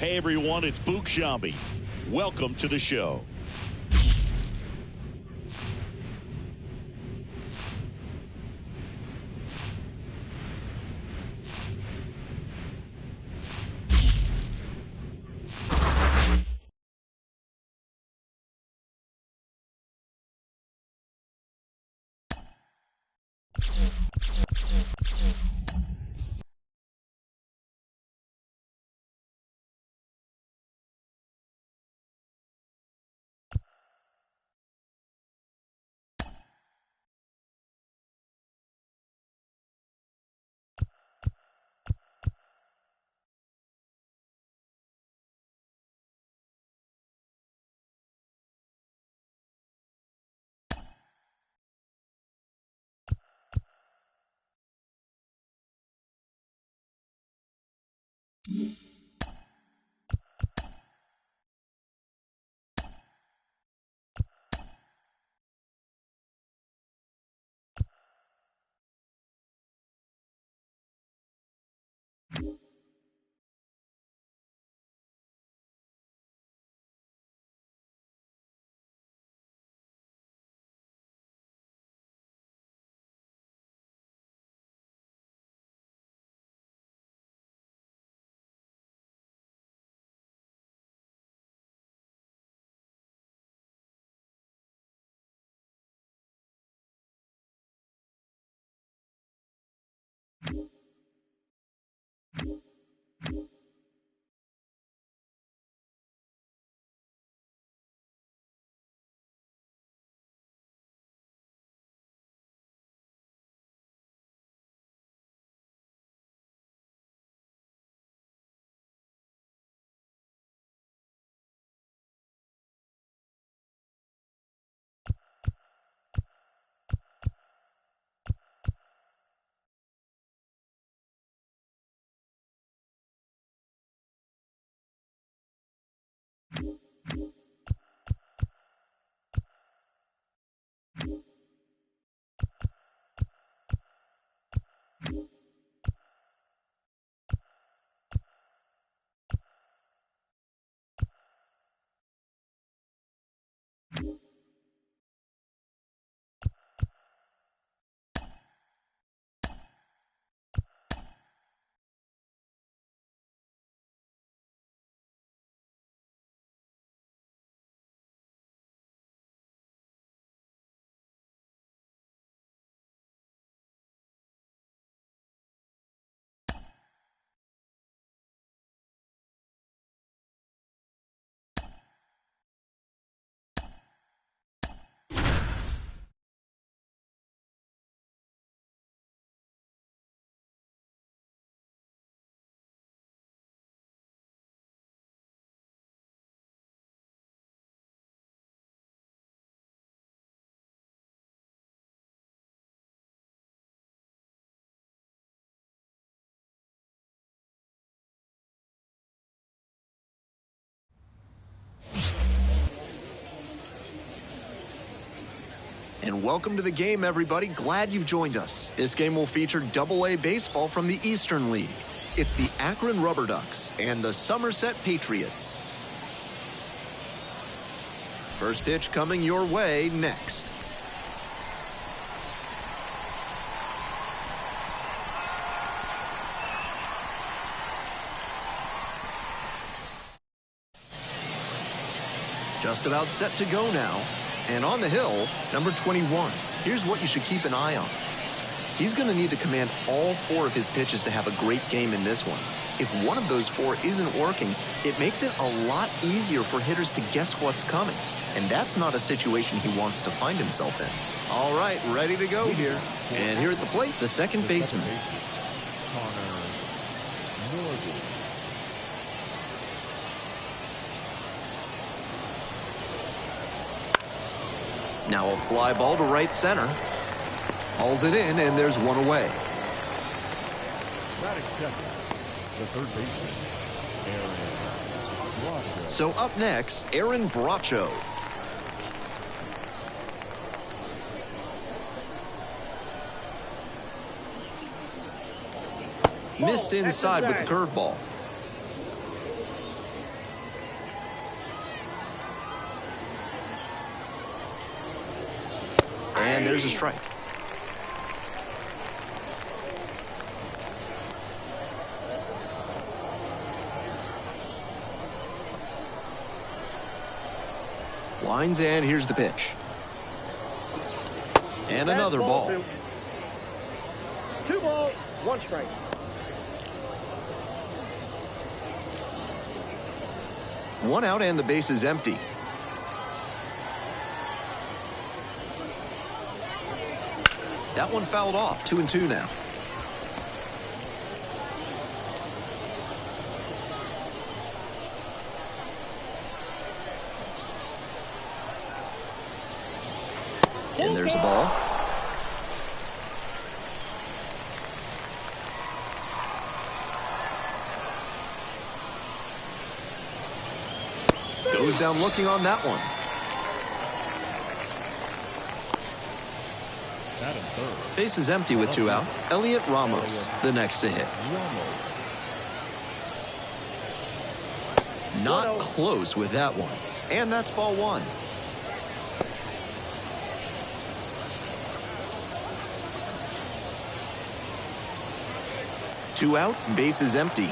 Hey everyone, it's Book Shambi. Welcome to the show. And welcome to the game, everybody. Glad you've joined us. This game will feature Double-A baseball from the Eastern League. It's the Akron Rubber Ducks and the Somerset Patriots. First pitch coming your way next. Just about set to go now. And on the hill, number 21. Here's what you should keep an eye on. He's going to need to command all 4 of his pitches to have a great game in this one. If one of those 4 isn't working, it makes it a lot easier for hitters to guess what's coming. And that's not a situation he wants to find himself in. All right, ready to go here. And here at the plate, the second baseman. Now a fly ball to right center. Hauls it in, and there's one away. The third baseman, Aaron Bracho. So up next, Aaron Bracho. Missed inside with the curveball. And there's a strike. Lines, and here's the pitch. And another ball. 2 balls, 1 strike. One out and the base is empty. That one fouled off. 2-2 now. And there's a ball. Goes down looking on that one. That and third. Base is empty with 2 out. Elliot Ramos, the next to hit. Not close with that one. And that's ball 1. Two outs, base is empty.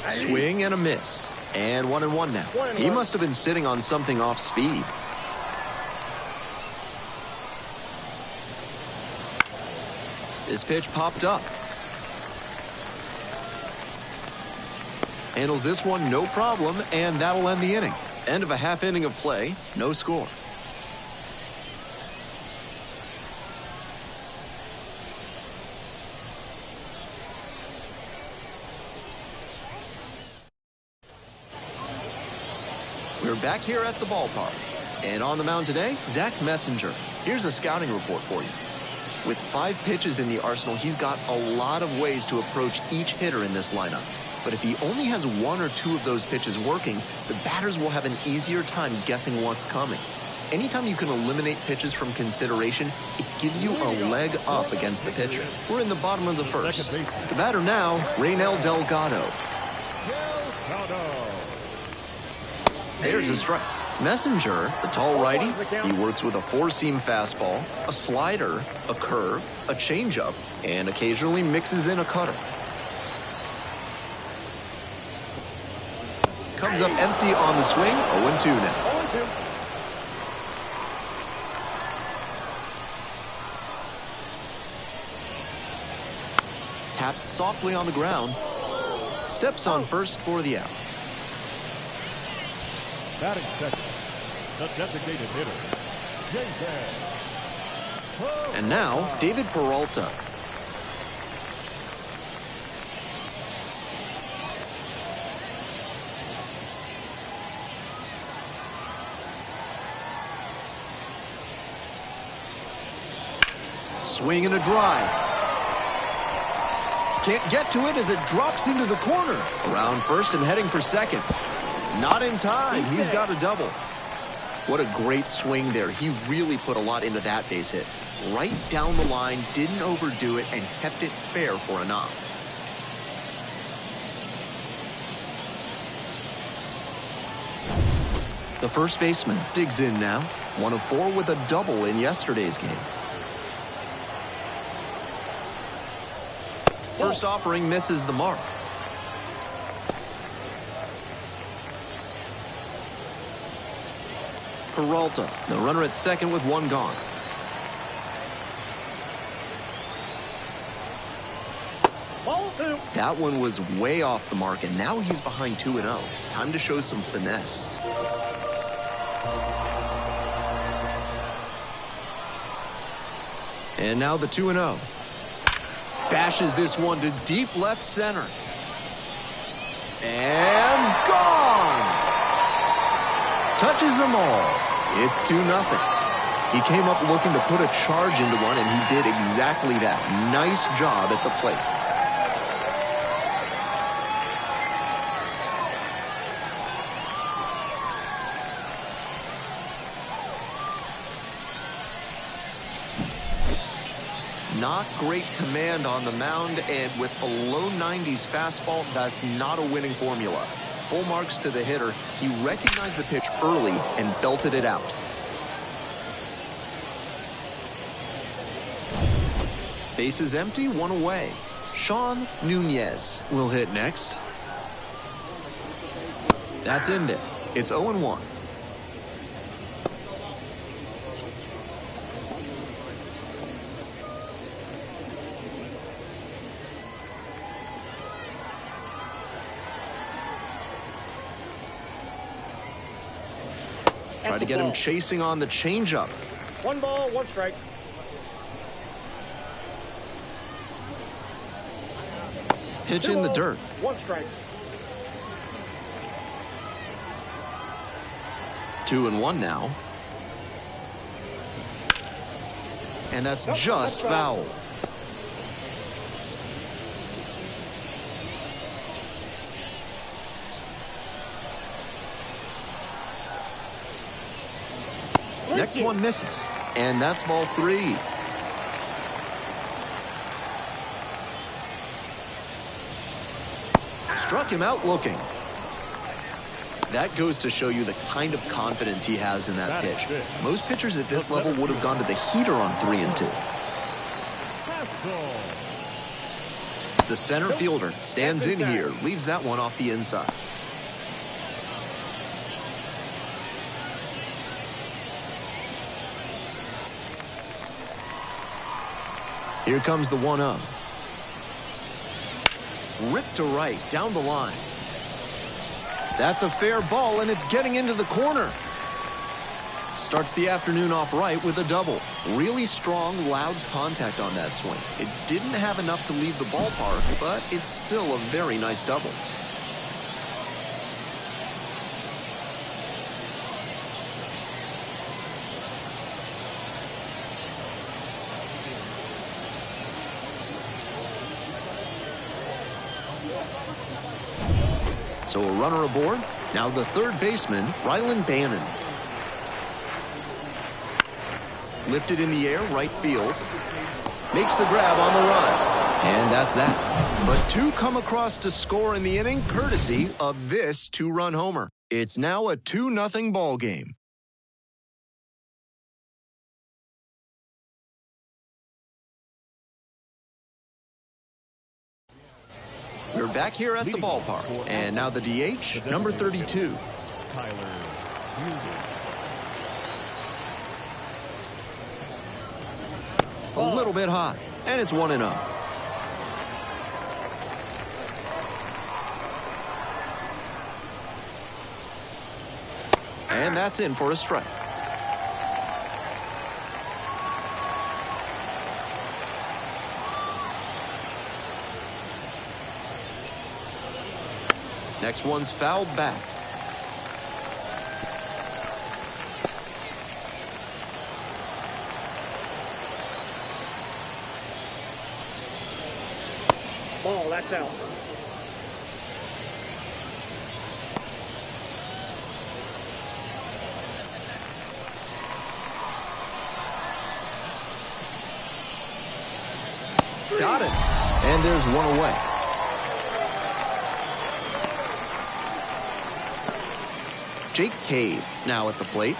Swing and a miss. And 1-1 now. He must have been sitting on something off speed. This pitch popped up. Handles this one no problem, and that'll end the inning. End of a half inning of play, no score. We're back here at the ballpark. And on the mound today, Zach Messenger. Here's a scouting report for you. With 5 pitches in the arsenal, he's got a lot of ways to approach each hitter in this lineup. But if he only has 1 or 2 of those pitches working, the batters will have an easier time guessing what's coming. Anytime you can eliminate pitches from consideration, it gives you a leg up against the pitcher. We're in the bottom of the first. The batter now, Reynel Delgado. There's a strike. Messenger, the tall righty, he works with a 4-seam fastball, a slider, a curve, a changeup, and occasionally mixes in a cutter. Comes up empty on the swing, 0-2 now. 0-2. Tapped softly on the ground. Steps on first for the out. Batting second, the designated hitter, Jason. And now, David Peralta. Swing and a drive. Can't get to it as it drops into the corner. Around first and heading for second. Not in time. He's got a double. What a great swing there. He really put a lot into that base hit. Right down the line, didn't overdo it, and kept it fair for a knock. The first baseman digs in now. 1 of 4 with a double in yesterday's game. First offering misses the mark. Peralta, the runner at second with 1 gone. Ball 2. That one was way off the mark, and now he's behind 2-0. Time to show some finesse. And now the 2-0. Bashes this one to deep left center. And gone! Touches them all. It's 2-0. He came up looking to put a charge into one, and he did exactly that. Nice job at the plate. Not great command on the mound, and with a low 90s fastball, that's not a winning formula. Full marks to the hitter. He recognized the pitch early and belted it out. Bases empty, one away. Sean Nunez will hit next. That's in there. It's 0-1. Try to get him chasing on the changeup. 1 ball, 1 strike. Pitch in the dirt. 1 strike. 2-1 now. And that's just foul. Next one misses, and that's ball 3. Struck him out looking. That goes to show you the kind of confidence he has in that pitch. Most pitchers at this level would have gone to the heater on 3-2. The center fielder stands in here, leaves that one off the inside. Here comes the 1-0. Ripped to right, down the line. That's a fair ball, and it's getting into the corner. Starts the afternoon off right with a double. Really strong, loud contact on that swing. It didn't have enough to leave the ballpark, but it's still a very nice double. So a runner aboard. Now the third baseman, Rylan Bannon. Lifted in the air, right field. Makes the grab on the run. And that's that. But 2 come across to score in the inning, courtesy of this 2-run homer. It's now a 2-0 ball game. We're back here at the ballpark. And now the DH, number 32. A little bit hot, and it's 1-0. And that's in for a strike. Next one's fouled back. Ball, that's out. Got it. And there's one away. Jake Cave now at the plate.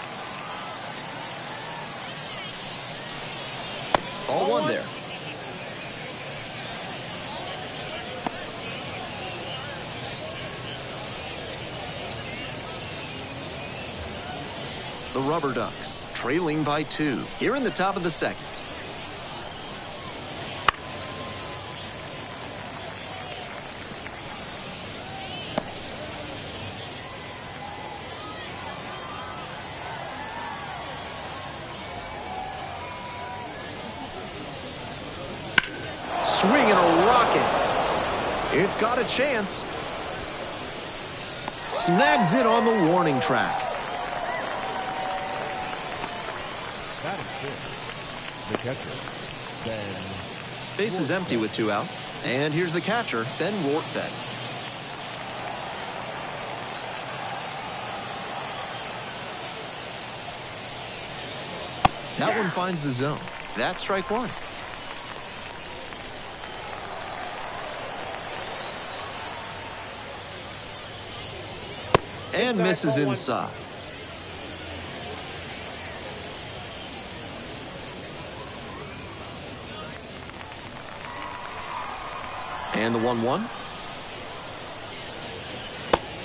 Ball 1 there. The Rubber Ducks trailing by 2 here in the top of the second. Swinging a rocket. It's got a chance. Snags it on the warning track. That is good. The catcher, Ben. Base is empty with 2 out. And here's the catcher, Ben Rortvedt. That one finds the zone. That's strike 1. And misses inside. And the 1-1.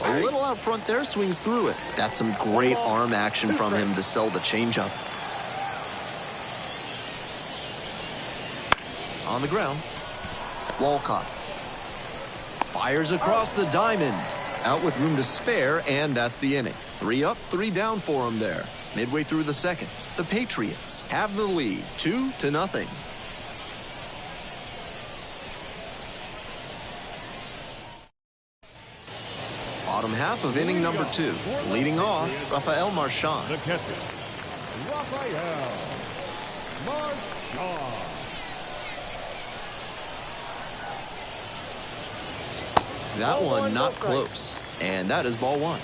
A little out front there, swings through it. That's some great arm action from him to sell the changeup. On the ground, Walcott fires across the diamond. Out with room to spare, and that's the inning. 3 up, 3 down for him there. Midway through the second, the Patriots have the lead, 2-0. Bottom half of inning number 2. Leading off, Rafael Marchand. The catcher, Rafael Marchand. That one not close, and that is ball 1.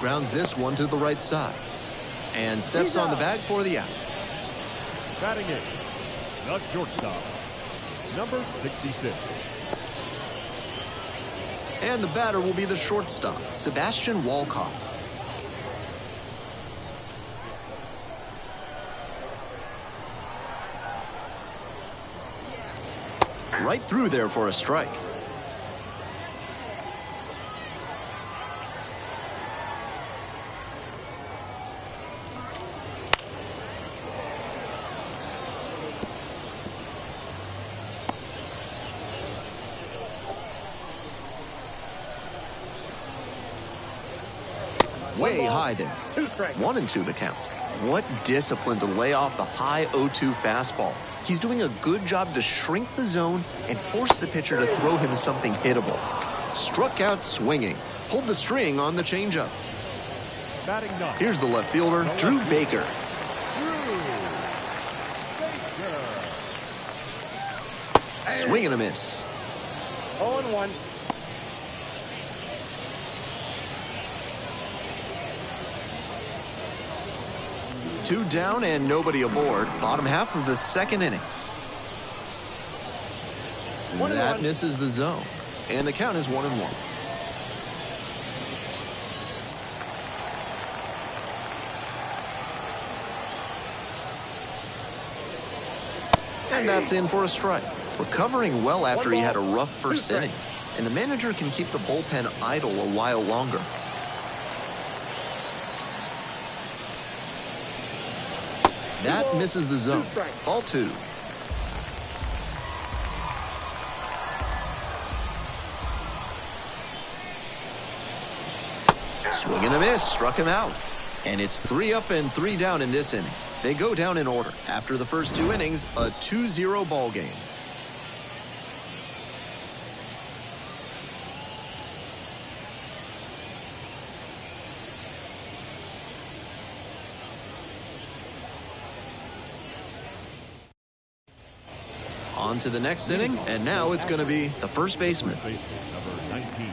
Grounds this one to the right side, and steps on the bag for the out. Batting in, the shortstop, number 66. And the batter will be the shortstop, Sebastian Walcott. Right through there for a strike. Way high there. 2 strikes. 1-2 the count. What discipline to lay off the high 0-2 fastball. He's doing a good job to shrink the zone and force the pitcher to throw him something hittable. Struck out swinging. Pulled the string on the changeup. Batting 9. Here's the left fielder, Drew Baker. Swing and a miss. 0-1. Two down and nobody aboard. Bottom half of the second inning. That misses the zone. And the count is 1-1. And that's in for a strike. Recovering well after he had a rough first inning. And the manager can keep the bullpen idle a while longer. That misses the zone. Ball 2. Swing and a miss. Struck him out. And it's 3 up and 3 down in this inning. They go down in order. After the first 2 innings, a 2-0 ball game. On to the next inning, and now it's going to be the first baseman. Number 19.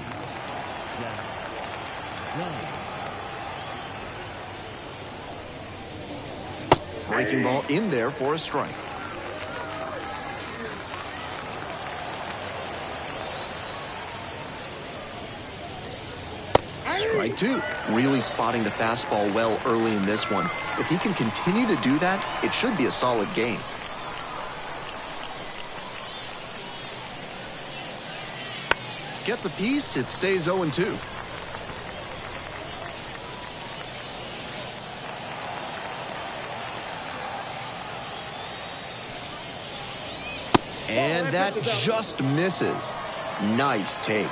Breaking ball in there for a strike. Strike 2. Really spotting the fastball well early in this one. If he can continue to do that, it should be a solid game. Gets a piece, it stays 0-2. And that just misses. Nice take.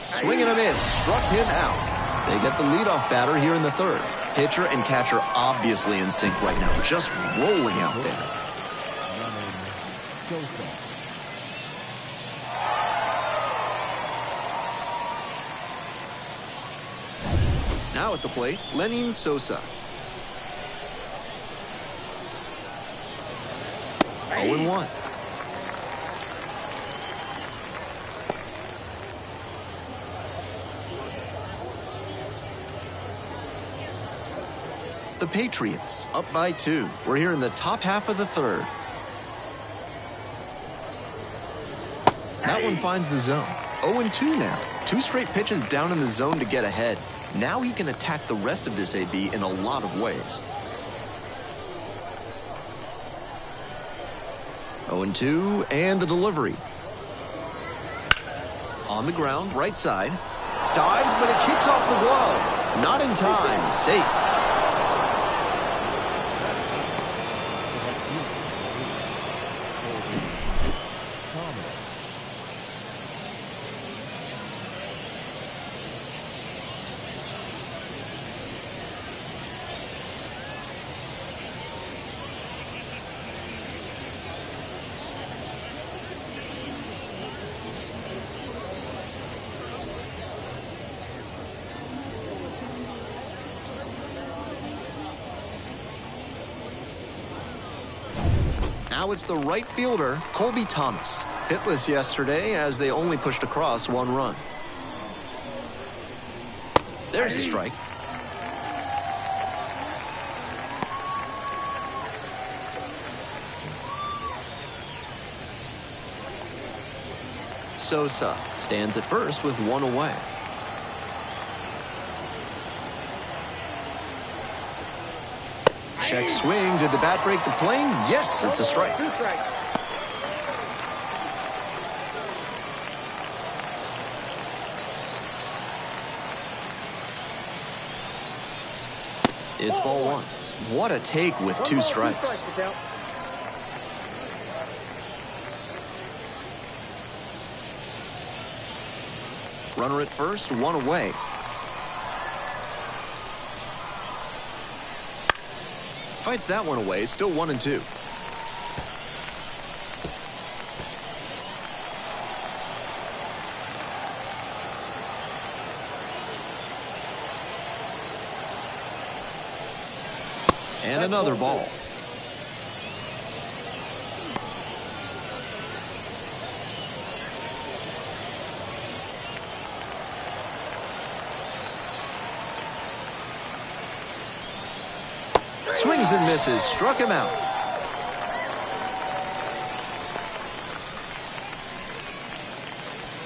Swing and a miss. Struck him out. They get the leadoff batter here in the third. Pitcher and catcher obviously in sync right now. Just rolling out there. Now at the plate, Lenin Sosa. 0-1. The Patriots, up by 2. We're here in the top half of the third. That one finds the zone. 0-2 now. 2 straight pitches down in the zone to get ahead. Now he can attack the rest of this AB in a lot of ways. 0-2, and the delivery. On the ground, right side. Dives, but it kicks off the glove. Not in time. Safe. Now it's the right fielder, Colby Thomas. Hitless yesterday as they only pushed across 1 run. There's a strike. Sosa stands at first with 1 away. Check swing. Did the bat break the plane? Yes, it's a strike. 2 strikes. It's ball 1. What a take with 2 strikes. Runner at first, 1 away. Fights that one away, still 1-2. And another ball. Swings and misses, struck him out.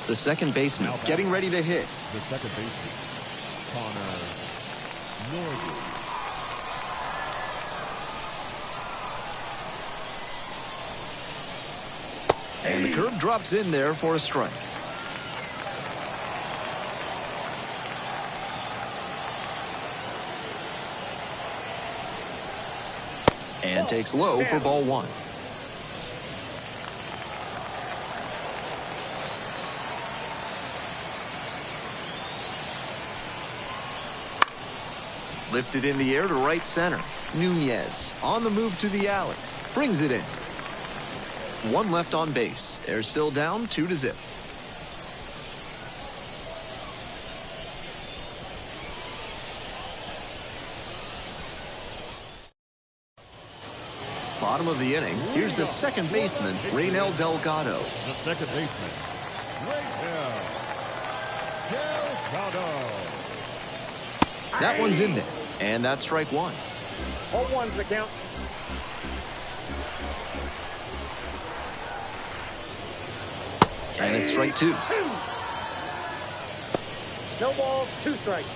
The second baseman getting ready to hit. The second baseman, Connor Norwood. And the curve drops in there for a strike. And takes low for ball 1. Lifted in the air to right center. Nunez on the move to the alley. Brings it in. 1 left on base. They're still down 2-0. Bottom of the inning, here's the second baseman, Raynel Delgado. The second baseman, Raynel Delgado. That one's in there, and that's strike 1. 0-1's the count. And it's strike 2. No balls, 2 strikes.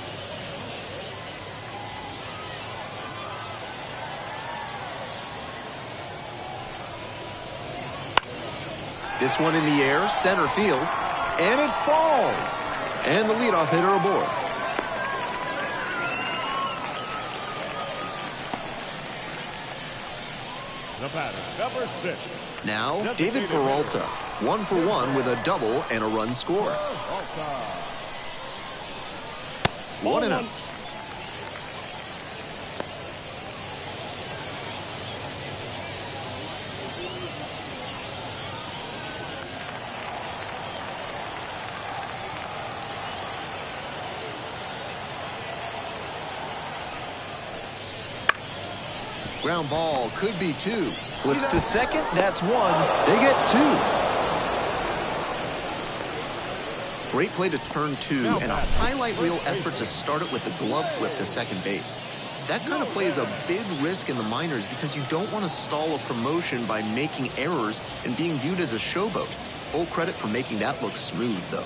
This one in the air, center field, and it falls. And the leadoff hitter aboard. The batter, number 6. Now, David Peralta, 1 for 1 with a double and a run scored. 1-0. Ground ball could be 2. Flips to second. That's 1. They get 2. Great play to turn 2 and a highlight reel effort to start it with the glove flip to second base. That kind of play is a big risk in the minors because you don't want to stall a promotion by making errors and being viewed as a showboat. Full credit for making that look smooth, though.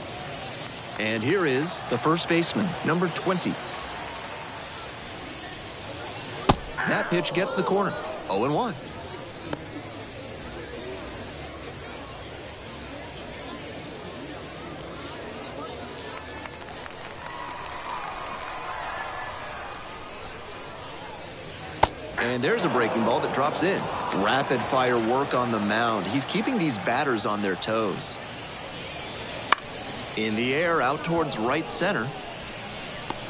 And here is the first baseman, number 20. That pitch gets the corner. 0-1. And there's a breaking ball that drops in. Rapid fire work on the mound. He's keeping these batters on their toes. In the air, out towards right center.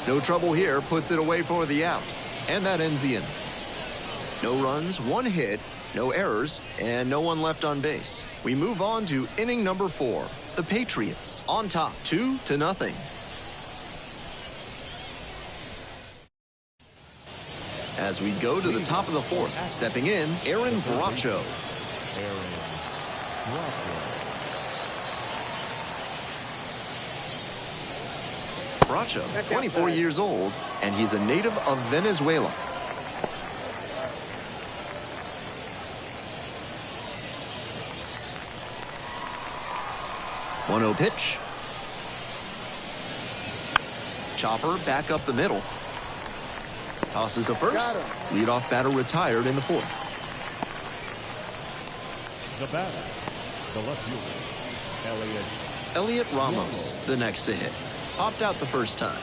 No trouble here, puts it away for the out. And that ends the inning. No runs, 1 hit, no errors, and no one left on base. We move on to inning number 4. The Patriots on top, 2-0. As we go to the top of the 4th, stepping in, Aaron Bracho. Bracho, 24 years old, and he's a native of Venezuela. One-0 pitch. Chopper back up the middle. Tosses to first. Leadoff batter retired in the 4th. The batter, the left fielder, Elliot Ramos, the next to hit. Popped out the first time.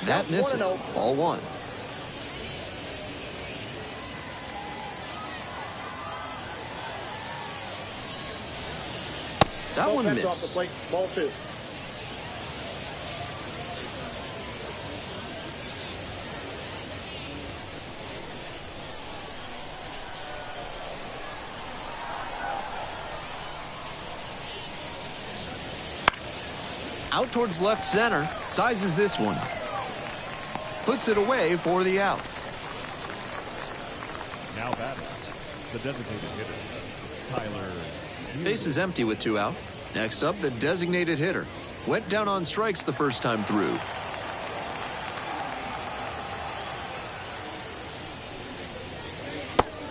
That misses. Ball 1. That one missed. Off the plate. Ball 2. Out towards left center, sizes this one up. Puts it away for the out. now batting, the designated hitter, Tyler. Base is empty with 2 out. Next up, the designated hitter. Went down on strikes the first time through.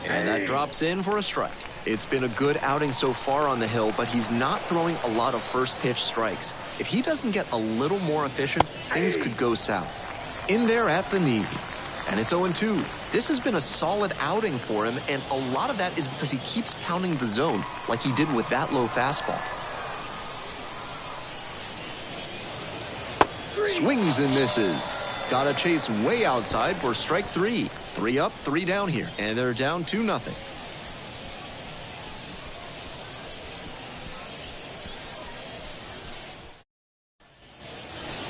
And that drops in for a strike. It's been a good outing so far on the hill, but he's not throwing a lot of first pitch strikes. If he doesn't get a little more efficient, things could go south. In there at the knees. And it's 0-2. This has been a solid outing for him, and a lot of that is because he keeps pounding the zone like he did with that low fastball. Swings and misses. Got a chase way outside for strike 3. 3 up, 3 down here, and they're down 2-0.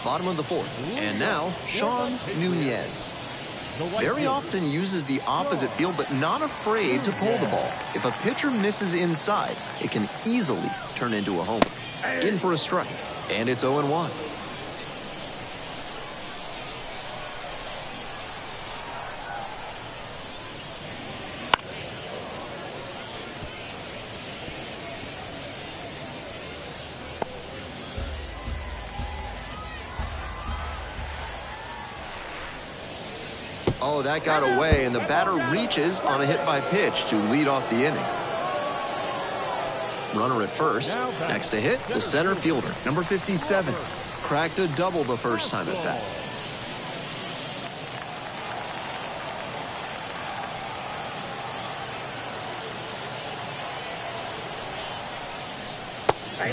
Bottom of the 4th, and now Sean Nunez. Very often uses the opposite field, but not afraid to pull the ball. If a pitcher misses inside, it can easily turn into a homer. In for a strike, and it's 0-1. Oh, that got away, and the batter reaches on a hit by pitch to lead off the inning. Runner at first. Next to hit, the center fielder, number 57. Cracked a double the first time at bat.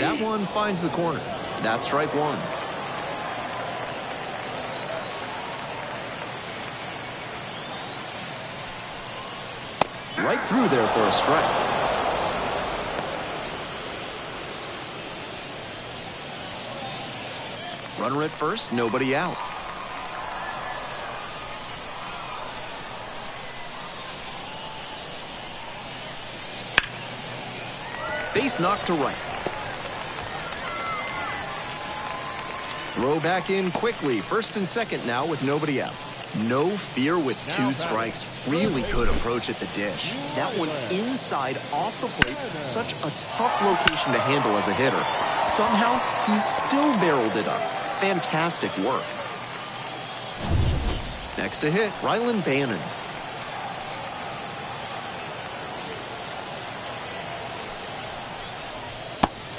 That one finds the corner. That's strike 1. Right through there for a strike. Runner at first, nobody out. Base knocked to right. Throw back in quickly. First and second now with nobody out. No fear with two strikes. Really good approach at the dish. That one inside off the plate. Such a tough location to handle as a hitter. Somehow, he still barreled it up. Fantastic work. Next to hit, Rylan Bannon.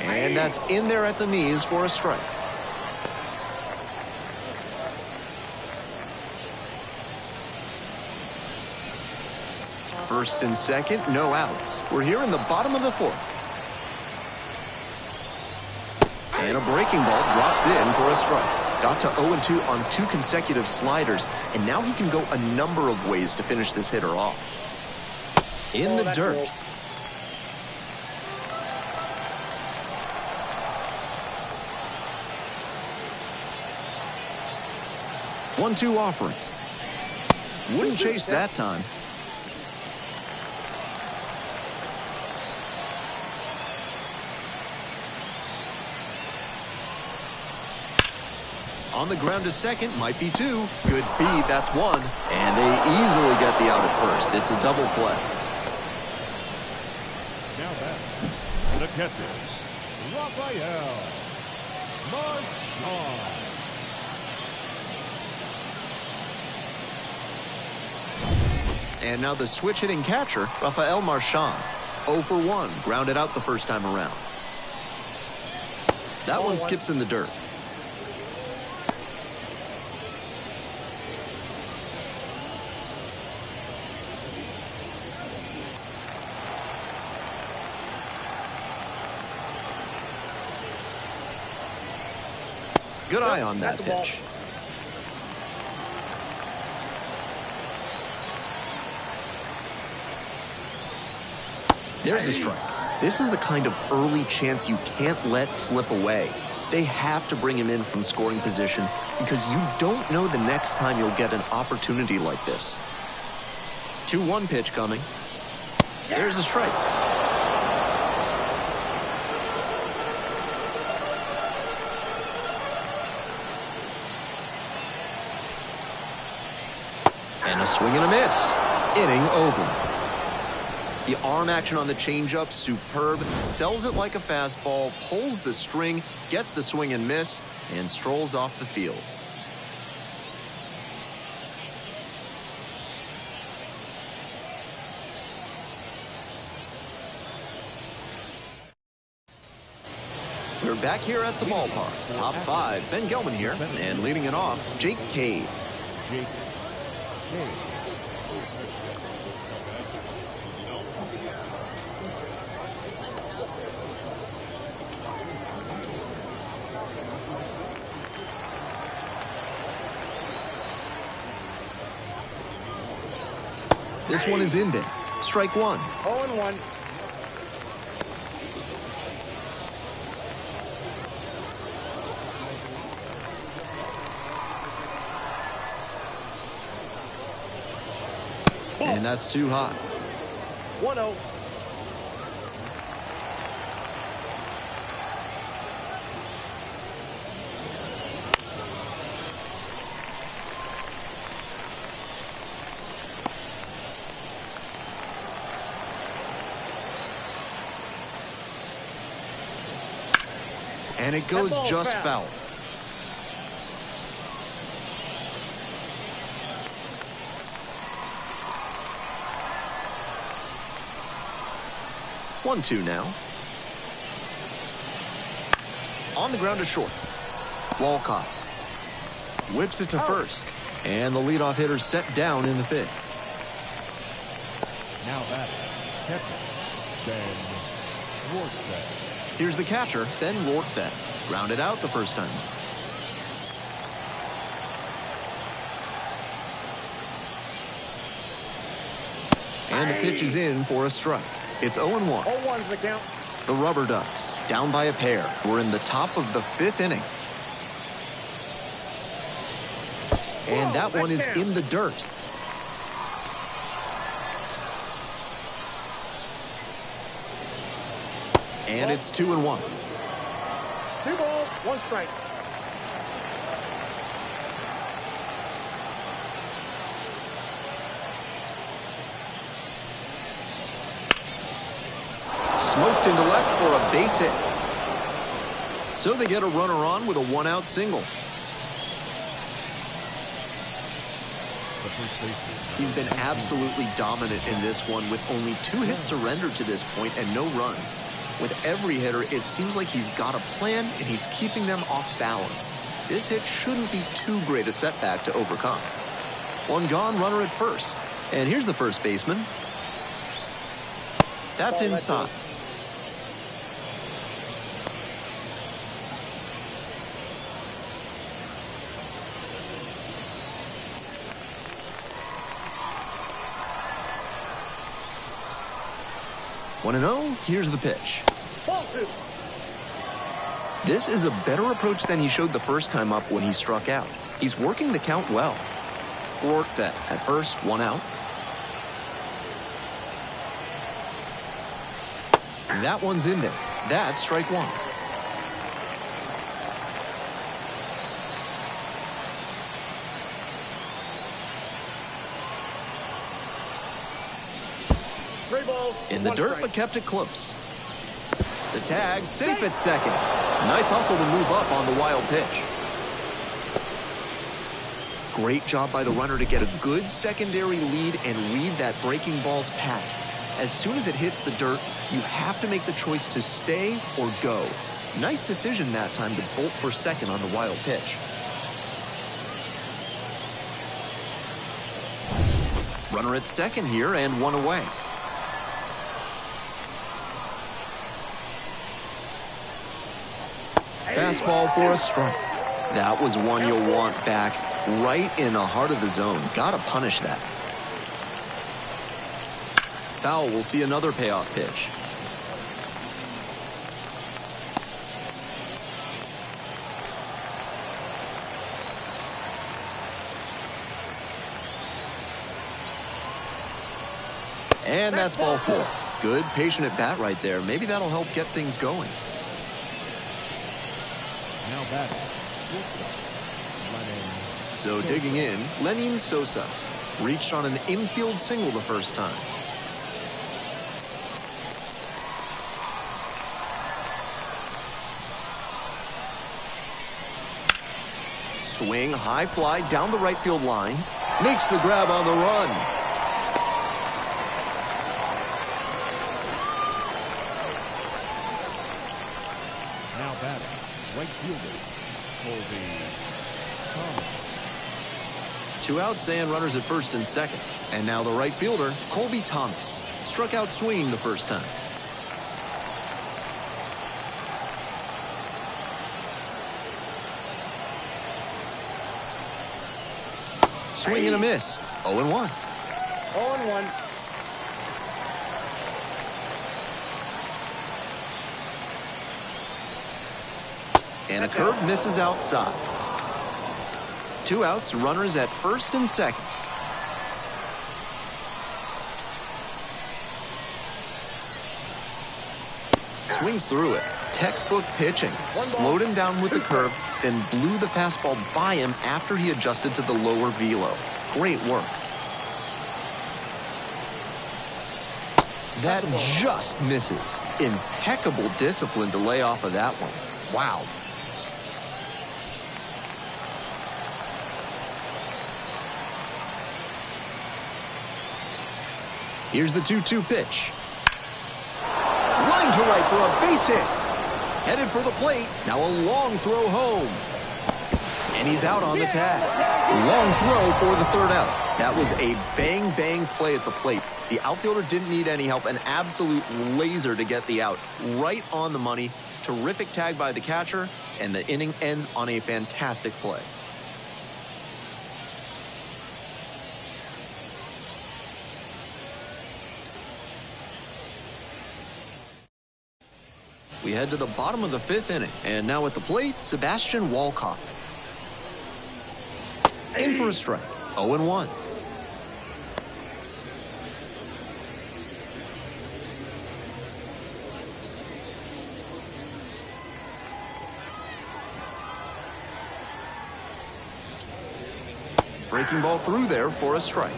And that's in there at the knees for a strike. First and second, no outs. We're here in the bottom of the fourth. And a breaking ball drops in for a strike. Got to 0-2 on 2 consecutive sliders, and now he can go a number of ways to finish this hitter off. In the dirt. One-two offering. Wouldn't chase that time. On the ground to second, might be 2. Good feed, that's 1. And they easily get the out at first. It's a double play. Now back, the catcher, Rafael Marchand. And now the switch-hitting catcher, Rafael Marchand. 0 for 1, grounded out the first time around. That one skips in the dirt. Good eye on that pitch. There's a strike. This is the kind of early chance you can't let slip away. They have to bring him in from scoring position because you don't know the next time you'll get an opportunity like this. 2-1 pitch coming. There's a strike. And a swing and a miss. Inning over. The arm action on the changeup, superb. Sells it like a fastball, pulls the string, gets the swing and miss, and strolls off the field. We're back here at the ballpark. Top 5, Ben Gelman here, and leading it off, Jake Cade. Jake Cade. This one is in there. Strike 1. 0-1. And that's too high. 1-0. And it goes just foul. One-two now. On the ground to short. Walcott whips it to first. And the leadoff hitter set down in the 5th. Now back, catcher, Ben Rorschach. Here's the catcher, Ben Rorschach. Grounded out the first time. And the pitch is in for a strike. It's 0-1. 0-1's the count. The Rubber Ducks, down by a pair. We're in the top of the 5th inning. And that one is in the dirt. And it's 2-1. 2 balls, 1 strike. Smoked into left for a base hit. So they get a runner on with a one-out single. He's been absolutely dominant in this one with only 2 hits surrendered to this point and no runs. With every hitter, it seems like he's got a plan and he's keeping them off balance. This hit shouldn't be too great a setback to overcome. One gone, runner at first. And here's the first baseman. That's inside. One and 0, here's the pitch. Ball 2. This is a better approach than he showed the first time up when he struck out. He's working the count well. Short bet at first, 1 out. That one's in there. That's strike 1. In the dirt, but kept it close. The tag, safe at second. Nice hustle to move up on the wild pitch. Great job by the runner to get a good secondary lead and read that breaking ball's path. As soon as it hits the dirt, you have to make the choice to stay or go. Nice decision that time to bolt for second on the wild pitch. Runner at second here and 1 away. Fastball for a strike. That was one you'll want back right in the heart of the zone. Gotta punish that. Foul will see another payoff pitch. And that's ball 4. Good, patient at bat right there. Maybe that'll help get things going. Now batting. So digging in, Lenin Sosa reached on an infield single the first time. Swing, high fly down the right field line. Makes the grab on the run. Now batting. Right fielder, Colby Thomas. 2 outs and runners at first and second. And now the right fielder, Colby Thomas. Struck out swinging the first time. Swing and a miss. 0-1. 0-1. And a curve misses outside. 2 outs, runners at first and second. Swings through it. Textbook pitching. Slowed him down with the curve, then blew the fastball by him after he adjusted to the lower velo. Great work. That just misses. Impeccable discipline to lay off of that one. Wow. Here's the 2-2 pitch. Line to right for a base hit. Headed for the plate. Now a long throw home. And he's out on the tag. Long throw for the third out. That was a bang-bang play at the plate. The outfielder didn't need any help. An absolute laser to get the out. Right on the money. Terrific tag by the catcher. And the inning ends on a fantastic play. We head to the bottom of the 5th inning. And now at the plate, Sebastian Walcott. In for a strike. 0-1. Breaking ball through there for a strike.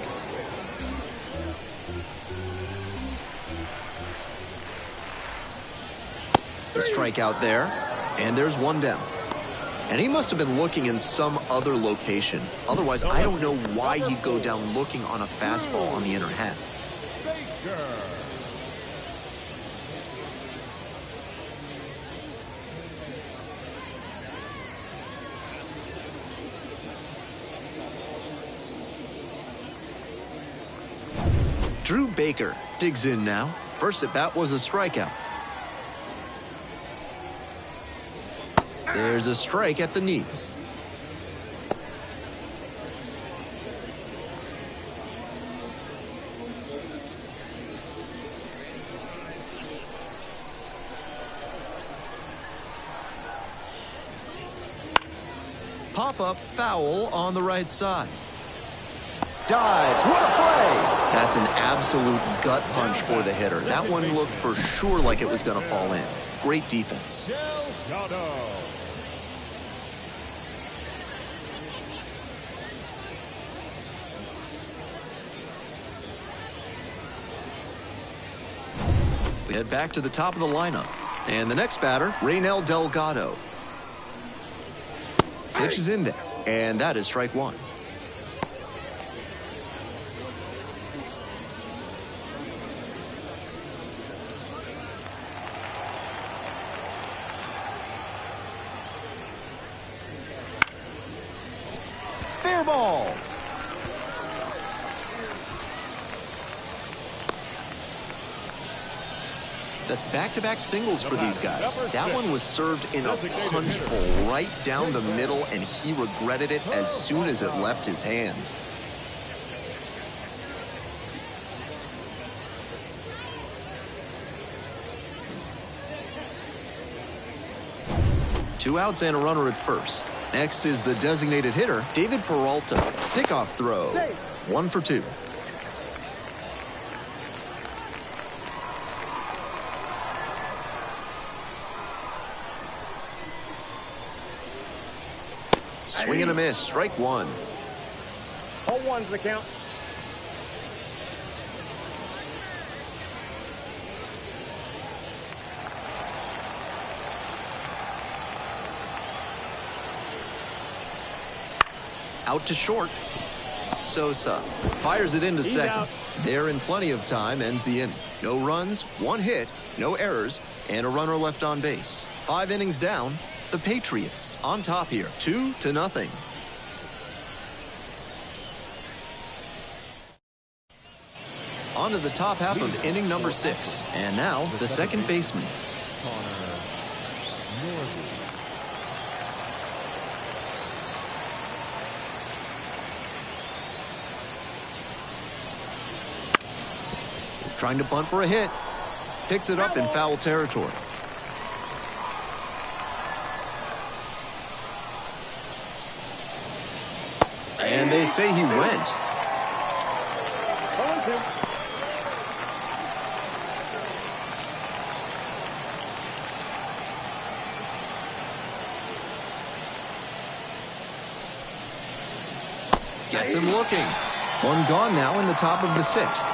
The strikeout there, and there's one down. And he must have been looking in some other location. Otherwise, I don't know why he'd go down looking on a fastball on the inner half. Baker. Drew Baker digs in now. First at bat was a strikeout. There's a strike at the knees. Pop-up foul on the right side. Dives. What a play! That's an absolute gut punch for the hitter. That one looked for sure like it was going to fall in. Great defense. Ketsukoto. We head back to the top of the lineup. And the next batter, Raynel Delgado. Pitch is in there. And that is strike one. Fair ball. That's back-to-back singles for these guys. That one was served in a punch bowl right down the middle, and he regretted it as soon as it left his hand. Two outs and a runner at first. Next is the designated hitter, David Peralta. Pickoff throw. 1 for 2. Swing and a miss. Strike one. 0-1's the count. Out to short. Sosa fires it into second. There in plenty of time, ends the inning. No runs, 1 hit, no errors, and a runner left on base. 5 innings down. The Patriots on top here, 2-0. On to the top half of inning number 6. And now the second baseman. Trying to bunt for a hit. Picks it up in foul territory. And they say he went. 0-2. Gets him looking. One gone now in the top of the 6th.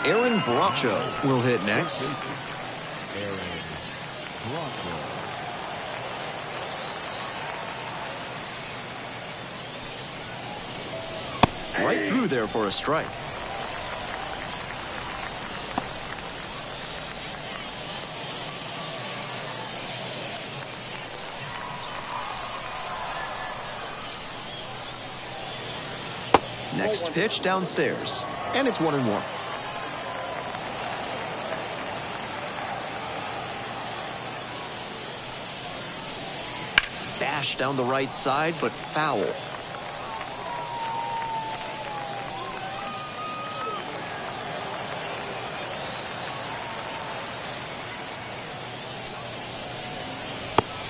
Aaron Bracho will hit next. Right through there for a strike. Next pitch downstairs, and it's 1-1. Dash down the right side, but foul.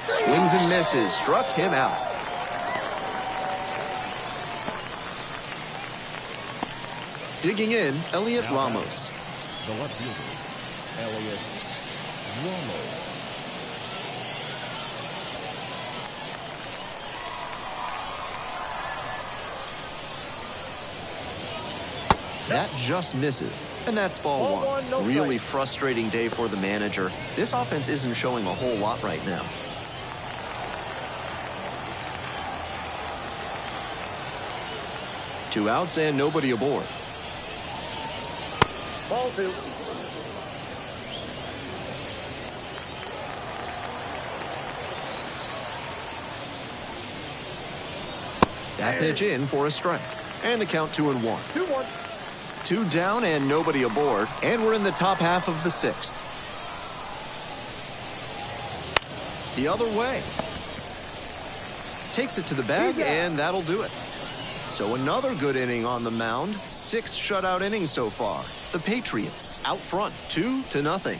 Swings and misses, struck him out. Digging in, Elliot Ramos. The left fielder, Elliot Ramos. That just misses, and that's ball one. No really strike. frustrating day for the manager. This offense isn't showing a whole lot right now. Two outs and nobody aboard. Ball two. That pitch in for a strike. And the count 2-1. 2-1. Two down and nobody aboard. And we're in the top half of the sixth. The other way. Takes it to the bag, and that'll do it. So another good inning on the mound. 6 shutout innings so far. The Patriots out front, 2-0.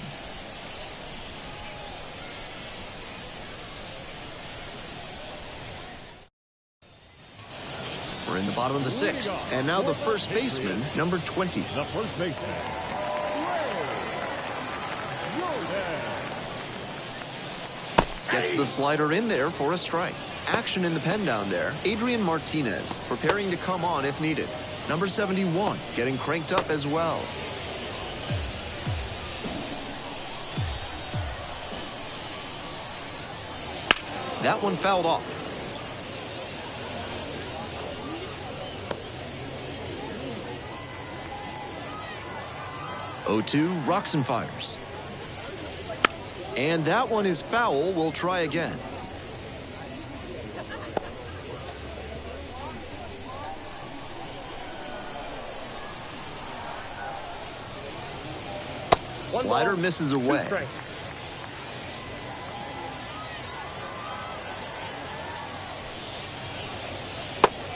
We're in the bottom of the sixth, and now the first baseman, number 20. The first baseman. Gets the slider in there for a strike. Action in the pen down there. Adrian Martinez preparing to come on if needed. Number 71 getting cranked up as well. That one fouled off. (0-2) rocks and fires. And that one is foul. We'll try again. Slider misses away.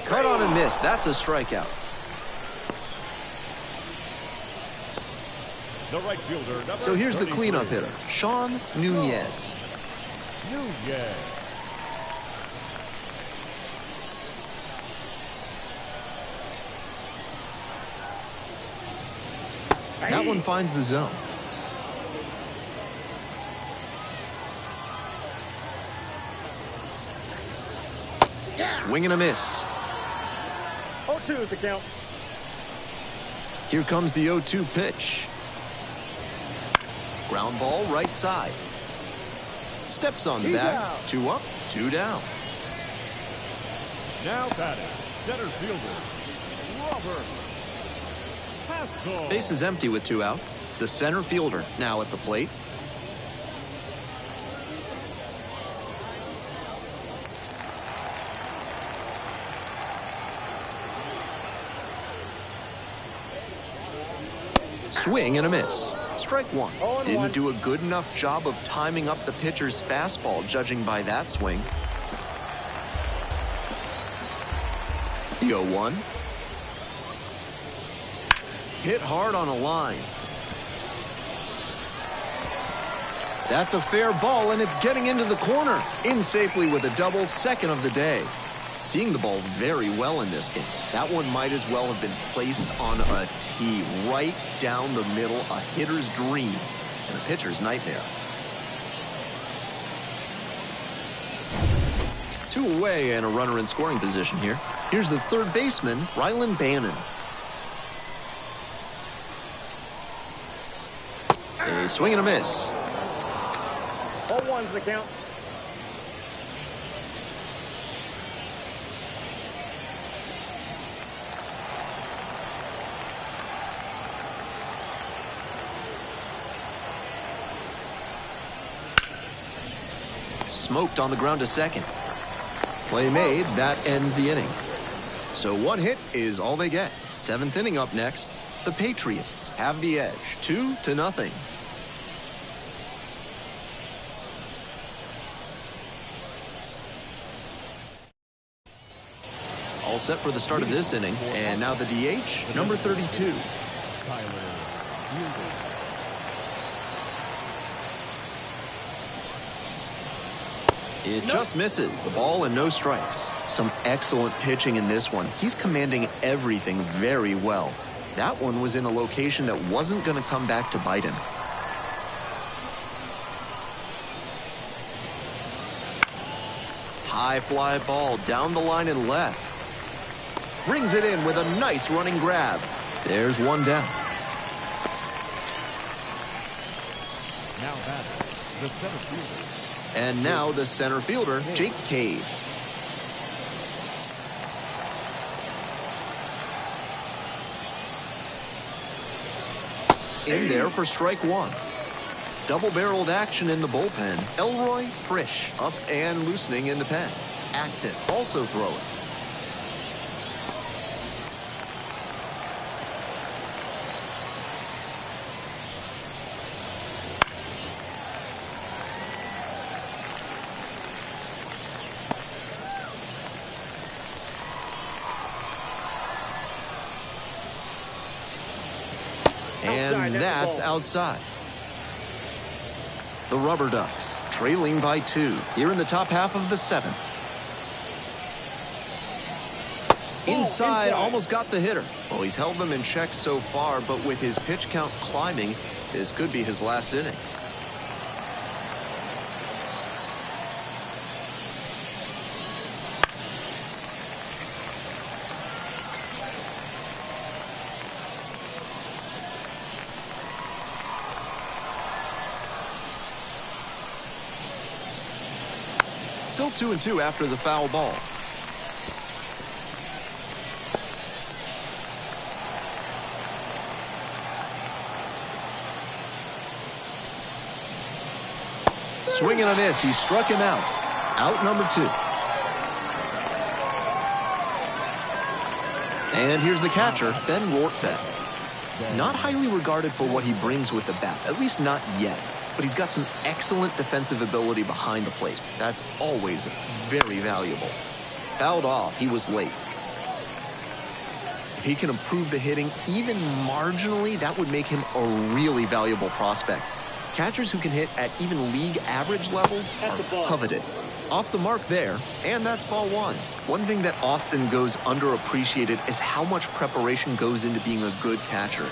Cut on and miss. That's a strikeout. The right fielder, So here's the 33. cleanup hitter, Sean Nunez. Nunez. That one finds the zone. Swing and a miss. 0-2 is the count. Here comes the 0-2 pitch. Ground ball right side. Steps on the He's bag. out. 2 up, 2 down. Now batting, center fielder, Robert Hassel. Base is empty with 2 out. The center fielder now at the plate. Swing and a miss. Strike one. 0-1. Didn't do a good enough job of timing up the pitcher's fastball, judging by that swing. The 0-1. Hit hard on a line. That's a fair ball, and it's getting into the corner. In safely with a double, second of the day. Seeing the ball very well in this game. That one might as well have been placed on a tee right down the middle, a hitter's dream and a pitcher's nightmare. 2 away and a runner in scoring position here. Here's the third baseman, Rylan Bannon. A swing and a miss. 0-1's the count. Smoked on the ground to second. Play made. That ends the inning. So 1 hit is all they get. 7th inning up next. The Patriots have the edge. 2-0. All set for the start of this inning. And now the DH, number 32. Tyler Fielding. It just misses. A ball and no strikes. Some excellent pitching in this one. He's commanding everything very well. That one was in a location that wasn't going to come back to bite him. High fly ball down the line and left. Brings it in with a nice running grab. There's one down. Now batting, the center fielder. And now the center fielder, Jake Cade. In there for strike one. Double-barreled action in the bullpen. Elroy, Frisch, up and loosening in the pen. Acton, also throwing. And that's outside. The Rubber Ducks trailing by 2 here in the top half of the 7th. Inside, almost got the hitter. Well, he's held them in check so far, but with his pitch count climbing, this could be his last inning. Still 2-2 after the foul ball. Swing and a miss. He struck him out. Out number 2. And here's the catcher, Ben Rortbeck. Not highly regarded for what he brings with the bat, at least not yet. But he's got some excellent defensive ability behind the plate. That's always very valuable. Fouled off, he was late. If he can improve the hitting even marginally, that would make him a really valuable prospect. Catchers who can hit at even league average levels are coveted. Off the mark there, and that's ball 1. One thing that often goes underappreciated is how much preparation goes into being a good catcher.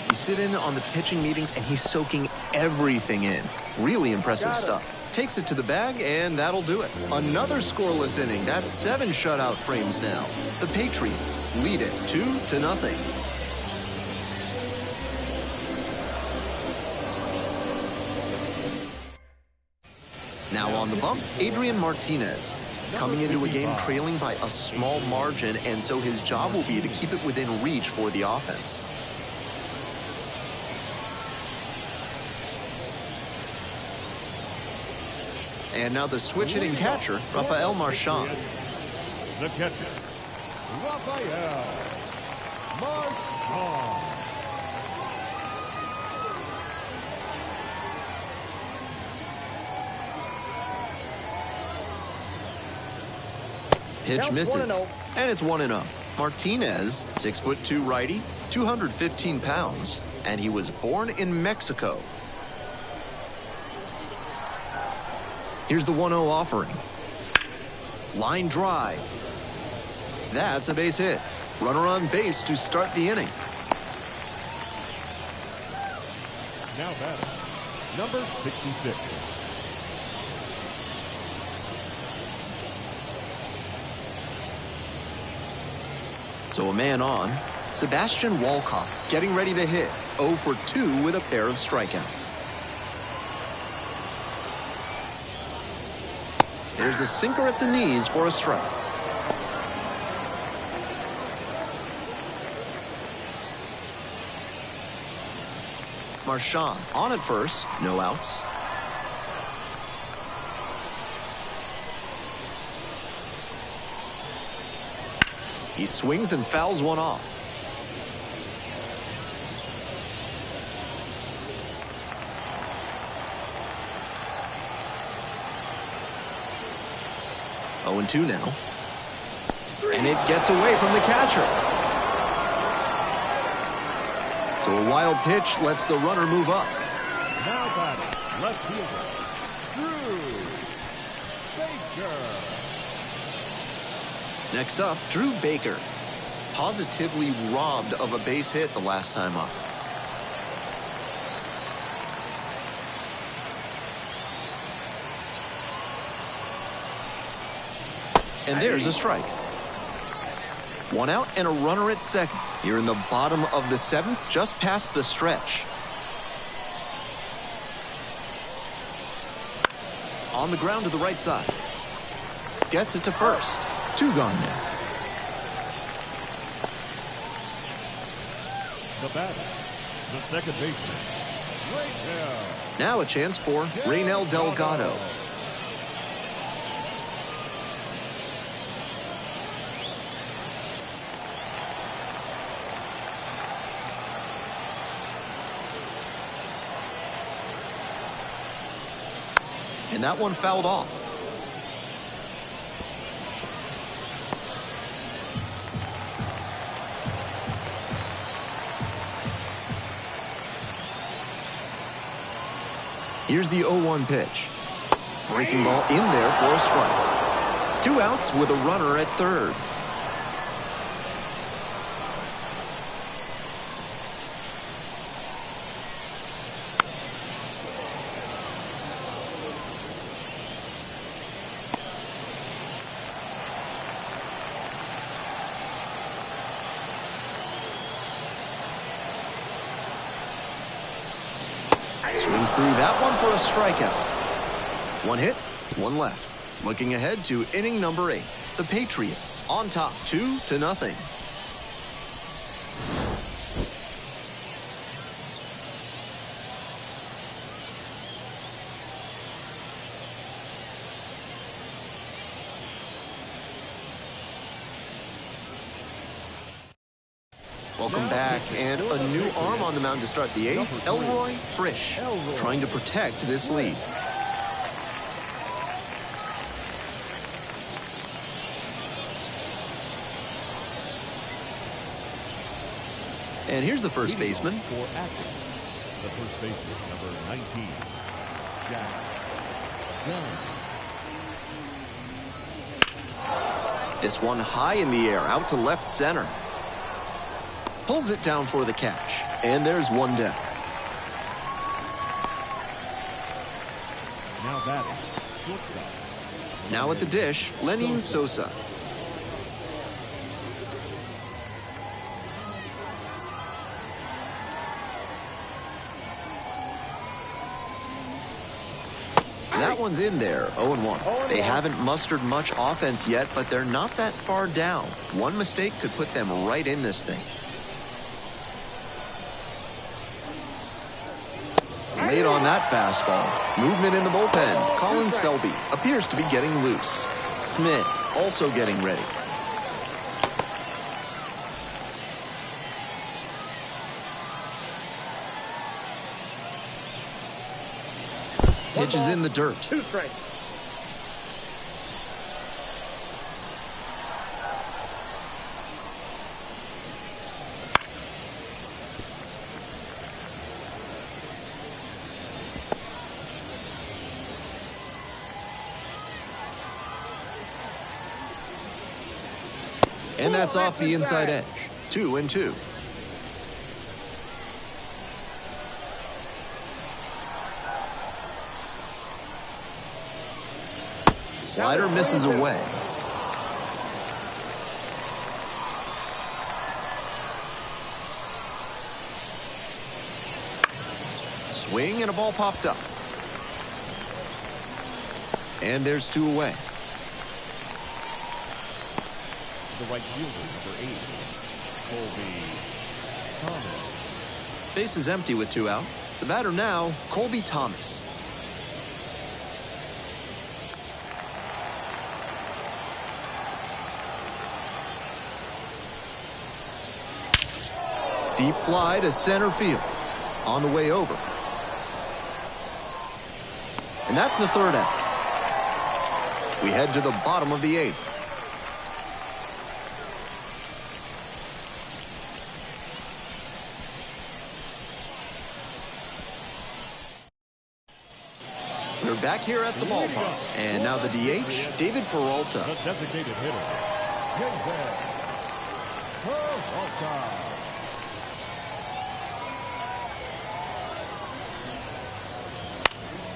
You sit in on the pitching meetings and he's soaking everything in. Really impressive stuff. Takes it to the bag and that'll do it. Another scoreless inning. That's 7 shutout frames now. The Patriots lead it 2-0. Now on the bump, Adrian Martinez. Coming into a game trailing by a small margin, and so his job will be to keep it within reach for the offense. And now the switch-hitting catcher, Rafael Marchand. The catcher, Rafael Marchand. Pitch misses, and it's 1-0. Martinez, 6'2" righty, 215 pounds, and he was born in Mexico. Here's the 1-0 offering. Line drive. That's a base hit. Runner on base to start the inning. Now batting, number 66. So a man on. Sebastian Walcott getting ready to hit. 0 for 2 with a pair of strikeouts. There's a sinker at the knees for a strike. Marchand on at first, no outs. He swings and fouls one off. Oh, 0-2 now. And it gets away from the catcher. So a wild pitch lets the runner move up. Now batting, left fielder, Drew Baker. Next up, Drew Baker. Positively robbed of a base hit the last time up. And there's a strike. One out and a runner at second. You're in the bottom of the seventh, just past the stretch. On the ground to the right side. Gets it to first. 2 gone now. The batter, the second baseman, right there. Now a chance for Raynel Delgado. And that one fouled off. Here's the 0-1 pitch. Breaking ball in there for a strike. 2 outs with a runner at third. Swings through that one for a strikeout. 1 hit, 1 left. Looking ahead to inning number 8. The Patriots on top, 2-0. Welcome back, and a new arm on the mound to start the 8th. Elroy Frisch, trying to protect this lead. And here's the first baseman. For acting, the first baseman, number 19, Jack Young. This one high in the air, out to left center. Pulls it down for the catch, and there's 1 down. Now batting, shortstop. Now at the dish, Lenin Sosa. That one's in there, 0-1. They haven't mustered much offense yet, but they're not that far down. One mistake could put them right in this thing. Late on that fastball. Movement in the bullpen. Colin Selby appears to be getting loose. Smith also getting ready. Pitch is in the dirt. 2 strikes. And that's off the inside edge. 2-2. Slider misses away. Swing and a ball popped up. And there's 2 away. The right fielder, number 8, Colby Thomas. Base is empty with 2 out. The batter now, Colby Thomas. Deep fly to center field. On the way over. And that's the 3rd out. We head to the bottom of the 8th. We're back here at the ballpark. And now the DH, David Peralta. The designated hitter, David Peralta.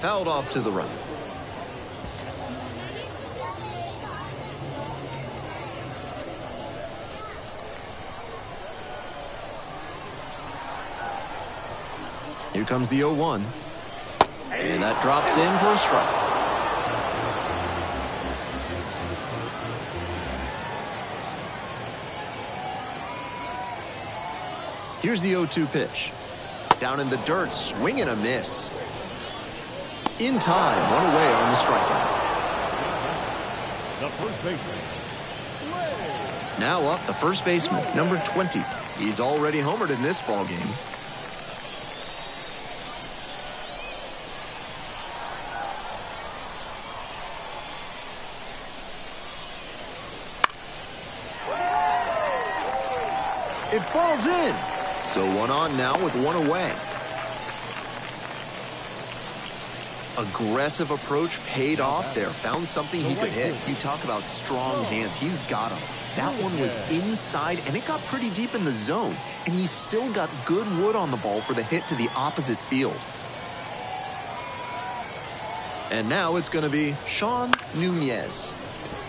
Fouled off to the right. Here comes the 0-1. And that drops in for a strike. Here's the 0-2 pitch. Down in the dirt, swing and a miss. In time, one away on the strikeout. The first baseman. Now up, the first baseman, number 20. He's already homered in this ball game. It falls in. So one on now with one away. Aggressive approach paid off there. Found something he could hit. You talk about strong hands. He's got them. That one was inside, and it got pretty deep in the zone. And he still got good wood on the ball for the hit to the opposite field. And now it's going to be Sean Nunez.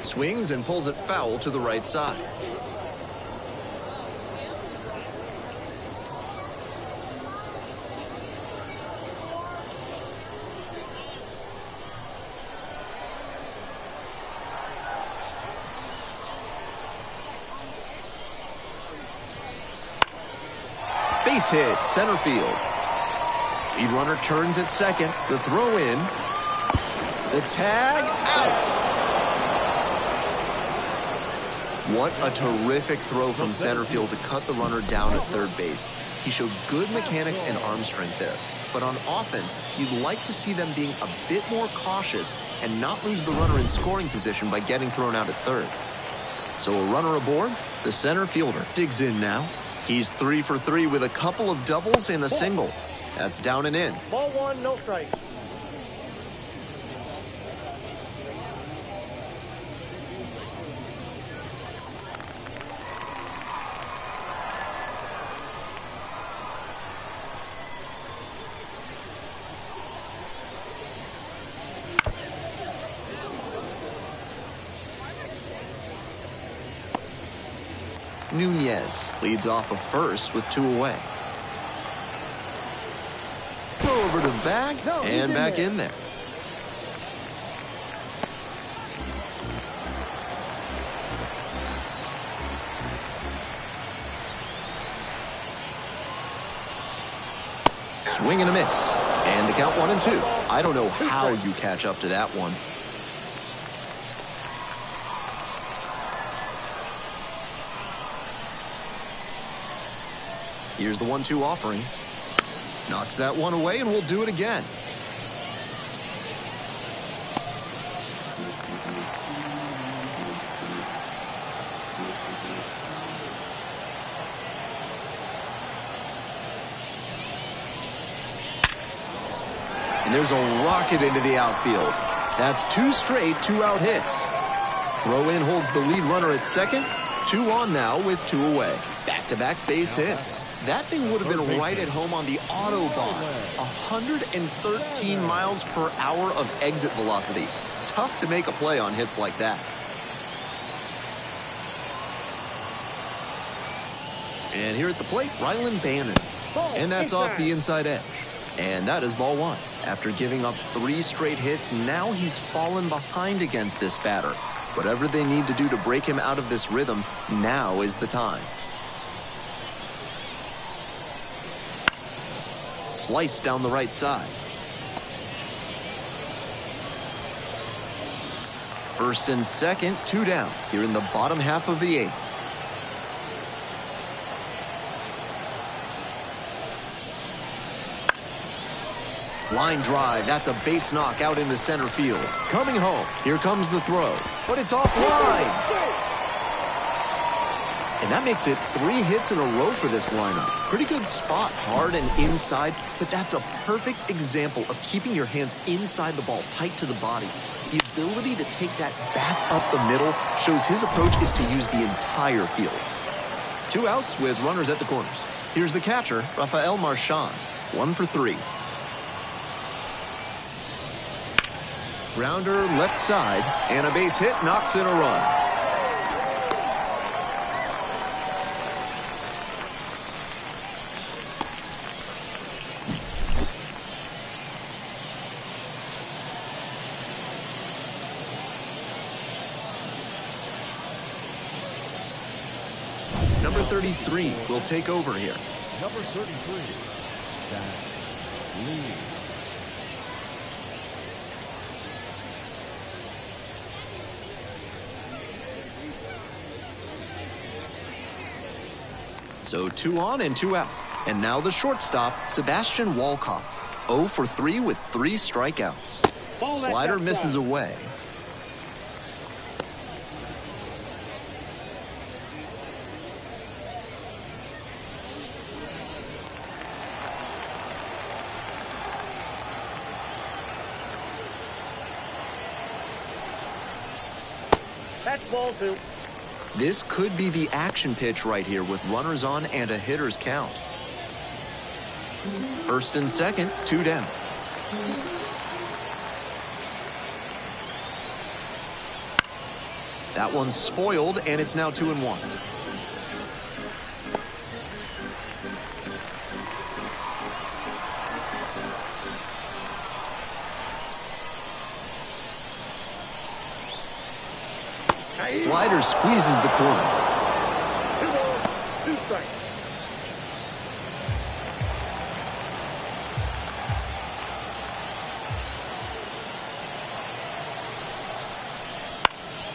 Swings and pulls it foul to the right side. Base hit, center field. Lead runner turns at second. The throw in. The tag out. What a terrific throw from center field to cut the runner down at third base. He showed good mechanics and arm strength there. But on offense, you'd like to see them being a bit more cautious and not lose the runner in scoring position by getting thrown out at third. So a runner aboard, the center fielder digs in now. He's 3 for 3 with a couple of doubles and a single. That's down and in. Ball one, no strikes. Nunez leads off of first with 2 away. Throw over to the bag and back in there. Swing and a miss. And the count 1-2. I don't know how you catch up to that one. Here's the 1-2 offering. Knocks that one away, and we'll do it again. And there's a rocket into the outfield. That's 2 straight 2-out hits. Throw in holds the lead runner at second. 2 on now with 2 away. Back-to-back base hits. That thing would have been right at home on the Autobahn. 113 miles per hour of exit velocity. Tough to make a play on hits like that. And here at the plate, Rylan Bannon. And that's off the inside edge. And that is ball 1. After giving up 3 straight hits, now he's fallen behind against this batter. Whatever they need to do to break him out of this rhythm, now is the time. Slice down the right side. First and second, 2 down here in the bottom half of the 8th. Line drive, that's a base knock out into center field. Coming home, here comes the throw, but it's offline. And that makes it 3 hits in a row for this lineup. Pretty good spot, hard and inside, but that's a perfect example of keeping your hands inside the ball, tight to the body. The ability to take that back up the middle shows his approach is to use the entire field. 2 outs with runners at the corners. Here's the catcher, Rafael Marchand, 1 for 3. Grounder left side, and a base hit knocks in a run. 33 will take over here. Number 33, Zach Lee. So 2 on and 2 out. And now the shortstop, Sebastian Walcott. 0 for 3 with 3 strikeouts. Slider misses away. That's ball 2. This could be the action pitch right here with runners on and a hitter's count. First and second, 2 down. That one's spoiled, and it's now 2-1. Slider squeezes the corner. 2 balls, 2 strikes.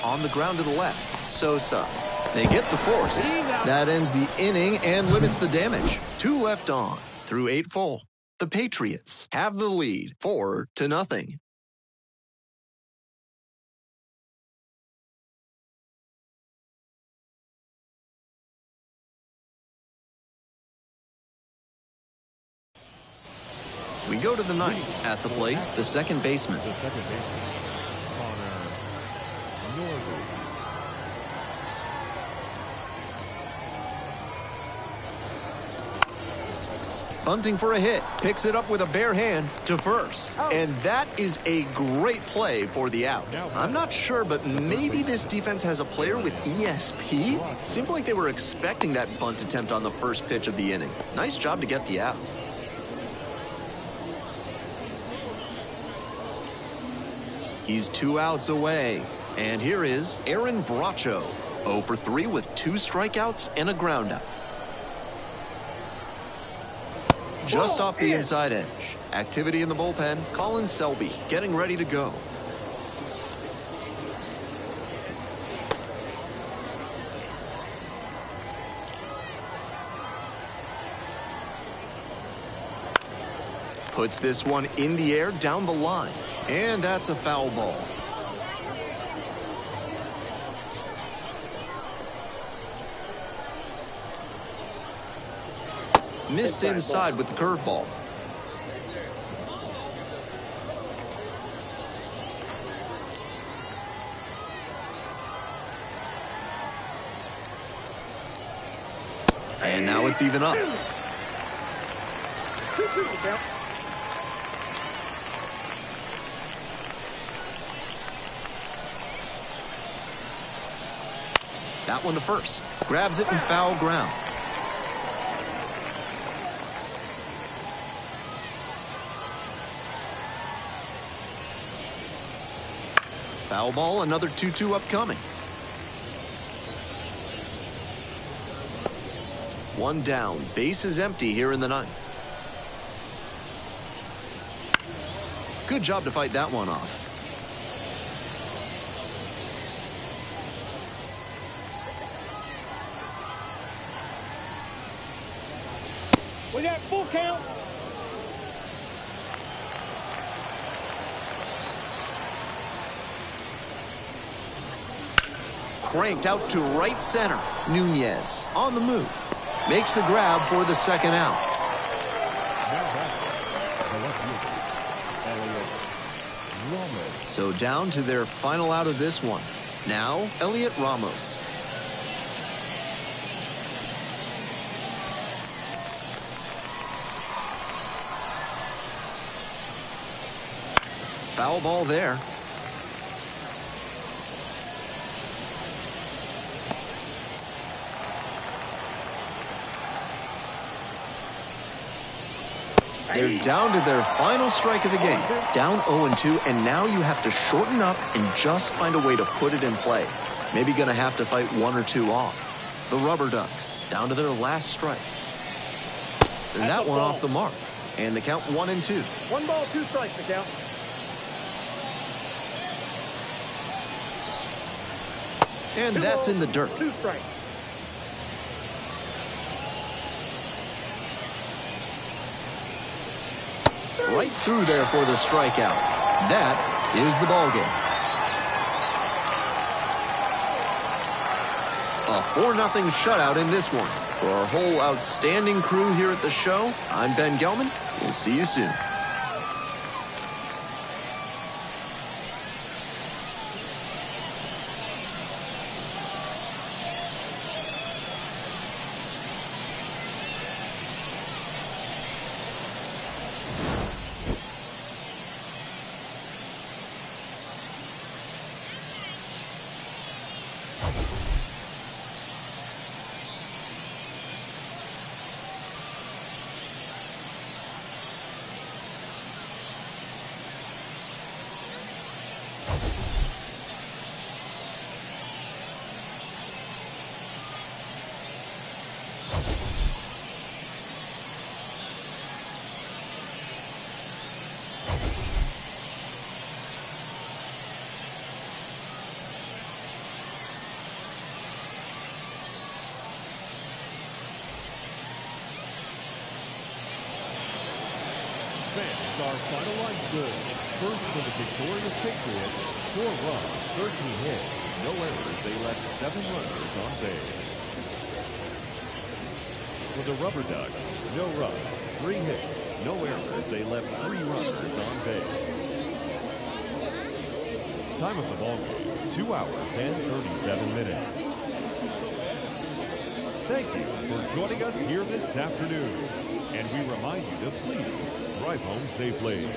On the ground to the left, Sosa. They get the force. That ends the inning and limits the damage. 2 left on through 8 full. The Patriots have the lead 4-0. We go to the ninth. At the plate, the second baseman. The second baseman, Connor Norwood. Bunting for a hit. Picks it up with a bare hand to first. And that is a great play for the out. I'm not sure, but maybe this defense has a player with ESP? Seemed like they were expecting that bunt attempt on the first pitch of the inning. Nice job to get the out. He's 2 outs away. And here is Aaron Bracho. 0 for 3 with 2 strikeouts and a groundout. Just off the inside edge. Activity in the bullpen. Colin Selby getting ready to go. Puts this one in the air down the line. And that's a foul ball. Missed inside with the curveball. And now it's even up. 2-2 the count. That one to first. Grabs it in foul ground. Foul ball, another 2-2 upcoming. 1 down. Base is empty here in the ninth. Good job to fight that one off. We got full count. Cranked out to right center. Nunez on the move. Makes the grab for the second out. Now back, the left fielder, Elliot Ramos. So down to their final out of this one. Now, Elliot Ramos. Foul ball there. They're down to their final strike of the game. Down 0-2, and now you have to shorten up and just find a way to put it in play. Maybe going to have to fight 1 or 2 off. The Rubber Ducks down to their last strike. And that one off the mark. And the count 1-2. 1 ball, 2 strikes, the count. And that's in the dirt. 2 strikes. Right through there for the strikeout. That is the ball game. A 4-0 shutout in this one. For our whole outstanding crew here at the show, I'm Ben Gelman. We'll see you soon. Fans, our final line's good. First for the victorious Patriots, 4 runs, 13 hits, no errors. They left 7 runners on base. For the Rubber Ducks, no runs, 3 hits, no errors. They left 3 runners on base. Time of the ball game, 2 hours and 37 minutes. Thank you for joining us here this afternoon. And we remind you to please drive home safely.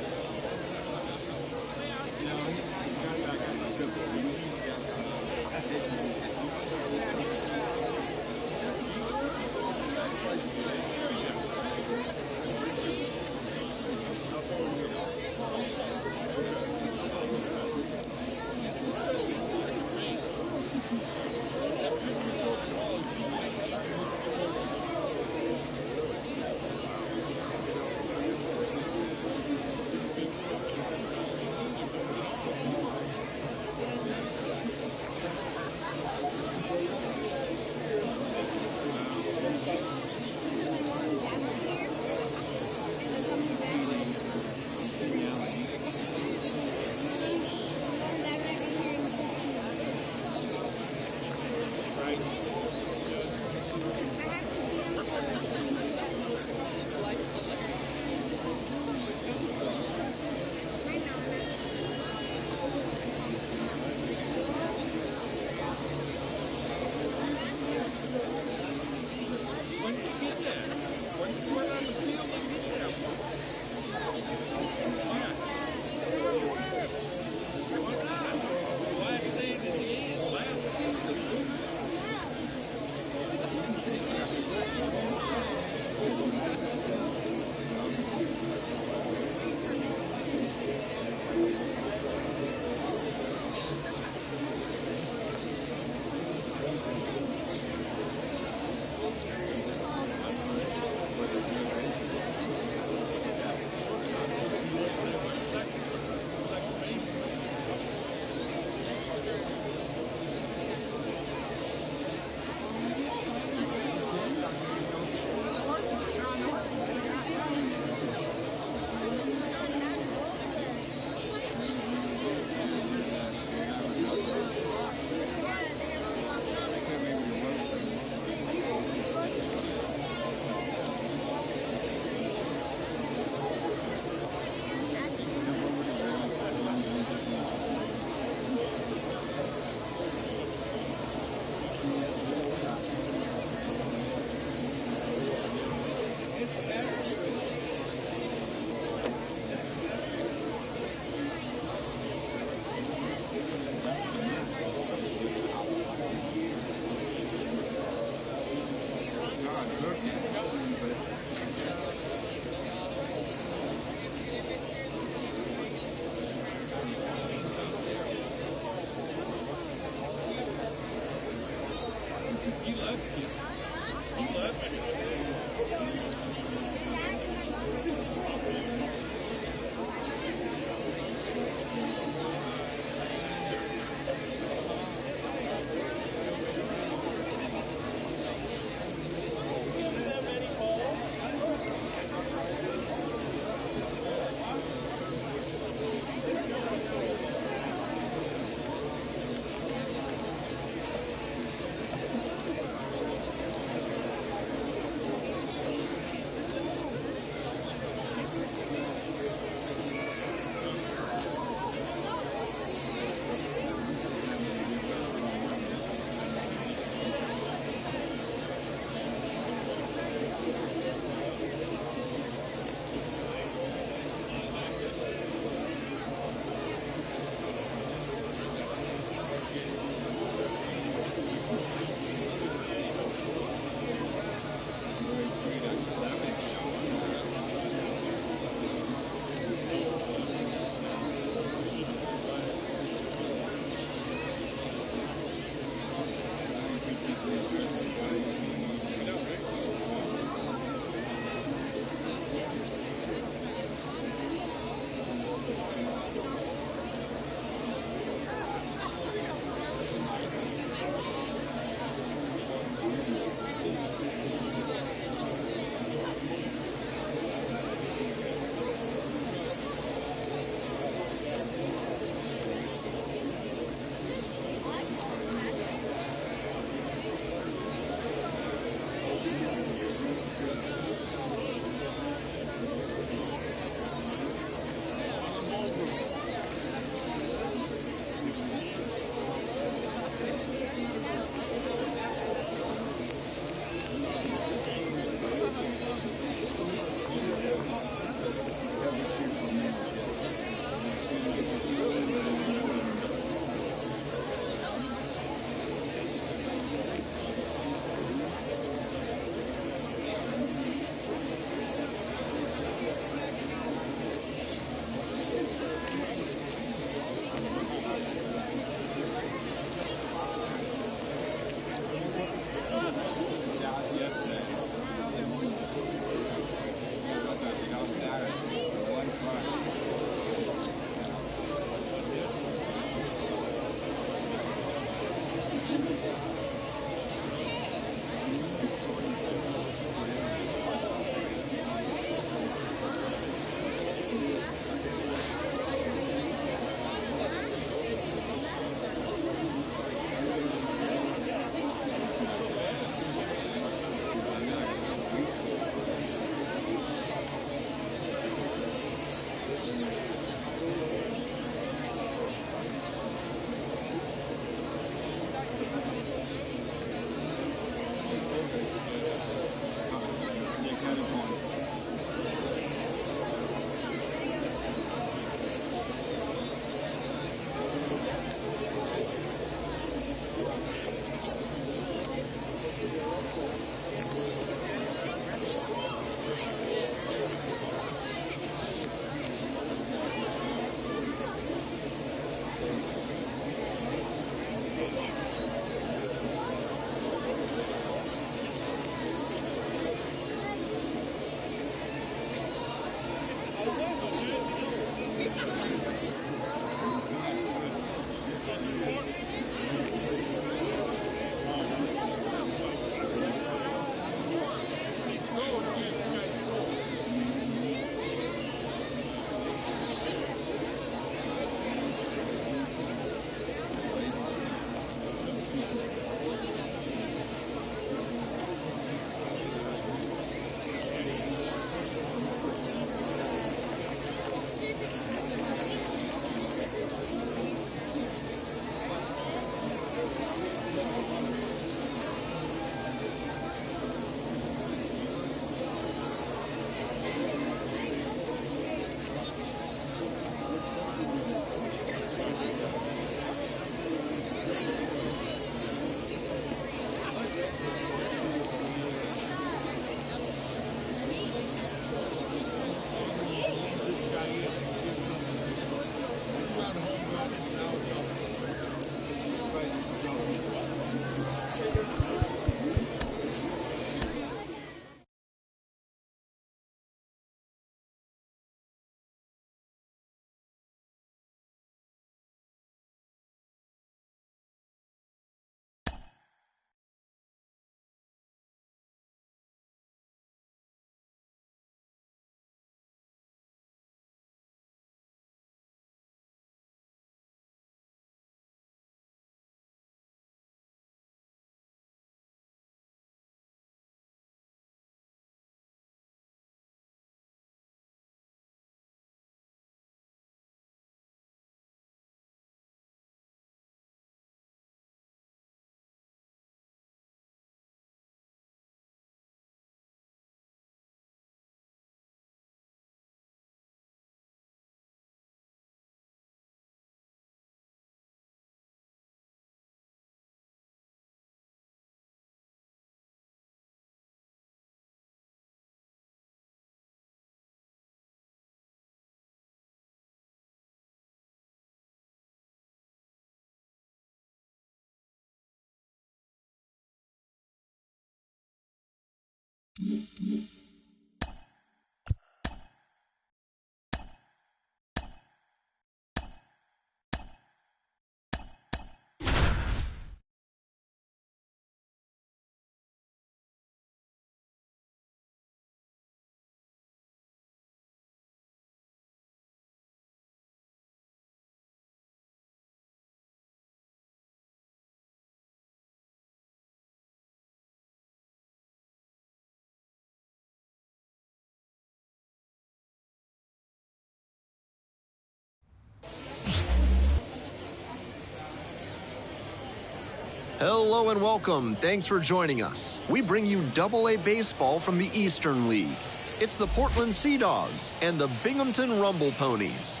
Hello and welcome. Thanks for joining us. We bring you Double-A baseball from the Eastern League. It's the Portland Sea Dogs and the Binghamton Rumble Ponies.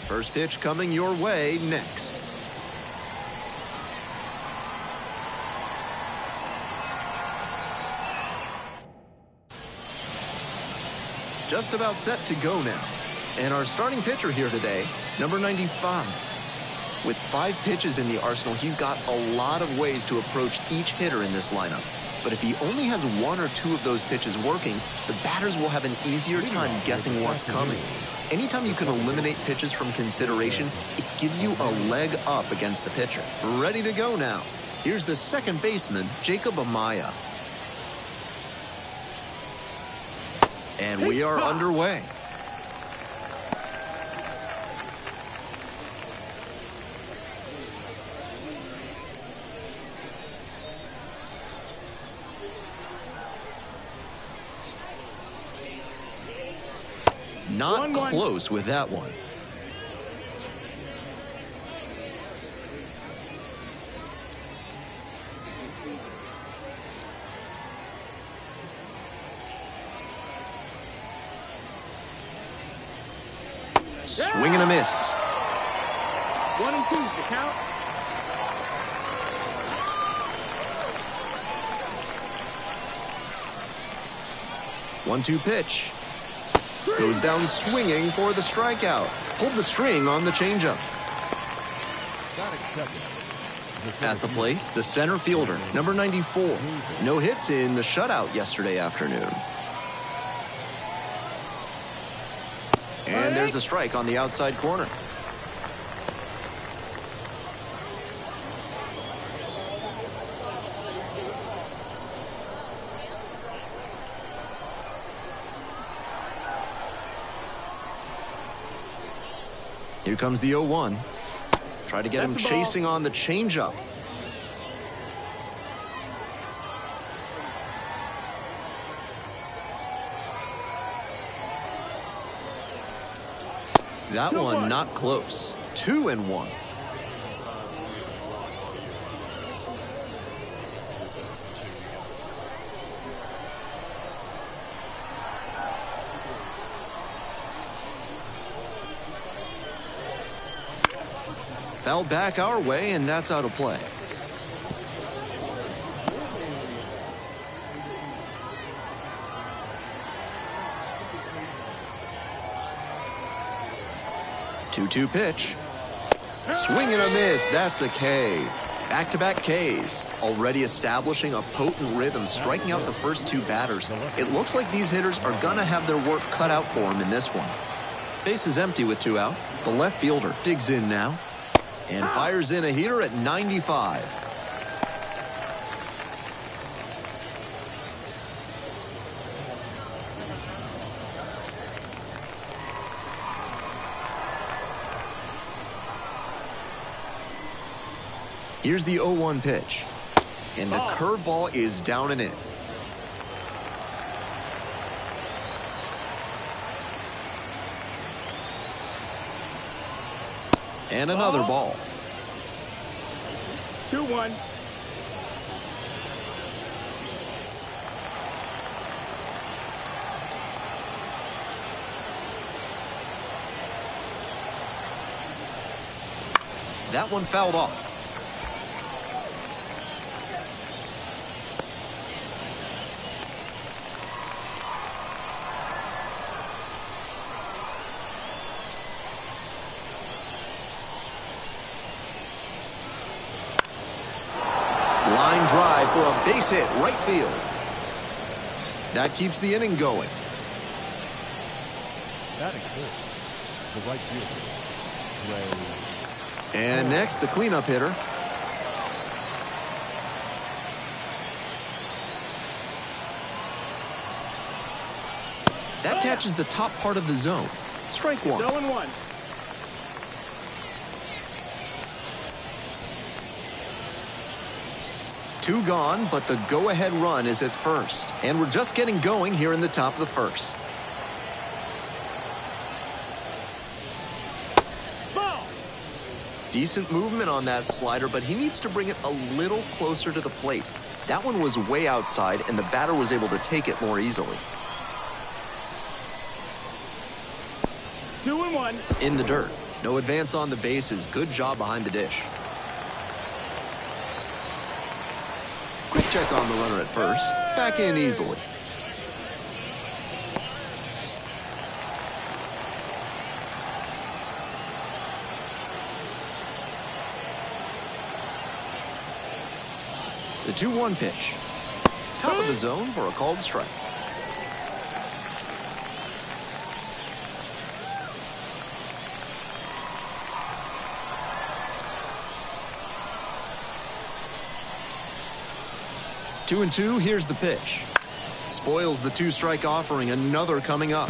First pitch coming your way next. Just about set to go now. And our starting pitcher here today, number 95. With 5 pitches in the arsenal, he's got a lot of ways to approach each hitter in this lineup. But if he only has 1 or 2 of those pitches working, the batters will have an easier time guessing what's coming. Anytime you can eliminate pitches from consideration, it gives you a leg up against the pitcher. Ready to go now. Here's the second baseman, Jacob Amaya. And we are underway. Not close with that one. Swing and a miss. 1 and 2, the count. One-two pitch. Goes down swinging for the strikeout. Pulled the string on the changeup. At the plate, the center fielder, number 94. No hits in the shutout yesterday afternoon. And there's a strike on the outside corner. Here comes the 0-1. Try to get him chasing on the changeup. That one not close. 2-1. Fouled back our way, and that's out of play. Two-two pitch. Swing and a miss. That's a K. Back-to-back Ks. Already establishing a potent rhythm, striking out the first 2 batters. It looks like these hitters are going to have their work cut out for them in this one. Base is empty with 2 out. The left fielder digs in now and fires in a heater at 95. Here's the 0-1 pitch. And the curveball is down and in. And another ball. 2-1. That one fouled off. Line drive for a base hit, right field. That keeps the inning going. Batting first, the right fielder, Ray. And next, the cleanup hitter. That catches the top part of the zone. Strike one. 0-1. Two gone, but the go-ahead run is at first. And we're just getting going here in the top of the first. Ball. Decent movement on that slider, but he needs to bring it a little closer to the plate. That one was way outside, and the batter was able to take it more easily. 2-1. In the dirt. No advance on the bases. Good job behind the dish. Quick check on the runner at first. Back in easily. The 2-1 pitch. Top of the zone for a called strike. Two and two, here's the pitch. Spoils the two-strike offering, another coming up.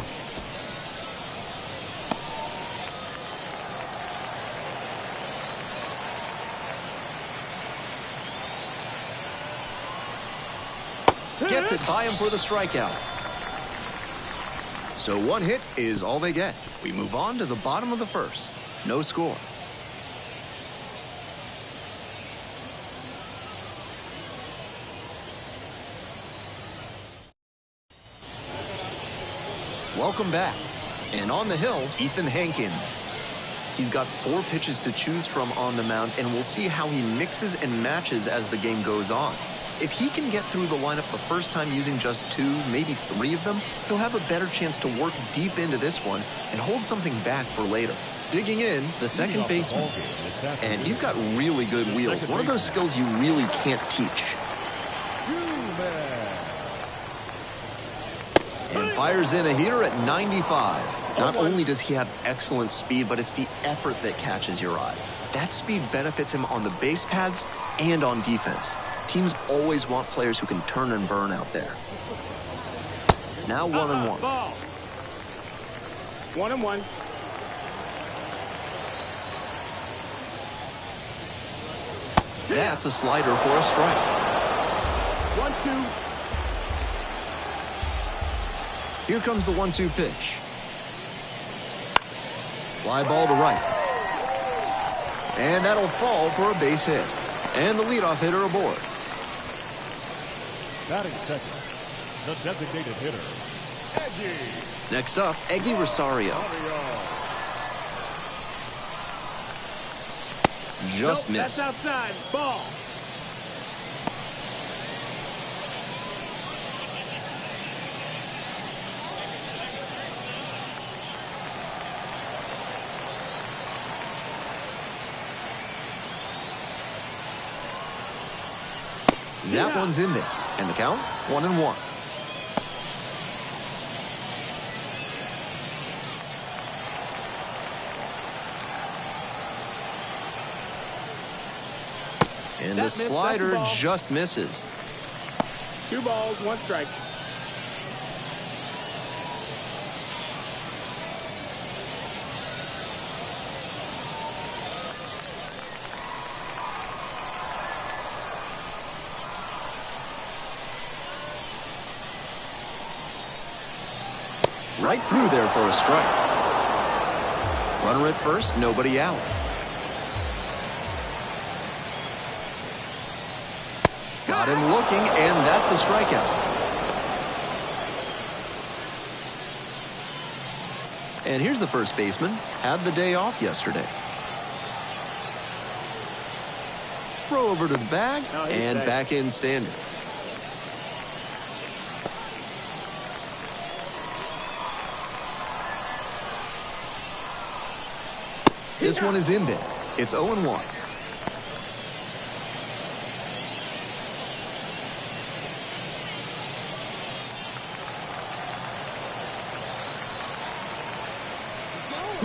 Gets it by him for the strikeout. So one hit is all they get. We move on to the bottom of the first. No score. Welcome back. And on the hill, Ethan Hankins. He's got 4 pitches to choose from on the mound, and we'll see how he mixes and matches as the game goes on. If he can get through the lineup the first time using just 2, maybe 3 of them, he'll have a better chance to work deep into this one and hold something back for later. Digging in, the second baseman. And he's got really good wheels. One of those skills you really can't teach. And fires in a heater at 95. Not only does he have excellent speed, but it's the effort that catches your eye. That speed benefits him on the base paths and on defense. Teams always want players who can turn and burn out there. Now 1-1. Ball. 1-1. That's a slider for a strike. 1-2. Here comes the 1-2 pitch. Fly ball to right. And that'll fall for a base hit. And the leadoff hitter aboard. Batting second, the designated hitter, Eggy. Next up, Eggy Rosario. Just Nope, missed. that's outside. Ball. That one's in there. And the count, 1-1. And the slider just misses. 2 balls, 1 strike. Right through there for a strike. Runner at first, nobody out. Got him looking, and that's a strikeout. And here's the first baseman. Had the day off yesterday. Throw over to the bag, and back in standing. This one is in there. It's 0-1.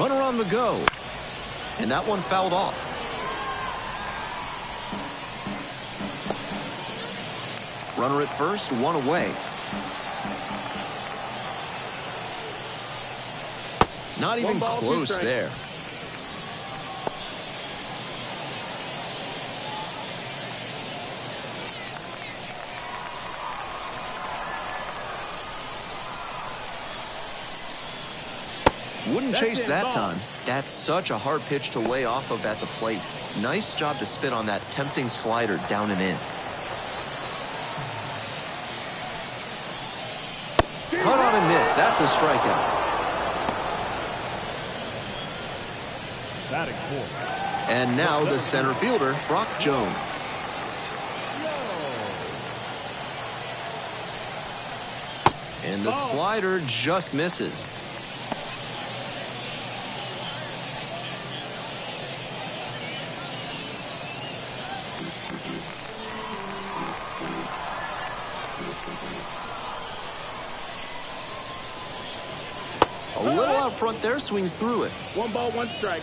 Runner on the go. And that one fouled off. Runner at first, one away. Not even close there. Wouldn't chase that time. That's such a hard pitch to lay off of at the plate. Nice job to spit on that tempting slider down and in. Cut on and miss. That's a strikeout. Batting fourth. And now the center fielder, Brock Jones. And the slider just misses. A little out front there, swings through it. 1 ball, 1 strike.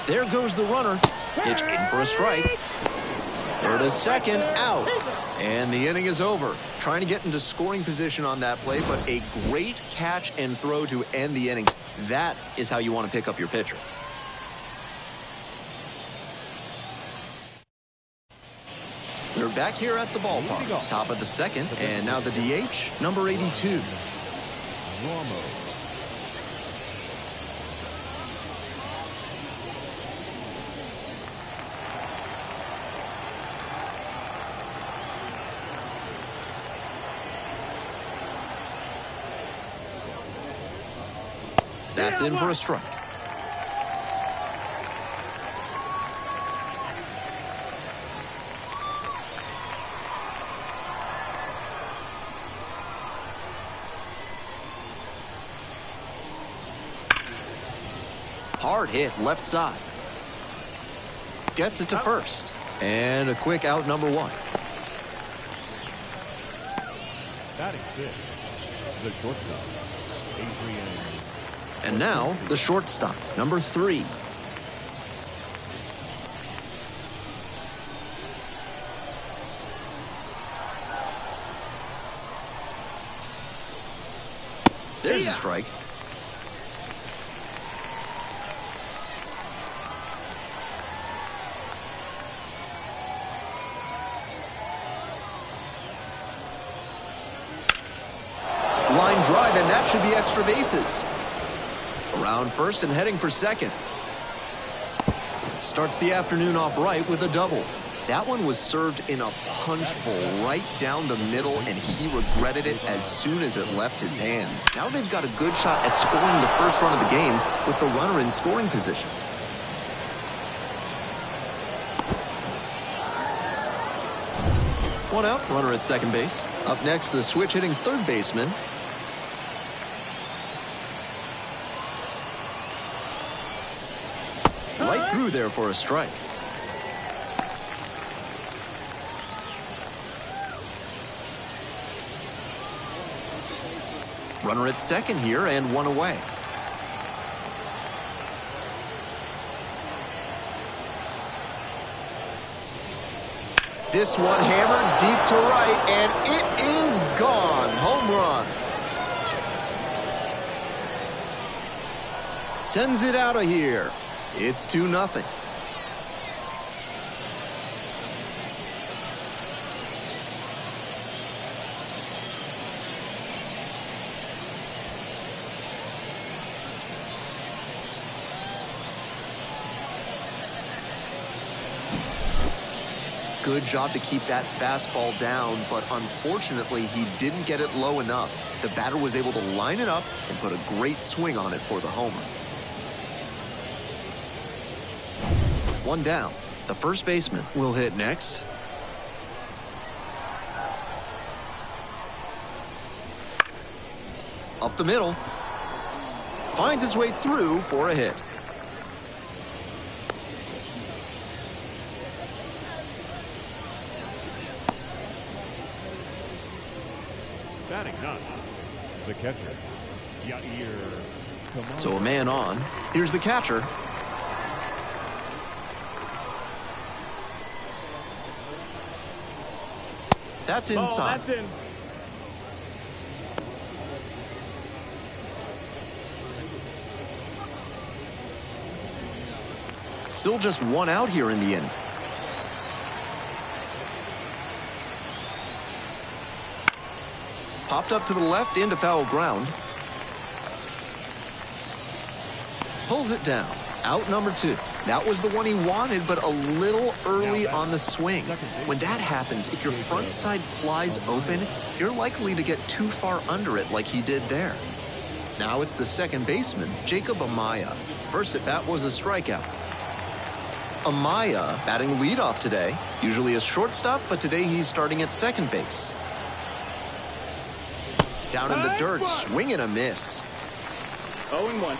There goes the runner. Pitch in for a strike. There to second, out. And the inning is over. Trying to get into scoring position on that play, but a great catch and throw to end the inning. That is how you want to pick up your pitcher. We're back here at the ballpark. Top of the second, and now the DH, number 82. Normo. That's in for a strike. Hard hit left side. Gets it to first. And a quick out, number 1. Batting fifth. The shortstop, Adrian. And now the shortstop, number 3. There's a strike. Line drive, and that should be extra bases. Around first and heading for second. Starts the afternoon off right with a double. That one was served in a punch bowl right down the middle, and he regretted it as soon as it left his hand. Now they've got a good shot at scoring the first run of the game with the runner in scoring position. One out, runner at second base. Up next, the switch-hitting third baseman. Right through there for a strike. Runner at second here and one away. This one hammered deep to right, and it is gone. Home run. Sends it out of here. It's 2-0. Good job to keep that fastball down, but unfortunately he didn't get it low enough. The batter was able to line it up and put a great swing on it for the homer. One down. The first baseman will hit next. Up the middle. Finds its way through for a hit. Batting ninth, the catcher, Yair. So a man on. Here's the catcher. That's Ball, inside. that's in. Still just one out here in the inning. Popped up to the left into foul ground. Pulls it down. Out number 2. That was the one he wanted, but a little early on the swing. When that happens, if your front side flies open, you're likely to get too far under it like he did there. Now it's the second baseman, Jacob Amaya. First at bat was a strikeout. Amaya batting leadoff today. Usually a shortstop, but today he's starting at second base. Down in the dirt, swing and a miss. 0-1.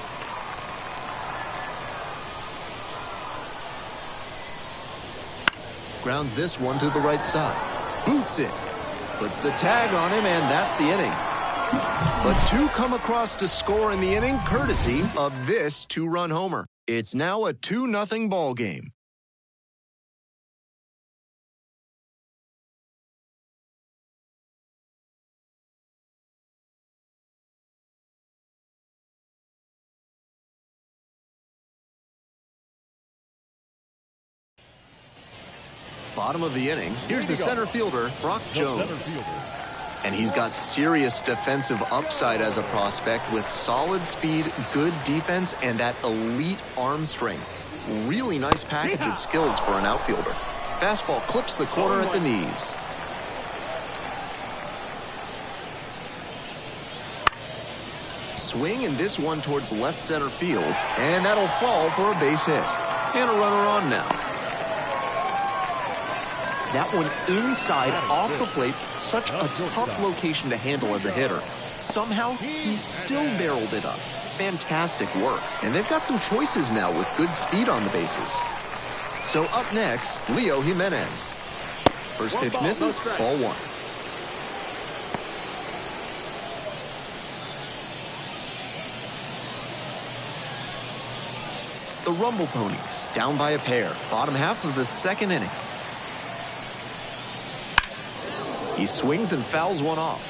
Grounds this one to the right side. Boots it. Puts the tag on him, and that's the inning. But 2 come across to score in the inning, courtesy of this 2-run homer. It's now a 2-0 ball game. Bottom of the inning, here's the center fielder, Brock Jones. And he's got serious defensive upside as a prospect with solid speed, good defense, and that elite arm strength. Really nice package of skills for an outfielder. Fastball clips the corner at the knees. Swing, and this one towards left center field, and that'll fall for a base hit. And a runner on now. That one inside, off the plate, such a tough location to handle as a hitter. Somehow, he still barreled it up. Fantastic work. And they've got some choices now with good speed on the bases. So up next, Leo Jimenez. First pitch misses, ball 1. The Rumble Ponies, down by a pair, bottom half of the second inning. He swings and fouls one off.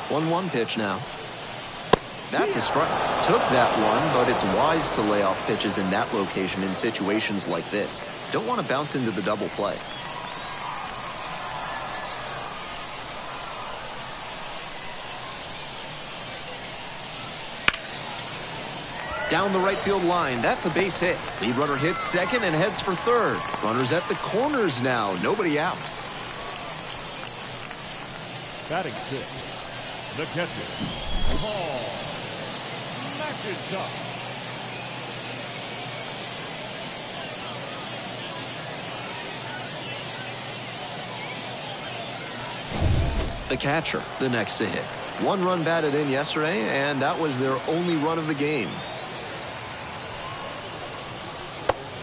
One pitch now. That's a strike. Took that one, but it's wise to lay off pitches in that location in situations like this. Don't want to bounce into the double play. Down the right field line, that's a base hit. Lead runner hits second and heads for third. Runners at the corners now, nobody out. Batting 6, the catcher, Paul McIntosh. The catcher, the next to hit. 1 run batted in yesterday, and that was their only run of the game.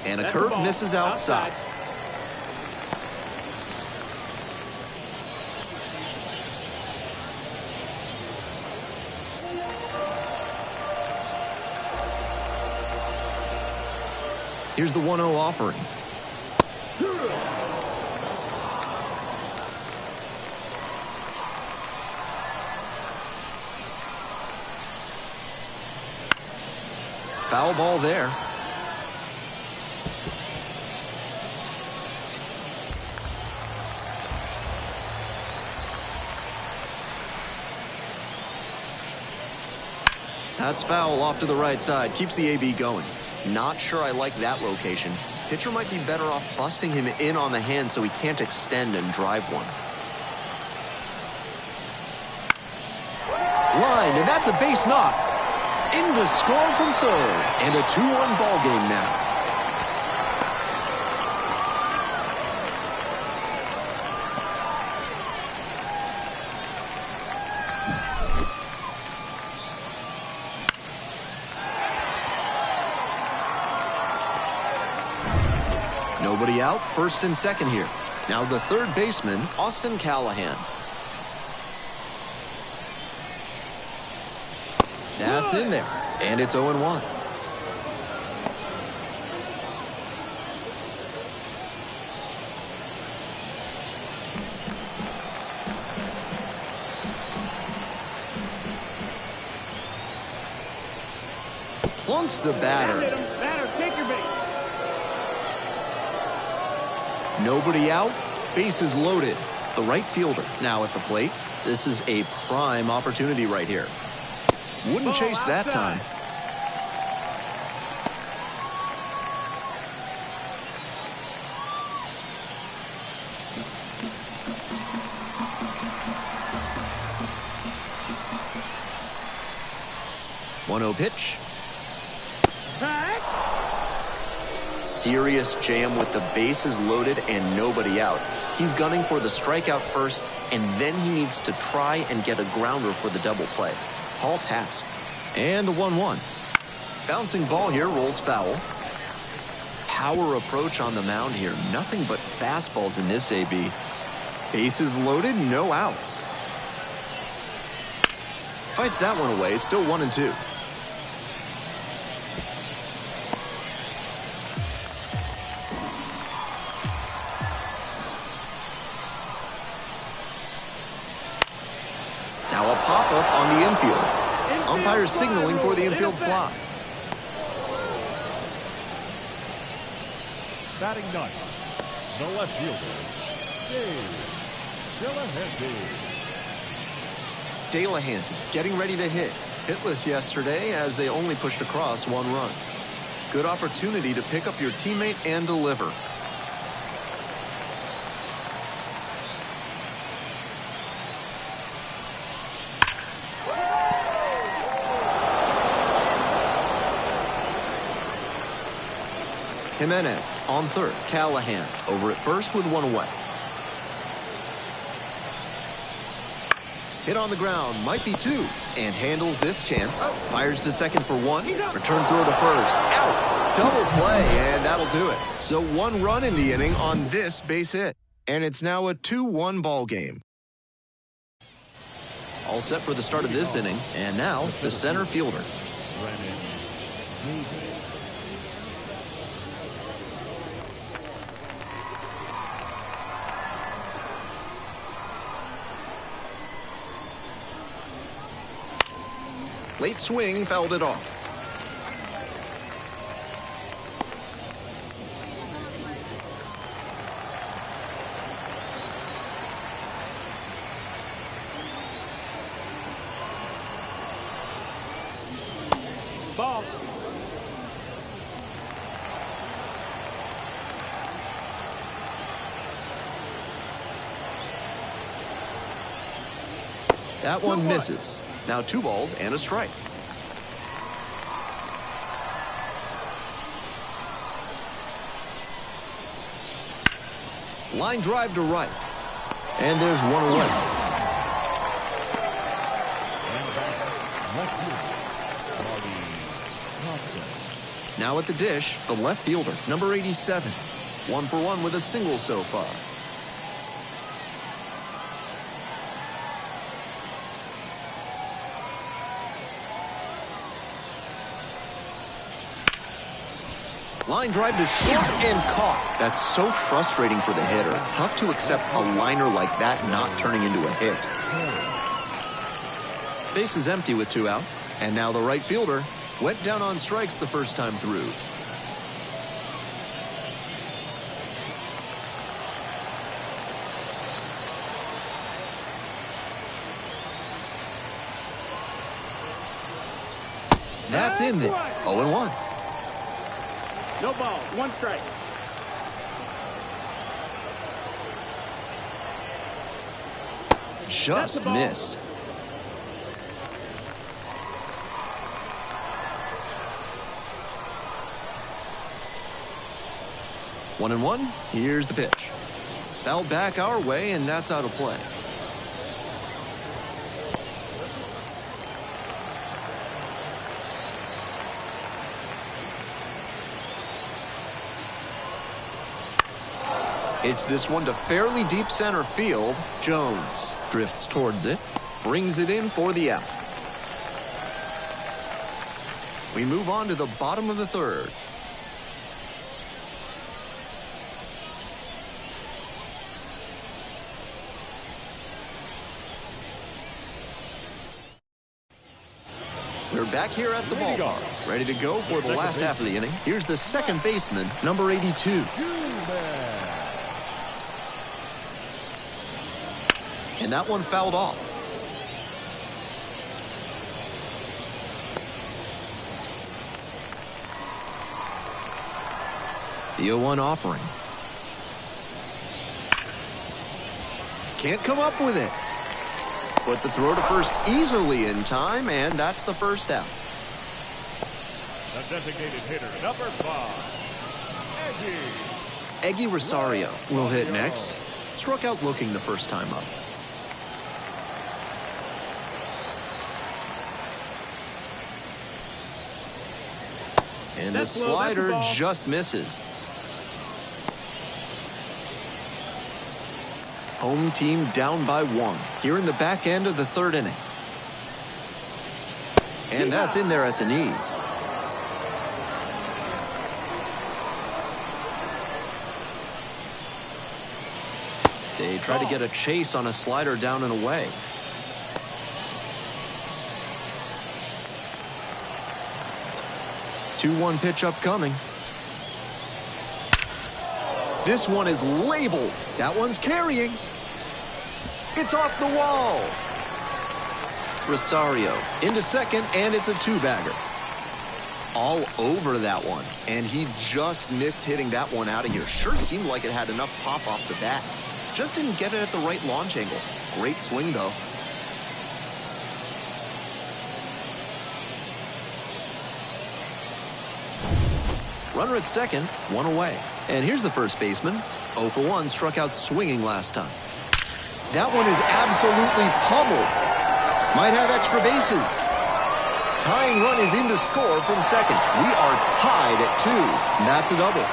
And a curve misses outside. Here's the 1-0 offering. Foul ball there. That's foul off to the right side. Keeps the AB going. Not sure I like that location. Pitcher might be better off busting him in on the hand so he can't extend and drive one. Line, and that's a base knock. In to score from third. And a 2-1 ball game now. Nobody out, first and second here. Now the third baseman, Austin Callahan. That's in there, and it's 0-1. Plunks the batter. Batter, take your base. Nobody out, bases loaded. The right fielder now at the plate. This is a prime opportunity right here. Wouldn't chase that time. One-0 pitch. Serious jam with the bases loaded and nobody out. He's gunning for the strikeout first, and then he needs to try and get a grounder for the double play. Tall task. And the 1-1. Bouncing ball here, rolls foul. Power approach on the mound here. Nothing but fastballs in this AB. Bases loaded, no outs. Fights that one away, still 1-2. Now a pop-up on the infield. Umpire signaling for the infield fly. Batting ninth, the left fielder, Delahanty getting ready to hit. Hitless yesterday as they only pushed across 1 run. Good opportunity to pick up your teammate and deliver. Jimenez on third. Callahan over at first with 1 away. Hit on the ground, might be 2, and handles this chance. Fires to second for 1. Return throw to first. Out. Double play, and that'll do it. So 1 run in the inning on this base hit. And it's now a 2-1 ball game. All set for the start of this inning. And now the center fielder. Late swing, fouled it off. Ball. That one misses. Now 2 balls and a strike. Line drive to right. And there's 1 away. Now at the dish, the left fielder, number 87. 1 for 1 with a single so far. Line drive to short and caught. That's so frustrating for the hitter. Tough to accept a liner like that not turning into a hit. Base is empty with 2 out. And now the right fielder went down on strikes the first time through. That's in there. 0-1. No ball, 1 strike. Just missed. One and 1. Here's the pitch. Fouled back our way, and that's out of play. Hits this one to fairly deep center field. Jones drifts towards it, brings it in for the out. We move on to the bottom of the third. We're back here at the ballpark, ready to go for the last half of the inning. Here's the second baseman, number 82. And that one fouled off. The 0-1 offering. Can't come up with it. Put the throw to first easily in time, and that's the first out. The designated hitter, number 5, Eggy Rosario will hit next. Struck out looking the first time up. And the slider just misses. Home team down by 1 here in the back end of the third inning. And that's in there at the knees. They try to get a chase on a slider down and away. Two-one pitch upcoming. This one is labeled. That one's carrying. It's off the wall. Rosario into second, and it's a two-bagger. All over that one, and he just missed hitting that one out of here. Sure seemed like it had enough pop off the bat. Just didn't get it at the right launch angle. Great swing, though. Runner at second, one away. And here's the first baseman. 0 for 1, struck out swinging last time. That one is absolutely pummeled. Might have extra bases. Tying run is in to score from second. We are tied at 2. That's a double.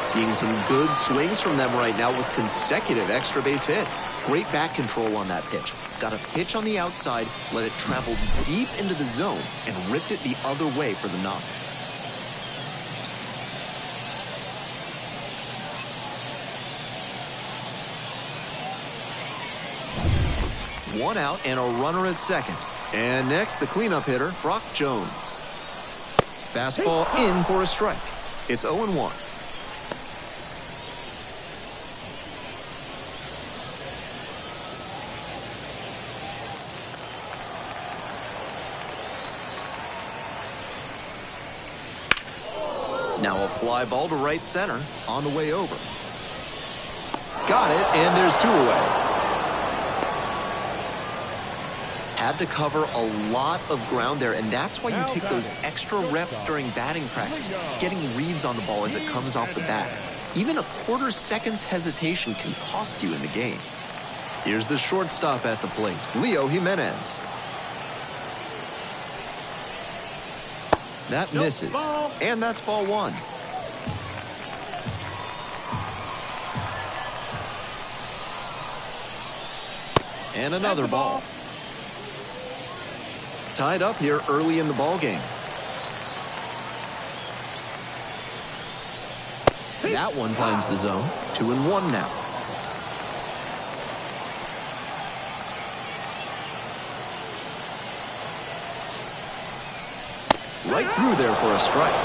Seeing some good swings from them right now with consecutive extra base hits. Great bat control on that pitch. Got a pitch on the outside, let it travel deep into the zone, and ripped it the other way for the knock. One out and a runner at second. And next, the cleanup hitter, Brock Jones. Fastball in for a strike. It's 0-1. Now a fly ball to right center on the way over. Got it, and there's 2 away. Had to cover a lot of ground there, and that's why you take those extra reps during batting practice, getting reads on the ball as it comes off the bat. Even a quarter second's hesitation can cost you in the game. Here's the shortstop at the plate, Leo Jimenez. That misses, and that's ball 1. And another ball. Tied up here early in the ball game. That one finds the zone. 2-1 now. Right through there for a strike.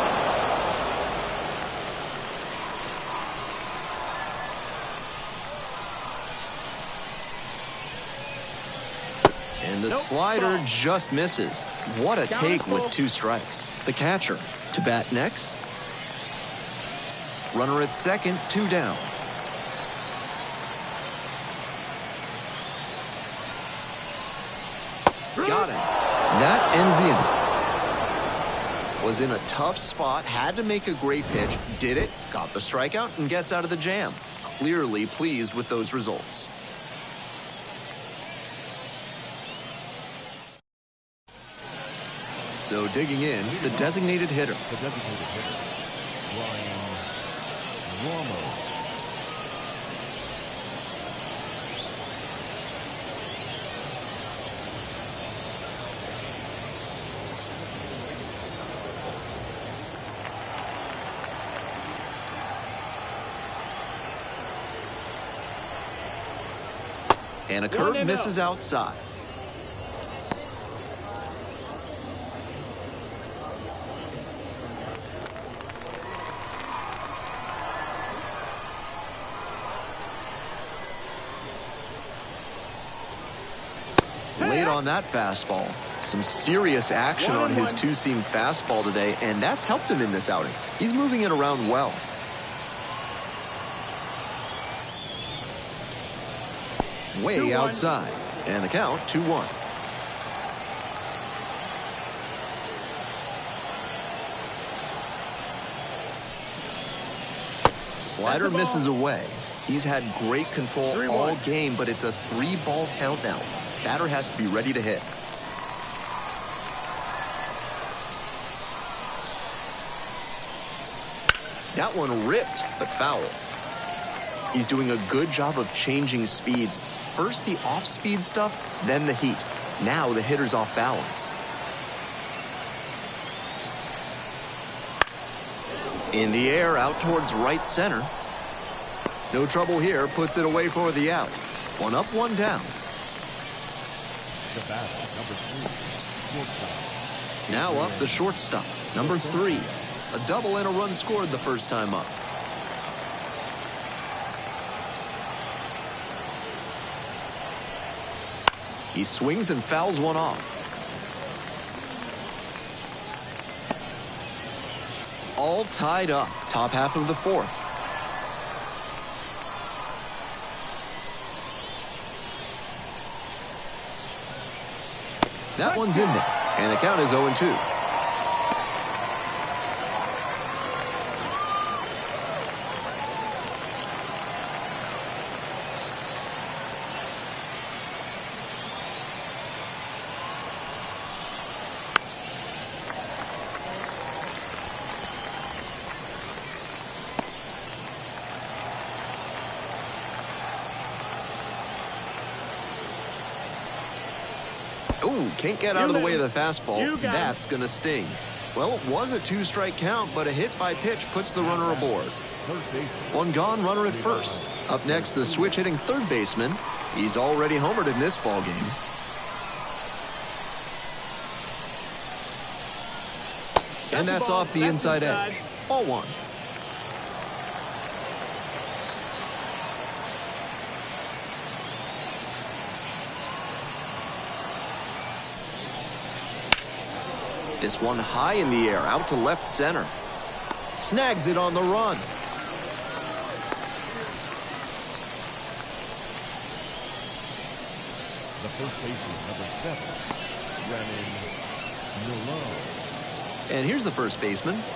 And the slider just misses. What a take with 2 strikes. The catcher to bat next. Runner at second, 2 down. Got him. That ends the inning. Was in a tough spot, had to make a great pitch, did it, got the strikeout, and gets out of the jam. Clearly pleased with those results. So digging in, the designated hitter. The designated hitter, Ryan Romo. And a curve 1-0. misses outside. Late on that fastball. Some serious action on his 1-1. two-seam fastball today, and that's helped him in this outing. He's moving it around well. Way 2-1. outside. And the count, 2-1. Slider That's a misses ball. away. He's had great control 3-1. all game, but it's a 3-ball count now. Batter has to be ready to hit. That one ripped, but foul. He's doing a good job of changing speeds. First the off-speed stuff, then the heat. Now the hitter's off balance. In the air, out towards right center. No trouble here, puts it away for the out. 1 up, 1 down. The batter, number 3, shortstop. Now up the shortstop, number 3. A double and a run scored the first time up. He swings and fouls one off. All tied up, top half of the 4th. That one's in there, and the count is 0-2. Ooh, can't get out of the way of the fastball. That's going to sting. Well, it was a 2-strike count, but a hit by pitch puts the runner aboard. Third baseman. 1 gone, runner at first. Up next, the switch-hitting third baseman. He's already homered in this ball game. And that's off the inside edge. Ball 1. This one high in the air, out to left center. Snags it on the run. The first baseman, number 7, Renan Milone. And here's the first baseman. –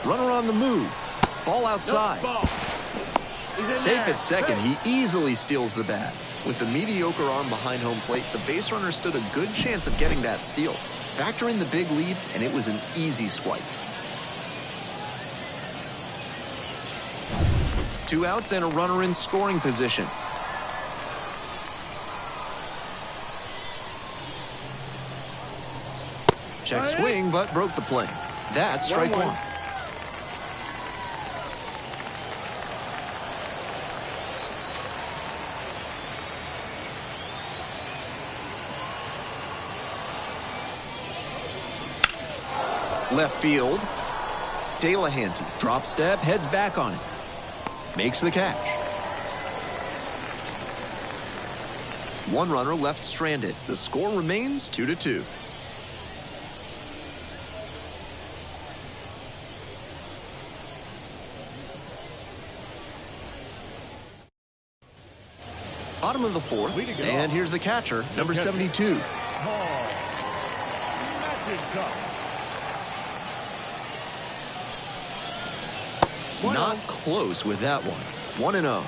Runner on the move. Ball outside. Ball. Safe at second, he easily steals the bat. With the mediocre arm behind home plate, the base runner stood a good chance of getting that steal. Factor in the big lead, and it was an easy swipe. 2 outs and a runner in scoring position. Check swing, but broke the play. That's strike 1. Left field. Delahanty, drop step, heads back on it. Makes the catch. 1 runner left stranded. The score remains 2-2. Bottom of the 4th, and here's the catcher, number 72. Not close with that one. 1-0.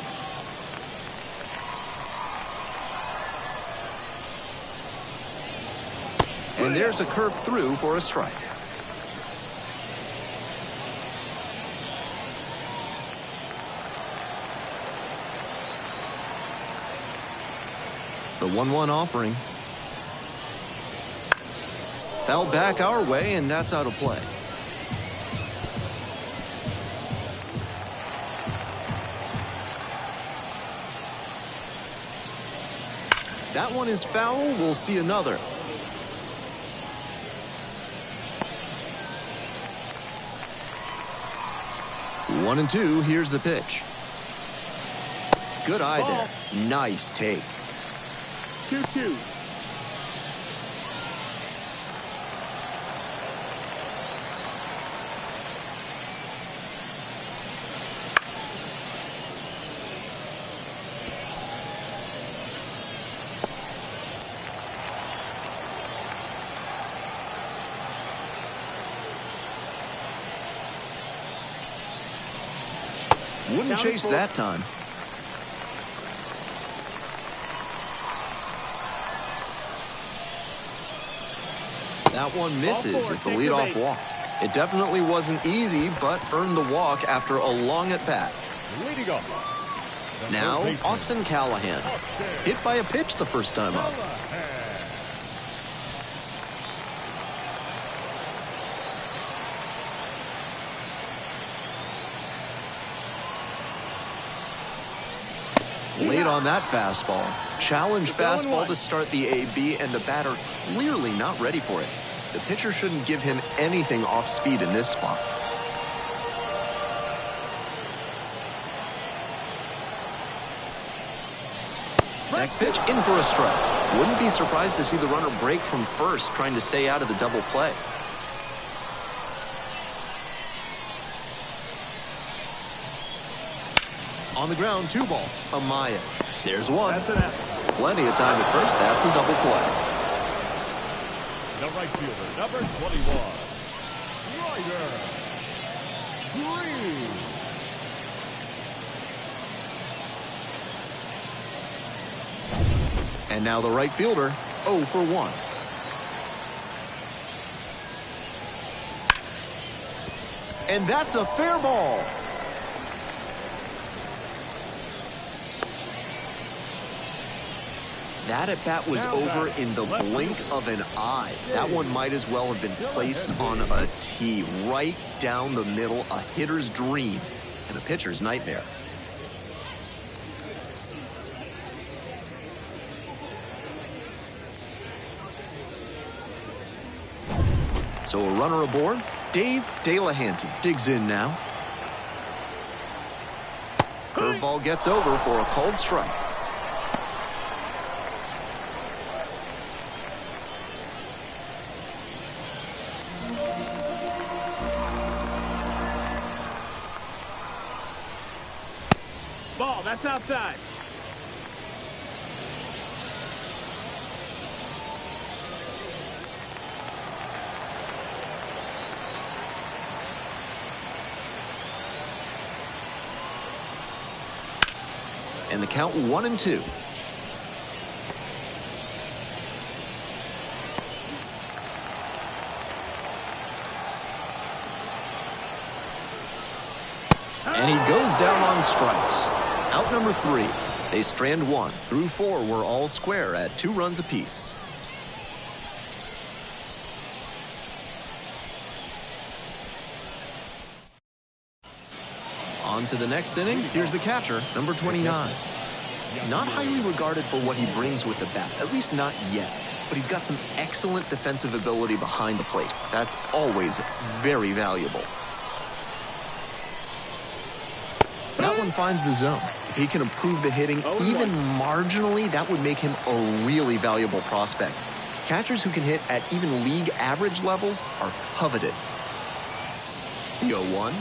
And there's a curve through for a strike. The 1-1 offering. Foul back our way, and that's out of play. That one is foul. We'll see another. One and two. Here's the pitch. Good eye there. Nice take. 2-2. Wouldn't chase that time. That one misses. It's a leadoff walk. It definitely wasn't easy, but earned the walk after a long at-bat. Leading off. Now, Austin Callahan. Hit by a pitch the first time up. Late on that fastball. Challenge fastball to start the AB, and the batter clearly not ready for it. The pitcher shouldn't give him anything off speed in this spot. Next pitch, in for a strike. Wouldn't be surprised to see the runner break from first, trying to stay out of the double play. On the ground, 2 ball. Amaya. There's one. Plenty of time at first. That's a double play. The right fielder, number 21. Ryder Green. And now the right fielder, 0 for 1. And that's a fair ball. That at-bat was over in the blink of an eye. That one might as well have been placed on a tee, right down the middle, a hitter's dream and a pitcher's nightmare. So a runner aboard. Dave Delahanty digs in now. Curveball gets over for a called strike. Ball, that's outside. And the count 1-2. And he goes down on strikes. Out number 3. They strand 1 through 4. We're all square at 2 runs apiece. On to the next inning. Here's the catcher, number 29. Not highly regarded for what he brings with the bat, at least not yet. But he's got some excellent defensive ability behind the plate. That's always very valuable. That one finds the zone. If he can improve the hitting even marginally, that would make him a really valuable prospect. Catchers who can hit at even league average levels are coveted. The 0-1.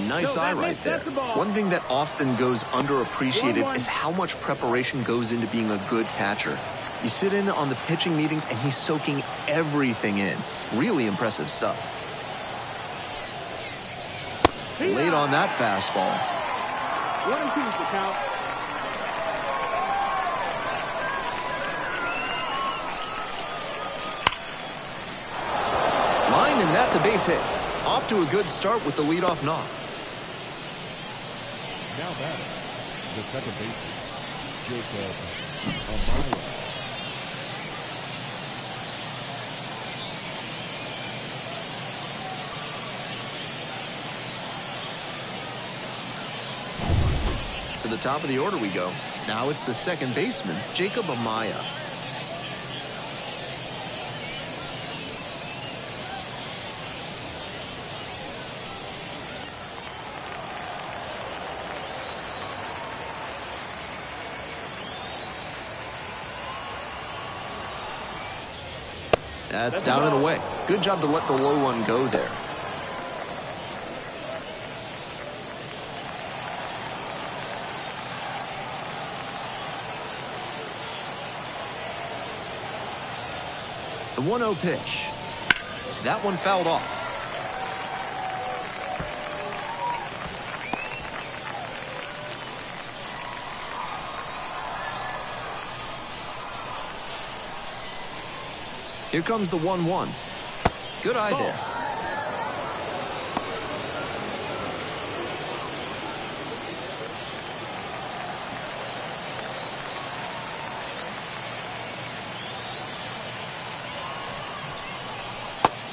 Nice eye right there. One thing that often goes underappreciated is how much preparation goes into being a good catcher. You sit in on the pitching meetings and he's soaking everything in. Really impressive stuff. Late on that fastball. 1-2 is the count. Line, and that's a base hit. Off to a good start with the leadoff knock. Now batting, the second baseman, Jacob Amaya. the top of the order we go. Now it's the second baseman, Jacob Amaya. That's down and away. Good job to let the low one go there. The 1-0 pitch. That one fouled off. Here comes the 1-1. Good eye there.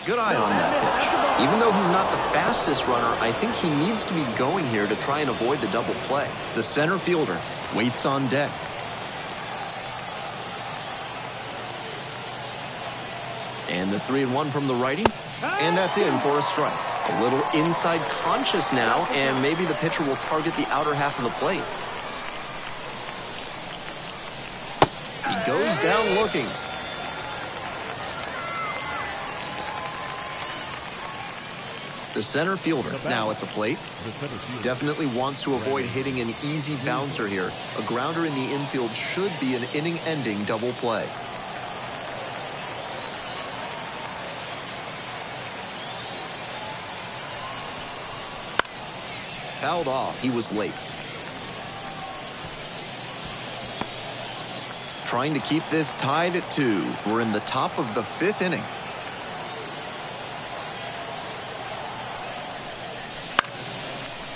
Good eye on that pitch. Even though he's not the fastest runner, I think he needs to be going here to try and avoid the double play. The center fielder waits on deck. And the 3-1 from the righty. And that's in for a strike. A little inside conscious now, and maybe the pitcher will target the outer half of the plate. He goes down looking. The center fielder now at the plate. Definitely wants to avoid hitting an easy bouncer here. A grounder in the infield should be an inning-ending double play. Fouled off. He was late. Trying to keep this tied at 2. We're in the top of the 5th inning.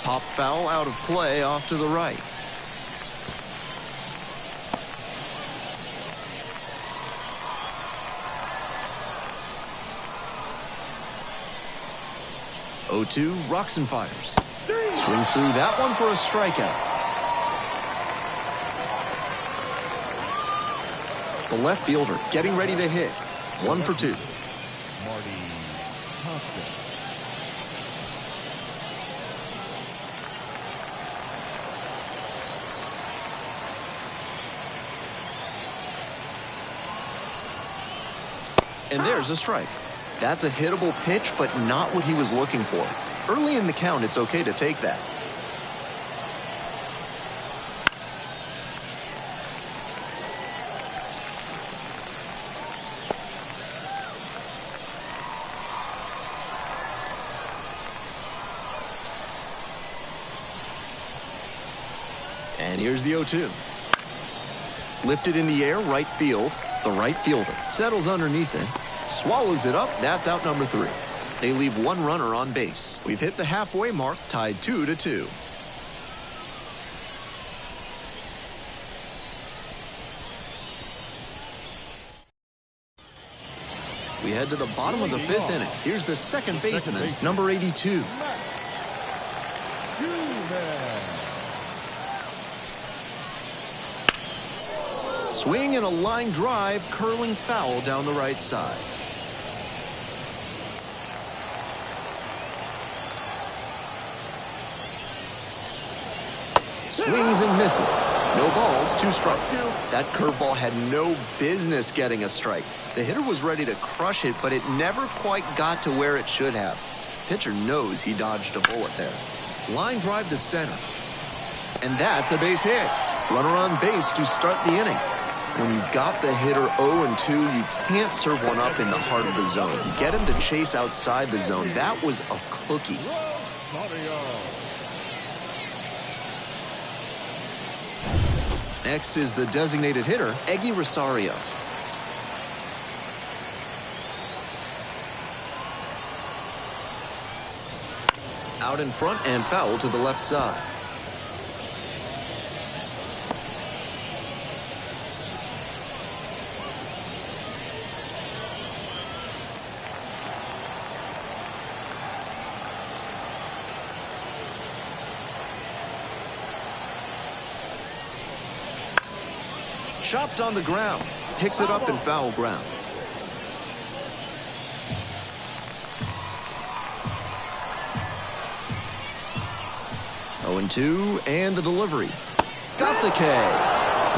Pop foul out of play off to the right. Oh-2, rocks and fires. Swings through that one for a strikeout. The left fielder getting ready to hit. 1 for 2. And there's a strike. That's a hittable pitch, but not what he was looking for. Early in the count, it's okay to take that. And here's the 0-2. Lifted in the air, right field. The right fielder settles underneath it. Swallows it up. That's out number 3. They leave 1 runner on base. We've hit the halfway mark, tied 2-2. We head to the bottom of the 5th inning. Here's the second baseman, number 82. Swing and a line drive, curling foul down the right side. Swings and misses. No balls, 2 strikes. That curveball had no business getting a strike. The hitter was ready to crush it, but it never quite got to where it should have. Pitcher knows he dodged a bullet there. Line drive to center. And that's a base hit. Runner on base to start the inning. When you've got the hitter 0-2, you can't serve one up in the heart of the zone. Get him to chase outside the zone. That was a cookie. Next is the designated hitter, Eggy Rosario. Out in front and foul to the left side. Chopped on the ground. Picks it up in foul ground. Oh, and 2, and the delivery. Got the K.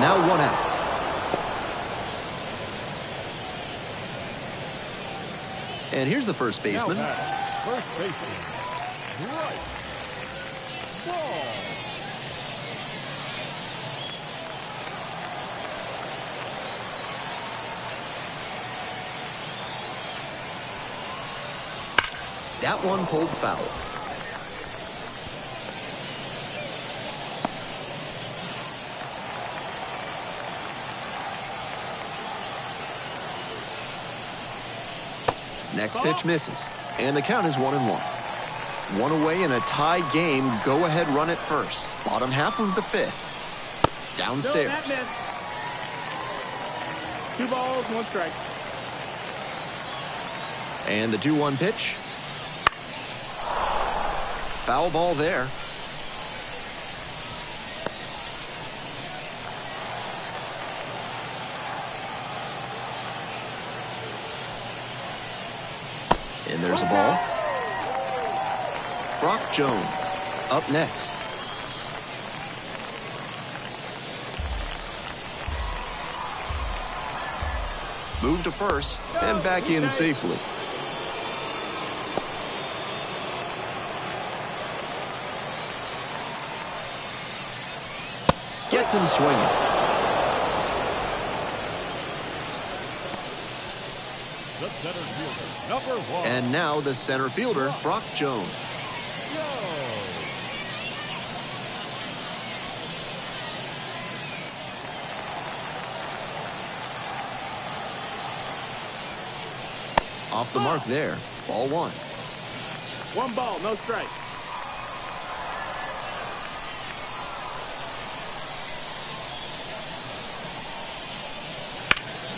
Now 1 out. And here's the first baseman. First baseman. Right. Ball. That one pulled foul. Next pitch misses, and the count is 1-1. 1 away in a tie game. Go ahead, run it first. Bottom half of the 5th. Downstairs. 2 balls, 1 strike. And the 2-1 pitch. Foul ball there. And there's a ball. Brock Jones up next. Move to first and back in safely. Gets him swinging. The center fielder, number 1. And now the center fielder, Brock Jones. Go. Off the mark there. Ball 1. 1 ball, no strike.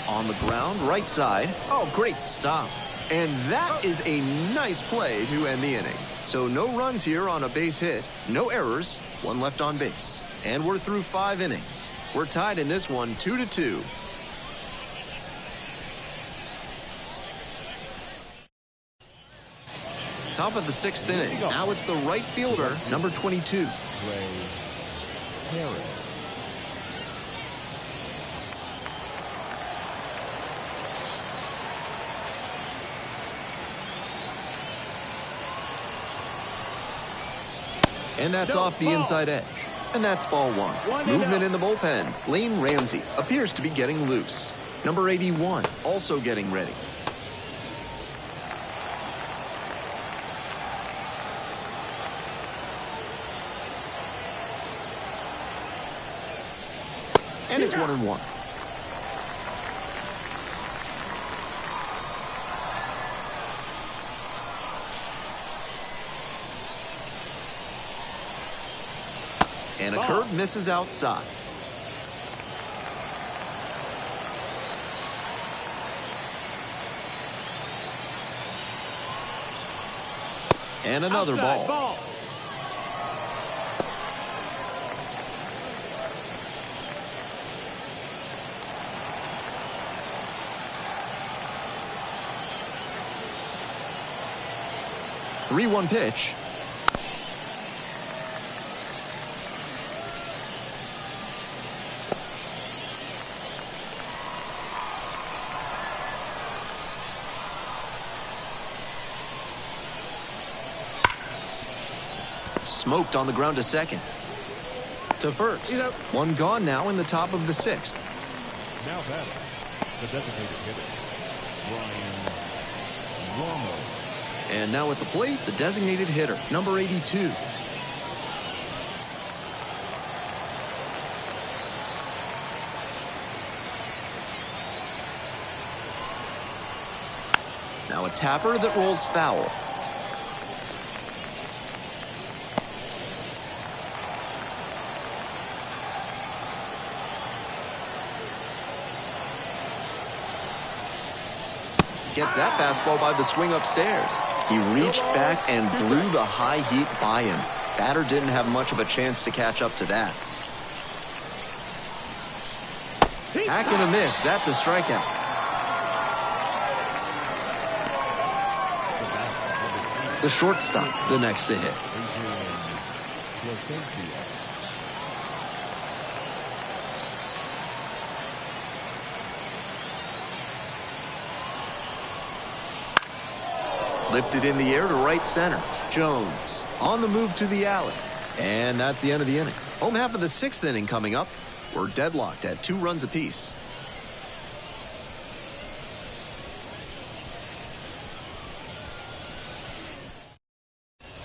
On the ground, right side. Oh, great stop. And that is a nice play to end the inning. So no runs here on a base hit, no errors, 1 left on base. And we're through 5 innings. We're tied in this one 2-2. Top of the 6th inning. Now it's the right fielder, number 22. Ray Harris. And that's off the inside edge. And that's ball 1. Movement in the bullpen. Lane Ramsey appears to be getting loose. Number 81 also getting ready. And it's 1-1. And a curve misses outside. And another ball. 3-1 pitch. Smoked on the ground to second. To first. 1 gone now in the top of the 6th. Now batting, the designated hitter, Ryan Ramos. And now at the plate, the designated hitter, number 82. Now a tapper that rolls foul. Gets that fastball by the swing upstairs. He reached back and blew the high heat by him. Batter didn't have much of a chance to catch up to that. Hack and a miss. That's a strikeout. The shortstop, the next to hit. Lifted in the air to right center. Jones on the move to the alley. And that's the end of the inning. Home half of the sixth inning coming up. We're deadlocked at 2 runs apiece.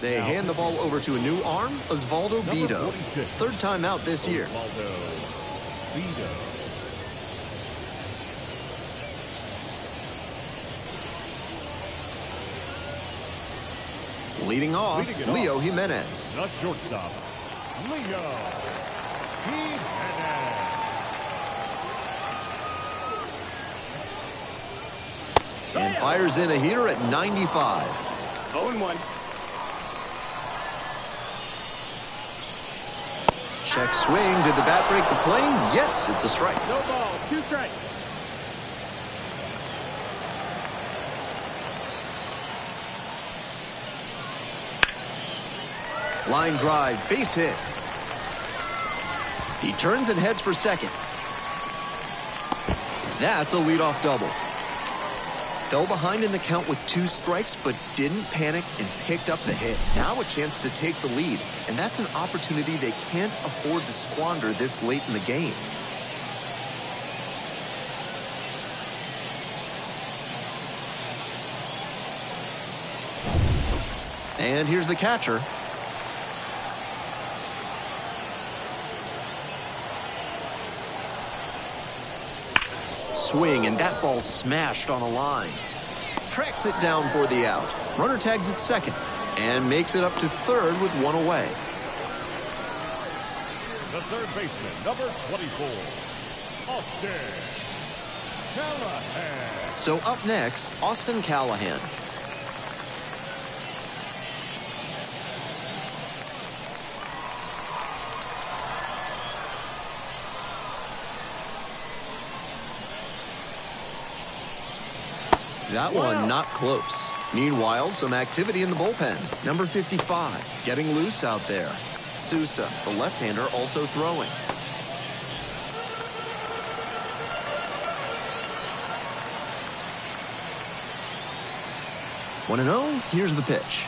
They hand the ball over to a new arm, Osvaldo Bido. Third time out this year. Leading off, Leo Jimenez. The shortstop, Leo Jimenez. And fires in a heater at 95. 0-1. Check swing. Did the bat break the plane? Yes, it's a strike. No balls, 2 strikes. Line drive, base hit. He turns and heads for second. That's a leadoff double. Fell behind in the count with 2 strikes, but didn't panic and picked up the hit. Now a chance to take the lead, and that's an opportunity they can't afford to squander this late in the game. And here's the catcher. Swing, and that ball smashed on a line. Tracks it down for the out. Runner tags at second and makes it up to third with 1 away. The third baseman, number 24, Austin Callahan. So up next, Austin Callahan. That one not close. Meanwhile, some activity in the bullpen. Number 55, getting loose out there. Sousa, the left-hander, also throwing. One and 0, here's the pitch.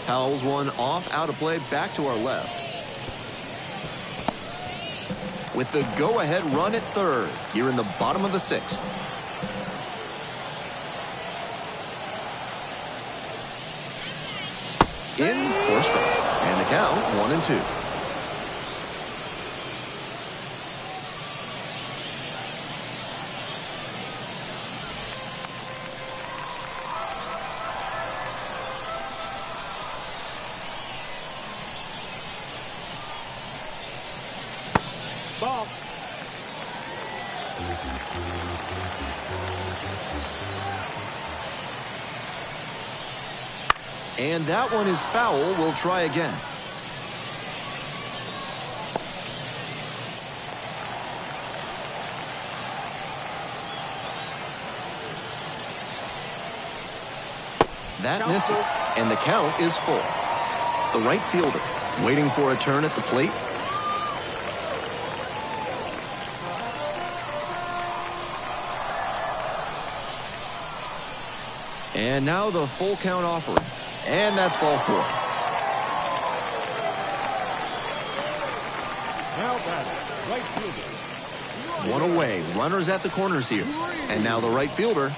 Fouls one off, out of play, back to our left. With the go-ahead run at third, here in the bottom of the 6th. In for a strike. And the count, 1-2. Ball. And that one is foul. We'll try again. That misses, and the count is full. The right fielder waiting for a turn at the plate. And now the full count offering. And that's ball 4. Now batting, right fielder. 1 away. Runners at the corners here. And now the right fielder.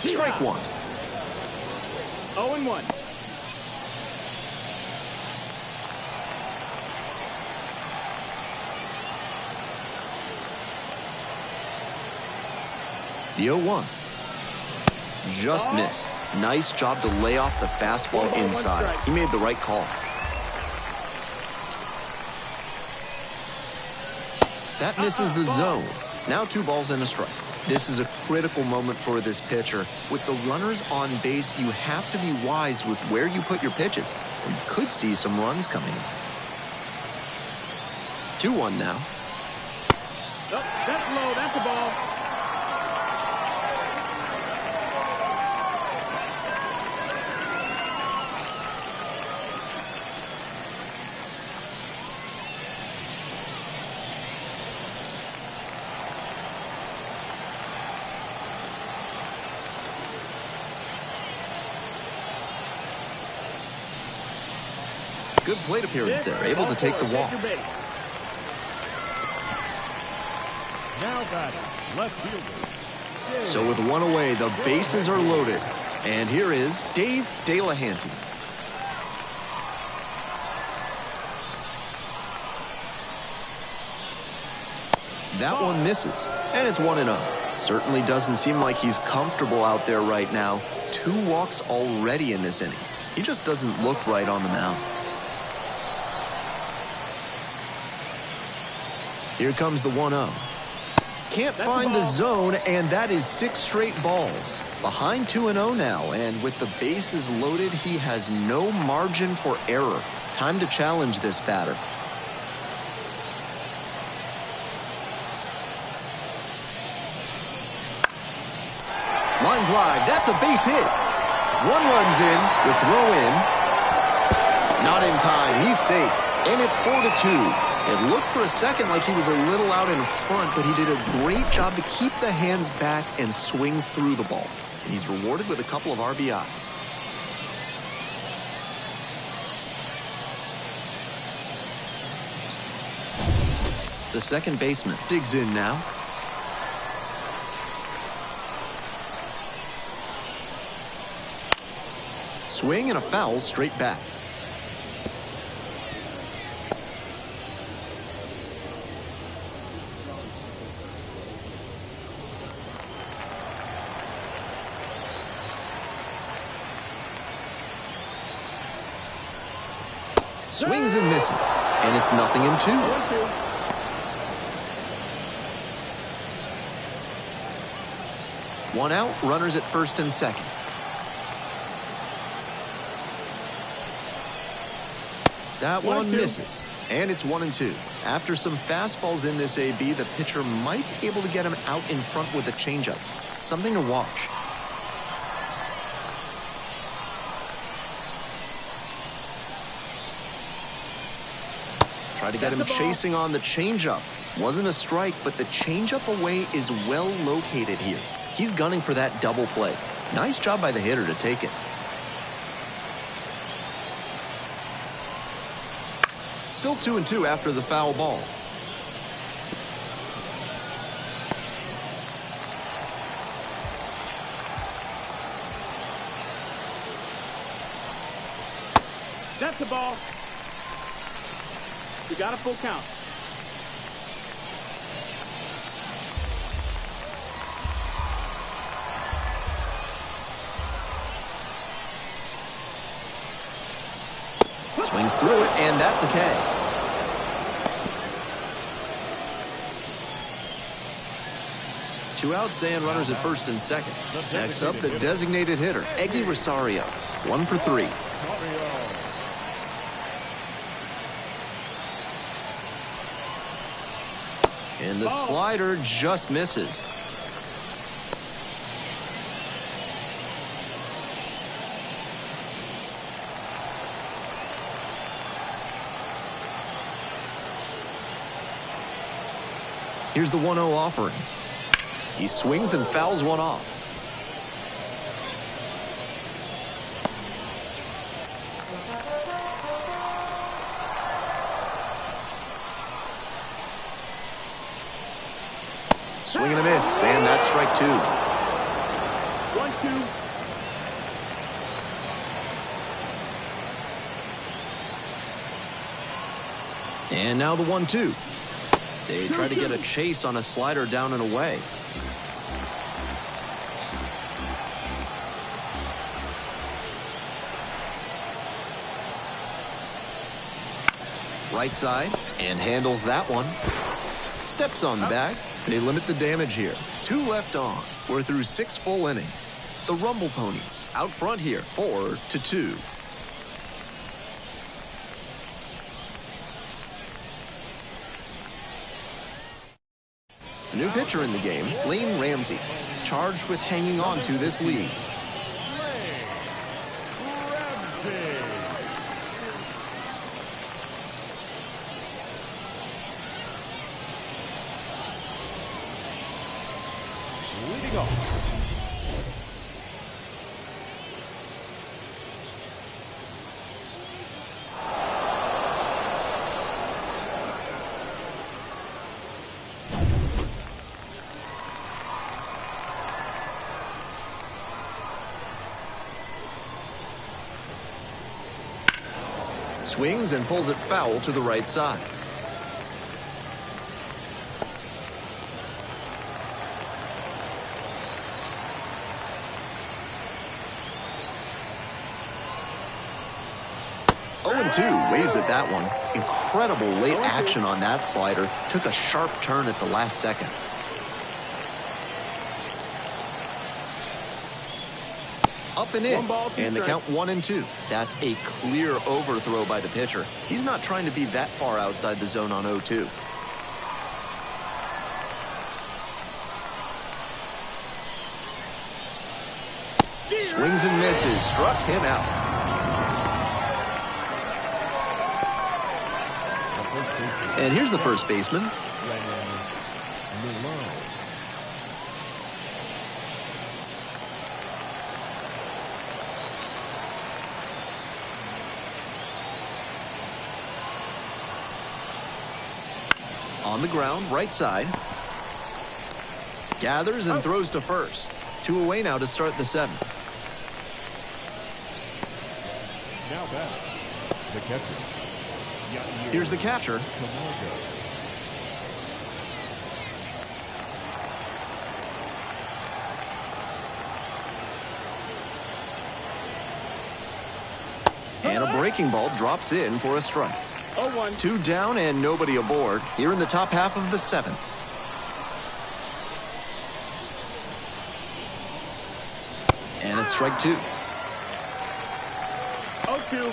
Strike 1. 0-1. The 0-1. Just missed. Nice job to lay off the fastball inside. He made the right call. That misses the zone. Now 2 balls and a strike. This is a critical moment for this pitcher. With the runners on base, you have to be wise with where you put your pitches, or you could see some runs coming in. 2-1 now. Oh, that's low. That's a ball. Good plate appearance there, able to take the walk. Now batting, left fielder. So with one away, the bases are loaded. And here is Dave Delahanty. That one misses, and it's 1-0. Certainly doesn't seem like he's comfortable out there right now. 2 walks already in this inning. He just doesn't look right on the mound. Here comes the 1-0. Can't find the zone, and that is 6 straight balls. Behind 2-0 now, and with the bases loaded, he has no margin for error. Time to challenge this batter. Line drive, that's a base hit. 1 runs in, the throw in. Not in time, he's safe, and it's 4-2. It looked for a second like he was a little out in front, but he did a great job to keep the hands back and swing through the ball. And he's rewarded with a couple of RBIs. The second baseman digs in now. Swing and a foul straight back. Swings and misses, and it's 0-2. 1 out, runners at first and second. That one misses, and it's 1-2. After some fastballs in this AB, the pitcher might be able to get him out in front with a changeup. Something to watch. Try to get him chasing on the changeup. Wasn't a strike, but the changeup away is well located here. He's gunning for that double play. Nice job by the hitter to take it. Still 2-2 after the foul ball. That's the ball. You got a full count. Swings through it, and that's a K. Two outs and runners at first and second. Next up, the designated hitter, Eggy Rosario. 1 for 3. And the slider just misses. Here's the 1-0 offering. He swings and fouls one off. Swing and a miss, and that's strike 2. 1-2. And now the 1-2. They try to get a chase on a slider down and away. Right side, and handles that one. Steps on the bag. They limit the damage here. 2 left on. We're through 6 full innings. The Rumble Ponies out front here, 4-2. New pitcher in the game, Lane Ramsey, charged with hanging on to this lead. Leading off. Swings and pulls it foul to the right side. Oh, 2 waves at that one. Incredible late action on that slider. Took a sharp turn at the last second. Up and in, and the count 1-2. That's a clear overthrow by the pitcher. He's not trying to be that far outside the zone on 0-2. Swings and misses, struck him out. And here's the first baseman. On the ground, right side. Gathers and throws to first. 2 away now to start the 7th. Now back, the catcher. Here's the catcher. And a breaking ball drops in for a strike. 0-1. 2 down and nobody aboard here in the top half of the 7th. And it's strike 2. 0-2.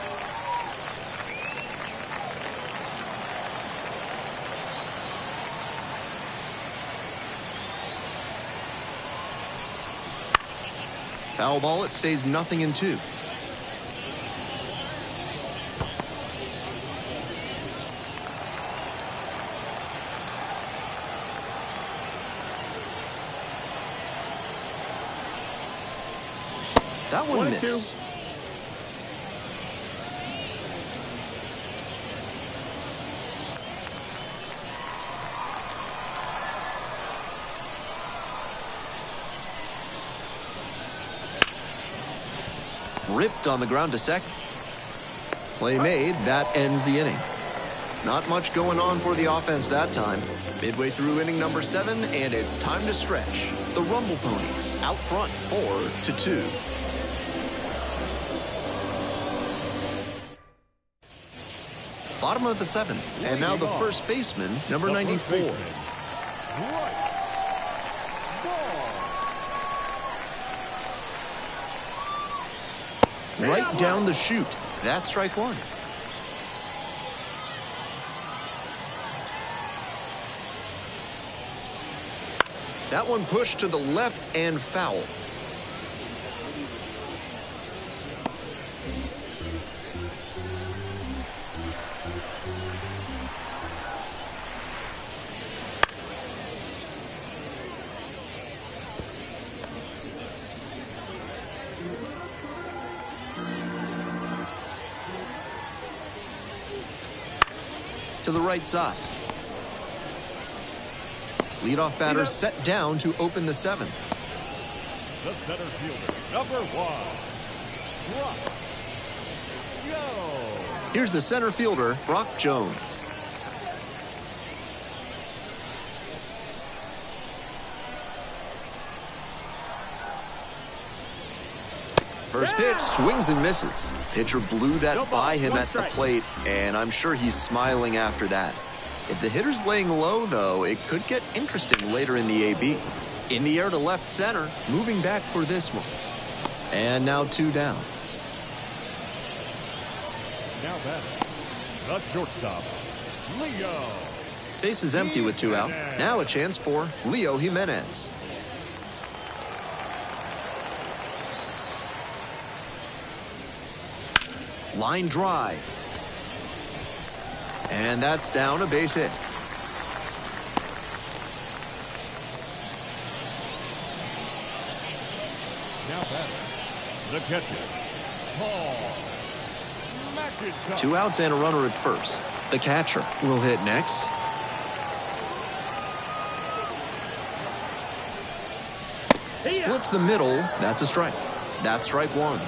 Foul ball, it stays 0-2. That one missed. Ripped on the ground to second. Play made, that ends the inning. Not much going on for the offense that time. Midway through inning number 7, and it's time to stretch. The Rumble Ponies out front, 4-2. Bottom of the 7th, and now the first baseman, number 94. Right down the chute. That's strike 1. That one pushed to the left and foul. To the right side. Leadoff batter set down to open the 7th. The center fielder, number 1. Brock Jones. Here's the center fielder, Brock Jones. First pitch, swings and misses. Pitcher blew that by him at the plate, and I'm sure he's smiling after that. If the hitter's laying low, though, it could get interesting later in the AB. In the air to left center, moving back for this one. And now 2 down. Now batting, the shortstop, Leo. Base is empty with 2 out. Now a chance for Leo Jimenez. Line drive. And that's down, a base hit. Now batting, the catcher, Paul McIntosh. 2 outs and a runner at first. The catcher will hit next. Splits the middle. That's a strike. That's strike 1.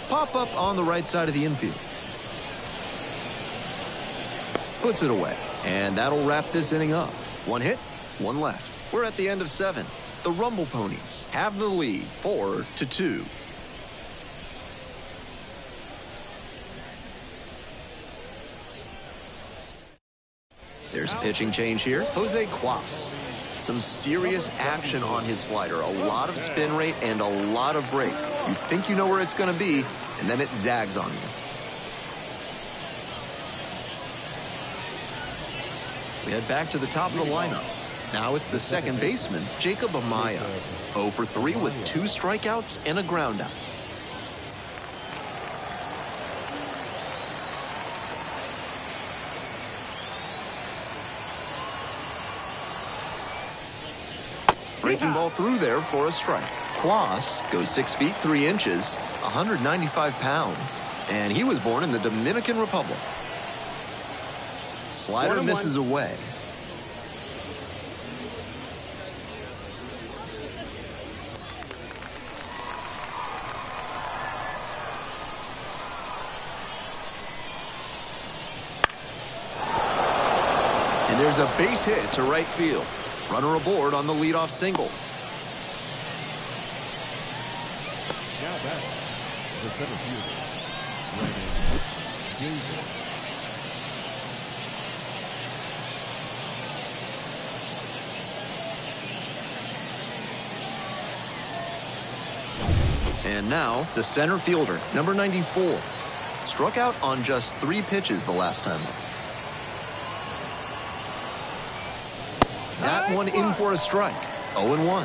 Pop up on the right side of the infield. Puts it away. And that'll wrap this inning up. 1 hit, 1 left. We're at the end of 7. The Rumble Ponies have the lead 4-2. There's a pitching change here. Jose Cuas. Some serious action on his slider. A lot of spin rate and a lot of break. You think you know where it's going to be, and then it zags on you. We head back to the top of the lineup. Now it's the second baseman, Jacob Amaya. 0 for 3 with 2 strikeouts and a groundout. Breaking ball through there for a strike. Cuas goes 6 feet 3 inches, 195 pounds, and he was born in the Dominican Republic. Slider misses away. And there's a base hit to right field. Runner aboard on the leadoff single. Now batting, the center fielder, Brandon Davis. And now the center fielder, number 94. Struck out on just 3 pitches the last time up. That one in for a strike. 0-1.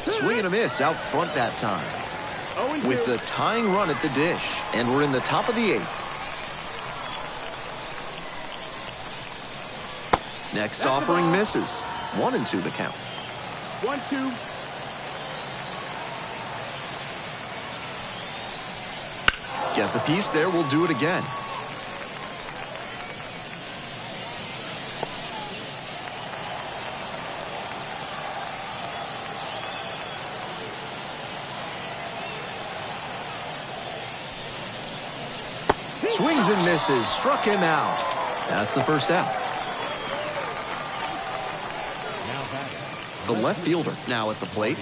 Swing and a miss out front that time. With the tying run at the dish. And we're in the top of the 8th. Next offering misses. 1-2 the count. 1-2. Gets a piece there. We'll do it again. Swings and misses. Struck him out. That's the first out. The left fielder now at the plate.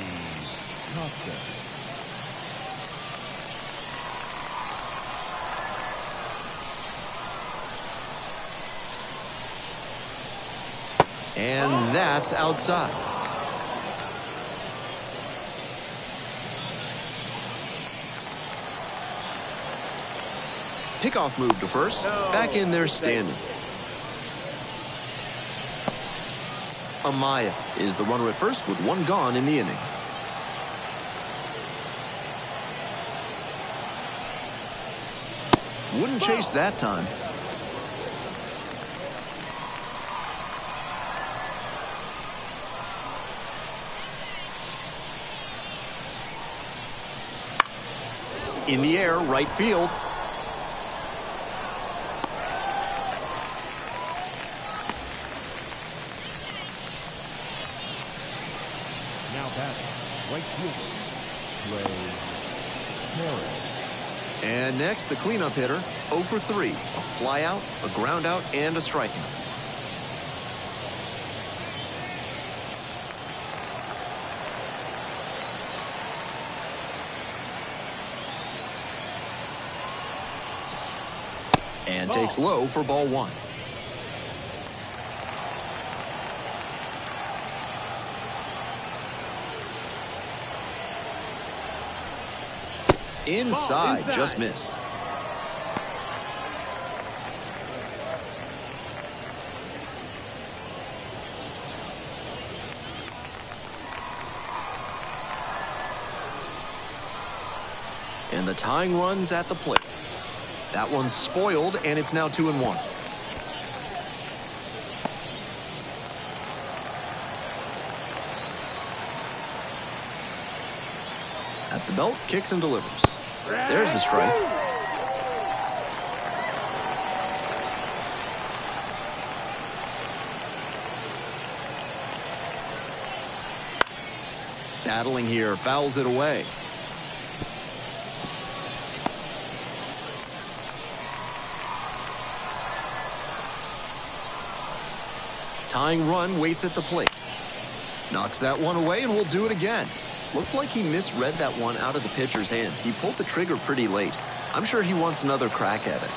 And that's outside. Pickoff move to first. Back in there standing. Amaya is the runner at first with 1 gone in the inning. Wouldn't chase that time. In the air, right field. Ray Harris. And next, the cleanup hitter, 0 for 3. A fly out, a ground out, and a strikeout. And takes low for ball 1. Inside, just missed. And the tying run's at the plate. That one's spoiled, and it's now 2-1. At the belt, kicks and delivers. There's a strike. Battling here, fouls it away. Tying run waits at the plate. Knocks that one away and will do it again. Looked like he misread that one out of the pitcher's hand. He pulled the trigger pretty late. I'm sure he wants another crack at it.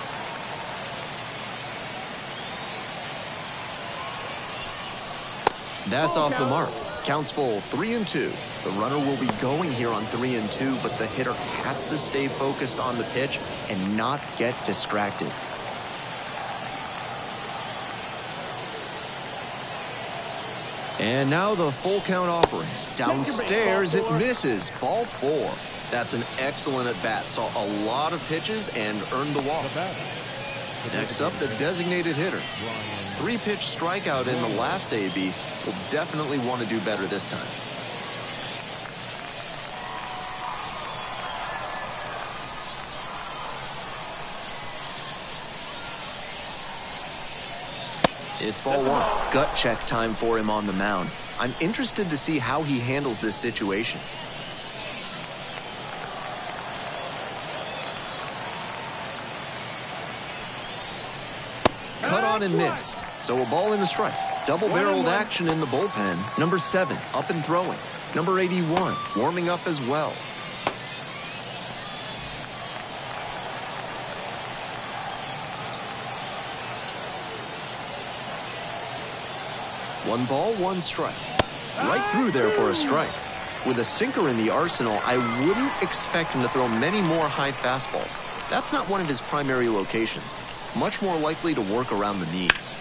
That's off the mark. Counts full, 3-2. The runner will be going here on 3-2, but the hitter has to stay focused on the pitch and not get distracted. And now the full count offering. Downstairs, it misses. Ball 4. That's an excellent at-bat. Saw a lot of pitches and earned the walk. Next up, the designated hitter. 3-pitch strikeout in the last AB. Will definitely want to do better this time. It's ball 1. Gut check time for him on the mound. I'm interested to see how he handles this situation. Cut on and missed. So a ball and a strike. Double-barreled action in the bullpen. Number 7, up and throwing. Number 81, warming up as well. One ball, one strike. Right through there for a strike. With a sinker in the arsenal, I wouldn't expect him to throw many more high fastballs. That's not one of his primary locations. Much more likely to work around the knees.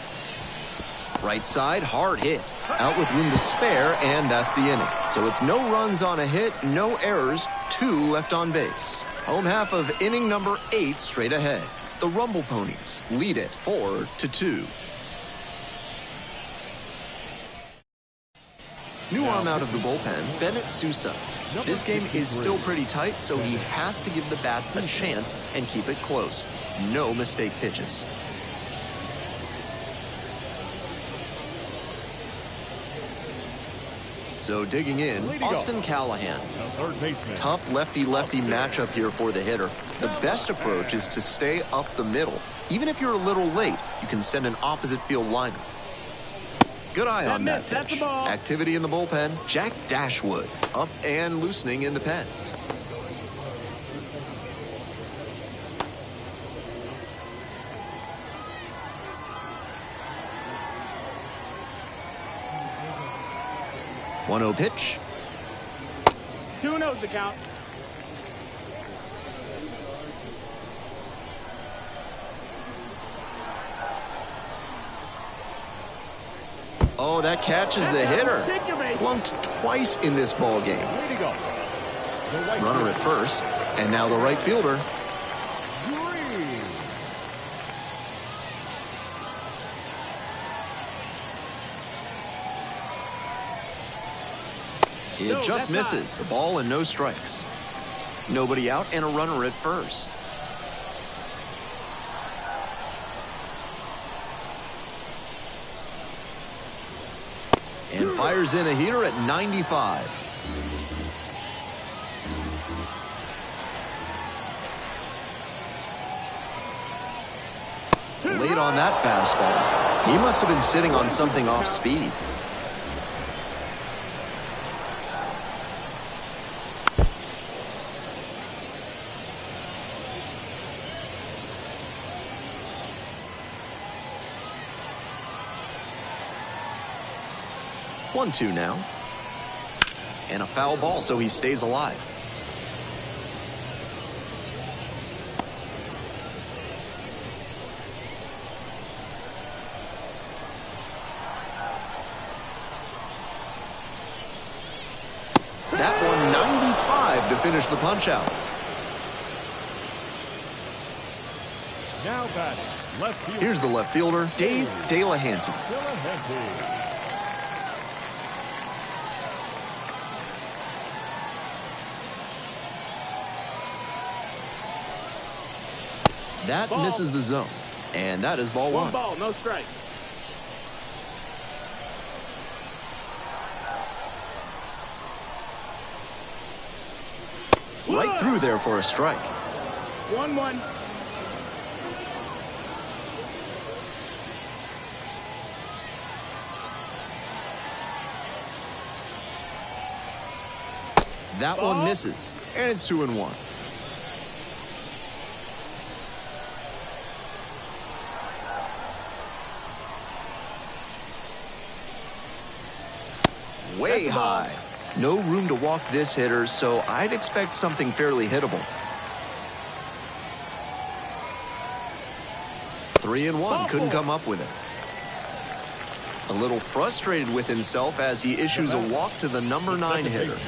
Right side, hard hit. Out with room to spare, and that's the inning. So it's no runs on a hit, no errors, 2 left on base. Home half of inning number 8 straight ahead. The Rumble Ponies lead it 4-2. New arm out of the bullpen, Bennett Sousa. This game is still pretty tight, so he has to give the bats a chance and keep it close. No mistake pitches. So digging in, Austin Callahan. Tough lefty-lefty matchup here for the hitter. The best approach is to stay up the middle. Even if you're a little late, you can send an opposite field liner. Good eye on that pitch. Activity in the bullpen. Jack Dashwood up and loosening in the pen. One 0 pitch. 2-0's the count. Oh, that catches the hitter. Plunked twice in this ball game. Runner at first, and now the right fielder. It just misses. A ball and no strikes. Nobody out and a runner at first. And fires in a heater at 95. Late on that fastball. He must have been sitting on something off speed. One, two now. And a foul ball, so he stays alive. That one 95 to finish the punch out. Now batting, left fielder. Here's the left fielder, Dave Delahanty. That misses the zone, and that is ball one. One ball, no strikes. Right through there for a strike. 1-1. That one misses, and it's 2-1. Way high. No room to walk this hitter, so I'd expect something fairly hittable. 3-1, couldn't come up with it. A little frustrated with himself as he issues a walk to the number 9 hitter.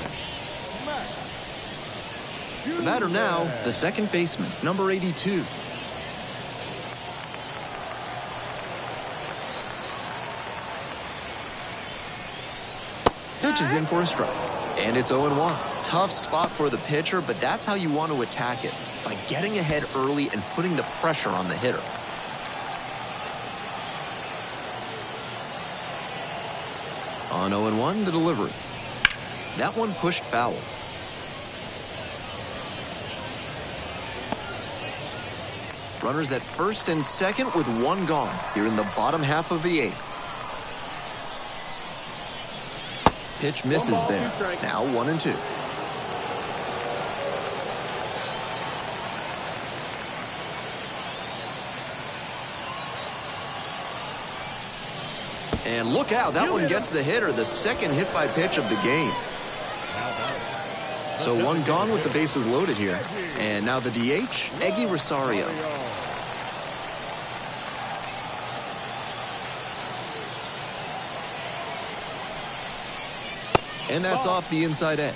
The batter now, the second baseman, number 82. Pitch is in for a strike, and it's 0-1. Tough spot for the pitcher, but that's how you want to attack it, by getting ahead early and putting the pressure on the hitter. On 0-1, the delivery. That one pushed foul. Runners at first and second with one gone here in the bottom half of the 8th. Pitch misses there. Now 1-2. And look out, that one gets the hitter, the second hit by pitch of the game. So one gone with the bases loaded here. And now the DH, Eggy Rosario. And that's off the inside edge.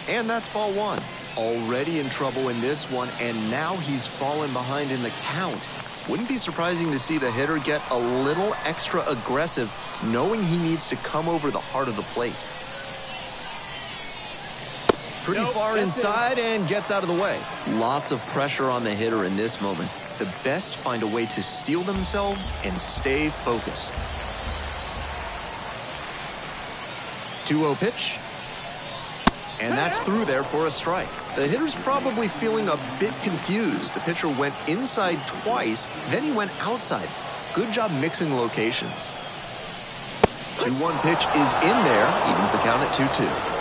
And that's ball one. Already in trouble in this one, and now he's fallen behind in the count. Wouldn't be surprising to see the hitter get a little extra aggressive, knowing he needs to come over the heart of the plate. Pretty far inside and gets out of the way. Lots of pressure on the hitter in this moment. The best find a way to steel themselves and stay focused. 2-0 pitch. And that's through there for a strike. The hitter's probably feeling a bit confused. The pitcher went inside twice, then he went outside. Good job mixing locations. 2-1 pitch is in there, evens the count at 2-2.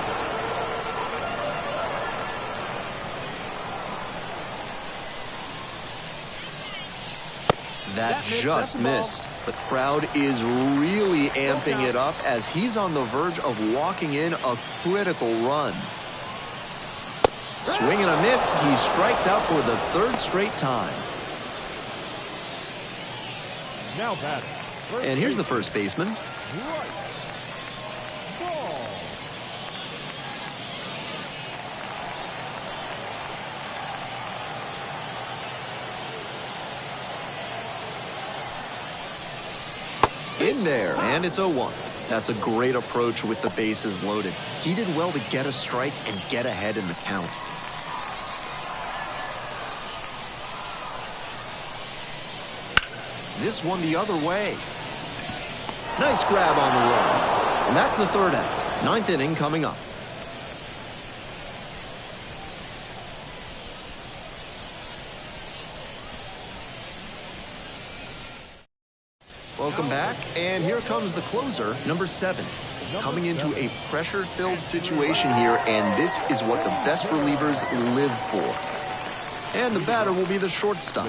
That just missed. The crowd is really amping it up as he's on the verge of walking in a critical run. Swing and a miss. He strikes out for the third straight time. Now batting. And here's the first baseman. Right. Ball. In there, and it's 0-1. That's a great approach with the bases loaded. He did well to get a strike and get ahead in the count. This one the other way. Nice grab on the run. And that's the third out. Ninth inning coming up. Welcome back, and here comes the closer, number 7. Coming into a pressure-filled situation here, and this is what the best relievers live for. And the batter will be the shortstop.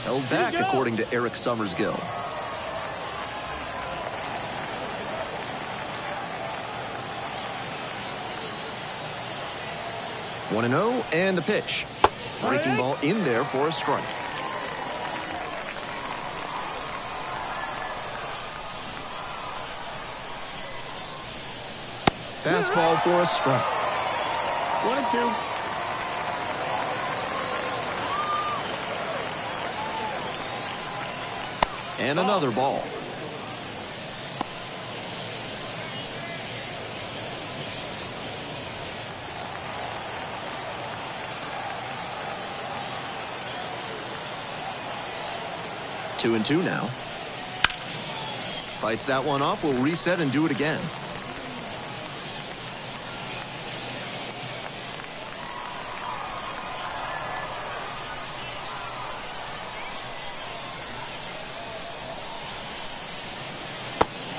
Held back, according to Eric Summersgill. One and 0, and the pitch. Breaking ball in there for a strike. Fastball for a strike. 1 and 2. And another ball. Two and 2 now. Fights that one off. We'll reset and do it again.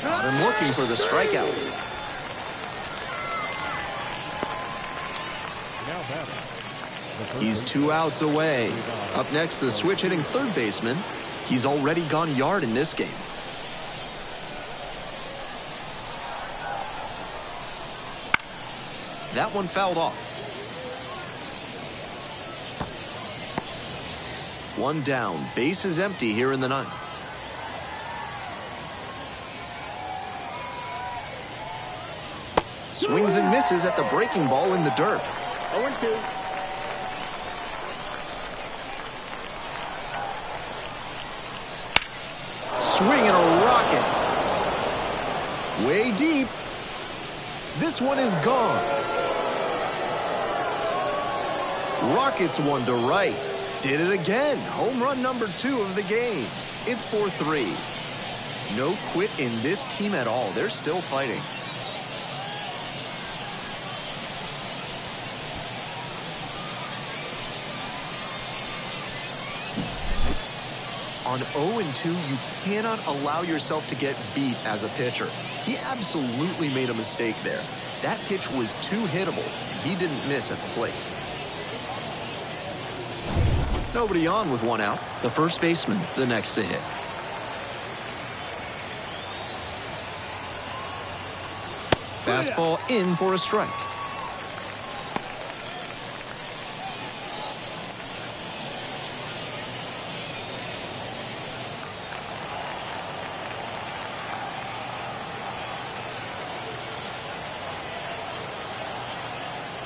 Got him looking for the strikeout. He's 2 outs away. Up next, the switch-hitting third baseman. He's already gone a yard in this game. That one fouled off. One down. Base is empty here in the ninth. Swings and misses at the breaking ball in the dirt. 0 and 2. Swing and a rocket. Way deep. This one is gone. Rockets one to right. Did it again. Home run number 2 of the game. It's 4-3. No quit in this team at all. They're still fighting. On 0 and 2, you cannot allow yourself to get beat as a pitcher. He absolutely made a mistake there. That pitch was too hittable. He didn't miss at the plate. Nobody on with 1 out. The first baseman, the next to hit. Fastball in for a strike.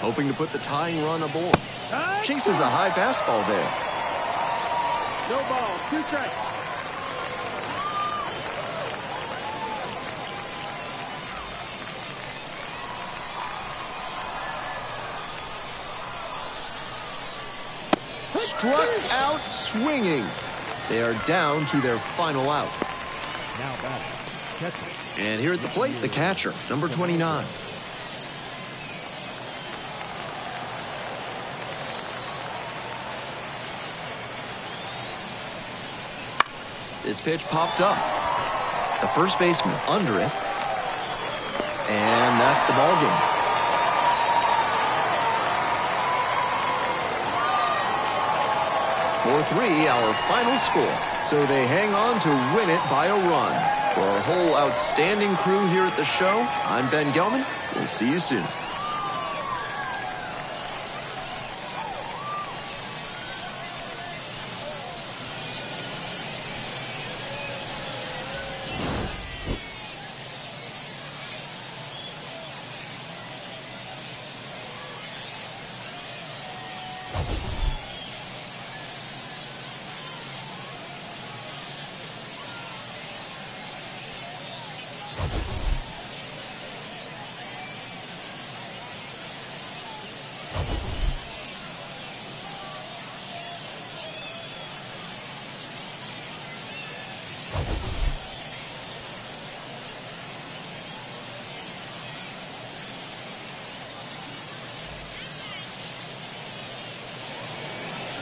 Hoping to put the tying run aboard. Chases a high fastball there. No ball. 2 strikes. Struck out swinging. They are down to their final out. Now batting, catcher. And here at the plate, the catcher, number 29. This pitch popped up. The first baseman under it. And that's the ball game. For 3, our final score. So they hang on to win it by a run. For our whole outstanding crew here at the show, I'm Ben Gelman. We'll see you soon.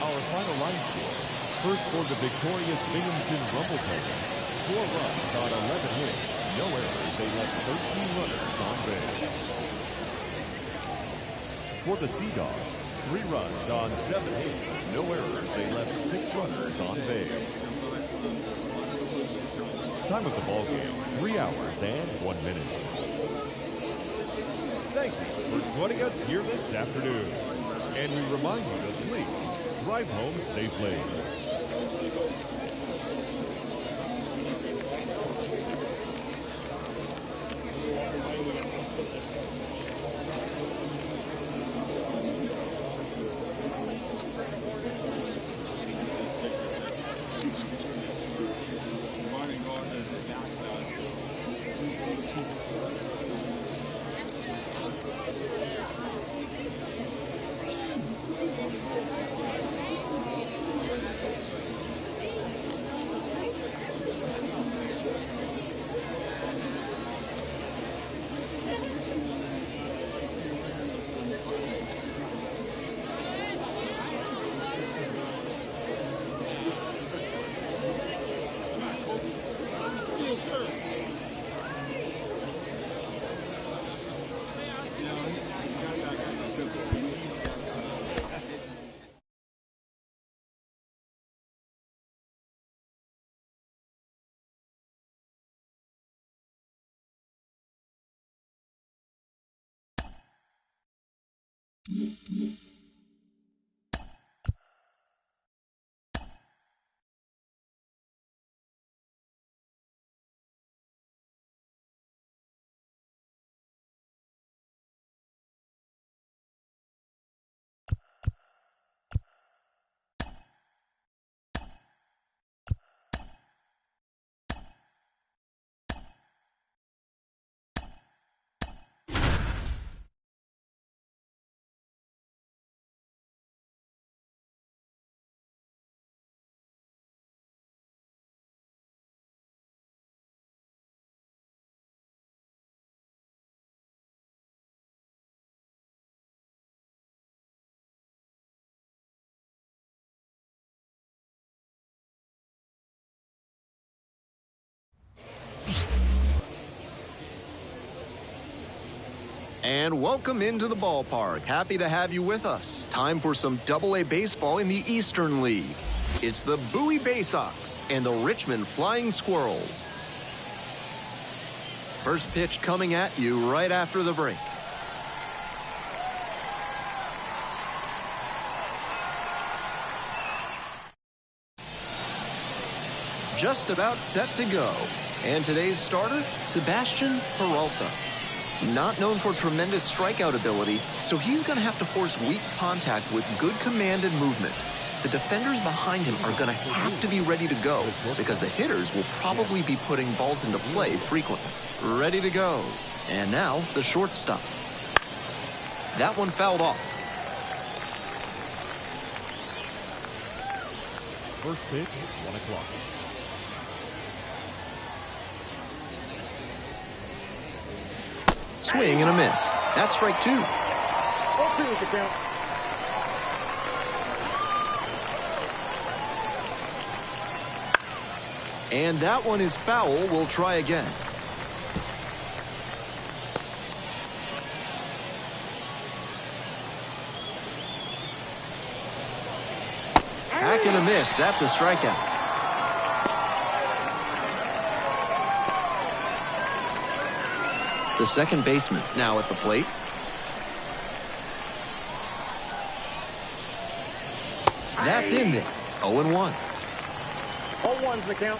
our final line score. First for the victorious Binghamton Rumble Tigers. 4 runs on 11 hits. No errors. They left 13 runners on base. For the Sea Dogs, 3 runs on 7 hits. No errors. They left 6 runners on base. Time of the ball game, 3 hours and 1 minute. Thank you for joining us here this afternoon. And we remind you to please drive home safely. And welcome into the ballpark. Happy to have you with us. Time for some Double-A baseball in the Eastern League. It's the Bowie Bay Sox and the Richmond Flying Squirrels. First pitch coming at you right after the break. Just about set to go. And today's starter, Sebastian Peralta. Not known for tremendous strikeout ability, so he's going to have to force weak contact with good command and movement. The defenders behind him are going to have to be ready to go because the hitters will probably be putting balls into play frequently. Ready to go. And now the shortstop. That one fouled off. First pitch, 1 o'clock. Swing and a miss. That's strike 2. 0-2 is the count. And that one is foul. We'll try again. Back and a miss. That's a strikeout. The second baseman now at the plate. That's in there. 0-1. 0-1's the count.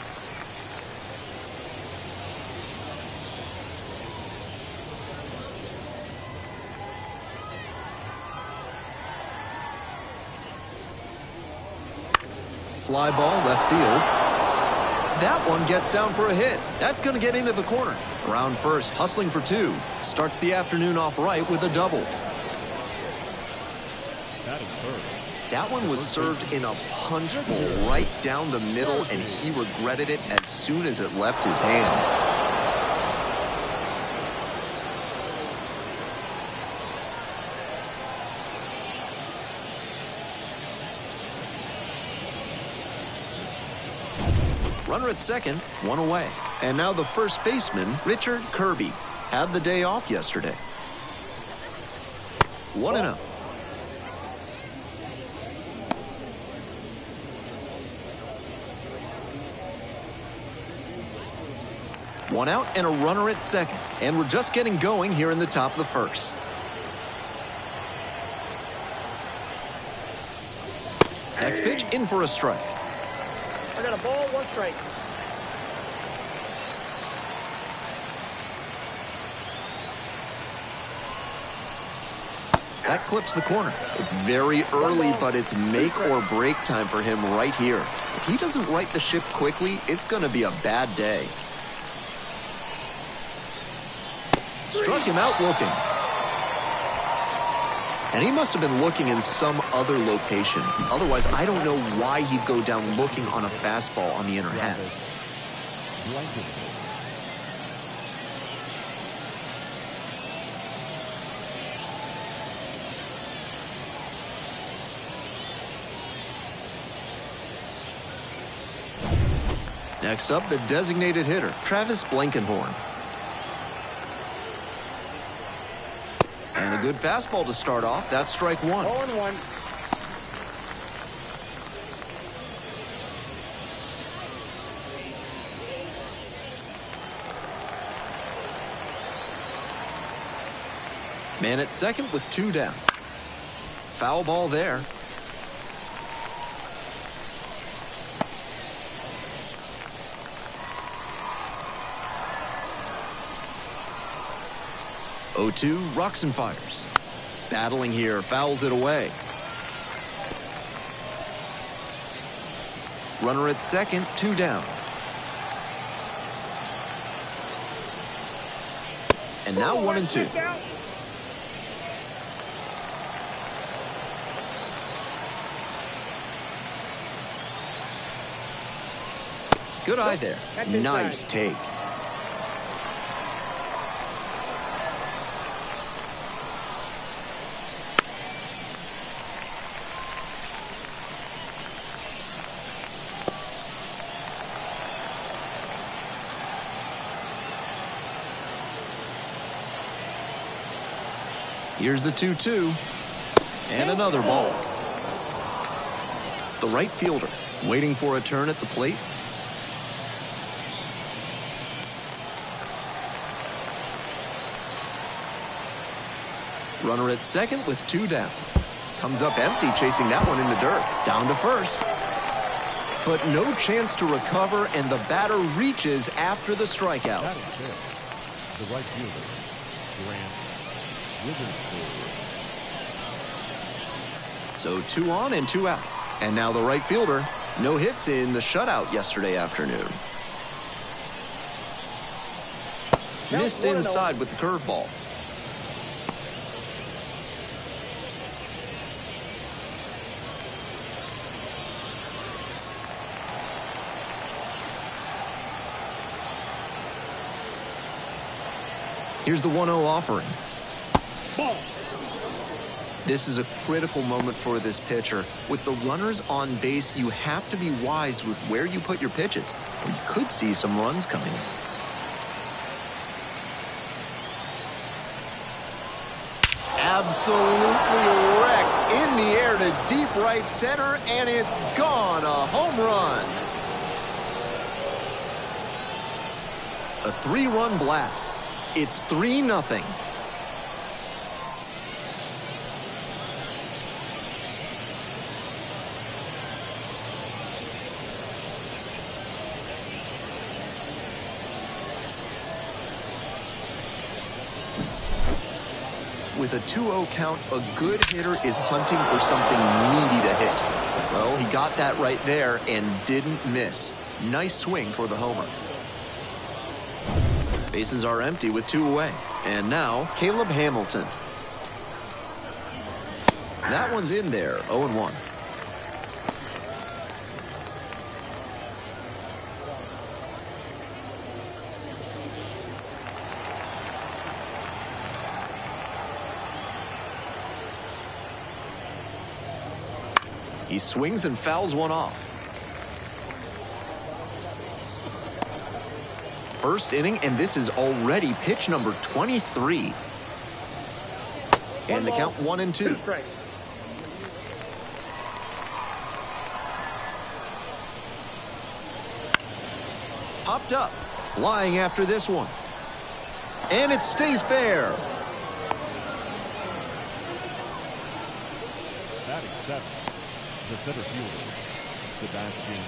Fly ball left field. That one gets down for a hit. That's going to get into the corner. Around first, hustling for 2. Starts the afternoon off right with a double. That one was served in a punch bowl right down the middle, and he regretted it as soon as it left his hand. Runner at second, one away. And now the first baseman, Richard Kirby, had the day off yesterday. 1-0. One out and a runner at second. And we're just getting going here in the top of the first. Next pitch, in for a strike. I got a ball, one strike. That clips the corner. It's very early, but it's make or break time for him right here. If he doesn't right the ship quickly, it's going to be a bad day. Struck him out looking. And he must have been looking in some other location. Otherwise, I don't know why he'd go down looking on a fastball on the inner half. Next up, the designated hitter, Travis Blankenhorn. And a good fastball to start off. That's strike one. 0-1. Man at second with two down. Foul ball there. Oh-2, rocks and fires. Battling here, fouls it away. Runner at second, two down. And now 1-2. Good eye there. Nice take. Here's the 2-2. And another ball. The right fielder waiting for a turn at the plate. Runner at second with two down. Comes up empty, chasing that one in the dirt. Down to first. But no chance to recover, and the batter reaches after the strikeout. That is it. The right fielder, Grant Witherspoon. So 2 on and 2 out. And now the right fielder, no hits in the shutout yesterday afternoon. Missed inside with the curveball. Here's the 1-0 offering. Ball. This is a critical moment for this pitcher. With the runners on base, you have to be wise with where you put your pitches, or you could see some runs coming. Absolutely wrecked in the air to deep right center, and it's gone. A home run. A 3-run blast. It's 3-0. With a 2-0 count, a good hitter is hunting for something meaty to hit. Well, he got that right there and didn't miss. Nice swing for the homer. Bases are empty with 2 away. And now, Caleb Hamilton. That one's in there, 0-1. He swings and fouls one off. first inning, and this is already pitch number 23. And the count 1-2. 2 strikes. Popped up, flying after this one. And it stays fair. Batting seventh, the center fielder, Sebastian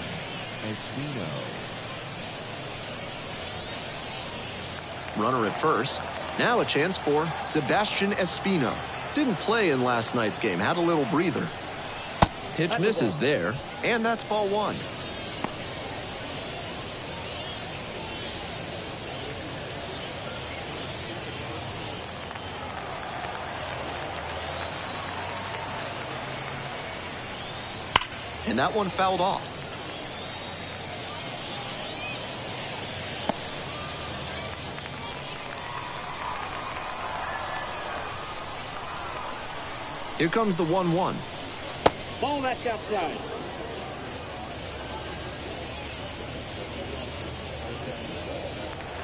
Espino. Runner at first. Now a chance for Sebastian Espino. Didn't play in last night's game, had a little breather. Pitch misses there, and that's ball 1. And that one fouled off. Here comes the 1-1. Ball, that's outside.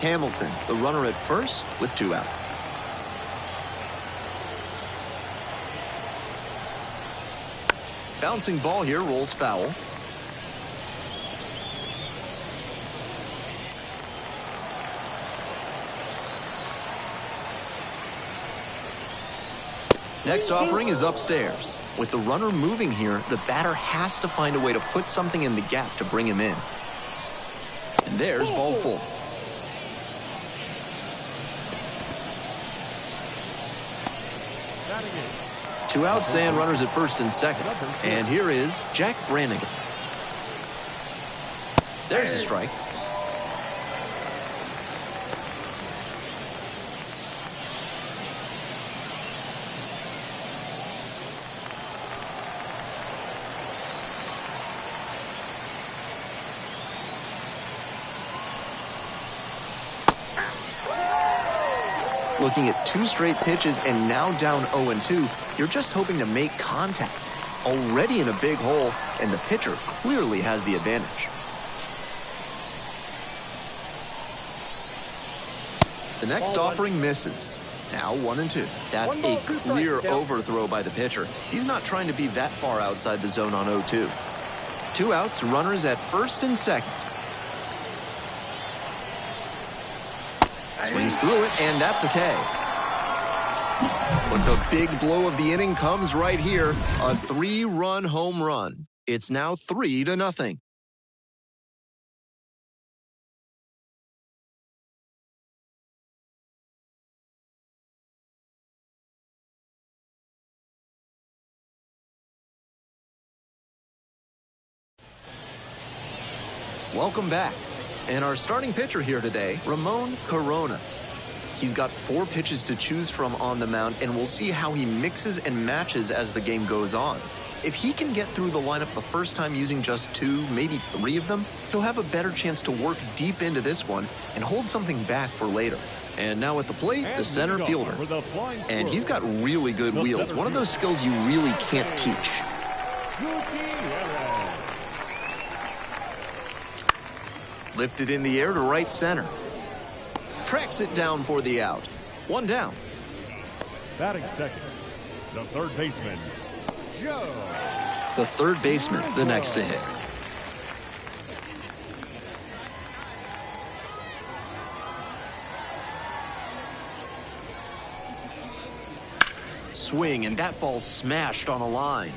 Hamilton, the runner at first with 2 out. Bouncing ball here, rolls foul. Next offering is upstairs. With the runner moving here, the batter has to find a way to put something in the gap to bring him in. And there's ball 4. Batting eighth, 2 outs and runners at first and second. And here is Jack Brannigan. There's a strike. Looking at 2 straight pitches and now down 0-2, you're just hoping to make contact. Already in a big hole, and the pitcher clearly has the advantage. The next offering misses. Now 1-2. That's a clear overthrow by the pitcher. He's not trying to be that far outside the zone on 0-2. 2 outs, runners at first and second. Swings through it, and that's a K. But the big blow of the inning comes right here. A 3-run home run. It's now 3-0. Welcome back. And our starting pitcher here today, Ramon Corona. He's got 4 pitches to choose from on the mound, and we'll see how he mixes and matches as the game goes on. If he can get through the lineup the first time using just 2, maybe 3 of them, he'll have a better chance to work deep into this one and hold something back for later. And now at the plate, the center fielder. And he's got really good wheels, one of those skills you really can't teach. Lifted in the air to right center. Tracks it down for the out. 1 down. Batting second, the third baseman, Joe. The third baseman, the next to hit. Swing, and that ball's smashed on a line.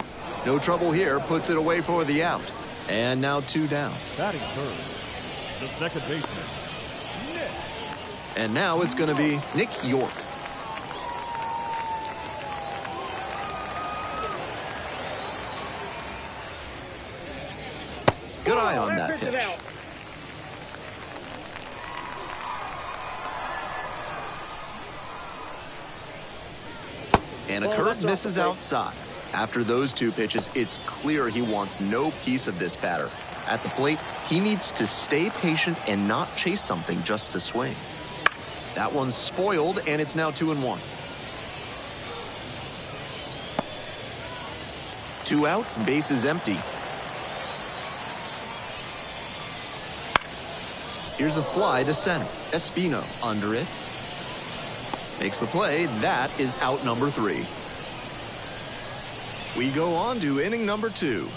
No trouble here, puts it away for the out. And now 2 down. Batting third, the second baseman, Nick. And now it's going to be Nick York. Good eye on that pitch. And a curve misses outside. After those 2 pitches, it's clear he wants no piece of this batter. At the plate, he needs to stay patient and not chase something just to swing. That one's spoiled, and it's now 2-1. 2 outs, base is empty. Here's a fly to center. Espino under it. Makes the play. That is out number 3. We go on to inning number 2.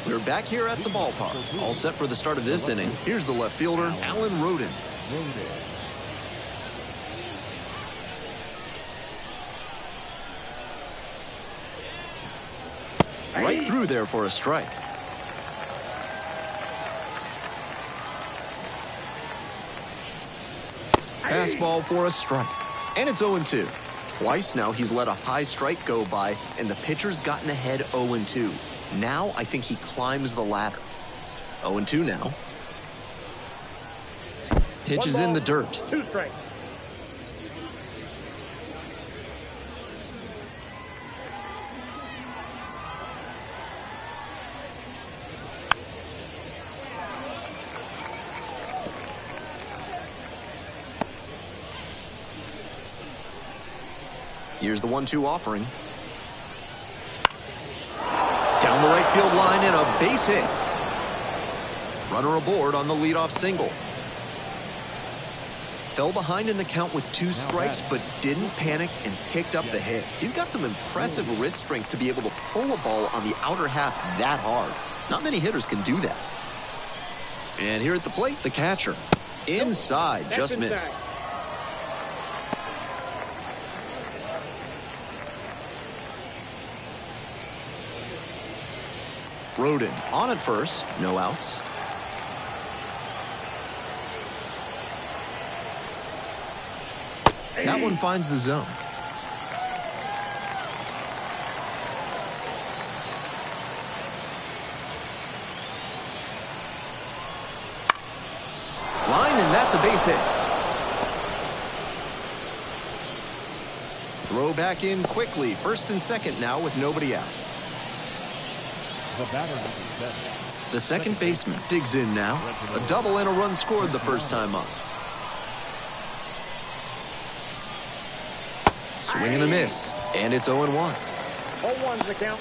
We're back here at the ballpark. All set for the start of this inning. Here's the left fielder, Alan Rodin. Right through there for a strike. Fastball for a strike. And it's 0-2. Twice now he's let a high strike go by, and the pitcher's gotten ahead 0-2. Now I think he climbs the ladder. 0-2 now. Pitch is in the dirt. 2 strikes. Here's the 1-2 offering. Down the right field line and a base hit. Runner aboard on the leadoff single. Fell behind in the count with 2 strikes, but didn't panic and picked up the hit. He's got some impressive wrist strength to be able to pull a ball on the outer half that hard. Not many hitters can do that. And here at the plate, the catcher. Inside, just missed. Rodin on at first, no outs. That one finds the zone. Line, and that's a base hit. Throw back in quickly. First and second now with nobody out. The second baseman digs in now. A double and a run scored the first time up. Swing and a miss, and it's 0-1. 0-1's the count.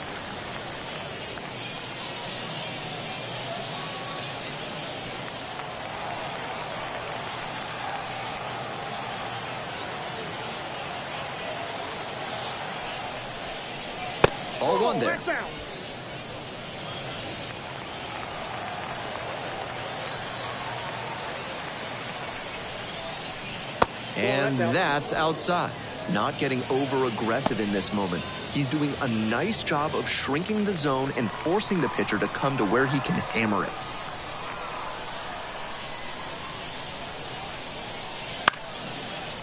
Ball 1 there. And that's outside. Not getting over-aggressive in this moment. He's doing a nice job of shrinking the zone and forcing the pitcher to come to where he can hammer it.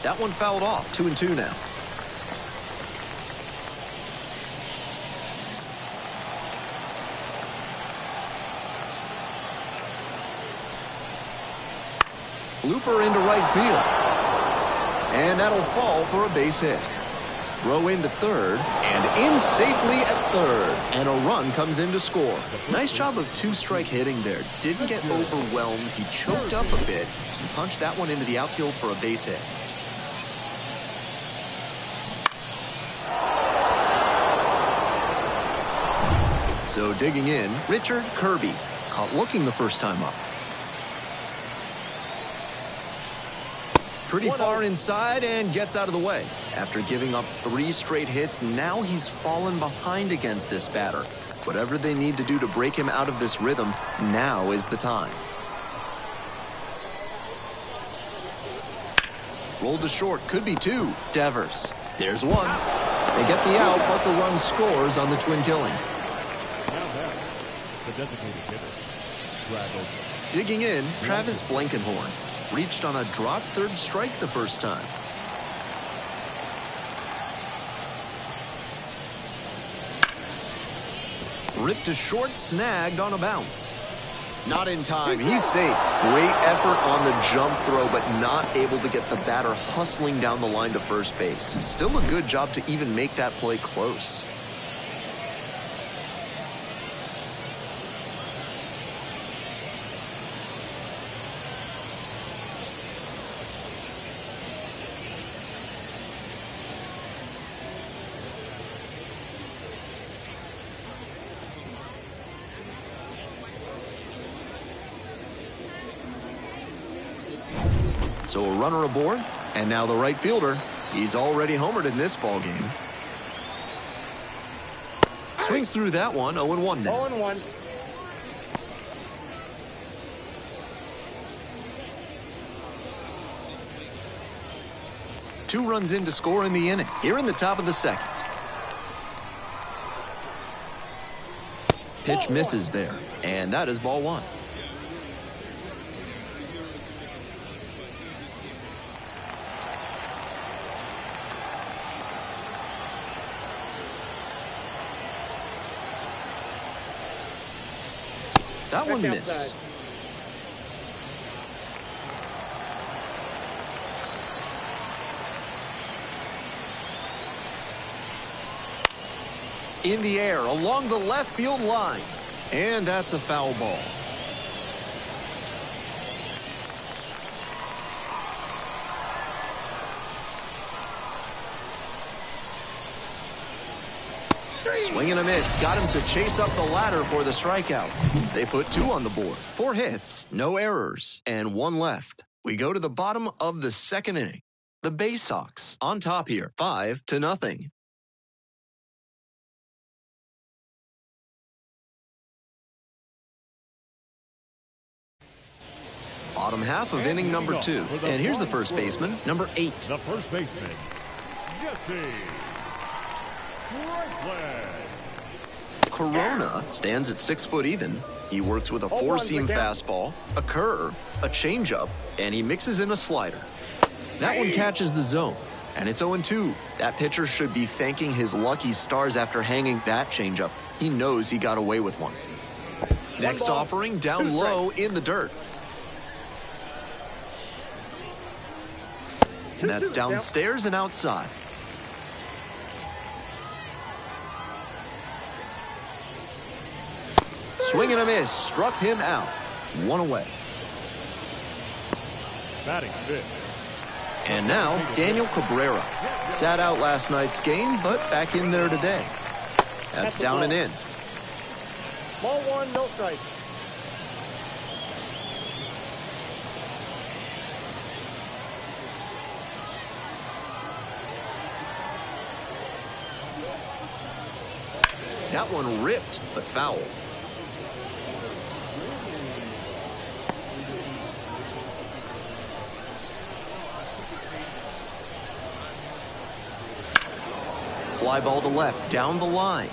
That one fouled off. 2-2 now. Looper into right field. And that'll fall for a base hit. Throw into third, and in safely at third. And a run comes in to score. Nice job of 2-strike hitting there. Didn't get overwhelmed. He choked up a bit and punched that one into the outfield for a base hit. So digging in, Richard Kirby. Caught looking the first time up. Pretty far inside and gets out of the way. After giving up 3 straight hits, now he's fallen behind against this batter. Whatever they need to do to break him out of this rhythm, now is the time. Rolled to short, could be 2. Devers. There's 1. They get the out, but the run scores on the twin killing. The designated hitter. Digging in, Travis Blankenhorn. Reached on a drop third strike the first time. Ripped to short, snagged on a bounce. Not in time, he's safe. Great effort on the jump throw, but not able to get the batter hustling down the line to first base. Still a good job to even make that play close. So a runner aboard, and now the right fielder. He's already homered in this ball game. Swings through that one, 0-1 now. 0-1. Two runs in to score in the inning, here in the top of the second. Pitch misses there, and that is ball one. That one missed. In the air, along the left field line. And that's a foul ball. Swing and a miss. Got him to chase up the ladder for the strikeout. They put 2 on the board. 4 hits, no errors, and 1 left. We go to the bottom of the second inning. The Bay Sox on top here, 5-0. Bottom half of inning number 2. And here's the first baseman, number 8. The first baseman, Jesse Franklin. Corona stands at 6 foot even. He works with a 4-seam fastball, a curve, a changeup, and he mixes in a slider. That one catches the zone, and it's 0-2. That pitcher should be thanking his lucky stars after hanging that changeup. He knows he got away with one. Next offering down low in the dirt. And that's downstairs and outside. Swing and a miss. Struck him out. 1 away. Batting fifth. And now, Daniel Cabrera. Sat out last night's game, but back in there today. That's down and in. Ball 1, no strike. That one ripped, but foul. Fly ball to left, down the line.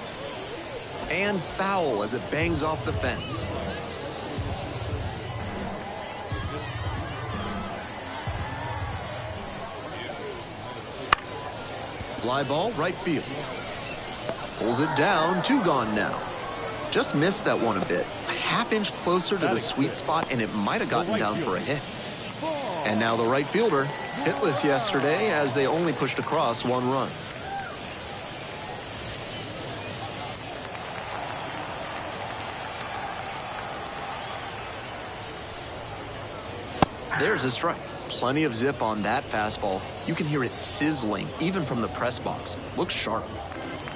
And foul as it bangs off the fence. Fly ball, right field. Pulls it down, 2 gone now. Just missed that one a bit. A half-inch closer to the sweet spot, and it might have gotten down for a hit. And now the right fielder, hitless yesterday as they only pushed across 1 run. There's a strike. Plenty of zip on that fastball. You can hear it sizzling, even from the press box. Looks sharp.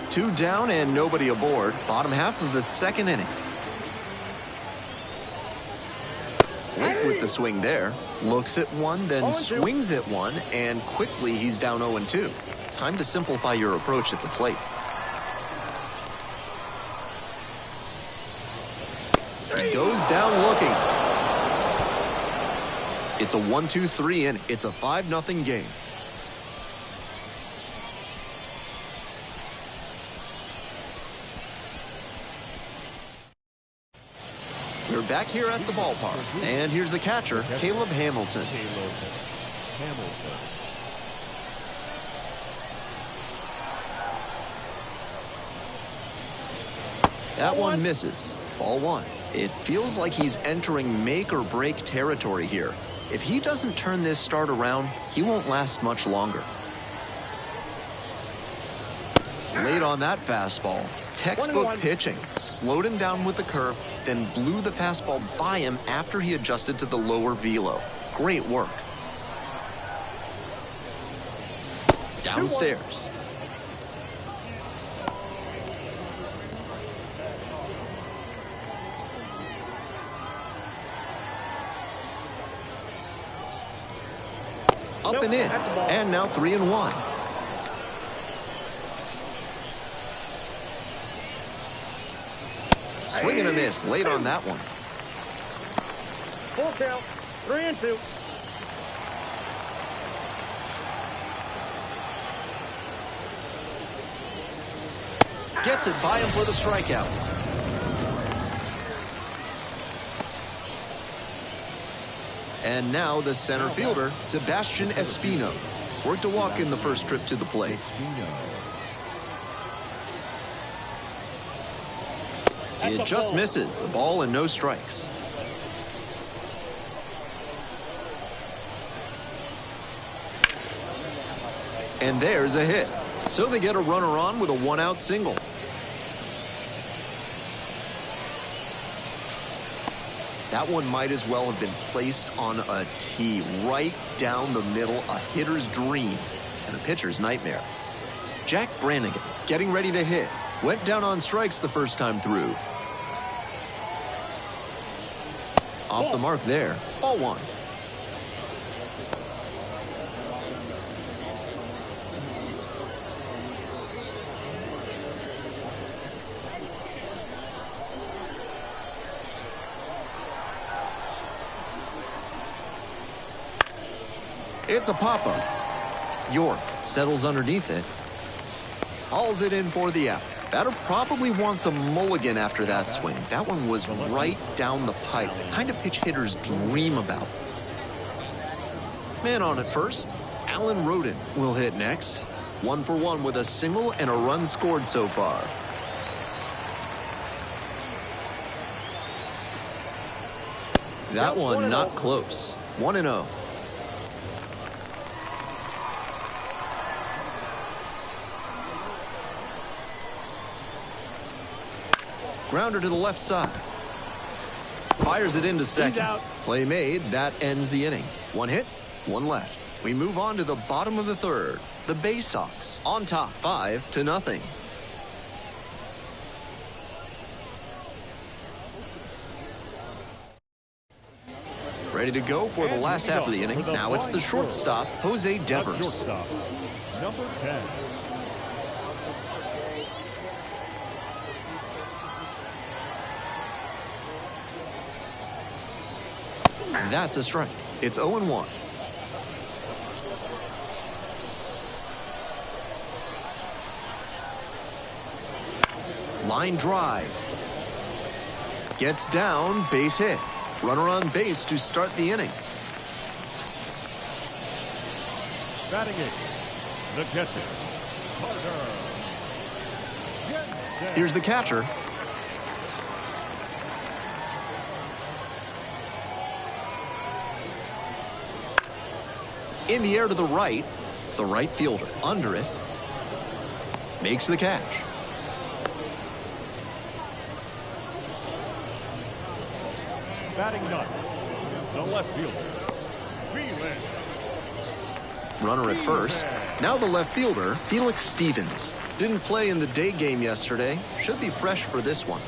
2 down and nobody aboard. Bottom half of the second inning. Late with the swing there. Looks at one, then swings at one, and quickly he's down 0-2. Time to simplify your approach at the plate. He goes down looking. It's a 1-2-3 inning. It's a 5-0 game. We're back here at the ballpark. And here's the catcher, Caleb Hamilton. That one misses. Ball 1. It feels like he's entering make or break territory here. If he doesn't turn this start around, he won't last much longer. Late on that fastball. Textbook pitching. Slowed him down with the curve, then blew the fastball by him after he adjusted to the lower velo. Great work. Downstairs. Up Nope, and in. that's the ball. And now 3-1. Swing and a miss late on that one. Full count. 3-2. Gets it by him for the strikeout. And now the center fielder, Sebastian Espino, worked a walk in the first trip to the plate. It just misses. A ball and no strikes. And there's a hit. So they get a runner on with a one-out single. That one might as well have been placed on a tee right down the middle, a hitter's dream and a pitcher's nightmare. Jack Brannigan getting ready to hit. Went down on strikes the first time through. Off the mark there. Ball one. It's a pop-up. York settles underneath it. Hauls it in for the out. Batter probably wants a mulligan after that swing. That one was right down the pipe. The kind of pitch hitters dream about. Man on at first. Alan Roden will hit next. 1 for 1 with a single and a run scored so far. That one not close. 1-0. Grounder to the left side. Fires it into second. Play made. That ends the inning. One hit, one left. We move on to the bottom of the third. The Bay Sox on top, 5-0. Ready to go for the last half of the inning. Now it's the shortstop, Jose Devers. Number 10. That's a strike. It's 0-1. Line drive. Gets down, base hit. Runner on base to start the inning. Batting it, the catcher, Carter. Here's the catcher. In the air to the right fielder under it, makes the catch. Batting ninth, the left fielder, Felix. Runner at first. Now the left fielder, Felix Stevens. Didn't play in the day game yesterday. Should be fresh for this one.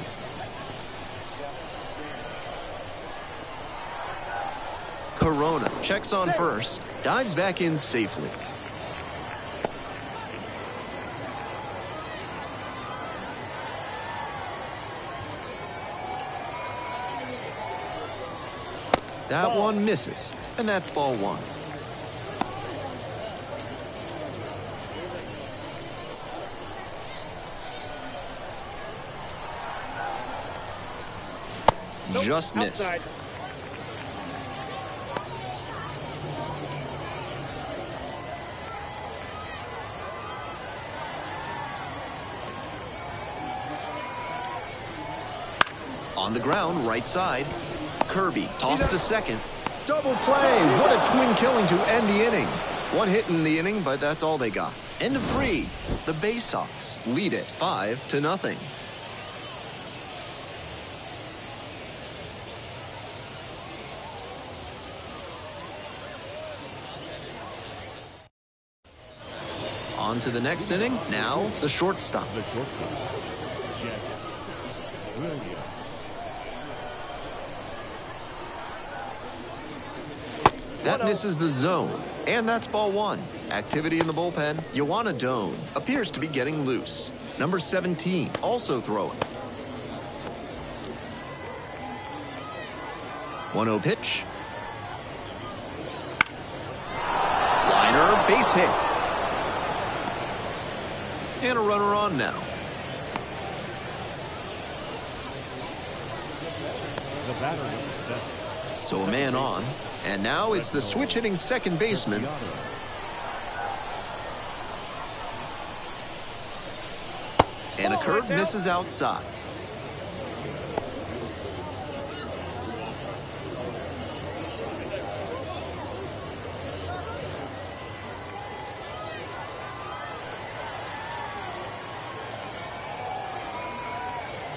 Corona checks on first, dives back in safely. That one misses, and that's ball one. Just missed. Outside. On the ground, right side. Kirby tossed to second. Double play. What a twin killing to end the inning. One hit in the inning, but that's all they got. End of 3. The Bay Sox lead it 5-0. On to the next inning. Now the shortstop. The shortstop, Jet Williams. That misses the zone. And that's ball one. Activity in the bullpen. Yoanna Doan appears to be getting loose. Number 17 also throwing. 1-0 pitch. Liner, base hit. And a runner on now. The batter number 7. So a man on. And now it's the switch-hitting second baseman. And a curve misses outside.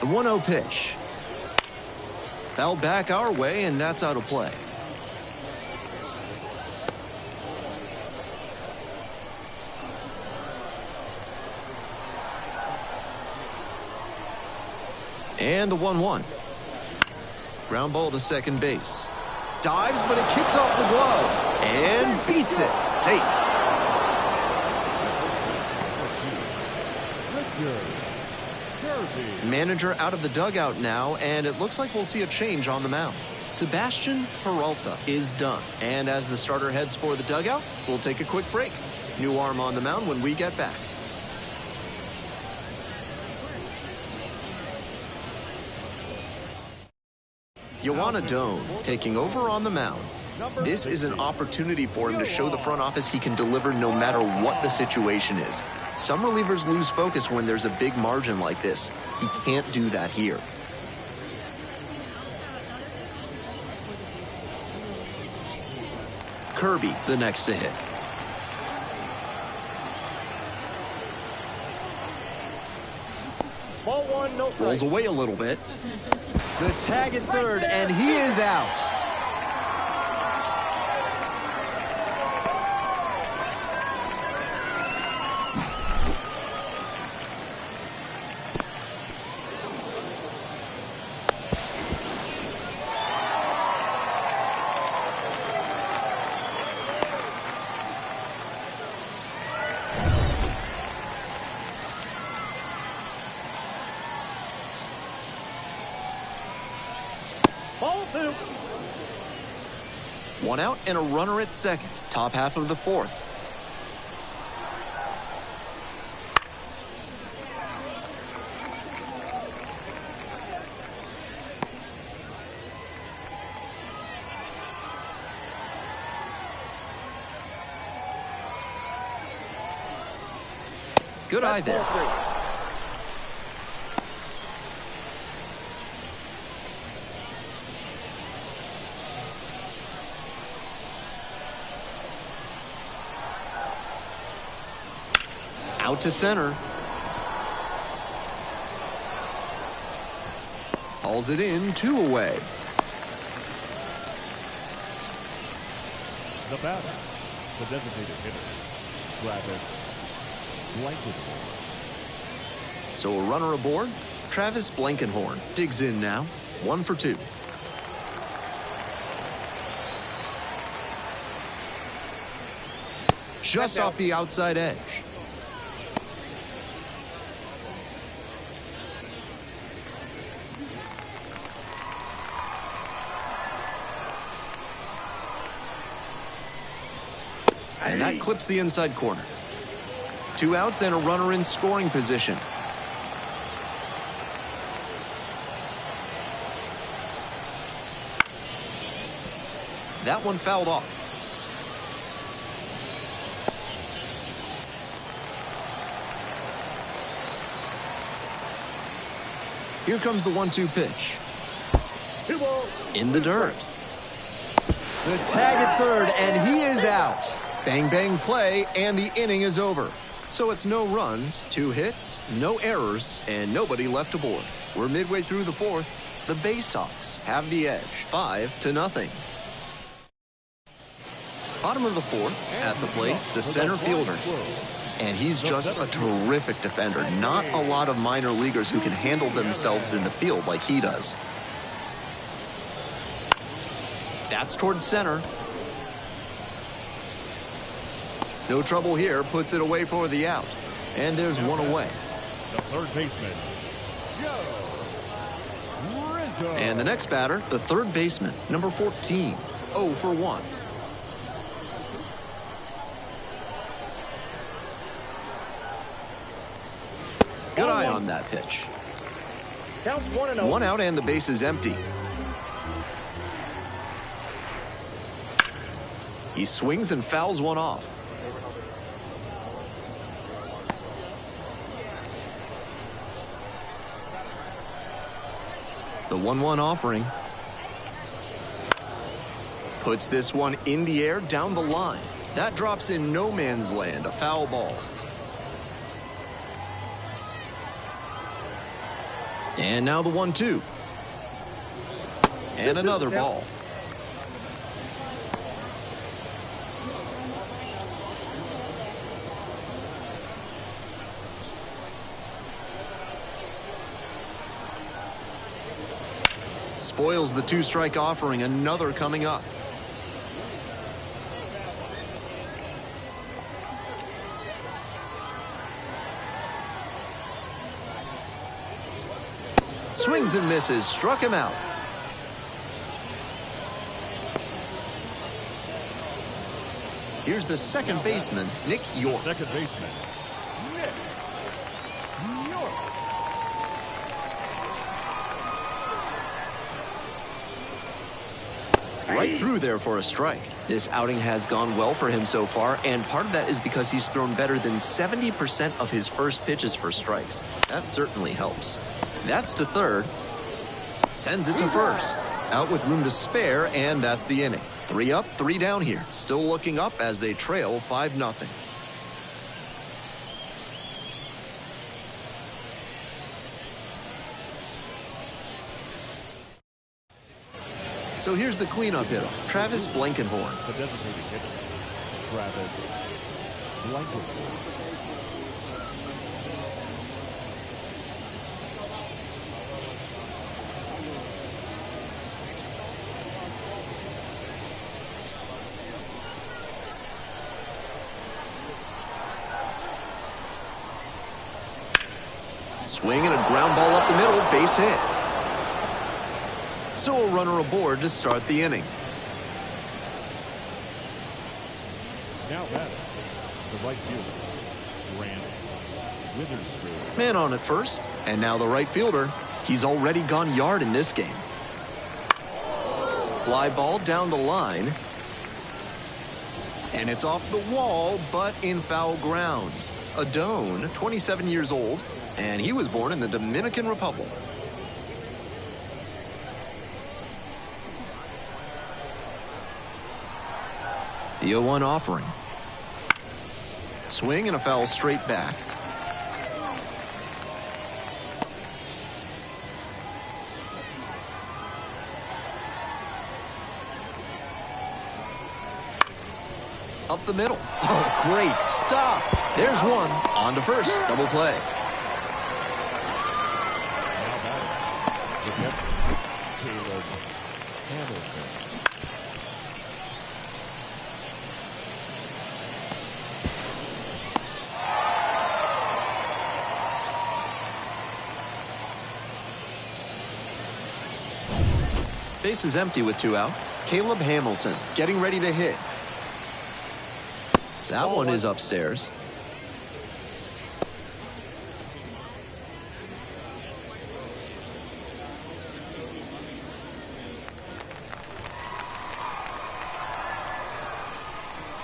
The 1-0 pitch. Foul back our way, and that's out of play. And the 1-1. Ground ball to second base. Dives, but it kicks off the glove. And beats it. Safe. Manager out of the dugout now, and it looks like we'll see a change on the mound. Sebastian Peralta is done. And as the starter heads for the dugout, we'll take a quick break. New arm on the mound when we get back. Yoanna Doan taking over on the mound. This is an opportunity for him to show the front office he can deliver no matter what the situation is. Some relievers lose focus when there's a big margin like this. He can't do that here. Kirby, the next to hit. Ball one, no strike. Rolls away a little bit. The tag at third, and he is out. Ball two. One out and a runner at second. Top half of the fourth. Good eye there. Out to center. Hauls it in, 2 away. The batter, the designated hitter, Travis Blankenhorn. So a runner aboard. Travis Blankenhorn digs in now. 1 for 2. Just off the outside edge. And that clips the inside corner. 2 outs and a runner in scoring position. That one fouled off. Here comes the 1-2 pitch. 2 balls. In the dirt. The tag at third, and he is out. Bang, bang play, and the inning is over. So it's no runs, 2 hits, no errors, and nobody left aboard. We're midway through the fourth. The Bay Sox have the edge, 5-0. Bottom of the fourth, at the plate, the center fielder. And he's just a terrific defender. Not a lot of minor leaguers who can handle themselves in the field like he does. That's towards center. No trouble here, puts it away for the out. And there's one away. The third baseman, Joe Rizzo. And the next batter, the third baseman, number 14, 0 for 1. Good eye on that pitch. Counts 1-0. One out and the base is empty. He swings and fouls one off. The 1-1 offering. Puts this one in the air down the line. That drops in no man's land, a foul ball. And now the 1-2. And another ball. Spoils the 2-strike offering, another coming up. Swings and misses, struck him out. Here's the second baseman, Nick York. Second baseman, Nick York. Right through there for a strike. This outing has gone well for him so far, and part of that is because he's thrown better than 70% of his first pitches for strikes. That certainly helps. That's to third. Sends it to first. Out with room to spare, and that's the inning. 3 up, 3 down here. Still looking up as they trail 5-0. So here's the cleanup hitter, Travis Blankenhorn. The designated hitter, Travis Blankenhorn. Swing and a ground ball up the middle, base hit. So a runner aboard to start the inning. Now batting, the right fielder, Grant Witherspoon. Man on at first, and now the right fielder. He's already gone yard in this game. Fly ball down the line. And it's off the wall, but in foul ground. Adone, 27 years old, and he was born in the Dominican Republic. The 0-1 offering. Swing and a foul straight back. Up the middle. Oh, great stop. There's one. On to first. Double play. Now batting, the catcher, Caleb Hamilton. Base is empty with 2 out. Caleb Hamilton getting ready to hit. That one is upstairs.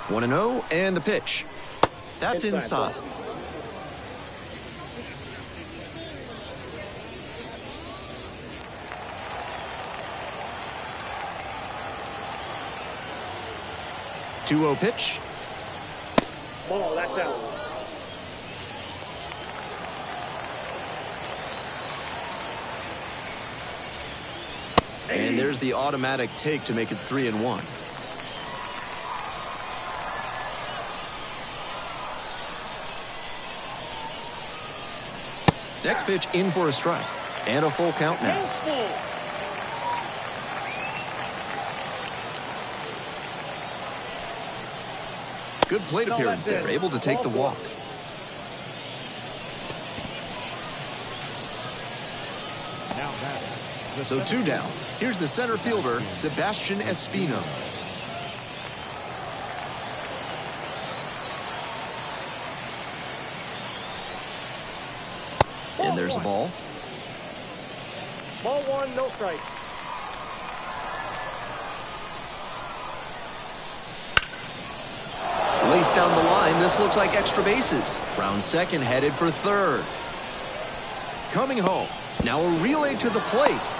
One and 0, and the pitch. That's inside. Two-0 pitch. Ball, that's out. And there's the automatic take to make it 3-1. Next pitch in for a strike. And a full count now. Good plate appearance there, able to take the walk. Now batting. So 2 down. Here's the center fielder, Sebastian Espino. And there's a ball. Ball 1, no strike. Laced down the line, this looks like extra bases. Round second, headed for third. Coming home. Now a relay to the plate.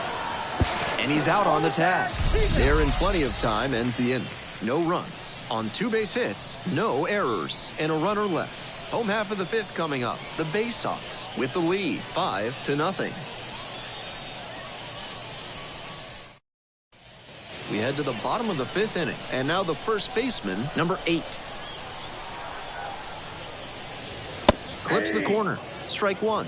And he's out on the tag. There in plenty of time, ends the inning. No runs. On 2 base hits, no errors, and a runner left. Home half of the 5th coming up. The Bay Sox with the lead, 5-0. We head to the bottom of the 5th inning. And now the first baseman, number 8. Clips the corner. Strike 1.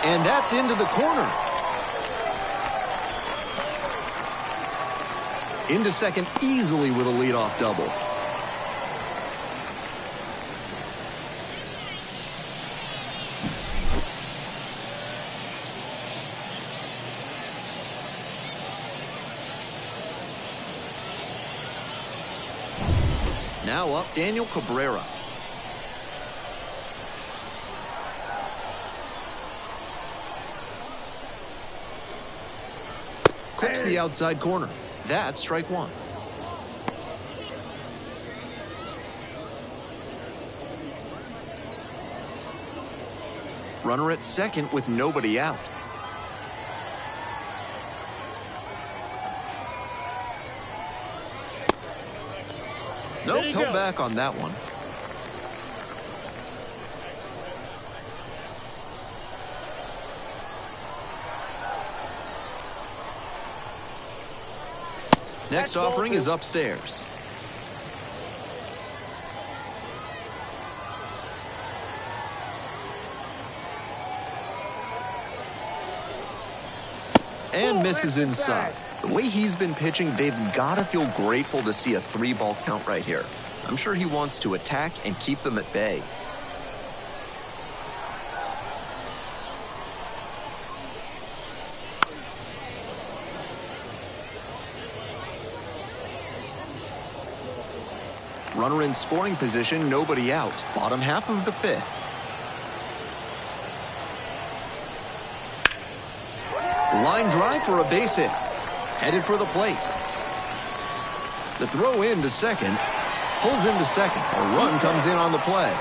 And that's into the corner. Into second easily with a leadoff double. Now up Daniel Cabrera. Clips the outside corner. That's strike 1. Runner at second with nobody out. Nope, held back on that one. Next offering is upstairs. And misses inside. The way he's been pitching, they've got to feel grateful to see a 3-ball count right here. I'm sure he wants to attack and keep them at bay. Runner in scoring position, nobody out. Bottom half of the 5th. Line drive for a base hit. Headed for the plate. The throw in to second. Pulls into second. A run comes in on the play.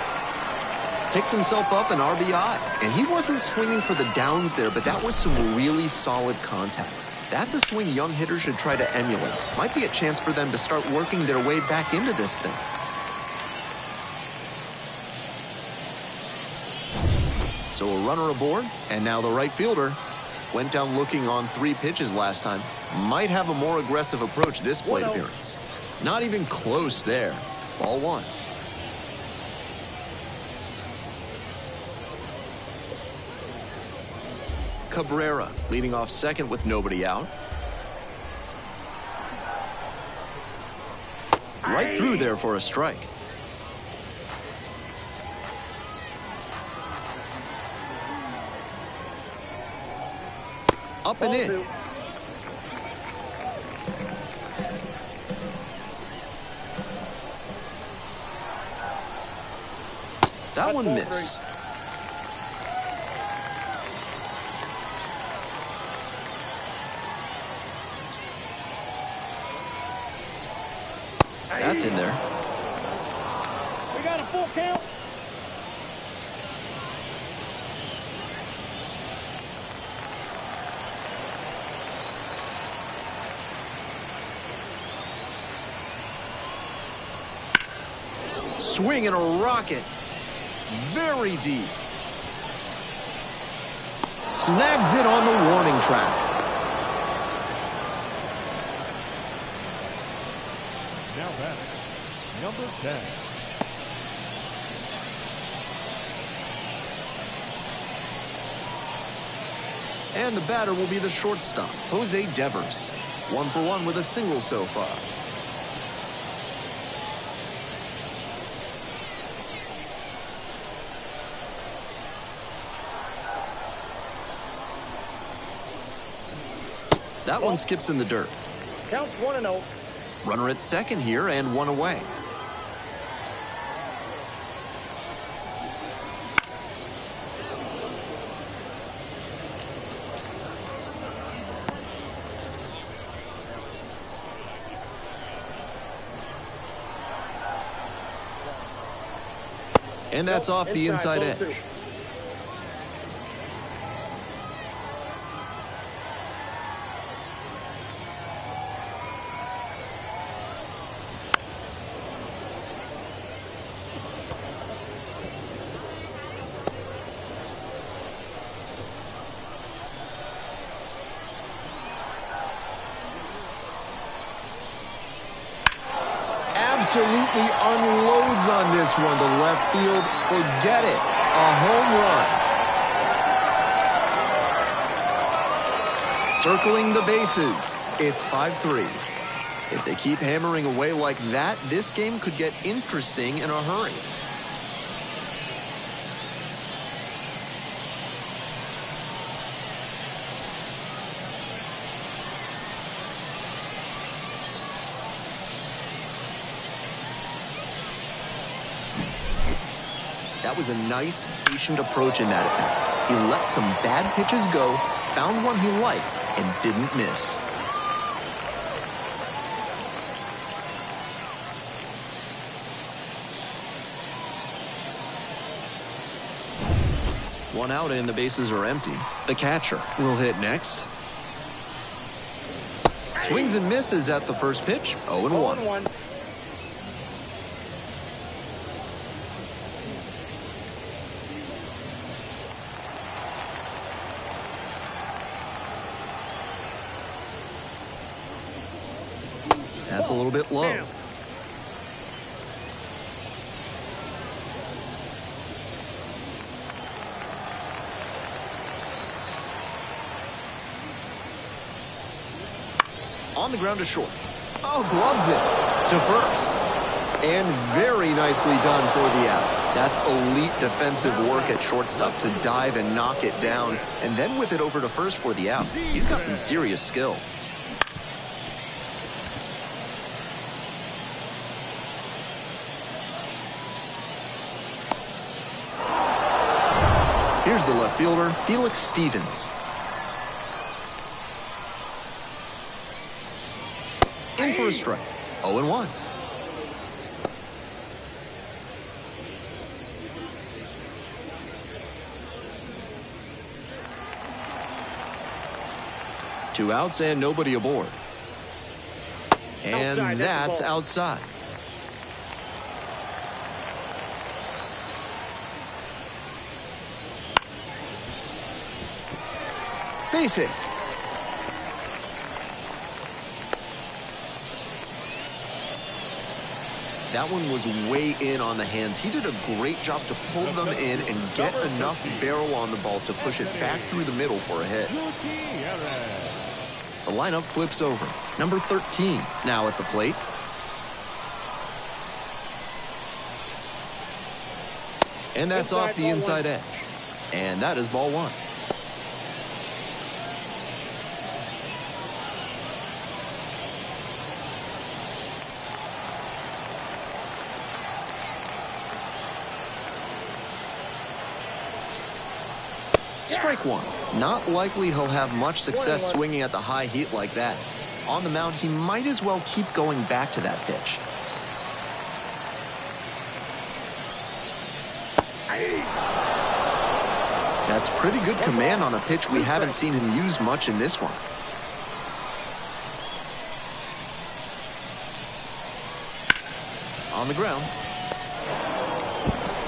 Picks himself up an RBI. And he wasn't swinging for the downs there, but that was some really solid contact. That's a swing young hitters should try to emulate. Might be a chance for them to start working their way back into this thing. So a runner aboard, and now the right fielder. Went down looking on 3 pitches last time. Might have a more aggressive approach this plate appearance. Not even close there. Ball 1. Cabrera leading off second with nobody out. Right through there for a strike. Up and in. That one missed. That's in there. We got a full count. Swing and a rocket. Very deep. Snags it on the warning track. Now batting, number 10. And the batter will be the shortstop, Jose Devers. 1 for 1 with a single so far. That one skips in the dirt. Counts 1-0. Runner at second here and one away. And that's off the inside edge. Absolutely unloads on this one to left field. Forget it. A home run. Circling the bases. It's 5-3. If they keep hammering away like that, this game could get interesting in a hurry. That was a nice, patient approach in that at-bat. He let some bad pitches go, found one he liked, and didn't miss. One out and the bases are empty. The catcher will hit next. Swings and misses at the first pitch, 0-1. That's a little bit low. On the ground to short. Oh, gloves it to first. And very nicely done for the out. That's elite defensive work at shortstop to dive and knock it down and then whip it over to first for the out. He's got some serious skill. Here's the left fielder, Felix Stevens. In for a strike, 0-1. Two outs and nobody aboard. And that's outside. Base hit. That one was way in on the hands. He did a great job to pull them in and get enough barrel on the ball to push it back through the middle for a hit. The lineup flips over. Number 13 now at the plate. And that's off the inside edge. And that is ball one. Strike one. Not likely he'll have much success swinging at the high heat like that. On the mound, he might as well keep going back to that pitch. That's pretty good command on a pitch we haven't seen him use much in this one. On the ground.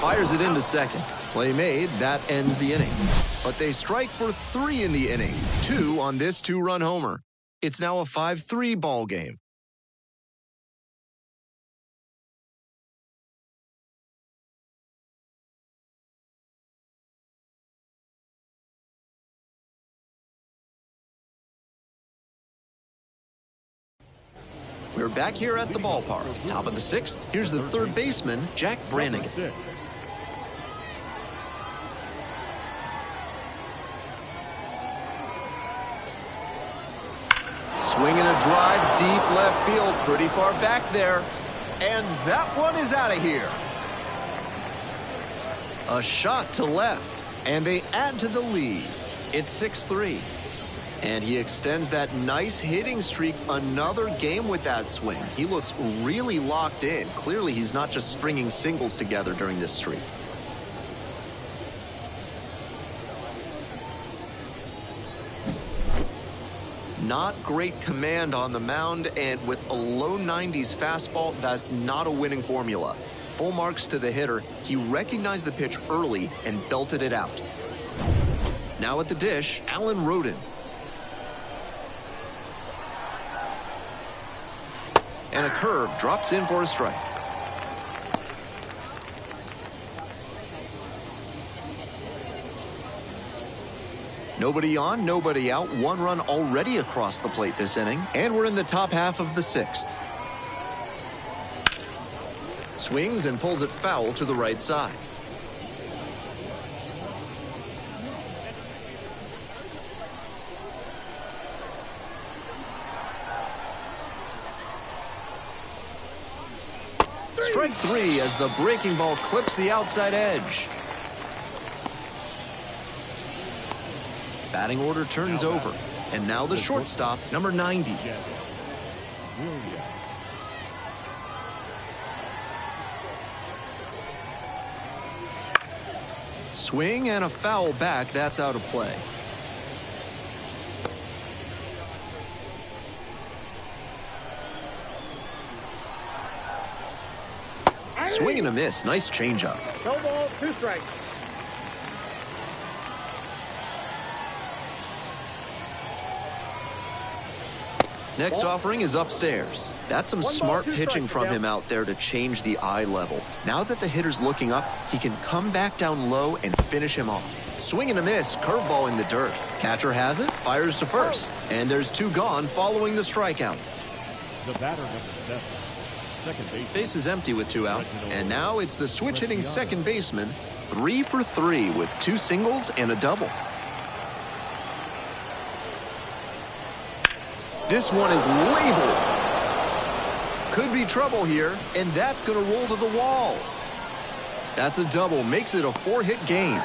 Fires it into second. Play made, that ends the inning. But they strike for 3 in the inning, 2 on this 2-run homer. It's now a 5-3 ball game. We're back here at the ballpark. Top of the 6th, here's the third baseman, Jack Brannigan. Swinging a drive deep left field, pretty far back there. And that one is out of here. A shot to left, and they add to the lead. It's 6-3. And he extends that nice hitting streak another game with that swing. He looks really locked in. Clearly, he's not just stringing singles together during this streak. Not great command on the mound, and with a low 90s fastball, that's not a winning formula. Full marks to the hitter. He recognized the pitch early and belted it out. Now at the dish, Alan Roden. And a curve drops in for a strike. Nobody on, nobody out. One run already across the plate this inning. And we're in the top half of the 6th. Swings and pulls it foul to the right side. Strike 3 as the breaking ball clips the outside edge. Batting order turns over. And now the shortstop, number 90. Swing and a foul back. That's out of play. Swing and a miss. Nice changeup. No ball, 2 strikes. Next offering is upstairs. That's some smart pitching from him out there to change the eye level. Now that the hitter's looking up, he can come back down low and finish him off. Swing and a miss, curveball in the dirt. Catcher has it, fires to first. And there's 2 gone following the strikeout. The batter, number 7. Second base. Base is empty with 2 out. And now it's the switch-hitting second baseman. 3 for 3 with 2 singles and a double. This one is labeled. Could be trouble here, and that's going to roll to the wall. That's a double, makes it a 4-hit game.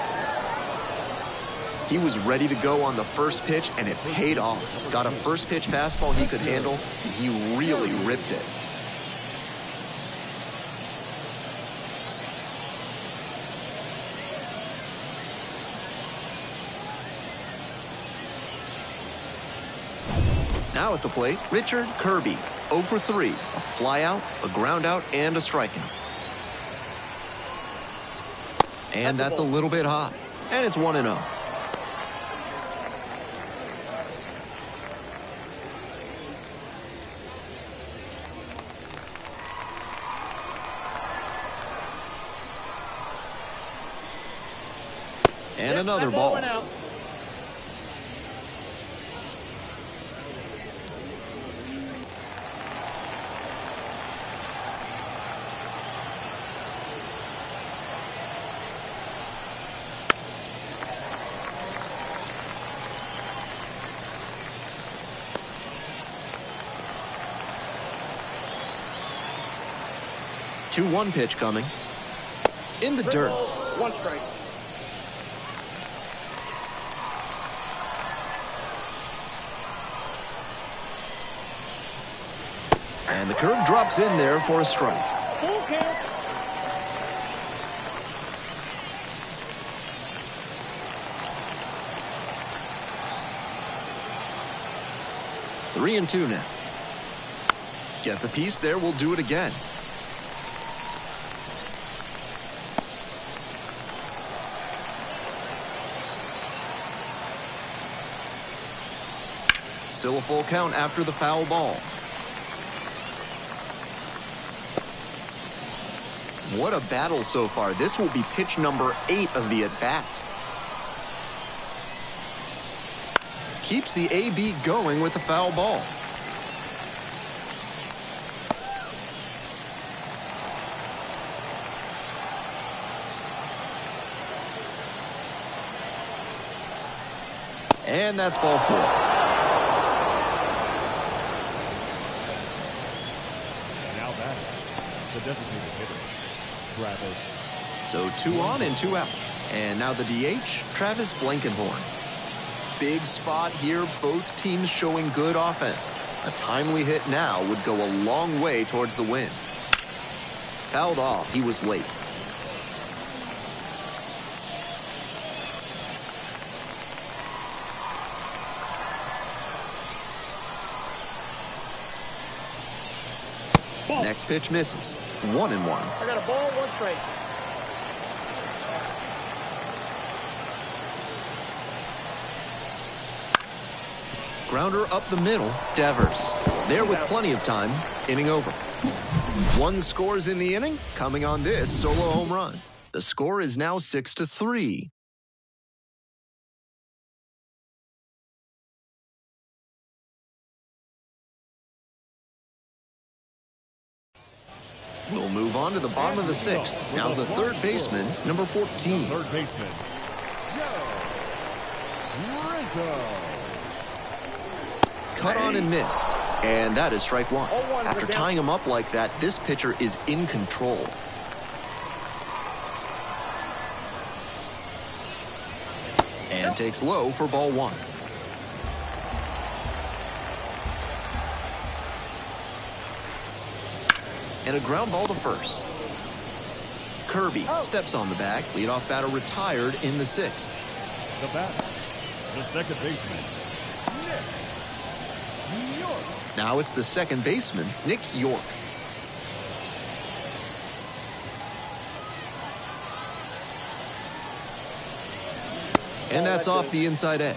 He was ready to go on the first pitch, and it paid off. Got a first pitch fastball he could handle, and he really ripped it. Now at the plate, Richard Kirby, 0 for 3, a flyout, a groundout, and a strikeout. And that's a little bit high, and it's 1-0. And another ball. 2-1 pitch coming. In the dirt. 1 strike. And the curve drops in there for a strike. Full count. Three and 2 now. Gets a piece there. We'll do it again. Still a full count after the foul ball. What a battle so far. This will be pitch number 8 of the at-bat. Keeps the AB going with the foul ball. And that's ball 4. Now batting, the designated hitter, Travis. So 2 on and 2 out. And now the DH, Travis Blankenhorn. Big spot here, both teams showing good offense. A timely hit now would go a long way towards the win. Fouled off, he was late. Ball. Next pitch misses. 1-1. I got a ball, 1 strike. Grounder up the middle, Devers. There with plenty of time, inning over. 1 scores in the inning, coming on this solo home run. The score is now 6-3. We'll move on to the bottom of the 6th. Now the third baseman, number 14. Third baseman, Joe Rizzo. Cut on and missed. And that is strike 1. After tying him up like that, this pitcher is in control. And takes low for ball 1. And a ground ball to first. Kirby steps on the bag. Leadoff batter retired in the 6th. The batter, the second baseman, Nick York. Now it's the second baseman, Nick York. And that's off the inside edge.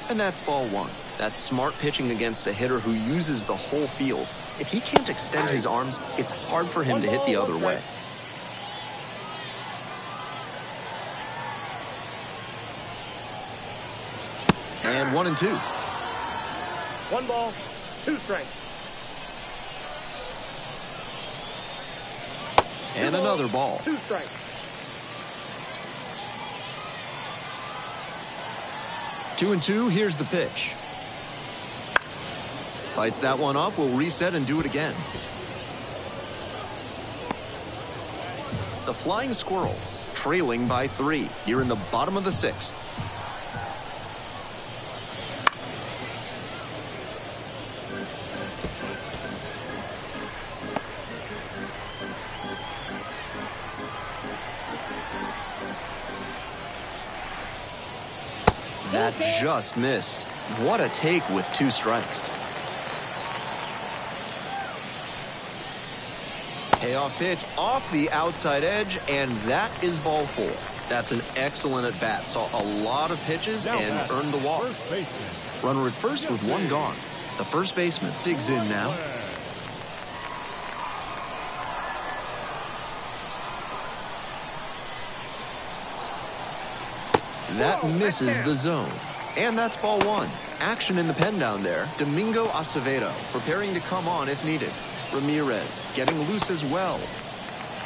And that's ball 1. That's smart pitching against a hitter who uses the whole field. If he can't extend his arms, it's hard for him to hit the other way. And 1-2. 1 ball, 2 strikes. And another ball. 2 strikes. 2-2, here's the pitch. Fights that one off, we'll reset and do it again. The Flying Squirrels, trailing by 3, here in the bottom of the 6th. That just missed. What a take with 2 strikes. Payoff pitch off the outside edge, and that is ball 4. That's an excellent at-bat. Saw a lot of pitches and earned the walk. First baseman, Runner at first with 1 gone. The first baseman digs in now. That misses the zone. And that's ball 1. Action in the pen down there. Domingo Acevedo preparing to come on if needed. Ramirez getting loose as well.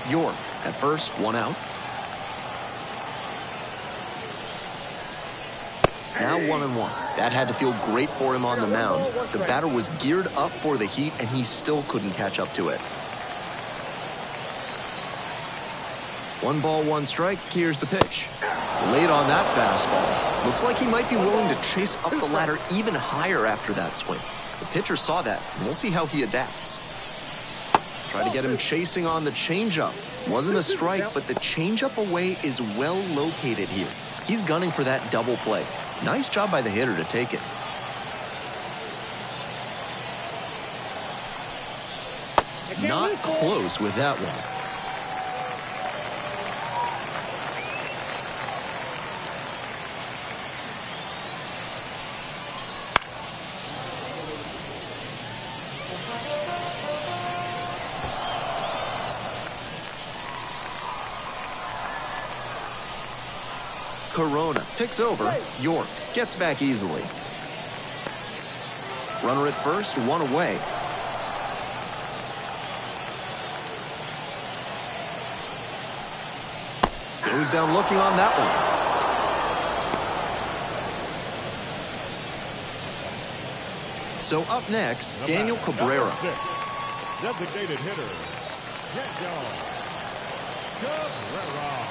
York at first, 1 out. Now 1-1. That had to feel great for him on the mound. The batter was geared up for the heat, and he still couldn't catch up to it. 1 ball, 1 strike. Here's the pitch. Late on that fastball. Looks like he might be willing to chase up the ladder even higher after that swing. The pitcher saw that, and we'll see how he adapts. Try to get him chasing on the changeup. Wasn't a strike, but the changeup away is well located here. He's gunning for that double play. Nice job by the hitter to take it. Not close with that one. Corona picks over. York gets back easily. Runner at first, 1 away. Goes down looking on that So up next, Daniel Cabrera. Designated hitter, Daniel Cabrera.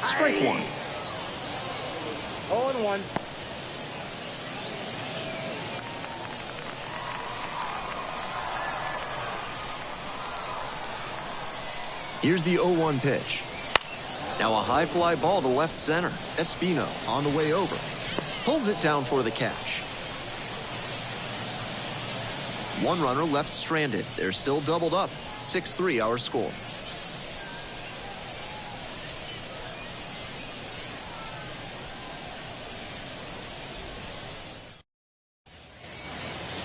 Strike one. 0-1. Here's the 0-1 pitch. Now a high fly ball to left center. Espino on the way over. Pulls it down for the catch. One runner left stranded. They're still doubled up. 6-3 our score.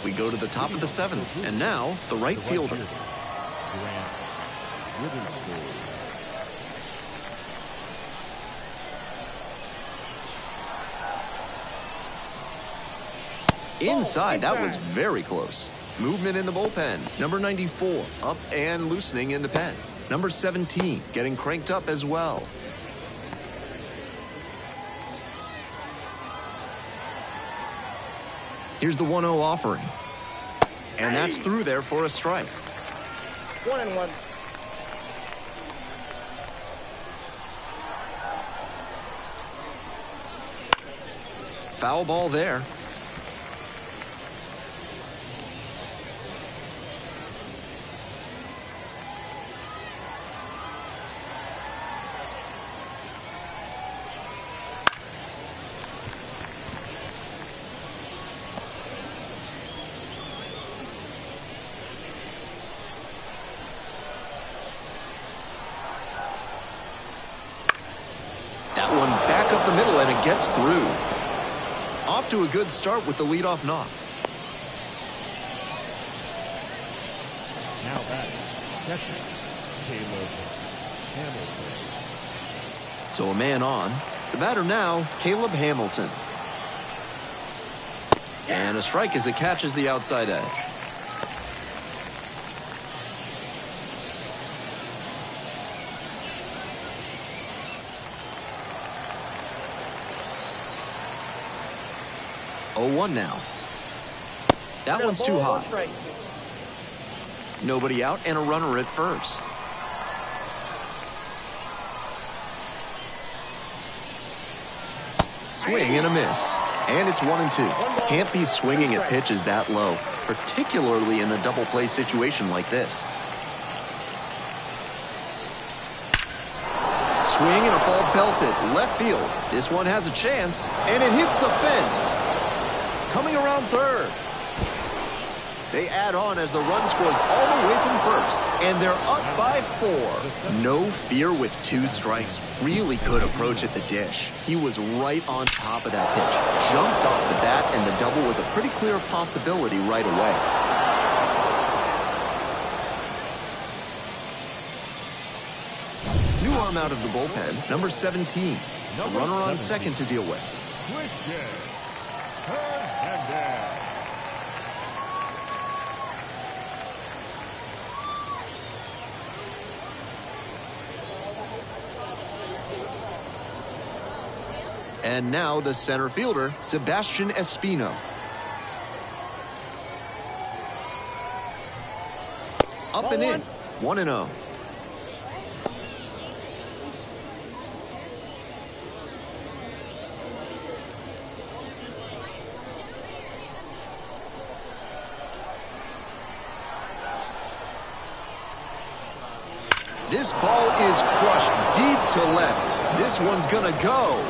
We go to the top of the seventh, and now the right fielder. Inside, that was very close. Movement in the bullpen. Number 94, up and loosening in the pen. Number 17, getting cranked up as well. Here's the 1-0 offering. And that's through there for a strike. 1-1. Foul ball there. That one back up the middle, and it gets through. Off to a good start with the leadoff knock. Now batting, catcher, Caleb Hamilton. So a man on. The batter now, Caleb Hamilton. And a strike as it catches the outside edge. Oh, 0-1 now. That one's too high. Nobody out and a runner at first. Swing and a miss. And it's 1-2. Can't be swinging at pitches that low, particularly in a double play situation like this. Swing and a ball belted left field. This one has a chance, and it hits the fence. Coming around third. They add on as the run scores all the way from first, and they're up by 4. No fear with 2 strikes. Really could approach at the dish. He was right on top of that pitch. Jumped off the bat, and the double was a pretty clear possibility right away. New arm out of the bullpen, number 17. A runner on second to deal with. And now the center fielder, Sebastian Espino. Up and in, 1-0. This ball is crushed deep to left. This one's gonna go.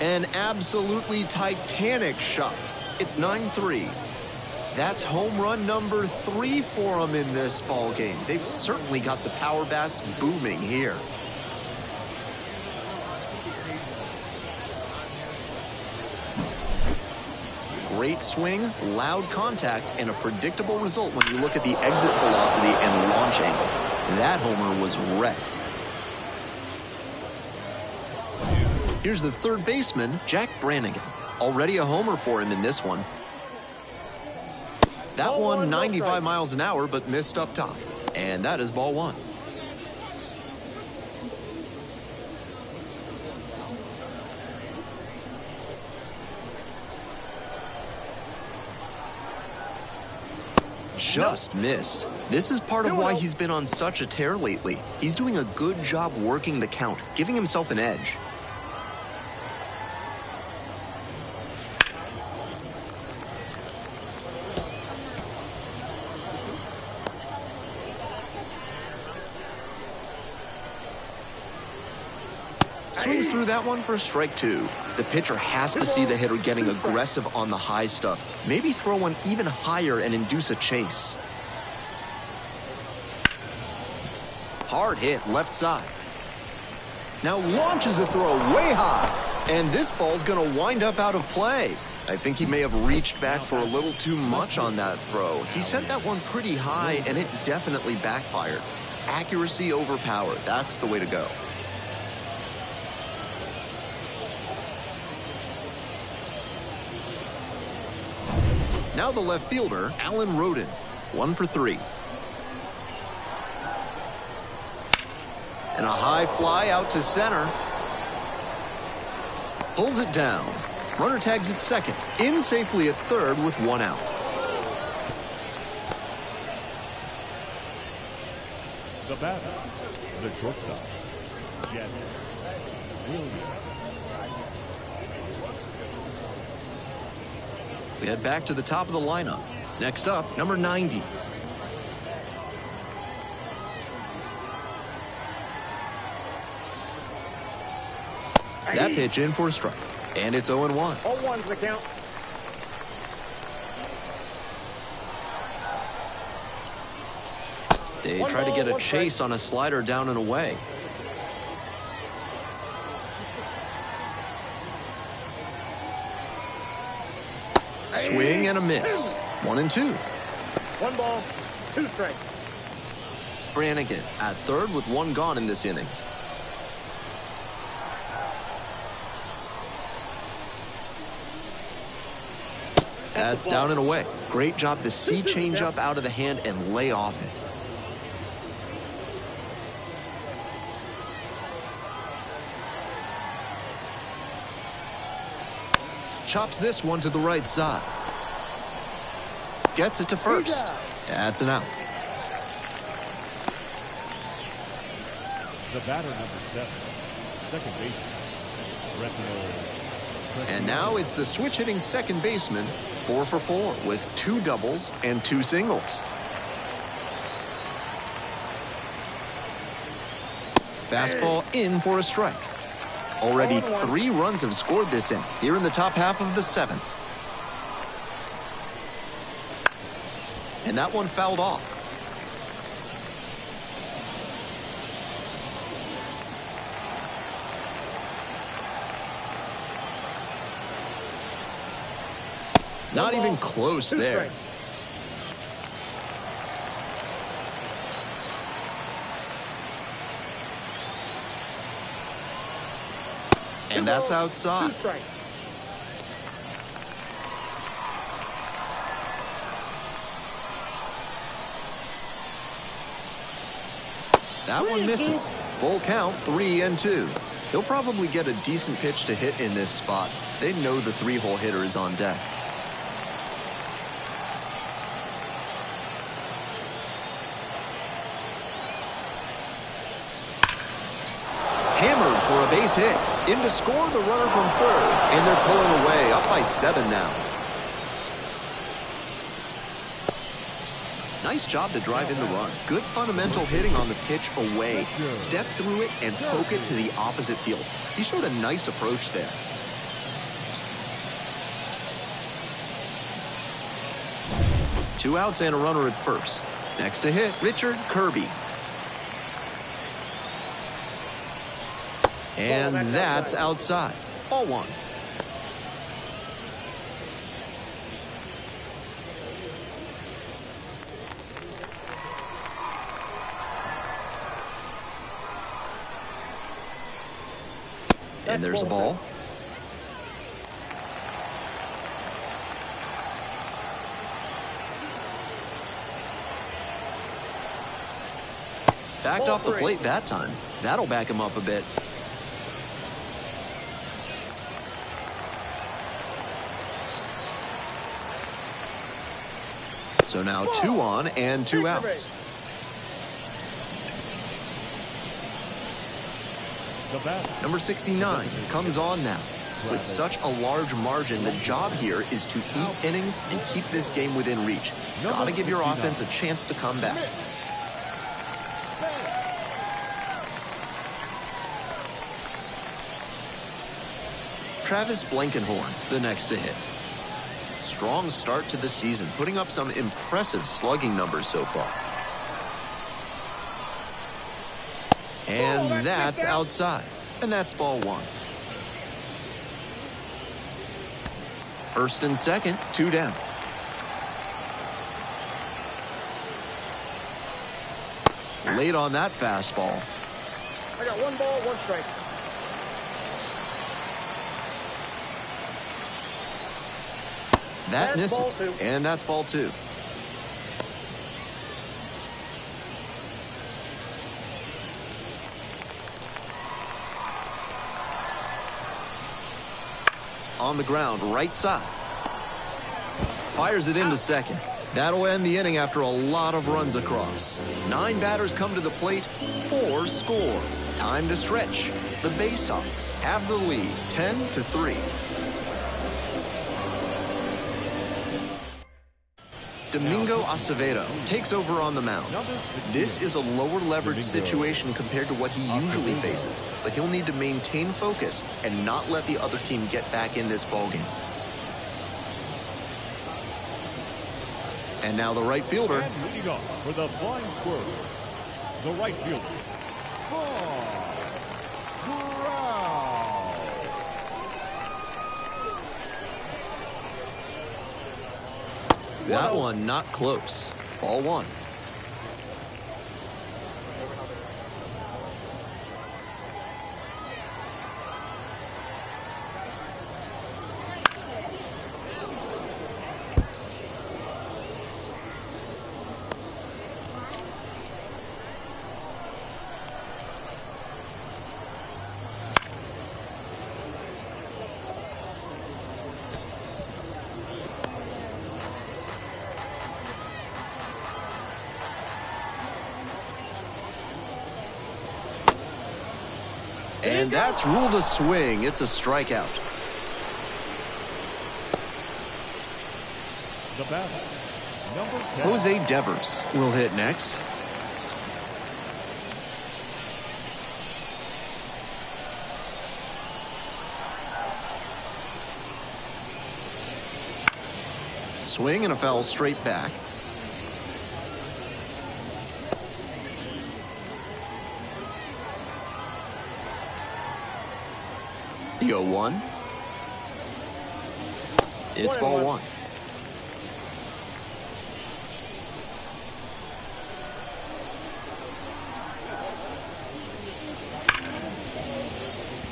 An absolutely titanic shot. It's 9-3. That's home run number 3 for them in this ball game. They've certainly got the power bats booming here. Great swing, loud contact, and a predictable result when you look at the exit velocity and launch angle. That homer was wrecked. Here's the third baseman, Jack Brannigan. Already a homer for him in this one. That one 95 miles an hour, but missed up top. And that is ball 1. just missed. This is part of why he's been on such a tear lately. He's doing a good job working the count, giving himself an edge. Swings through that one for strike two. The pitcher has to see the hitter getting aggressive on the high stuff. Maybe throw one even higher and induce a chase. Hard hit left side. Now launches a throw way high. And this ball's going to wind up out of play. I think he may have reached back for a little too much on that throw. He sent that one pretty high, and it definitely backfired. Accuracy over power. That's the way to go. Now the left fielder, Alan Roden, 1 for 3. And a high fly out to center. Pulls it down. Runner tags at second. In safely at third with 1 out. The batter, the shortstop, Jets, Williams. We head back to the top of the lineup. Next up, number 90. That pitch in for a strike. And it's 0-1. 0-1's the count. They try to get a chase on a slider down and away. Swing and a miss. 1-2. 1 ball, 2 strikes. Brannigan at third with 1 gone in this inning. That's down and away. Great job to see changeup out of the hand and lay off it. Chops this one to the right side. Gets it to first. That's an out. The batter, number 7, second baseman, And now it's the switch-hitting second baseman, 4 for 4, with 2 doubles and 2 singles. Fastball in for a strike. Already 3 runs have scored this inning, here in the top half of the 7th. And that one fouled off. Not even close there. And that's outside. That one misses. Full count, 3-2. He'll probably get a decent pitch to hit in this spot. They know the 3-hole hitter is on deck. Hammered for a base hit. In to score the runner from third. And they're pulling away, up by 7 now. Nice job to drive in the run. Good fundamental hitting on the pitch away. Step through it and poke it to the opposite field. He showed a nice approach there. Two outs and a runner at first. Next to hit, Richard Kirby. And that's outside. Ball 1. And there's a ball. Backed off the plate that time. That'll back him up a bit. So now 2 on and 2 outs. The batter. Number 69 comes on now. With such a large margin, the job here is to eat innings and keep this game within reach. Gotta give your offense a chance to come back. Travis Blankenhorn, the next to hit. Strong start to the season, putting up some impressive slugging numbers so far. And that's outside. And that's ball 1. First and second, 2 down. Late on that fastball. I got 1 ball, 1 strike. That That's ball misses, 2. and that's ball 2. On the ground, right side. Fires it into second. That'll end the inning after a lot of runs across. 9 batters come to the plate, 4 score. Time to stretch. The Bay Sox have the lead, 10-3. Domingo Acevedo takes over on the mound. This is a lower leverage situation compared to what he usually faces, but he'll need to maintain focus and not let the other team get back in this ballgame. And now the right fielder. And leading off for the Flying Squirrels, the right fielder, Brown. That one not close. Ball 1. And that's ruled a swing. It's a strikeout. The batter, number 10. Jose Devers will hit next. Swing and a foul straight back. The 0-1. It's ball 1.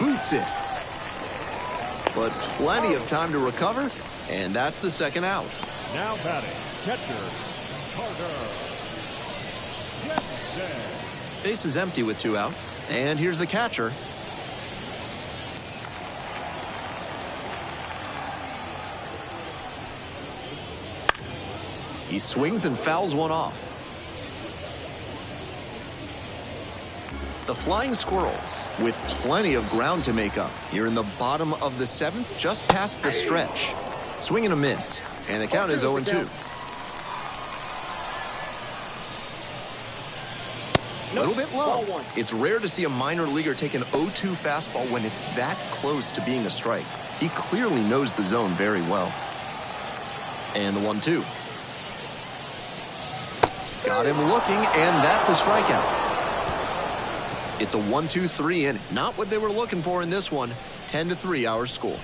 Boots it. But plenty of time to recover, and that's the second out. Now batting, catcher, Carter. Base is empty with 2 out, and here's the catcher. He swings and fouls one off. The Flying Squirrels with plenty of ground to make up here in the bottom of the 7th, just past the stretch. Swing and a miss, and the count is 0-2. A little bit low. It's rare to see a minor leaguer take an 0-2 fastball when it's that close to being a strike. He clearly knows the zone very well. And the 1-2. Got him looking, and that's a strikeout. It's a 1-2-3 inning. Not what they were looking for in this one. 10-3 our score.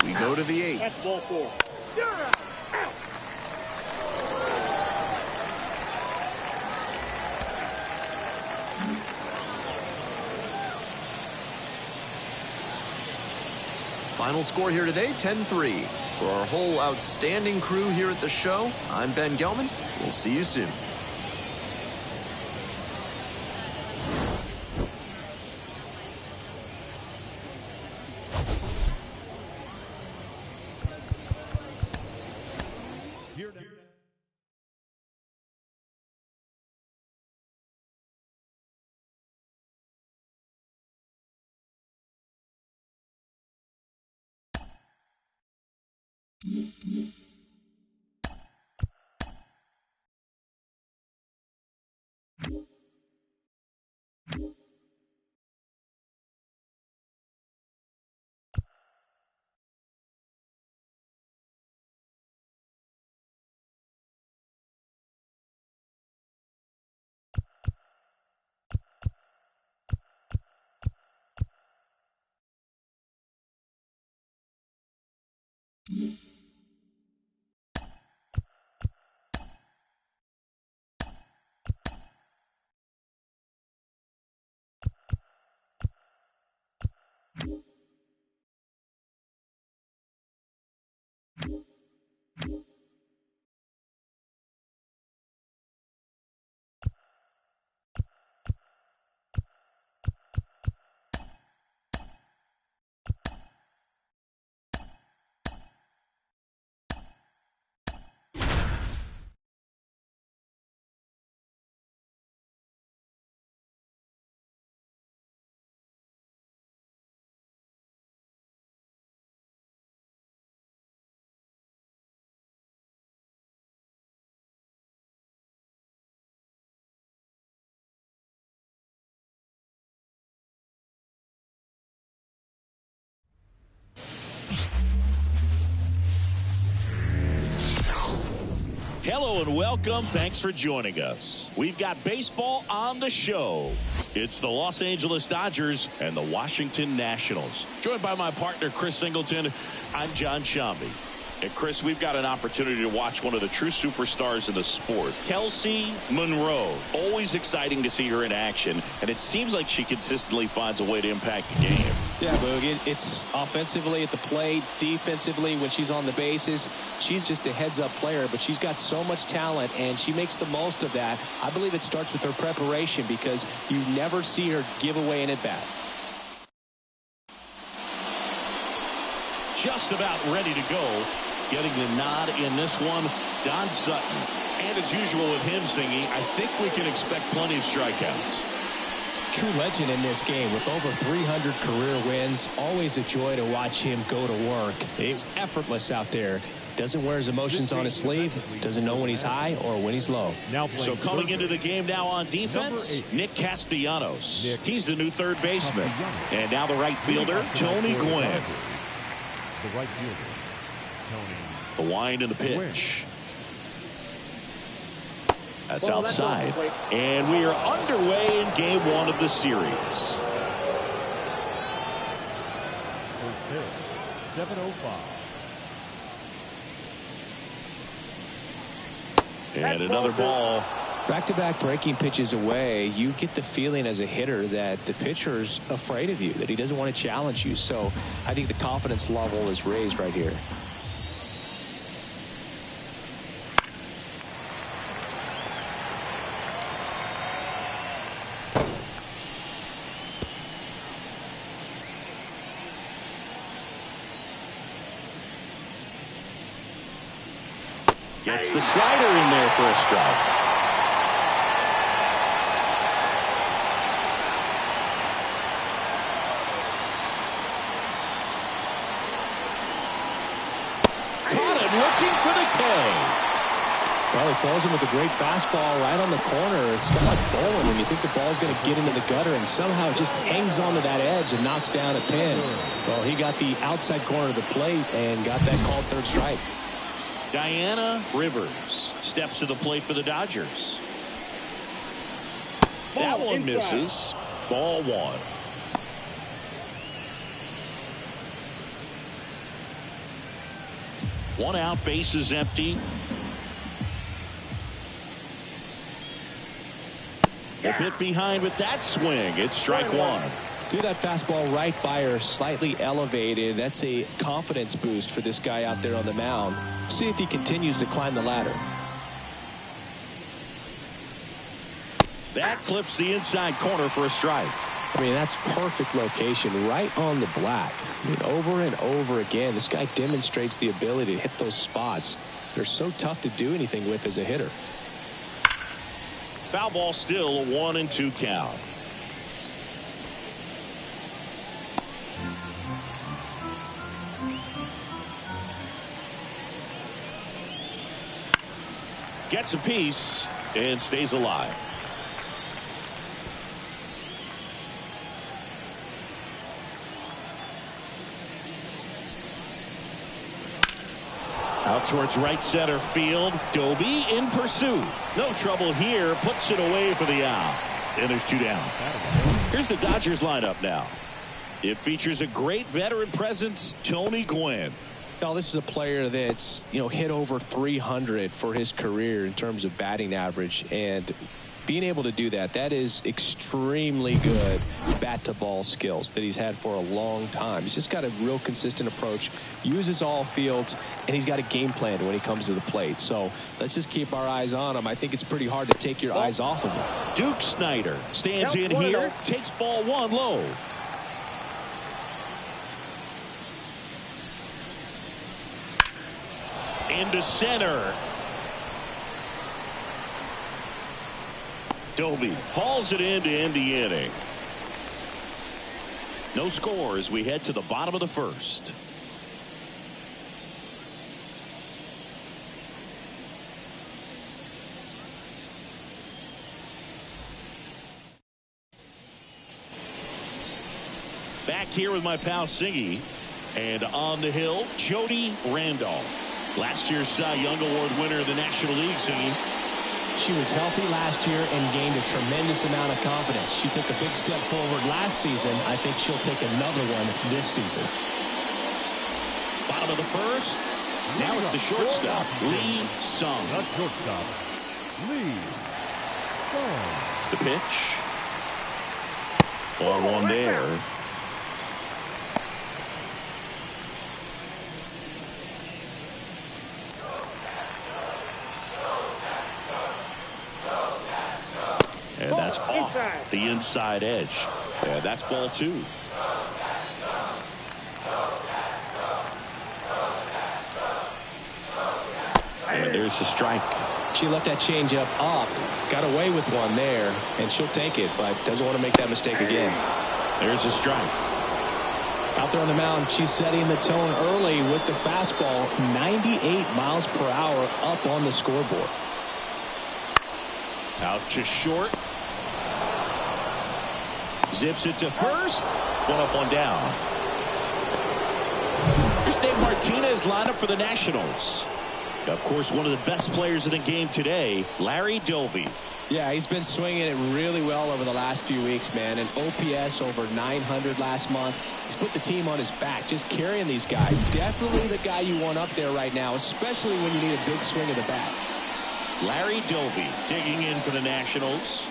We go to the 8th. That's ball 4. Final score here today, 10-3. For our whole outstanding crew here at the show, I'm Ben Gelman. We'll see you soon. Hello and welcome. Thanks for joining us. We've got baseball on the show. It's the Los Angeles Dodgers and the Washington Nationals. Joined by my partner, Chris Singleton. I'm John Shambi. And Chris, we've got an opportunity to watch one of the true superstars in the sport, Kelsey Monroe. Always exciting to see her in action, and it seems like she consistently finds a way to impact the game. Yeah, Boog, it's offensively at the plate, defensively when she's on the bases. She's just a heads-up player, but she's got so much talent, and she makes the most of that. I believe it starts with her preparation because you never see her give away an at-bat. Just about ready to go. Getting the nod in this one, Don Sutton. And as usual with him singing, I think we can expect plenty of strikeouts. True legend in this game with over 300 career wins. Always a joy to watch him go to work. It's effortless out there. Doesn't wear his emotions on his sleeve. Doesn't know when he's high or when he's low. So coming into the game now on defense, Nick Castellanos. He's the new third baseman. And now the right fielder, Tony Gwynn. The right fielder, Tony. The wind and the pitch. That's outside. And we are underway in game one of the series. First pitch, 7:05. And another ball. Back-to-back breaking pitches away, you get the feeling as a hitter that the pitcher's afraid of you, that he doesn't want to challenge you. So I think the confidence level is raised right here. Gets the slider in there for a strike. Caught it looking for the K. Well, he falls in with a great fastball right on the corner. It's kind of like bowling when you think the ball's going to get into the gutter and somehow it just hangs onto that edge and knocks down a pin. Well, he got the outside corner of the plate and got that called third strike. Diana Rivers steps to the plate for the Dodgers. That one misses. Ball one. One out, bases empty. A bit behind with that swing. It's strike one. Threw that fastball right by her, slightly elevated. That's a confidence boost for this guy out there on the mound. See if he continues to climb the ladder. That clips the inside corner for a strike. I mean, that's perfect location, right on the black. I mean, over and over again, this guy demonstrates the ability to hit those spots. They're so tough to do anything with as a hitter. Foul ball still, a 1-2 count. gets a piece and stays alive. Out towards right center field. Doby in pursuit. No trouble here. Puts it away for the out. And there's 2 down. Here's the Dodgers lineup now. It features a great veteran presence, Tony Gwynn. Now, this is a player that's, hit over 300 for his career in terms of batting average. And being able to do that, that is extremely good bat-to-ball skills that he's had for a long time. He's just got a real consistent approach, uses all fields, and he's got a game plan when he comes to the plate. So let's just keep our eyes on him. I think it's pretty hard to take your eyes off of him. Duke Snyder stands in here, takes ball 1 low. Into center. Doby hauls it in to end the inning. No score as we head to the bottom of the first. Back here with my pal Singy. And on the hill, Jody Randolph. Last year's Cy Young Award winner of the National League, Singy. She was healthy last year and gained a tremendous amount of confidence. She took a big step forward last season. I think she'll take another one this season. Bottom of the first. Now it's the shortstop, Lee Sung. The shortstop, Lee Sung. The pitch. Ball 1 there. And that's off the inside edge. And that's ball 2. And there's the strike. She let that changeup up, got away with one there, and she'll take it, but doesn't want to make that mistake again. There's the strike. Out there on the mound, she's setting the tone early with the fastball, 98 miles per hour up on the scoreboard. Out to short. Zips it to first. 1 up, 1 down. Here's Dave Martinez lineup for the Nationals. Of course, one of the best players in the game today, Larry Doby. Yeah, he's been swinging it really well over the last few weeks, man. An OPS over 900 last month. He's put the team on his back, just carrying these guys. Definitely the guy you want up there right now, especially when you need a big swing of the bat. Larry Doby digging in for the Nationals.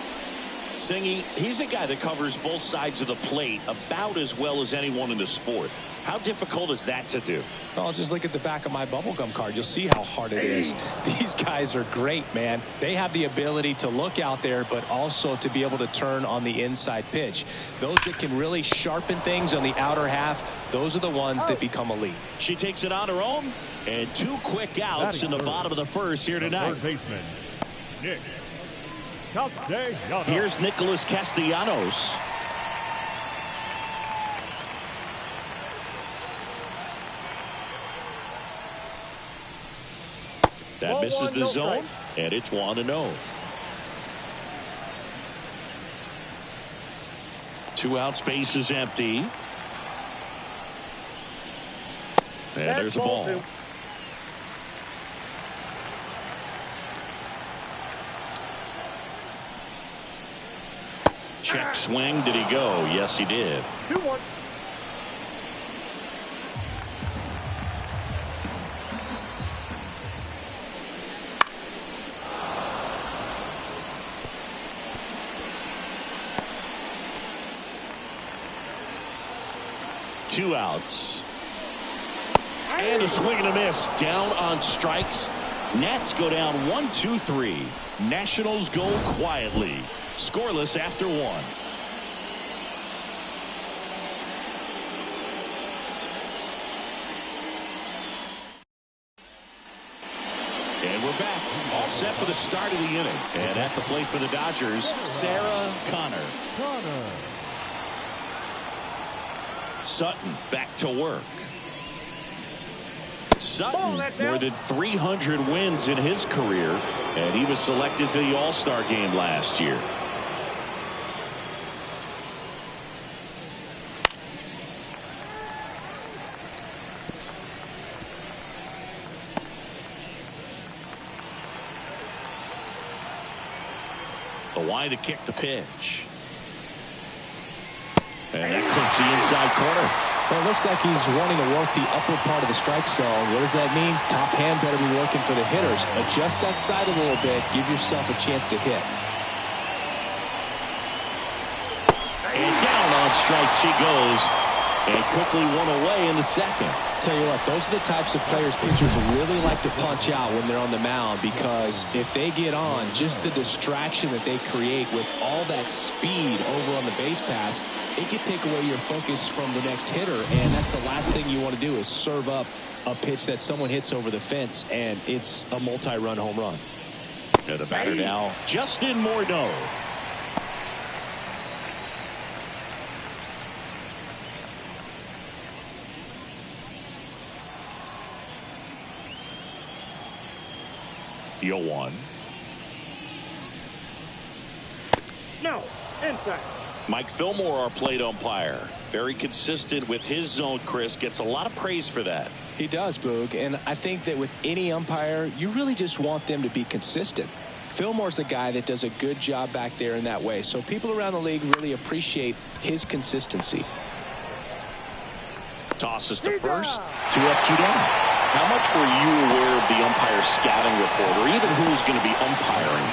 Singing, he's a guy that covers both sides of the plate about as well as anyone in the sport. How difficult is that to do? Oh, just look at the back of my bubblegum card. You'll see how hard it is. These guys are great, man. They have the ability to look out there, but also to be able to turn on the inside pitch. Those that can really sharpen things on the outer half, those are the ones that become elite. She takes it on her own, and 2 quick outs in the bottom of the first here tonight. Third baseman, Nick Castellanos. Here's Nicholas Castellanos. That misses the zone, and it's 1-0. 2 outs, base is empty. And there's a ball. Check swing. Did he go? Yes, he did. 2-1. Two outs. And a swing and a miss. Down on strikes. Nats go down 1-2-3. Nationals go quietly. Scoreless after 1. And we're back. All set for the start of the inning. And at the plate for the Dodgers, Sarah Connor. Sutton back to work. Sutton, more than 300 wins in his career, and he was selected to the All-Star game last year. The wide to kick the pitch. And that clips the inside corner. Well, it looks like he's wanting to work the upper part of the strike zone. What does that mean? Top hand better be working for the hitters. Adjust that side a little bit. Give yourself a chance to hit. And down on strikes she goes. And quickly one away in the second. Tell you what, those are the types of players pitchers really like to punch out when they're on the mound, because if they get on, just the distraction that they create with all that speed over on the base pass, it could take away your focus from the next hitter, and that's the last thing you want to do is serve up a pitch that someone hits over the fence, and it's a multi-run home run. And the batter now, Justin Morneau. You'll one. No, inside. Mike Fillmore, our plate umpire. Very consistent with his zone, Chris. Gets a lot of praise for that. He does, Boog. And I think that with any umpire, you really just want them to be consistent. Fillmore's a guy that does a good job back there in that way. So people around the league really appreciate his consistency. Tosses to first. 2 up, 2 down. How much were you aware of the umpire scouting report, or even who was going to be umpiring?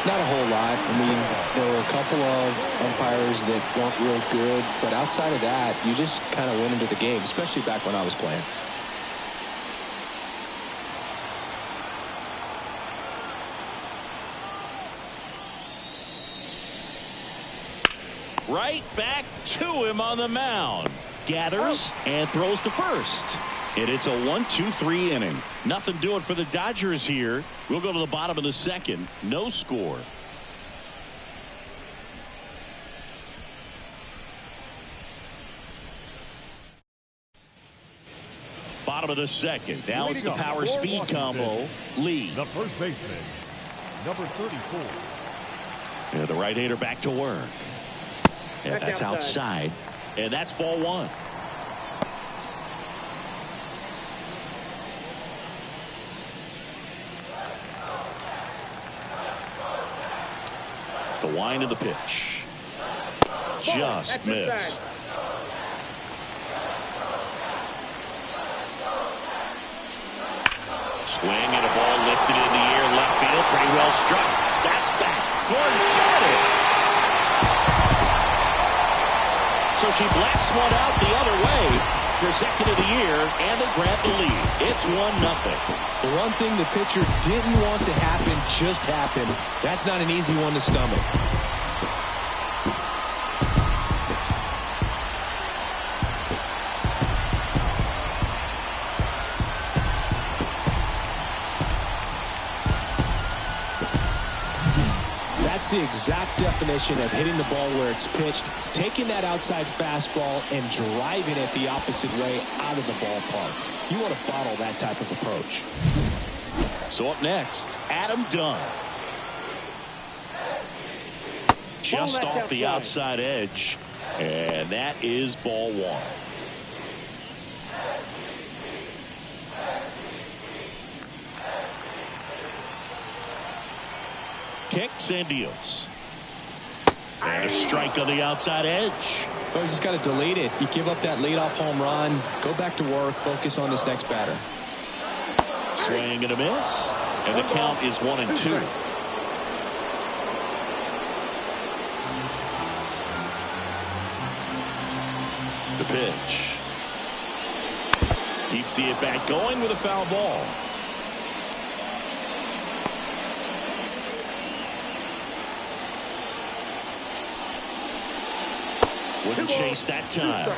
Not a whole lot. I mean, there were a couple of umpires that weren't real good, but outside of that, you just kind of went into the game, especially back when I was playing. Right back to him on the mound. Gathers and throws to first. And it's a 1-2-3 inning. Nothing doing for the Dodgers here. We'll go to the bottom of the second. No score. Bottom of the second. Now it's the power speed combo. Lee. The first baseman, number 34. And the right-hander back to work. And that's outside. And that's ball one. The wind of the pitch. Just missed. Swing and a ball lifted in the air, left field, pretty well struck. That's back. Forget it. So she blasts one out the other way for second of the year, and they grab the lead. It's 1-0. The one thing the pitcher didn't want to happen just happened. That's not an easy one to stomach. That's the exact definition of hitting the ball where it's pitched, taking that outside fastball and driving it the opposite way out of the ballpark. You want to bottle that type of approach. So up next, Adam Dunn. Just off the outside edge, and that is ball one. Kicks and deals. And a strike on the outside edge. Well, you just got to delete it. You give up that leadoff home run, go back to work, focus on this next batter. Swing and a miss. And the count is 1-2. The pitch. Keeps the at-bat going with a foul ball. Wouldn't chase that time.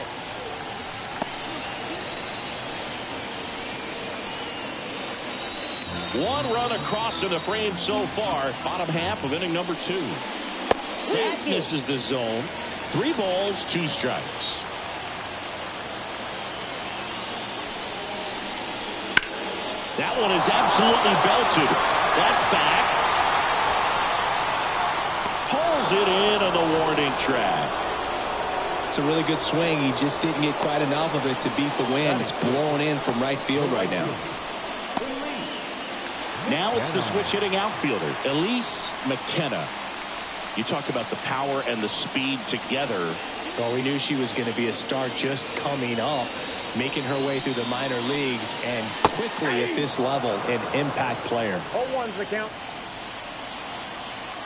One run across in the frame so far. Bottom half of inning number 2. That misses the zone. 3 balls, 2 strikes. That one is absolutely belted. That's back. Pulls it in on the warning track. It's a really good swing. He just didn't get quite enough of it to beat the wind. It's blowing in from right field right now. Now it's the switch hitting outfielder, Elise McKenna. You talk about the power and the speed together. Well, we knew she was going to be a star just coming up, making her way through the minor leagues, and quickly at this level, an impact player. 0-1's the count.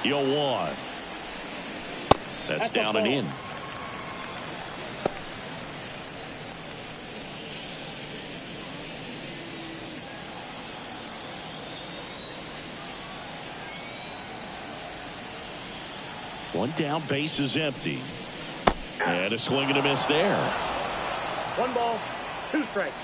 0-1. That's down and in. One down, base is empty. And a swing and a miss there. 1 ball, 2 strikes.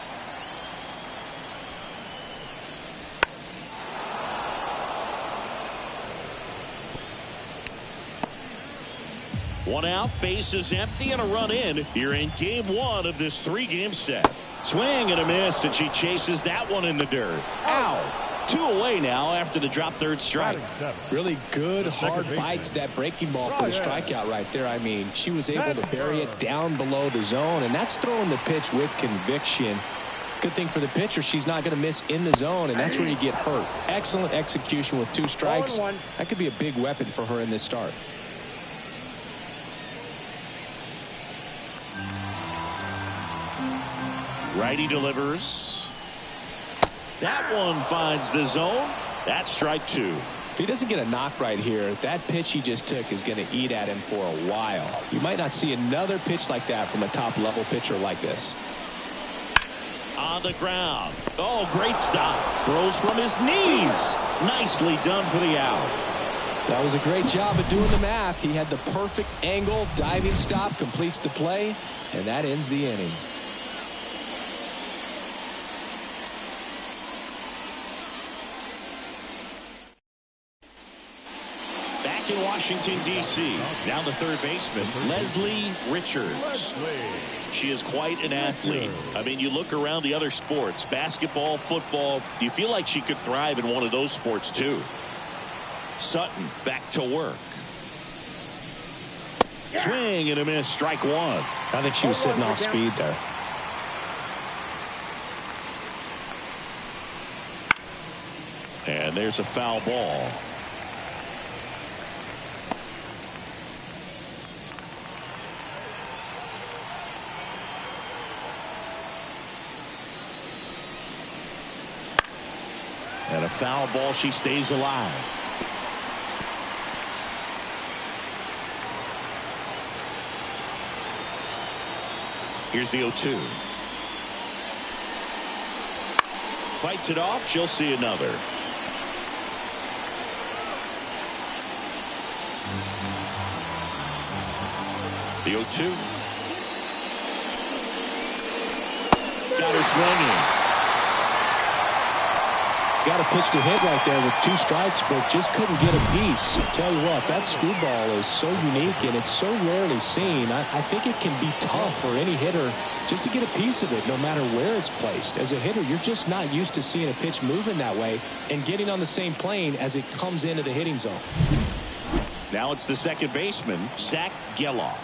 One out, base is empty, and a run in here in game 1 of this 3-game set. Swing and a miss, and she chases that one in the dirt. Ow! 2 away now after the drop third strike. Really good hard bite to that breaking ball for the strikeout right there. I mean, she was able to bury it down below the zone, and that's throwing the pitch with conviction. Good thing for the pitcher, she's not going to miss in the zone, and that's where you get hurt. Excellent execution with 2 strikes. That could be a big weapon for her in this start. Righty delivers. That one finds the zone. That's strike 2. If he doesn't get a knock right here, that pitch he just took is going to eat at him for a while. You might not see another pitch like that from a top-level pitcher like this. On the ground. Oh, great stop. Throws from his knees. Nicely done for the out. That was a great job of doing the math. He had the perfect angle, diving stop, completes the play, and that ends the inning. In Washington, D.C. Now the third baseman, Leslie Richards. She is quite an athlete. I mean, you look around the other sports, basketball, football, you feel like she could thrive in one of those sports, too. Sutton back to work. Swing and a miss, strike 1. I think she was sitting off speed there. And there's a foul ball. And a foul ball, she stays alive. Here's the 0-2. Fights it off, she'll see another. The 0-2. Got her swinging. Got a pitch to hit right there with 2 strikes, but just couldn't get a piece. Tell you what, that screwball is so unique and it's so rarely seen. I think it can be tough for any hitter just to get a piece of it, no matter where it's placed. As a hitter, you're just not used to seeing a pitch moving that way and getting on the same plane as it comes into the hitting zone. Now it's the second baseman, Zach Geloff.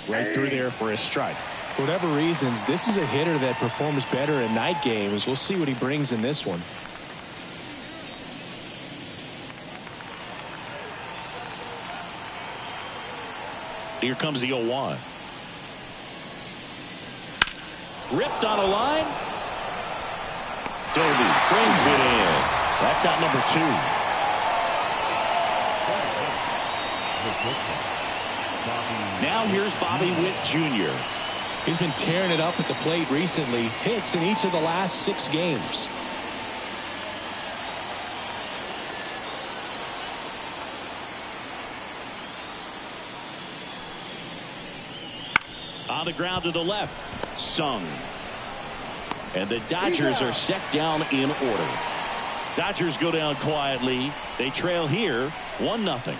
Right through there for a strike. For whatever reasons, this is a hitter that performs better in night games. We'll see what he brings in this one. Here comes the 0-1. Ripped on a line. Doby brings it in. That's out number 2. Now here's Bobby Witt Jr. He's been tearing it up at the plate recently. Hits in each of the last 6 games. On the ground to the left. Sung. And the Dodgers are set down in order. Dodgers go down quietly. They trail here 1-0.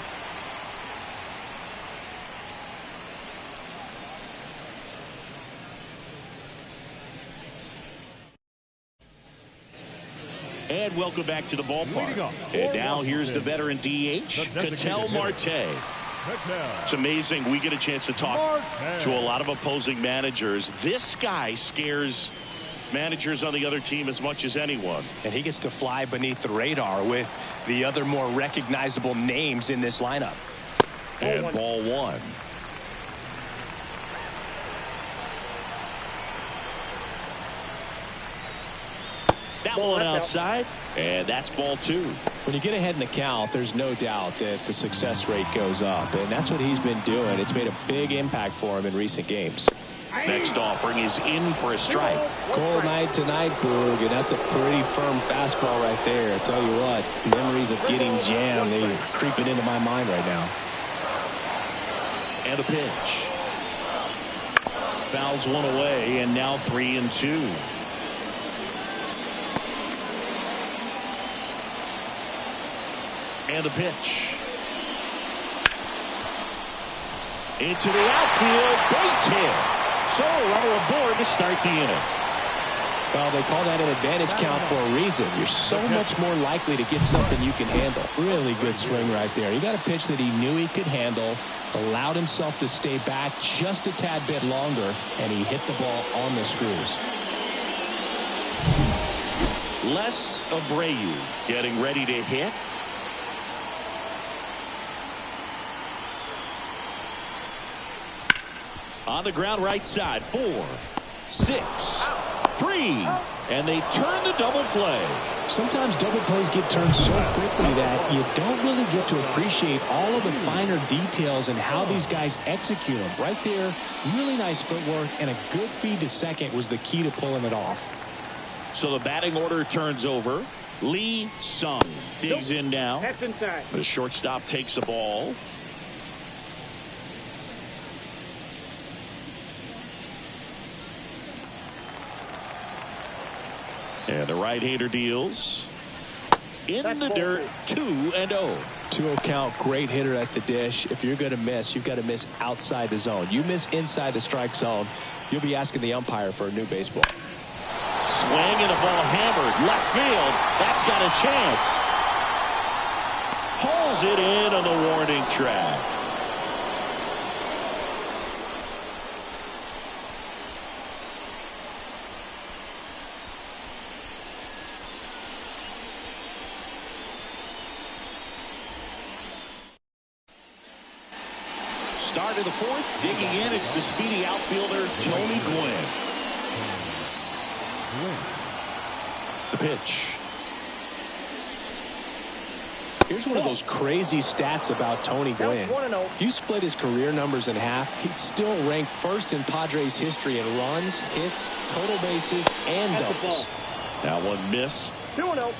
And welcome back to the ballpark. And now here's the veteran DH, Ketel Marte. It's amazing. We get a chance to talk to a lot of opposing managers. This guy scares managers on the other team as much as anyone. And he gets to fly beneath the radar with the other more recognizable names in this lineup. And ball one. That one outside, and that's ball two. When you get ahead in the count, there's no doubt that the success rate goes up, and that's what he's been doing. It's made a big impact for him in recent games. Next offering is in for a strike. Cold night tonight, Boog, and that's a pretty firm fastball right there. I tell you what, memories of getting jammed, they're creeping into my mind right now. And a pitch. Fouls one away, and now 3-2. And a pitch. Into the outfield, base hit. So a runner aboard to start the inning. Well, they call that an advantage count for a reason. You're so much more likely to get something you can handle. Really good swing right there. He got a pitch that he knew he could handle, allowed himself to stay back just a tad bit longer, and he hit the ball on the screws. Les Abreu getting ready to hit. On the ground right side, 4, 6, 3, and they turn the double play. Sometimes double plays get turned so quickly that you don't really get to appreciate all of the finer details and how these guys execute them. Right there, really nice footwork, and a good feed to second was the key to pulling it off. So the batting order turns over. Lee Sung digs in now. That's inside. The shortstop takes the ball. And the right-hander deals in the dirt. 2-0. 2-0 count, great hitter at the dish. If you're going to miss, you've got to miss outside the zone. You miss inside the strike zone, you'll be asking the umpire for a new baseball. Swing and a ball hammered left field. That's got a chance. Hauls it in on the warning track. Start of the fourth, digging in, it's the speedy outfielder, Tony Gwynn. The pitch. Here's one of those crazy stats about Tony Gwynn. If you split his career numbers in half, he'd still rank first in Padres history in runs, hits, total bases, and doubles. That one missed. 2-0.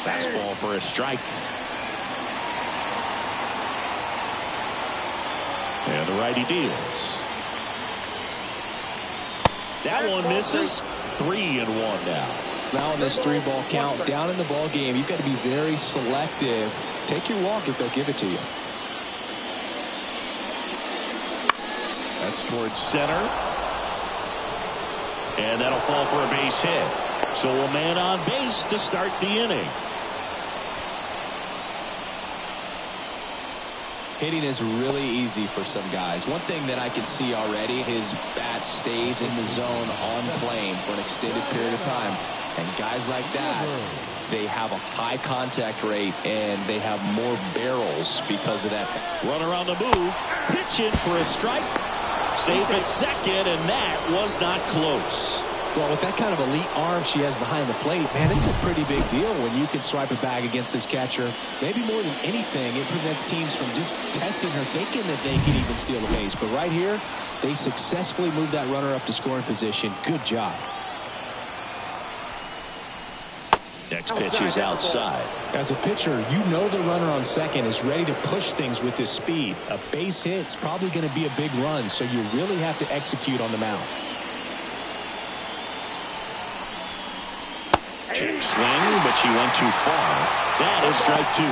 Fastball for a strike. And the righty deals. That one misses. 3-1 now. Now in this 3-ball count, down in the ball game, you've got to be very selective. Take your walk if they'll give it to you. That's towards center. And that'll fall for a base hit. So a man on base to start the inning. Hitting is really easy for some guys. One thing that I can see already, his bat stays in the zone on plane for an extended period of time. And guys like that, they have a high contact rate and they have more barrels because of that. Runner on the move, pitching for a strike. Safe at second, and that was not close. Well, with that kind of elite arm she has behind the plate, man, it's a pretty big deal when you can swipe it back against this catcher. Maybe more than anything, it prevents teams from just testing her, thinking that they can even steal a base. But right here, they successfully moved that runner up to scoring position. Good job. Next pitch is outside. As a pitcher, you know the runner on second is ready to push things with his speed. A base hit's probably going to be a big run, so you really have to execute on the mound. Check swing, but she went too far. That is strike 2.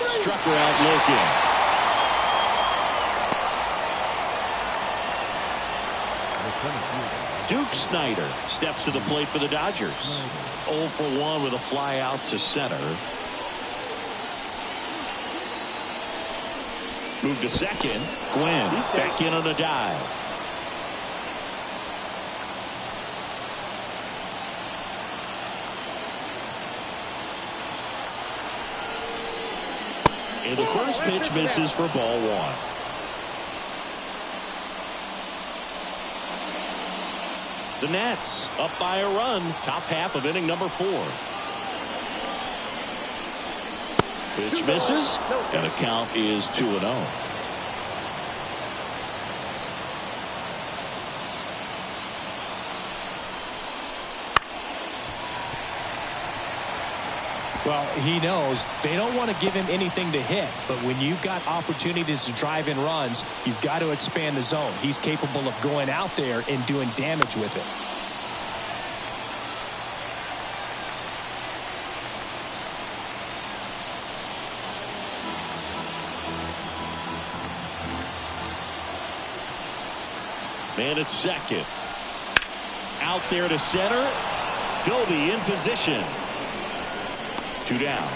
Struck her out looking. Duke Snyder steps to the plate for the Dodgers. 0 for 1 with a fly out to center. Move to second. Gwynn back in on a dive. And the first pitch misses for ball 1. The Nats up by a run, top half of inning number 4. Pitch misses, and the count is 2-0. Well, he knows they don't want to give him anything to hit, but when you've got opportunities to drive in runs, you've got to expand the zone. He's capable of going out there and doing damage with it. Man at second. Out there to center. Doby in position. 2 down.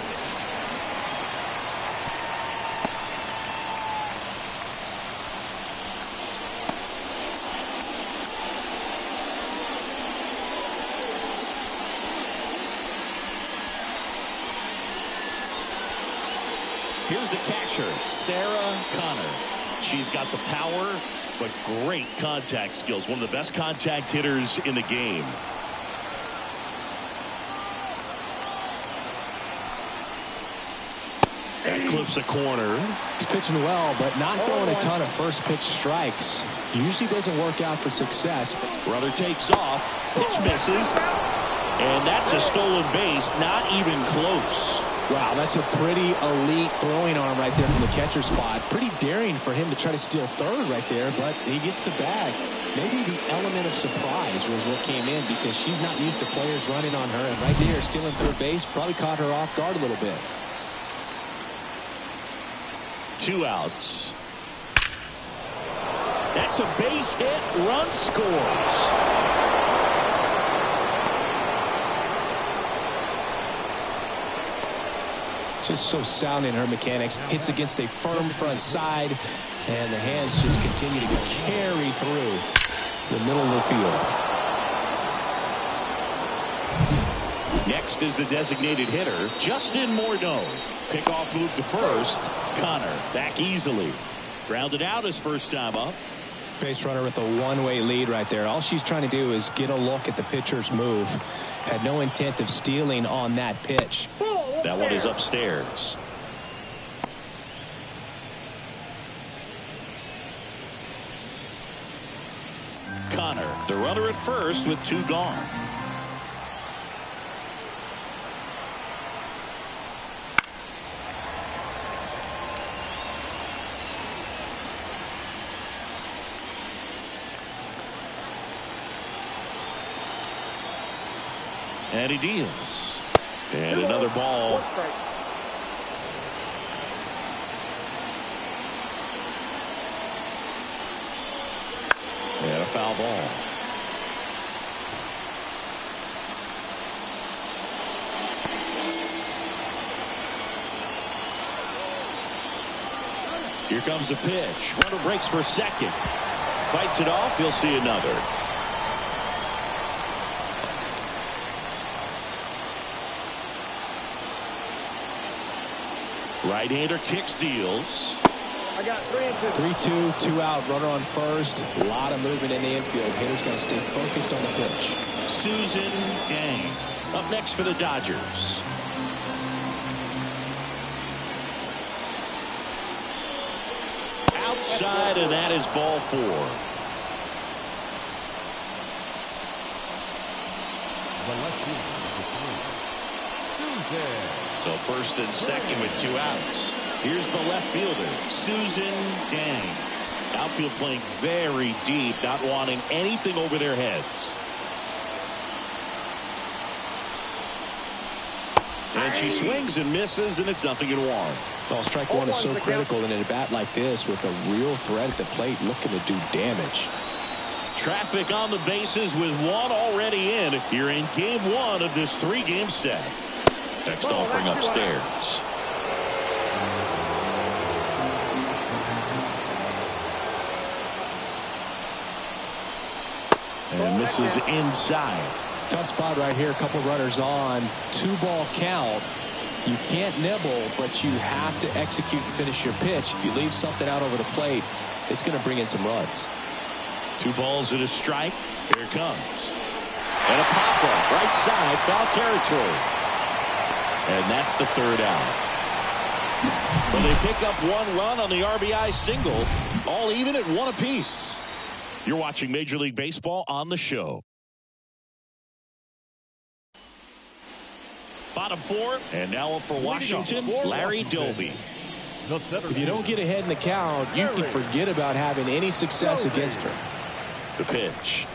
Here's the catcher, Sarah Connor. She's got the power, but great contact skills. One of the best contact hitters in the game. That clips a corner. He's pitching well, but not throwing a ton of first pitch strikes. Usually doesn't work out for success. Runner takes off. Pitch misses. And that's a stolen base. Not even close. Wow, that's a pretty elite throwing arm right there from the catcher spot. Pretty daring for him to try to steal third right there, but he gets the bag. Maybe the element of surprise was what came in because she's not used to players running on her. And right there, stealing third base probably caught her off guard a little bit. 2 outs. That's a base hit. Run scores. Just so sound in her mechanics. Hits against a firm front side, and the hands just continue to carry through the middle of the field. Next is the designated hitter, Justin Morneau. Pickoff move to first. Connor back easily. Grounded out his first time up. Base runner with a one-way lead right there. All she's trying to do is get a look at the pitcher's move. Had no intent of stealing on that pitch. That one is upstairs. Connor, the runner at first with 2 gone. And he deals. And another ball. And a foul ball. Here comes the pitch. Runner breaks for second. Fights it off. He'll see another. Right-hander kicks, deals. I got 3 and 2. 3-2, 2 out, runner on first. A lot of movement in the infield. Hitter's got to stay focused on the pitch. Susan Gang up next for the Dodgers. Outside, and that is ball 4. The left fielder, number 3, Susan. So first and second with 2 outs. Here's the left fielder, Susan Gang. Outfield playing very deep, not wanting anything over their heads. And she swings and misses, and it's 0-1. Well, strike one is so critical in a bat like this with a real threat at the plate looking to do damage. Traffic on the bases with one already in. You're in game one of this 3-game set. Next offering upstairs. And misses inside. Tough spot right here. A couple runners on. 2-ball count. You can't nibble, but you have to execute and finish your pitch. If you leave something out over the plate, it's going to bring in some runs. 2 balls and a strike. Here it comes. And a pop-up right side, foul territory. And that's the 3rd out. Well, they pick up 1 run on the RBI single, all even at 1 apiece. You're watching Major League Baseball on the show. Bottom 4, and now up for Washington, Larry Doby. If you don't get ahead in the count, you can forget about having any success against her. The pitch.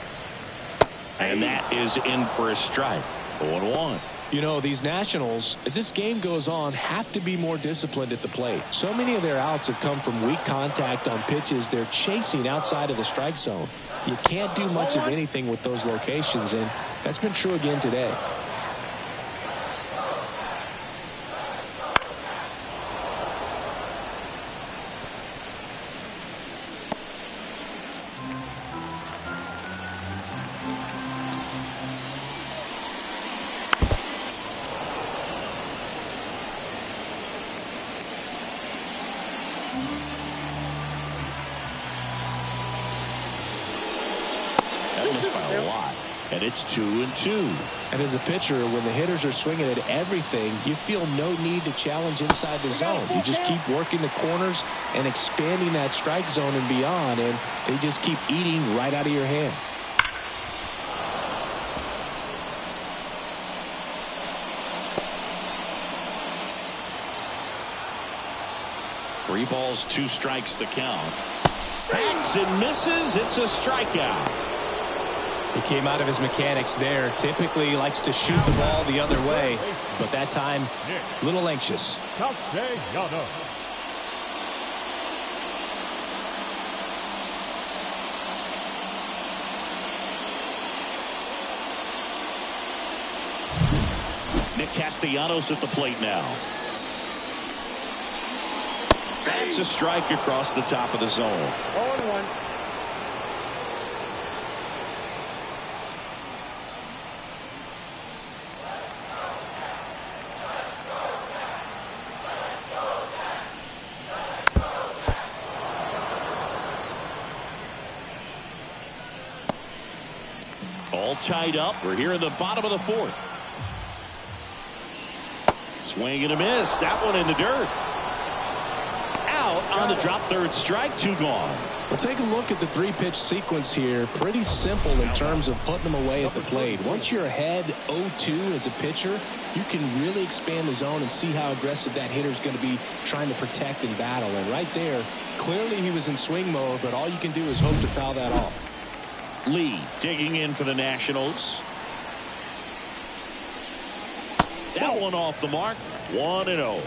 And that is in for a strike. 0-1. You know, these Nationals, as this game goes on, have to be more disciplined at the plate. So many of their outs have come from weak contact on pitches they're chasing outside of the strike zone. You can't do much of anything with those locations, and that's been true again today. And it's 2-2. And as a pitcher, when the hitters are swinging at everything, you feel no need to challenge inside the zone. You just keep working the corners and expanding that strike zone and beyond, and they just keep eating right out of your hand. Three balls, 2 strikes the count. Hacks and misses. It's a strikeout. He came out of his mechanics there. Typically likes to shoot the ball the other way, but that time a little anxious. Nick Castellanos at the plate now. That's a strike across the top of the zone. 0-1. All tied up. We're here in the bottom of the 4th. Swing and a miss. That one in the dirt. Out on the drop, 3rd strike, 2 gone. Well, take a look at the 3-pitch sequence here. Pretty simple in terms of putting them away at the plate. Once you're ahead 0-2 as a pitcher, you can really expand the zone and see how aggressive that hitter's going to be trying to protect and battle. And right there, clearly he was in swing mode, but all you can do is hope to foul that off. Lee digging in for the Nationals. That one off the mark. 1-0.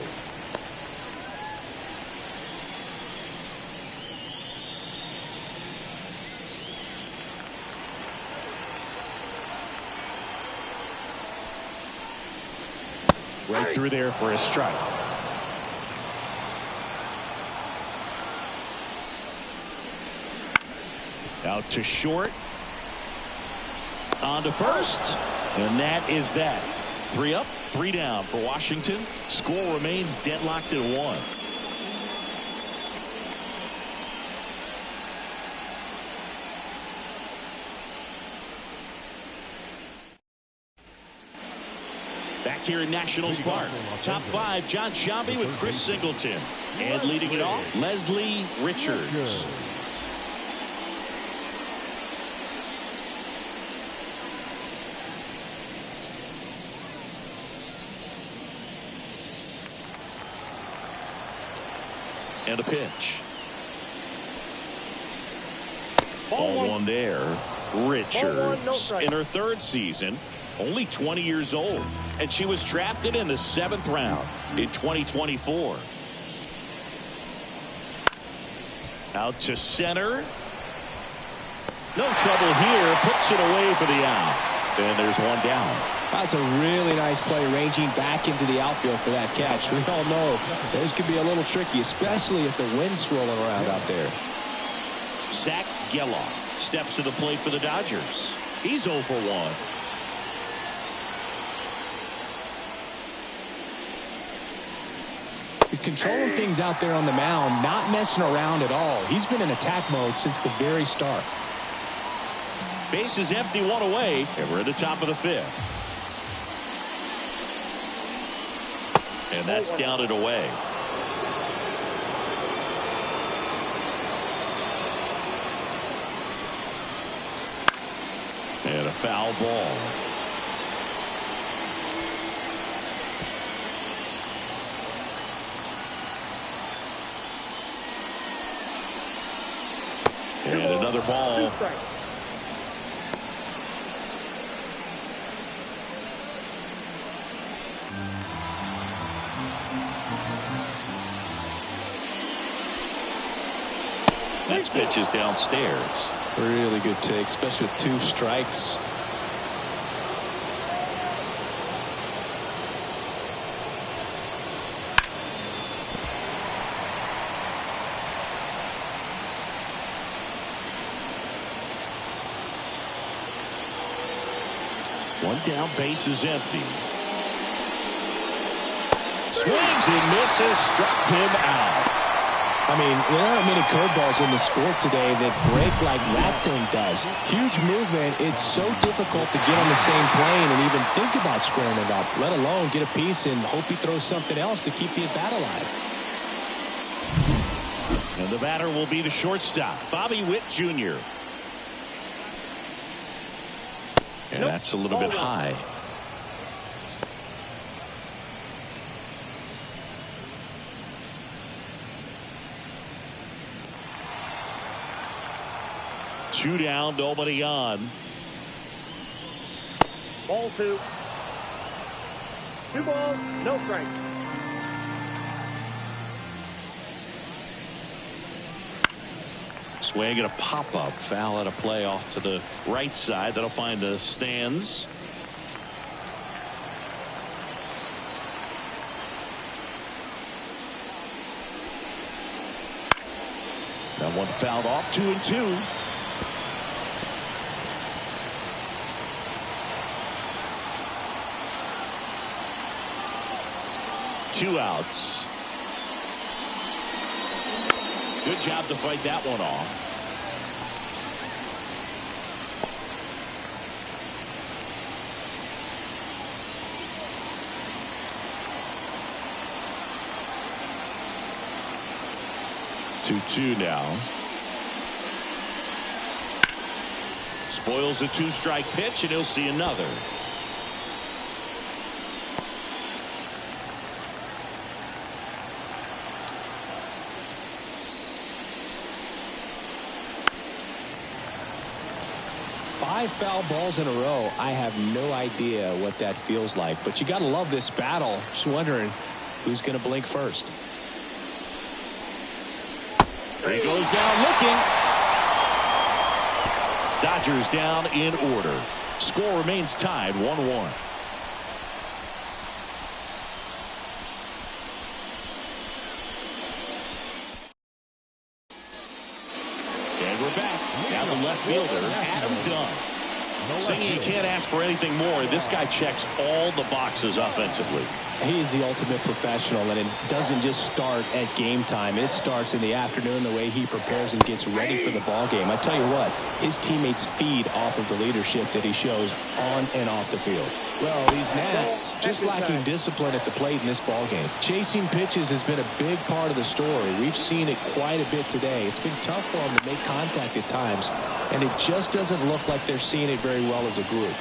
Right through there for a strike. Out to short. On to first. And that is that. 3 up, 3 down for Washington. Score remains deadlocked at 1. Back here in Nationals Park. Top 5, John Sciambi with Chris Singleton. And leading it off, Leslie Richards. And a pitch. Ball 1 there. Richards in her 3rd season, only 20 years old. and she was drafted in the 7th round in 2024. Out to center. No trouble here. Puts it away for the out. And there's one down. That's a really nice play, ranging back into the outfield for that catch. We all know those can be a little tricky, especially if the wind's swirling around out there. Zach Geloff steps to the plate for the Dodgers. He's 0 for 1. He's controlling things out there on the mound, not messing around at all. He's been in attack mode since the very start. Base is empty, 1 away, and we're at the top of the 5th. And that's down and away. And a foul ball. And another ball. Next pitch is downstairs. Really good take, especially with 2 strikes. One down, base is empty. Swings and misses, struck him out. I mean, there aren't many curveballs in the sport today that break like that thing does. Huge movement. It's so difficult to get on the same plane and even think about squaring it up, let alone get a piece and hope he throws something else to keep the at-bat alive. And the batter will be the shortstop, Bobby Witt Jr. And that's a little bit high. Two down, nobody on. Ball 2. 2 balls, no strikes. Swing and a pop-up, foul at a play off to the right side. That'll find the stands. That one fouled off, 2-2. Two outs. Good job to fight that one off. Two now. Spoils a 2-strike pitch, and he'll see another. Five foul balls in a row. I have no idea what that feels like, but you got to love this battle. Just wondering who's going to blink first. He goes down looking. Dodgers down in order. Score remains tied 1-1. And we're back. Now the left fielder, Adam Dunn. Saying you can't ask for anything more. This guy checks all the boxes offensively. He's the ultimate professional, and it doesn't just start at game time. It starts in the afternoon, the way he prepares and gets ready for the ball game. I tell you what, his teammates feed off of the leadership that he shows on and off the field. Well, these Nats just lacking discipline at the plate in this ball game. Chasing pitches has been a big part of the story. We've seen it quite a bit today. It's been tough for them to make contact at times, and it just doesn't look like they're seeing it very well as a group.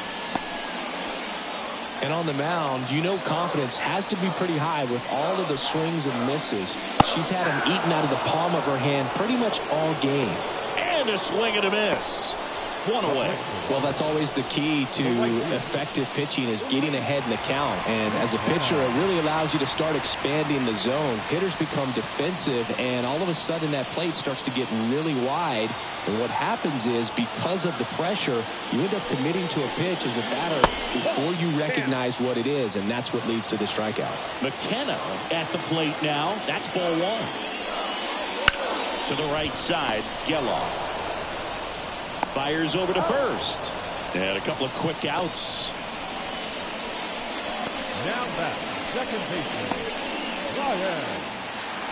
And on the mound, you know confidence has to be pretty high with all of the swings and misses. She's had them eaten out of the palm of her hand pretty much all game. And a swing and a miss. one away. Well, that's always the key to effective pitching, is getting ahead in the count. And as a pitcher, it really allows you to start expanding the zone. Hitters become defensive, and all of a sudden that plate starts to get really wide. And what happens is, because of the pressure, you end up committing to a pitch as a batter before you recognize what it is, and that's what leads to the strikeout. McKenna at the plate now. That's ball one. To the right side, Geloff fires over to first. And a couple of quick outs. Now back, second baseman, Ryan.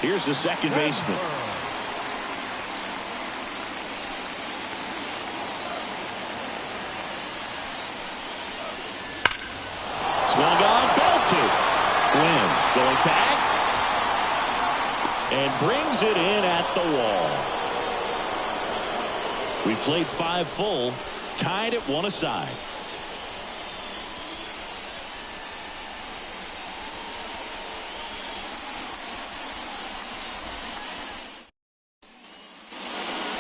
Here's the second baseman. Swung on, belted. Gwynn going back and brings it in at the wall. We played 5 full, tied at 1 aside.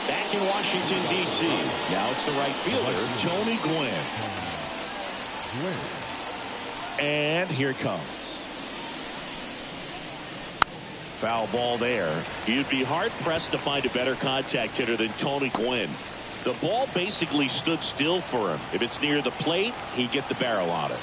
Back in Washington, D.C. Now it's the right fielder, Tony Gwynn. And here it comes. Foul ball there. You'd be hard-pressed to find a better contact hitter than Tony Gwynn. The ball basically stood still for him. If it's near the plate, he'd get the barrel on it.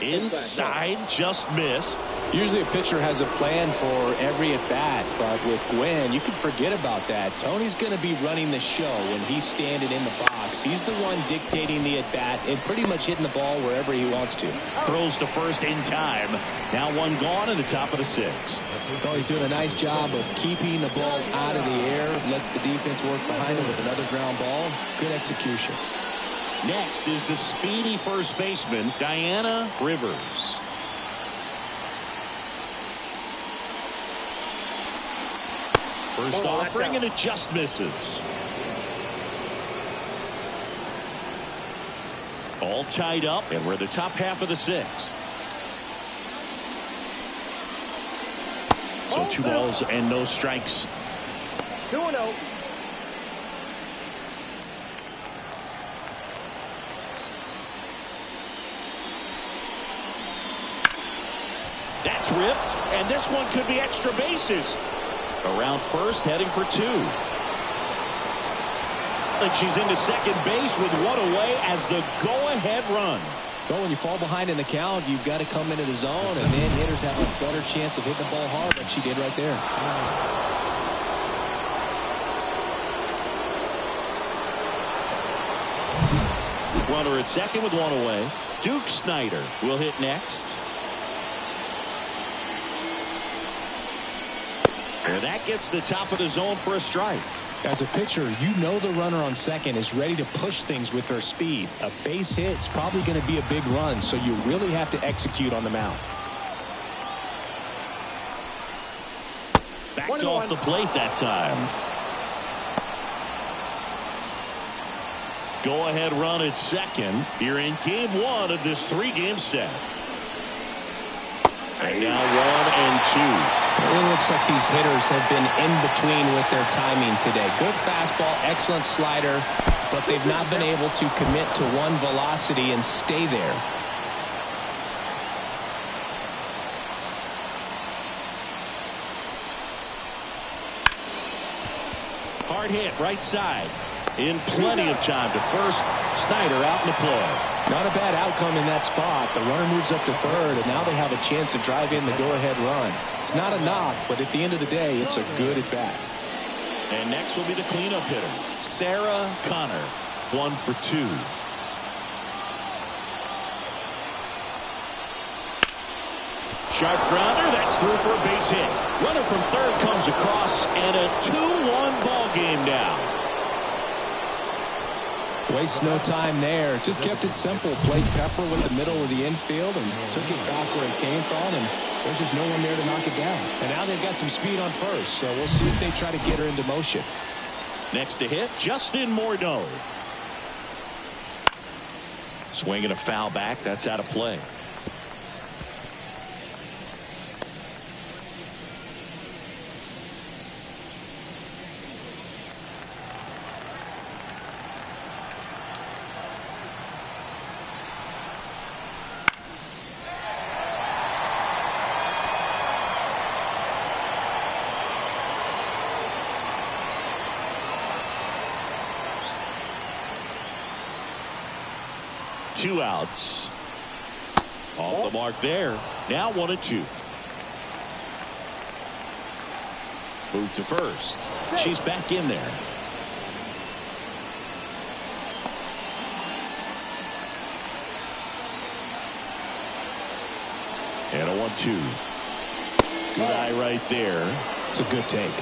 Inside, just missed. Usually a pitcher has a plan for every at-bat, but with Gwynn, you can forget about that. Tony's going to be running the show when he's standing in the box. He's the one dictating the at-bat and pretty much hitting the ball wherever he wants to. Throws to first in time. Now one gone in the top of the 6th. Well, he's doing a nice job of keeping the ball out of the air. Lets the defense work behind him with another ground ball. Good execution. Next is the speedy first baseman, Diana Rivers. First offering, and it just misses. All tied up, and we're the top half of the 6th. So 2 balls and no strikes. 2-0. That's ripped, and this one could be extra bases. Around first, heading for 2. And she's into second base with 1 away as the go-ahead run. Well, when you fall behind in the count, you've got to come into the zone, and then hitters have a better chance of hitting the ball hard like she did right there. Runner at second with 1 away. Duke Snyder will hit next. And that gets the top of the zone for a strike. As a pitcher, you know the runner on second is ready to push things with her speed. A base hit's probably going to be a big run, so you really have to execute on the mound. Backed off the plate that time. Go-ahead run at second. You're in game 1 of this 3-game set. And now 1 and 2. It really looks like these hitters have been in between with their timing today. Good fastball, excellent slider, but they've not been able to commit to one velocity and stay there. Hard hit, right side. In plenty of time to first. Snyder out in the play. Not a bad outcome in that spot. The runner moves up to third, and now they have a chance to drive in the go-ahead run. It's not a knock, but at the end of the day, it's a good at-bat. And next will be the cleanup hitter, Sarah Connor. 1 for 2. Sharp grounder, that's through for a base hit. Runner from third comes across, and a 2-1 ball game now. Waste no time there. Just kept it simple. Played Pepper with the middle of the infield and took it back where it came from, and there's just no one there to knock it down. And now they've got some speed on first, so we'll see if they try to get her into motion. Next to hit, Justin Morneau. Swing and a foul back. That's out of play. Two outs. Off the mark there. Now 1-2. Move to first. She's back in there. And a 1-2. Good eye right there. It's a good take.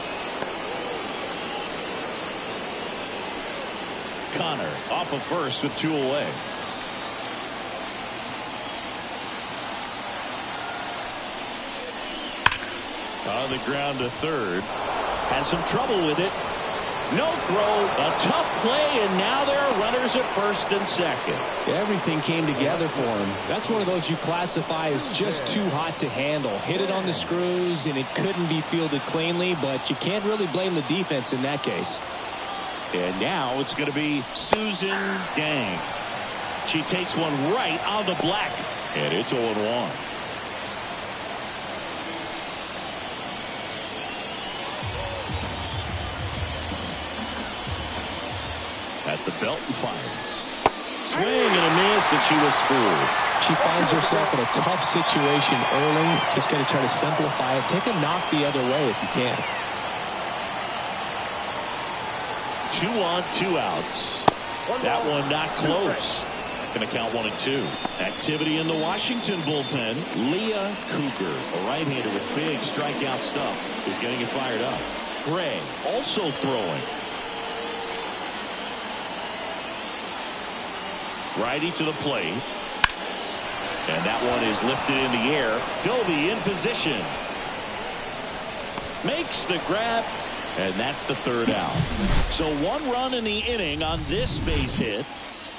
Connor off of first with 2 away. On the ground to third. Has some trouble with it. No throw. A tough play, and now there are runners at first and second. Everything came together for him. That's one of those you classify as just too hot to handle. Hit it on the screws, and it couldn't be fielded cleanly, but you can't really blame the defense in that case. And now it's going to be Susan Dang. She takes one right on the black, and it's 0-1. At the belt and fires. Swing and a miss, and she was fooled. She finds herself in a tough situation early. Just got to try to simplify it. Take a knock the other way if you can. 2 on, 2 outs. That one not close. Going to count 1-2. Activity in the Washington bullpen. Leah Cougar, a right-hander with big strikeout stuff, is getting it fired up. Gray also throwing. Righty to the plate. And that one is lifted in the air. Dobie in position. Makes the grab. And that's the 3rd out. So 1 run in the inning on this base hit.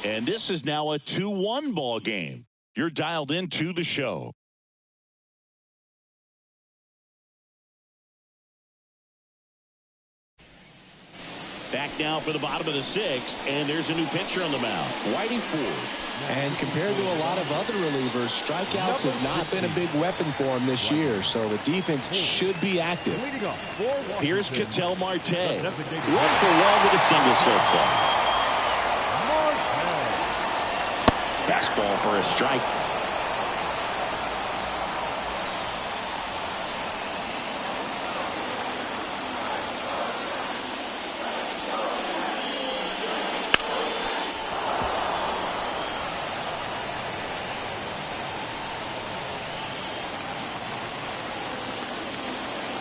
And this is now a 2-1 ball game. You're dialed into the show. Back now for the bottom of the 6th, and there's a new pitcher on the mound, Whitey Ford. And compared to a lot of other relievers, strikeouts have not been a big weapon for him this year, so the defense should be active. Here's Ketel Marte. 1 for 1 with a single so far. Fastball for a strike.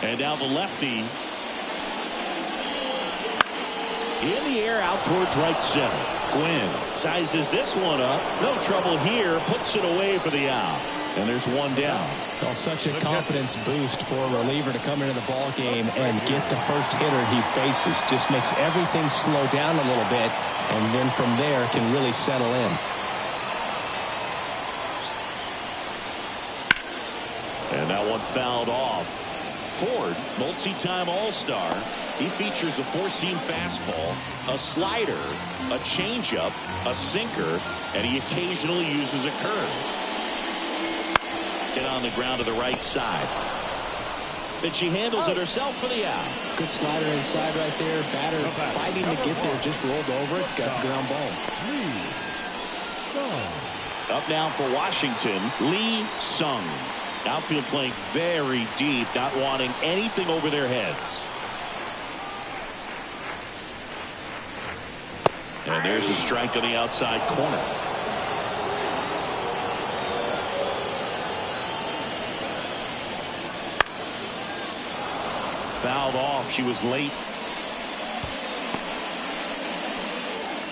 And now the lefty in the air out towards right center. Gwynn sizes this one up. No trouble here. Puts it away for the out. And there's 1 down. Well, such a confidence boost for a reliever to come into the ball game and get the first hitter he faces. Just makes everything slow down a little bit, and then from there can really settle in. And that one fouled off. Ford, multi-time All-Star. He features a 4-seam fastball, a slider, a changeup, a sinker, and he occasionally uses a curve. Get on the ground to the right side. Then she handles it herself for the out. Good slider inside right there. Batter fighting to get there, just rolled over it, got the ground ball. Up now for Washington, Lee Sung. Outfield playing very deep, not wanting anything over their heads. And there's a strike on the outside corner. Fouled off. She was late.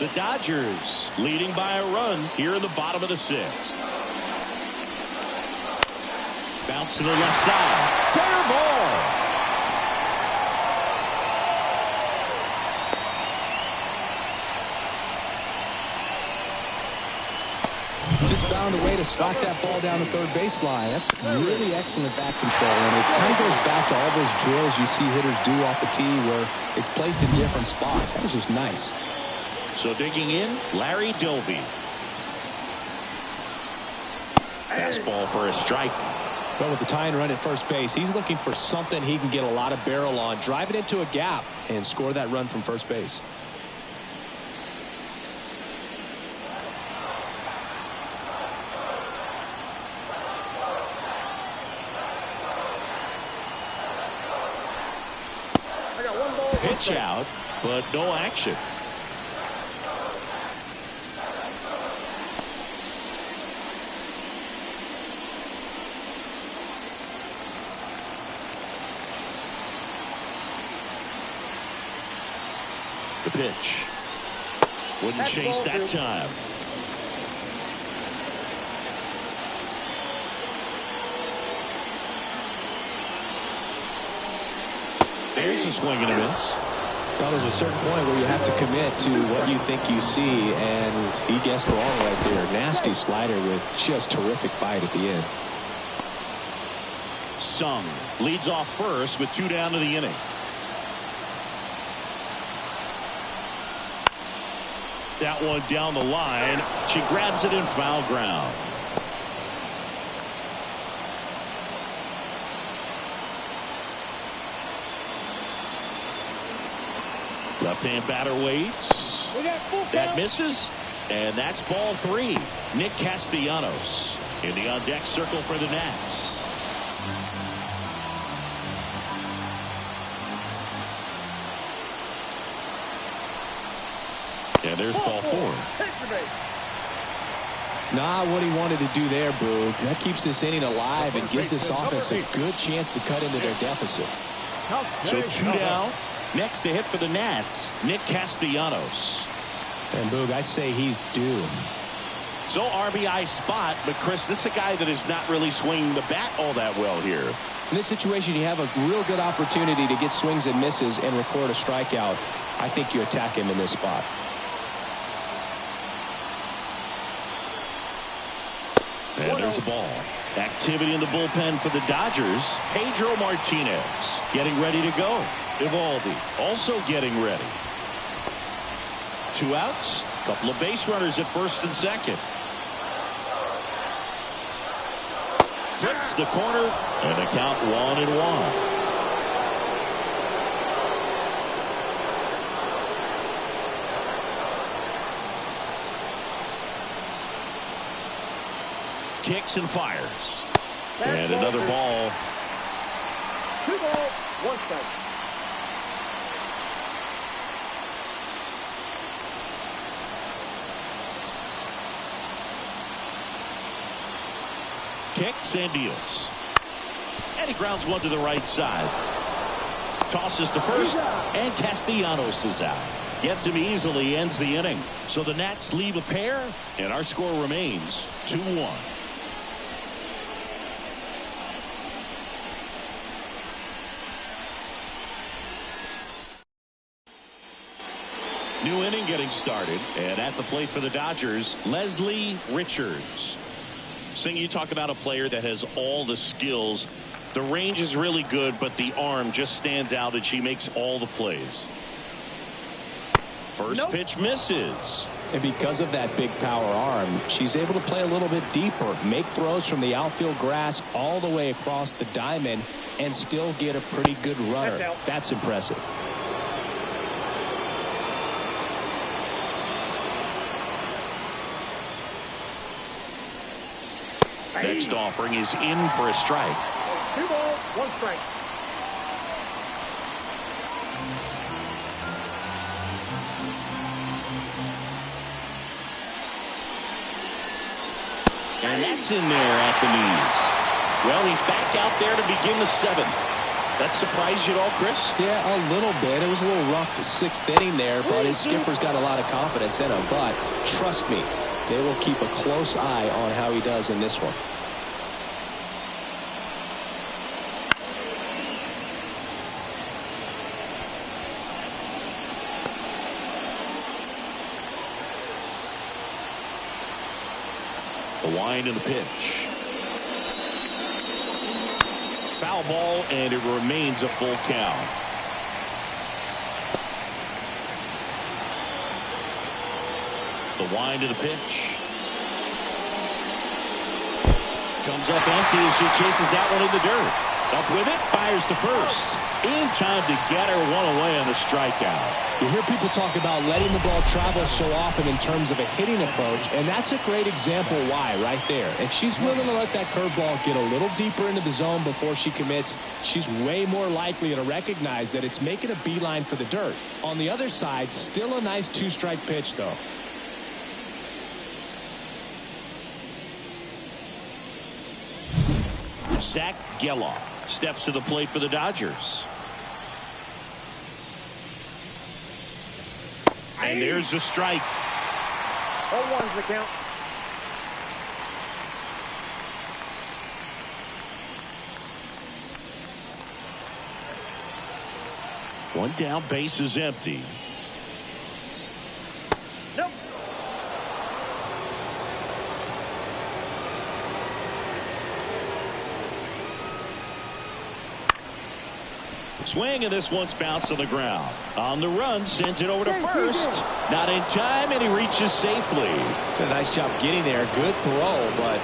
The Dodgers leading by a run here in the bottom of the 6th. Bounce to the left side. Fair ball. to slap that ball down the third baseline. That's really excellent bat control, and it kind of goes back to all those drills you see hitters do off the tee where it's placed in different spots. That was just nice. So digging in, Larry Doby. Fastball for a strike. Well, with the tying run at first base, he's looking for something he can get a lot of barrel on, drive it into a gap, and score that run from first base. Pitch out, but no action. The pitch. Wouldn't chase that time. There's a swing and a miss. Well, there's a certain point where you have to commit to what you think you see, and he guessed wrong right there. Nasty slider with just terrific bite at the end. Sung leads off first with 2 down to the inning. That one down the line. She grabs it in foul ground. Left-hand batter waits. That misses. And that's ball 3. Nick Castellanos in the on-deck circle for the Nats. And there's ball 4. Not what he wanted to do there, Boog. That keeps this inning alive and gives this offense a good chance to cut into their deficit. So 2 down. Next to hit for the Nats, Nick Castellanos. And Boog, I'd say he's due. So RBI spot, but Chris, this is a guy that is not really swinging the bat all that well here. In this situation, you have a real good opportunity to get swings and misses and record a strikeout. I think you attack him in this spot. And there's a ball. Activity in the bullpen for the Dodgers. Pedro Martinez getting ready to go. Evaldi also getting ready. 2 outs. Couple of base runners at first and second. Hits the corner and a count 1-1. Kicks and fires. And another ball. 2 balls, 1 strike. Kicks and deals. And he grounds one to the right side. Tosses to first, and Castellanos is out. Gets him easily, ends the inning. So the Nats leave a pair, and our score remains 2-1. New inning getting started, and at the plate for the Dodgers, Leslie Richards. Sing, you talk about a player that has all the skills. The range is really good, but the arm just stands out, and she makes all the plays. First pitch misses. And because of that big power arm, she's able to play a little bit deeper, make throws from the outfield grass all the way across the diamond, and still get a pretty good runner. That's impressive. Next offering is in for a strike. 2 balls, 1 strike. And that's in there at the knees. Well, he's back out there to begin the 7th. That surprised you at all, Chris? Yeah, a little bit. It was a little rough the 6th inning there, but his skipper's got a lot of confidence in him. But trust me, they will keep a close eye on how he does in this one. The wind and the pitch. Foul ball, and it remains a full count. The wind of the pitch. Comes up empty as she chases that one in the dirt. Up with it, fires to first. In time to get her one away on the strikeout. You hear people talk about letting the ball travel so often in terms of a hitting approach, and that's a great example why right there. If she's willing to let that curveball get a little deeper into the zone before she commits, she's way more likely to recognize that it's making a beeline for the dirt. On the other side, still a nice two-strike pitch, though. Zach Geloff steps to the plate for the Dodgers. And there's the strike. 0-1's the count. One down, base is empty. Nope. Swing, and this one's bounced on the ground. On the run, sends it over to first. Not in time, and he reaches safely. Did a nice job getting there. Good throw, but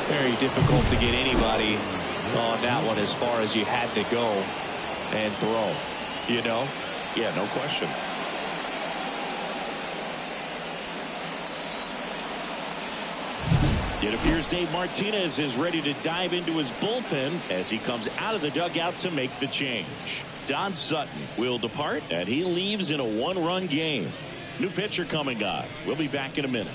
very difficult to get anybody on that one as far as you had to go and throw. You know? Yeah, no question. It appears Dave Martinez is ready to dive into his bullpen as he comes out of the dugout to make the change. Don Sutton will depart, and he leaves in a one-run game. New pitcher coming on. We'll be back in a minute.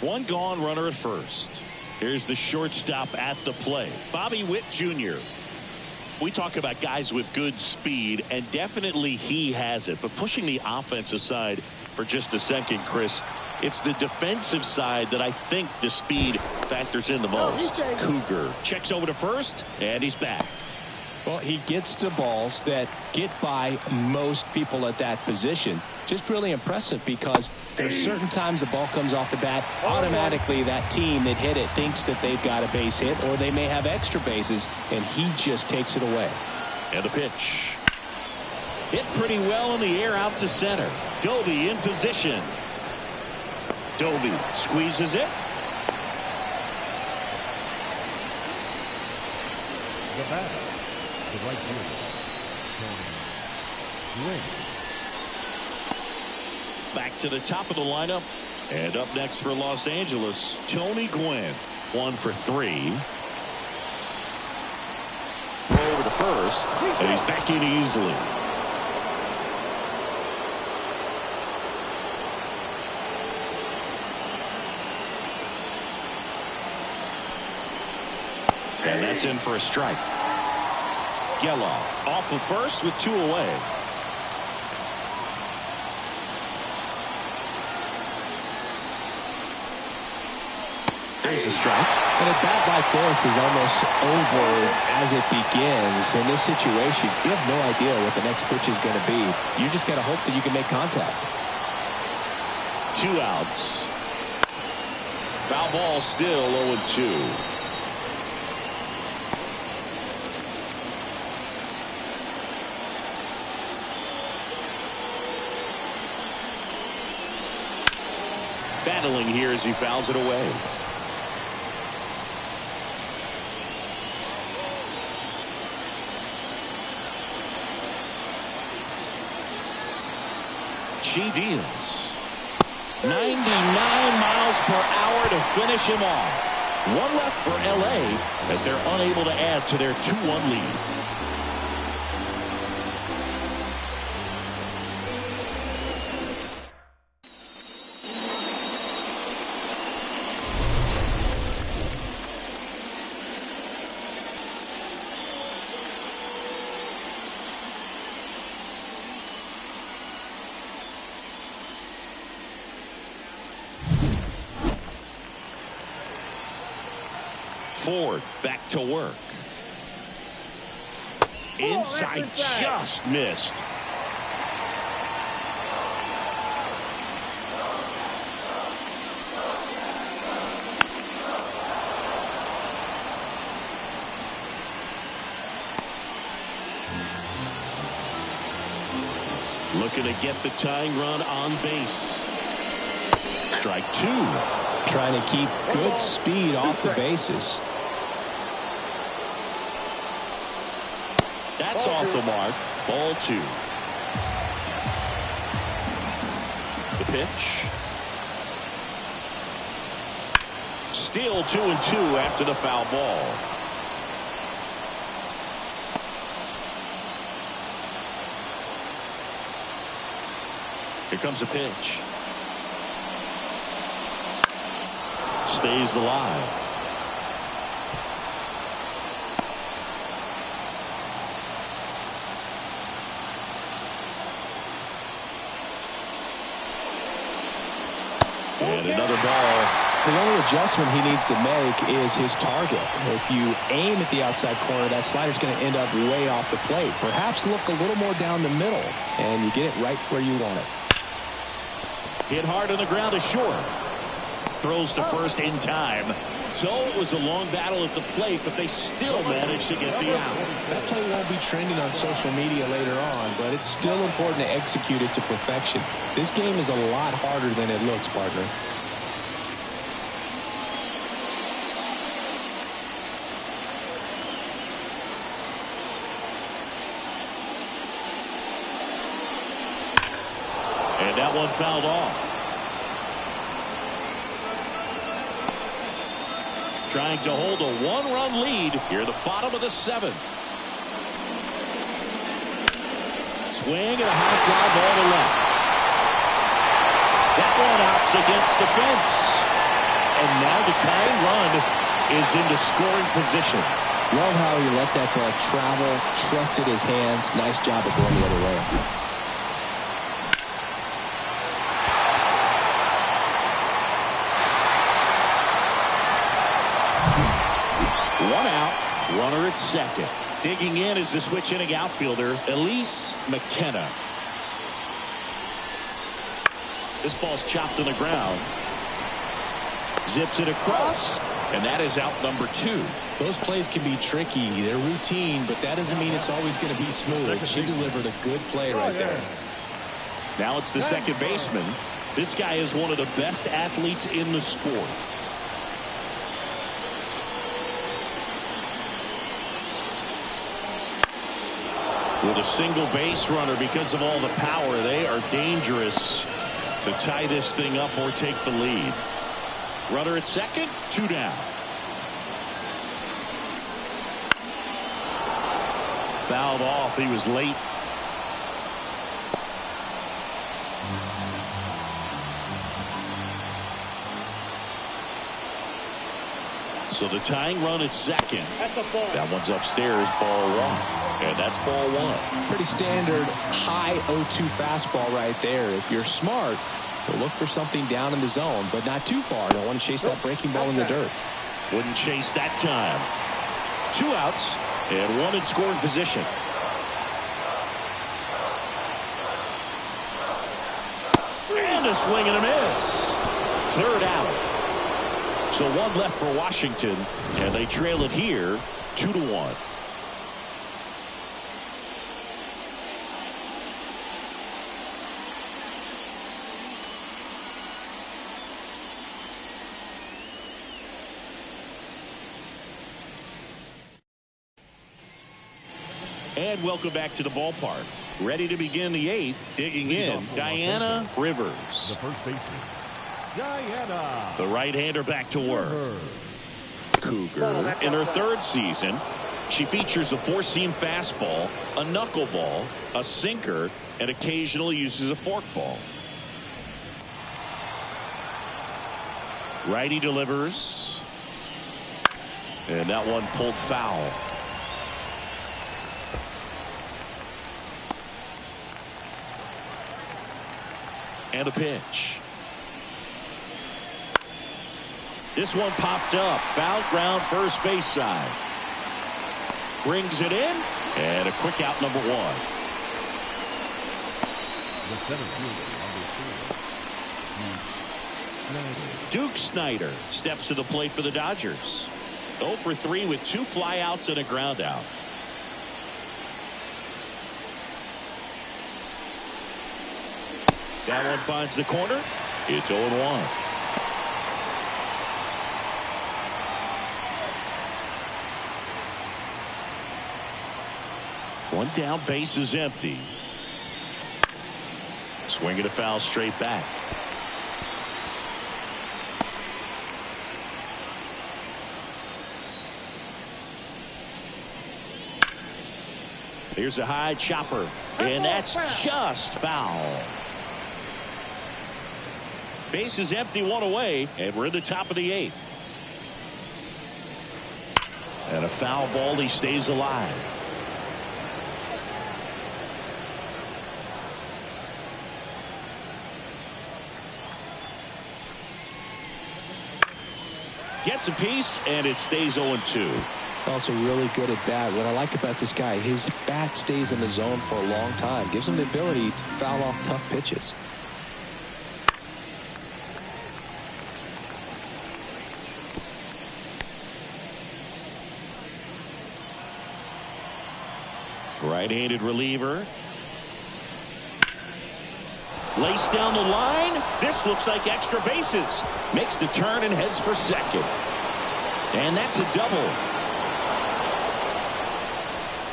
One gone, runner at first. Here's the shortstop at the plate, Bobby Witt Jr. We talk about guys with good speed, and definitely he has it. But pushing the offense aside for just a second, Chris, it's the defensive side that I think the speed factors in the most. Cougar checks over to first, and he's back. Well, he gets to balls that get by most people at that position. Just really impressive because there's certain times the ball comes off the bat, automatically that team that hit it thinks that they've got a base hit or they may have extra bases, and he just takes it away. And the pitch. Hit pretty well in the air out to center. Doby in position. Doby squeezes it. The batter, the right fielder, Tony Gwynn. Back to the top of the lineup. And up next for Los Angeles, Tony Gwynn. 1 for 3. Throw over to first, and he's back in easily. And that's in for a strike. Geloff off of first with 2 away. There's a strike. And a bat like this is almost over as it begins. In this situation, you have no idea what the next pitch is going to be. You just got to hope that you can make contact. 2 outs. Foul ball still 0-2. Battling here as he fouls it away. She deals 99 miles per hour to finish him off. 1 left for LA as they're unable to add to their 2-1 lead. Ford back to work. Inside, just missed. Looking to get the tying run on base. Strike 2. Trying to keep good speed off the bases. That's off the mark. Ball 2. The pitch. Still 2-2 after the foul ball. Here comes a pitch. Stays alive. And another ball. The only adjustment he needs to make is his target. If you aim at the outside corner, that slider's going to end up way off the plate. Perhaps look a little more down the middle, and you get it right where you want it. Hit hard on the ground to short. Throws to first in time. So it was a long battle at the plate, but they still managed to get the out. That play won't be trending on social media later on, but it's still important to execute it to perfection. This game is a lot harder than it looks, partner. And that one fouled off. Trying to hold a one-run lead here at the bottom of the 7th. Swing and a high fly ball to left. That one out's against the fence. And now the tying run is into scoring position. Love how he let that ball travel, trusted his hands. Nice job of going the other way. One out, runner at second. Digging in is the switch inning outfielder, Elise McKenna. This ball's chopped on the ground. Zips it across, and that is out number 2. Those plays can be tricky. They're routine, but that doesn't mean it's always going to be smooth. She delivered a good play right there. Now it's the second baseman. This guy is one of the best athletes in the sport. With a single base runner, because of all the power, they are dangerous to tie this thing up or take the lead. Runner at second, 2 down. Fouled off. He was late. So the tying run at second. That one's upstairs, ball 1. And that's ball 1. Pretty standard high 0-2 fastball right there. If you're smart, you'll look for something down in the zone, but not too far. Don't want to chase that breaking ball in the dirt. Wouldn't chase that time. 2 outs and 1 in scoring position. And a swing and a miss. 3rd out. So 1 left for Washington, and they trail it here 2-1. And welcome back to the ballpark. Ready to begin the 8th. Digging in, Diana Rivers. The first baseman, Diana. The right-hander back to work. Cougar in her 3rd season. She features a 4-seam fastball, a knuckleball, a sinker, and occasionally uses a forkball. Righty delivers. And that one pulled foul. And a pitch. This one popped up. Foul ground, first base side. Brings it in. And a quick out, number 1. The center fielder, number 2, Duke Snyder steps to the plate for the Dodgers. 0 for 3 with 2 flyouts and a ground out. That one finds the corner. It's 0-1. One down, base is empty. Swinging a foul straight back. Here's a high chopper, and that's just foul. Base is empty, one away, and we're in the top of the 8th. And a foul ball, he stays alive. Gets a piece, and it stays 0-2. Also really good at bat. What I like about this guy, his bat stays in the zone for a long time. Gives him the ability to foul off tough pitches. Right-handed reliever. Laced down the line. This looks like extra bases. Makes the turn and heads for second. And that's a double.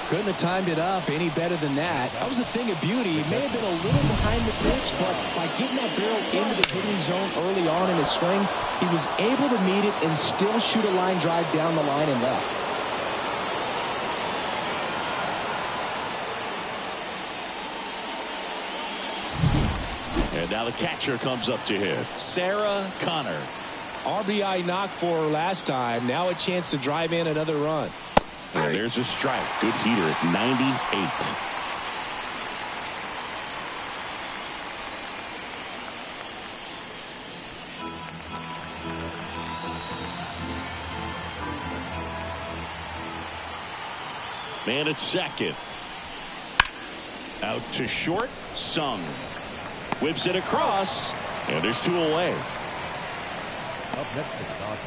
Couldn't have timed it up any better than that. That was a thing of beauty. He may have been a little behind the pitch, but by getting that barrel into the hitting zone early on in his swing, he was able to meet it and still shoot a line drive down the line and left. And now the catcher comes up to hit. Sarah Connor. RBI knock for her last time. Now a chance to drive in another run. And there's a strike. Good heater at 98. Man at second. Out to short. Sung. Whips it across. And there's 2 away. Up next to the Dodgers,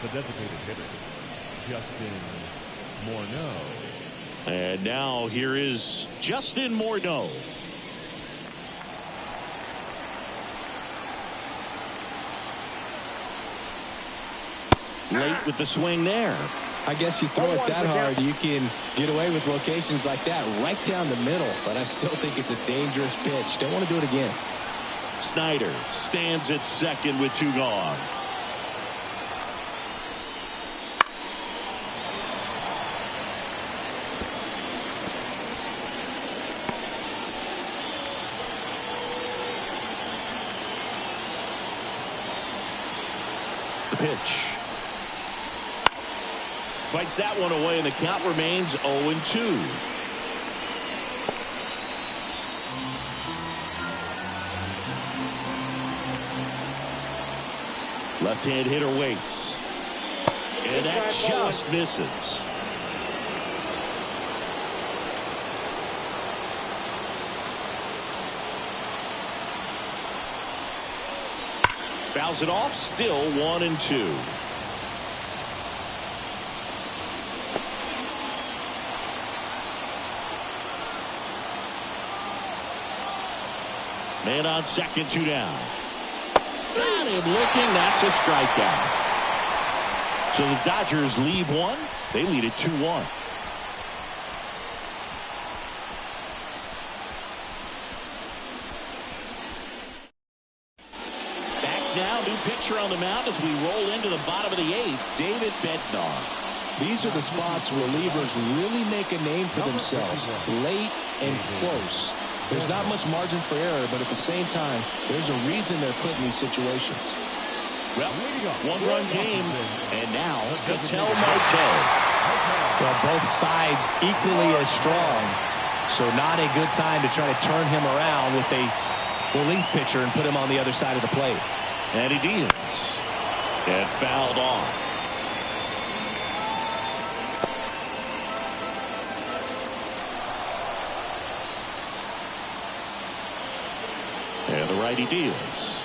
the designated hitter, Justin Morneau. And now here is Justin Morneau. Late with the swing there. I guess you throw it that hard, you can get away with locations like that right down the middle. But I still think it's a dangerous pitch. Don't want to do it again. Snyder stands at second with 2 gone. The pitch. Fights that one away, and the count remains 0-2. Left-hand hitter waits. And that just misses. Fouls it off, still 1-2. Man on second, 2 down. Got him looking. That's a strikeout. So the Dodgers lead 1. They lead it 2-1. Back now, new pitcher on the mound as we roll into the bottom of the 8th, David Bednar. These are the spots relievers really make a name for themselves. Late and close. There's not much margin for error, but at the same time, there's a reason they're put in these situations. Well, 1-run game, and now Ketel Marte. Well, both sides equally as strong, so not a good time to try to turn him around with a relief pitcher and put him on the other side of the plate. And he deals. And fouled off. And the righty deals.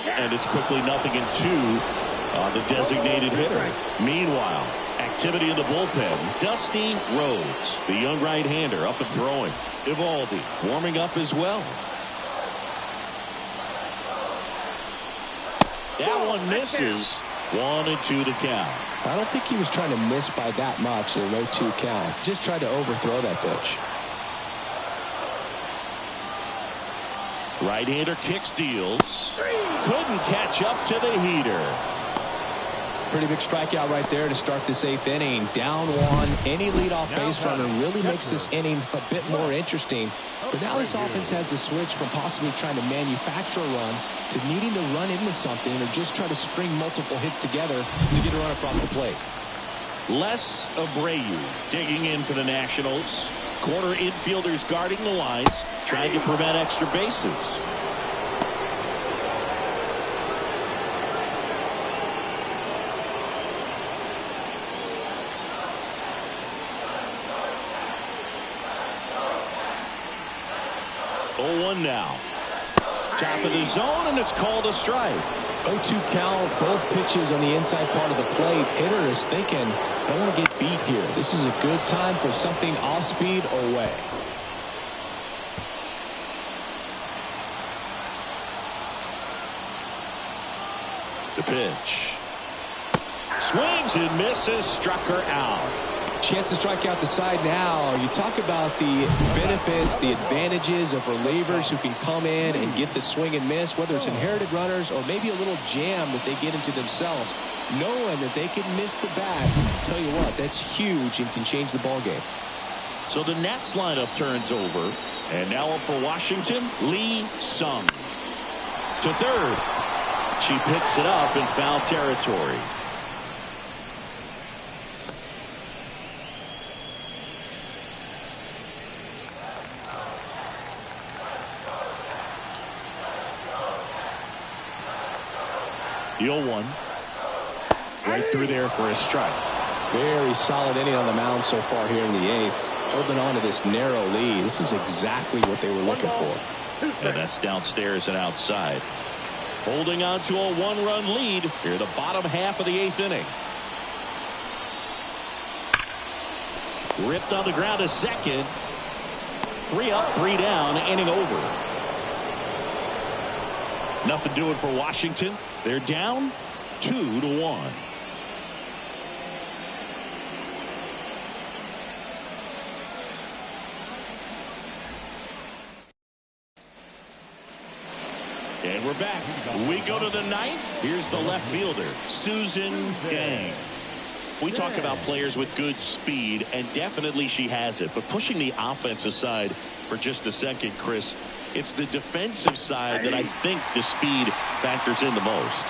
And it's quickly 0-2 on the designated hitter. Meanwhile, activity in the bullpen. Dusty Rhodes, the young right-hander, up and throwing. Evaldi warming up as well. That one misses. 1-2 to count. I don't think he was trying to miss by that much in a 0-2 count. Just tried to overthrow that pitch. Right-hander kicks, deals. Couldn't catch up to the heater. Pretty big strikeout right there to start this 8th inning. Down one. Any leadoff base runner really makes this inning a bit more interesting. But now this offense has to switch from possibly trying to manufacture a run to needing to run into something or just try to string multiple hits together to get a run across the plate. Les Abreu digging in for the Nationals. Corner infielders guarding the lines, trying to prevent extra bases. Now top of the zone, and it's called a strike. 0-2 count, both pitches on the inside part of the plate. Hitter is thinking, I don't want to get beat here. This is a good time for something off speed or away. The pitch swings and misses. Struck her out. Chance to strike out the side now. You talk about the benefits, the advantages of relievers who can come in and get the swing and miss, whether it's inherited runners or maybe a little jam that they get into themselves. Knowing that they can miss the bat, tell you what, that's huge and can change the ball game. So the Nats lineup turns over, and now up for Washington, Lee Sung. To third. She picks it up in foul territory. The 0-1. Right through there for a strike. Very solid inning on the mound so far here in the 8th. Holding on to this narrow lead. This is exactly what they were looking for. And that's downstairs and outside. Holding on to a 1-run lead here, the bottom half of the 8th inning. Ripped on the ground to second. 3 up, 3 down, inning over. Nothing doing for Washington. They're down 2-1. And we're back. We go to the 9th. Here's the left fielder, Susan Dang. We talk about players with good speed, and definitely she has it. But pushing the offense aside for just a second, Chris, it's the defensive side that I think the speed factors in the most.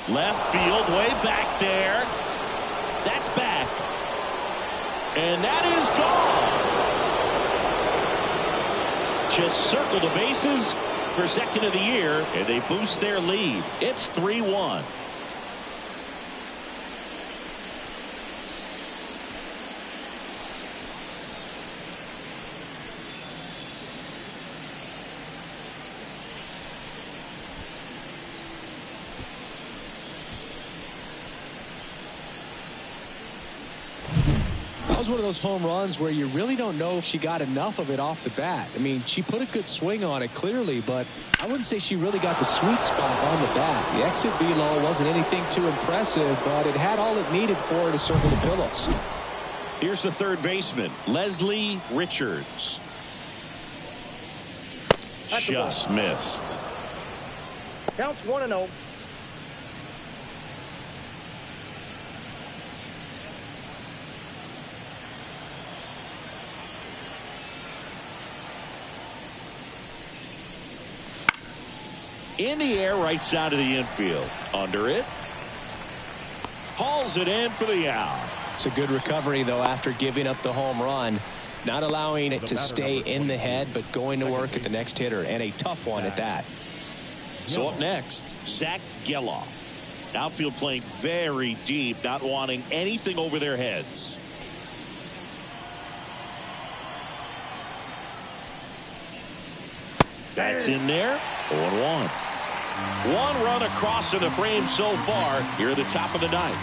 Left field, way back there. That's back. And that is gone. Just circle the bases for second of the year, and they boost their lead. It's 3-1. That was one of those home runs where you really don't know if she got enough of it off the bat. I mean, she put a good swing on it clearly, but I wouldn't say she really got the sweet spot on the bat. The exit velo wasn't anything too impressive, but it had all it needed for her to circle the pillows. Here's the third baseman, Leslie Richards. Just missed. Counts 1-0. In the air, right side of the infield. Under it. Hauls it in for the out. It's a good recovery, though, after giving up the home run. Not allowing it to stay in the head, but going to work at the next hitter, and a tough one at that. So up next, Zach Geloff. Outfield playing very deep, not wanting anything over their heads. That's in there. 0-1. One run across in the frame so far here at the top of the 9th.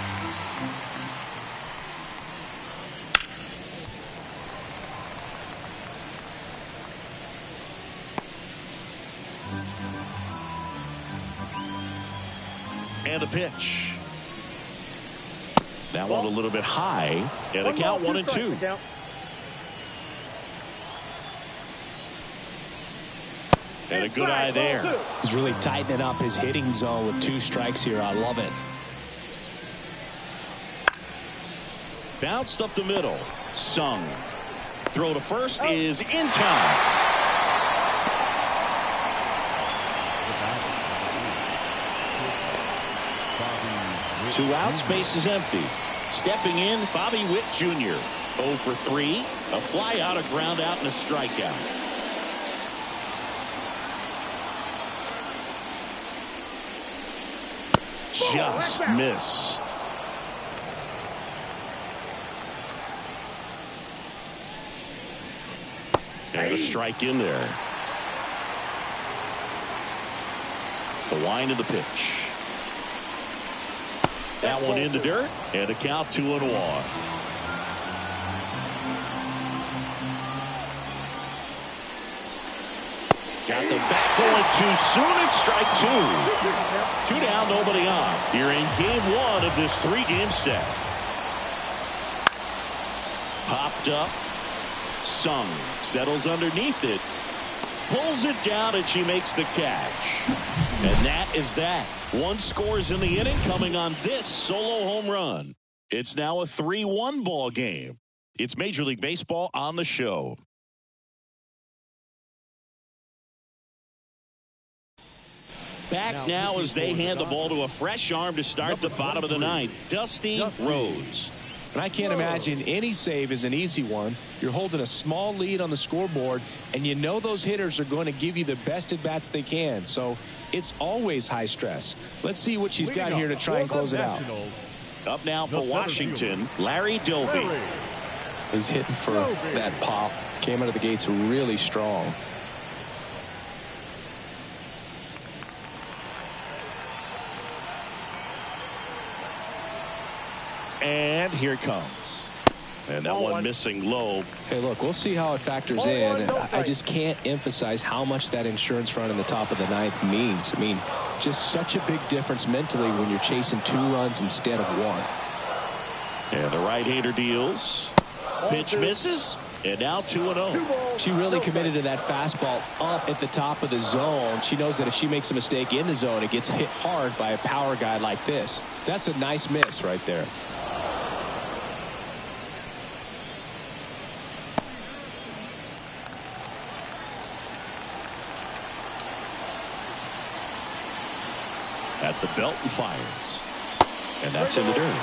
And the pitch. That one a little bit high. And a count 1-2. And a good eye there. He's really tightening up his hitting zone with 2 strikes here. I love it. Bounced up the middle. Sung. Throw to first is in time. 2 outs, base is empty. Stepping in, Bobby Witt Jr. 0 for 3. A fly out, a ground out, and a strikeout. Just missed. And a strike in there. The wind of the pitch. That one in the dirt, and a count 2-1. Got the bat going too soon. It's strike 2. 2 down, nobody on. Here in game 1 of this 3-game set. Popped up. Sung settles underneath it. Pulls it down, and she makes the catch. And that is that. 1 scores in the inning coming on this solo home run. It's now a 3-1 ball game. It's Major League Baseball on the show. Back now as they hand the ball to a fresh arm to start the bottom of the 9th. Dusty Rhodes. And I can't imagine any save is an easy one. You're holding a small lead on the scoreboard, and you know those hitters are going to give you the best at-bats they can. So it's always high stress. Let's see what she's got here to try and close it out. Up now for Washington, Larry Doby. He's hitting for that pop. Came out of the gates really strong. And here it comes. And that one missing low. Hey, look, we'll see how it factors in. I just can't emphasize how much that insurance run in the top of the 9th means. I mean, just such a big difference mentally when you're chasing 2 runs instead of 1. And the right-hander deals. Pitch misses. And now 2-0. She really committed to that fastball up at the top of the zone. She knows that if she makes a mistake in the zone, it gets hit hard by a power guy like this. That's a nice miss right there. At the belt and fires. And that's in the dirt.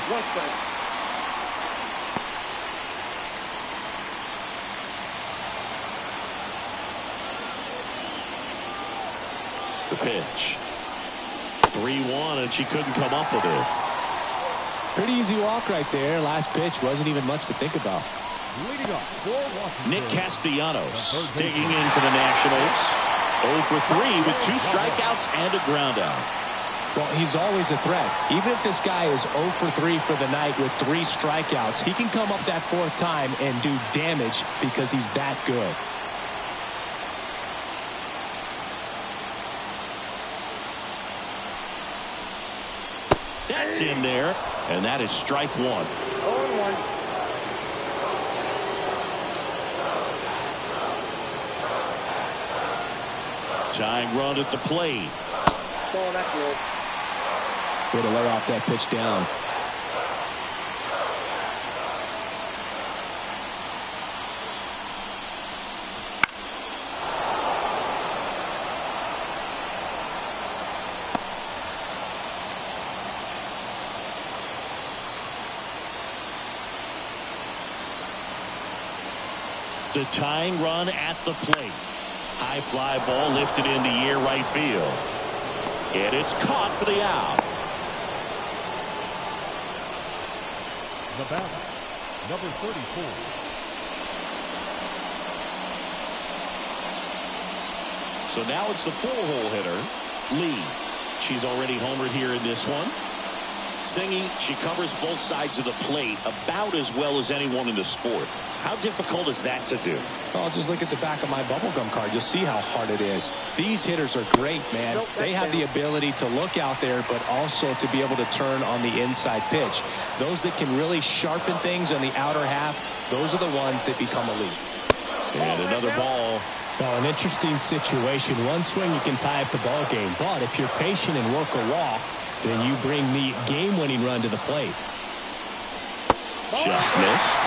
The pitch. 3-1, and she couldn't come up with it. Pretty easy walk right there. Last pitch wasn't even much to think about. Nick Castellanos digging in for the Nationals. 0 for 3 with 2 strikeouts and a ground out. Well, he's always a threat. Even if this guy is 0 for 3 for the night with 3 strikeouts, he can come up that 4th time and do damage because he's that good. That's in there, and that is strike 1. 0-1. Tying run at the plate. Ball that roll. Way to lay off that pitch down. The tying run at the plate. High fly ball lifted into near right field. And it's caught for the out. The batter, number 34. So now it's the 4-hole hitter, Lee. She's already homered here in this one. Singy, she covers both sides of the plate about as well as anyone in the sport. How difficult is that to do? Well, just look at the back of my bubblegum card. You'll see how hard it is. These hitters are great, man. They have the ability to look out there, but also to be able to turn on the inside pitch. Those that can really sharpen things on the outer half, those are the ones that become elite. And another ball. Well, an interesting situation. One swing, you can tie up the ball game. But if you're patient and work a walk, then you bring the game-winning run to the plate. Just missed.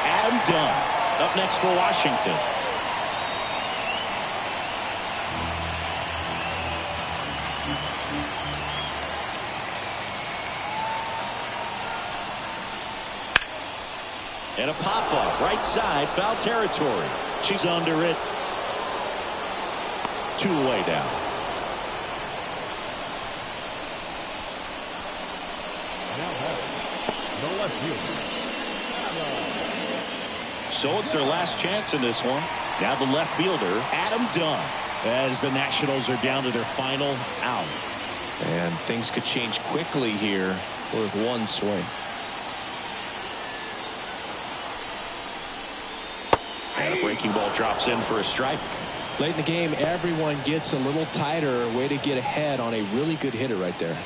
Adam Dunn up next for Washington. And a pop-up, right side, foul territory. She's under it. 2 away down. Now the left fielder. So it's their last chance in this one. Now the left fielder, Adam Dunn, as the Nationals are down to their final out. And things could change quickly here with one swing. And a breaking ball drops in for a strike. Late in the game, everyone gets a little tighter. Way to get ahead on a really good hitter right there.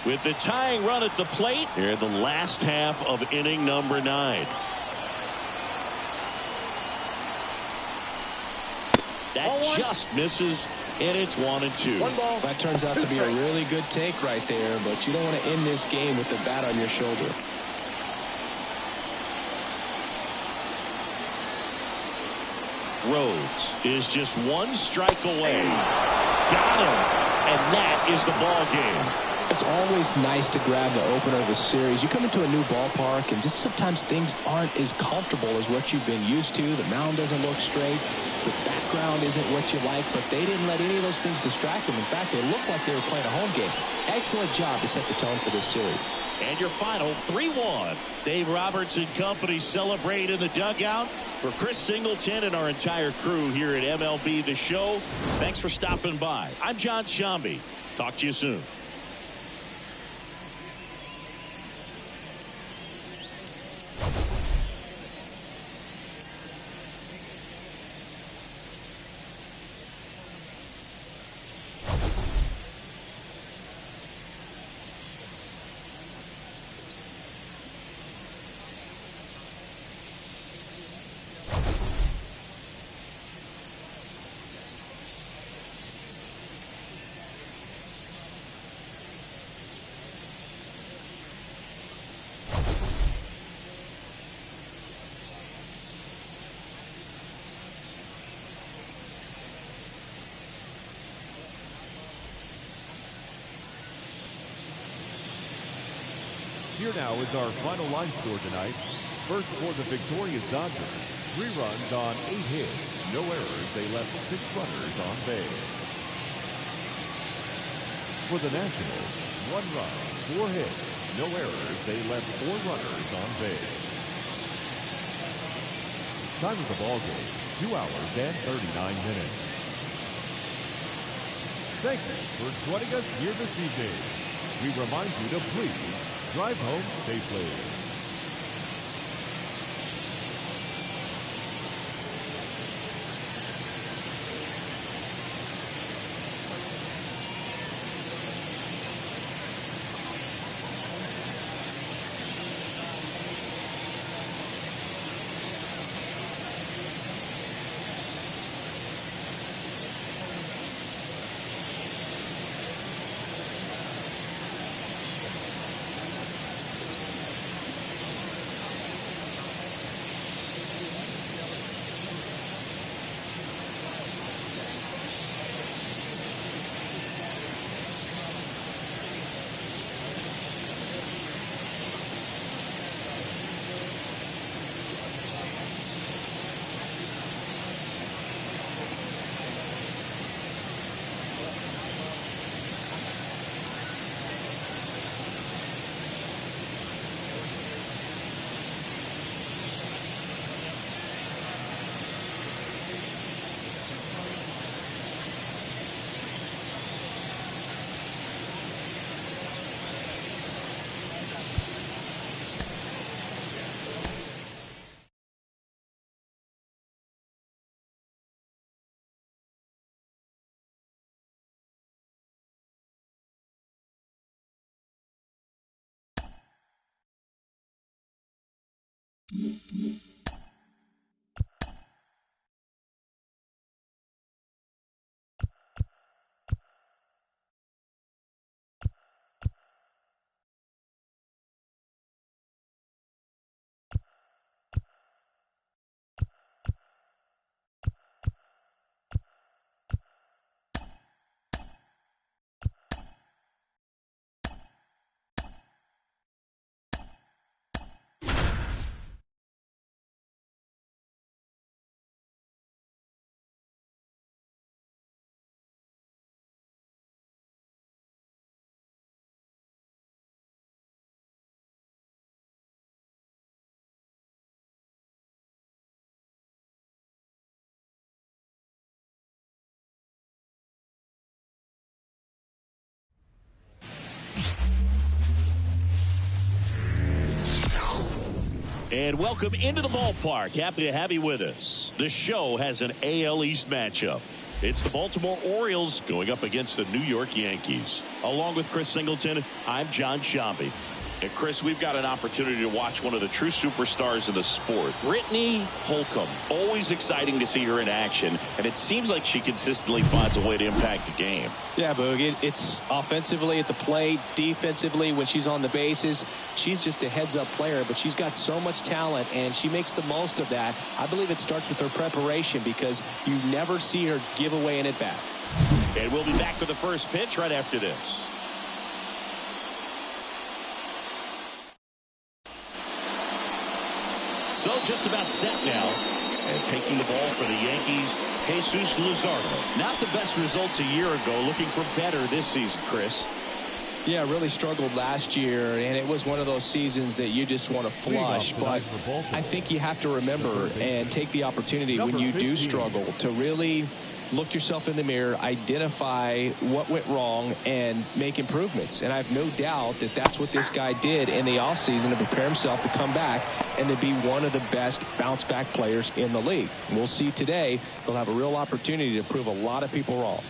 With the tying run at the plate, here in the last half of inning number 9. That just misses, and it's 1-2. That turns out to be a really good take right there, but you don't want to end this game with the bat on your shoulder. Rhodes is just 1 strike away. Got him, and that is the ball game. It's always nice to grab the opener of a series. You come into a new ballpark, and just sometimes things aren't as comfortable as what you've been used to. The mound doesn't look straight. The background isn't what you like, but they didn't let any of those things distract them. In fact, they looked like they were playing a home game. Excellent job to set the tone for this series. And your final 3-1. Dave Roberts and company celebrate in the dugout. For Chris Singleton and our entire crew here at MLB The Show, thanks for stopping by. I'm John Shambi. Talk to you soon. Here now is our final line score tonight. First for the victorious Dodgers. 3 runs on 8 hits. No errors. They left 6 runners on base. For the Nationals, 1 run, 4 hits. No errors. They left 4 runners on base. Time of the ball game, 2 hours and 39 minutes. Thank you for joining us here this evening. We remind you to please drive home safely. And welcome into the ballpark. Happy to have you with us. The show has an AL East matchup. It's the Baltimore Orioles going up against the New York Yankees. Along with Chris Singleton, I'm John Shambi. And Chris, we've got an opportunity to watch one of the true superstars of the sport. Brittany Holcomb. Always exciting to see her in action. And it seems like she consistently finds a way to impact the game. Yeah, Boog, it's offensively at the plate, defensively when she's on the bases. She's just a heads-up player, but she's got so much talent, and she makes the most of that. I believe it starts with her preparation because you never see her give away an at-bat. And we'll be back with the first pitch right after this. So just about set now. And taking the ball for the Yankees, Jesus Luzardo. Not the best results a year ago. Looking for better this season, Chris. Yeah, really struggled last year, and it was one of those seasons that you just want to flush. But I think you have to remember and take the opportunity when you do struggle to really look yourself in the mirror, identify what went wrong, and make improvements. And I have no doubt that that's what this guy did in the offseason to prepare himself to come back and to be one of the best bounce-back players in the league. And we'll see today he'll have a real opportunity to prove a lot of people wrong.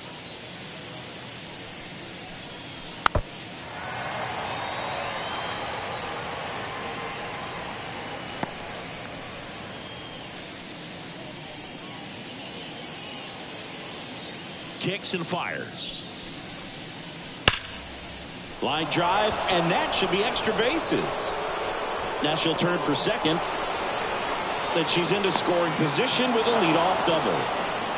Kicks and fires. Line drive, and that should be extra bases. Now she'll turn for second. Then she's into scoring position with a leadoff double.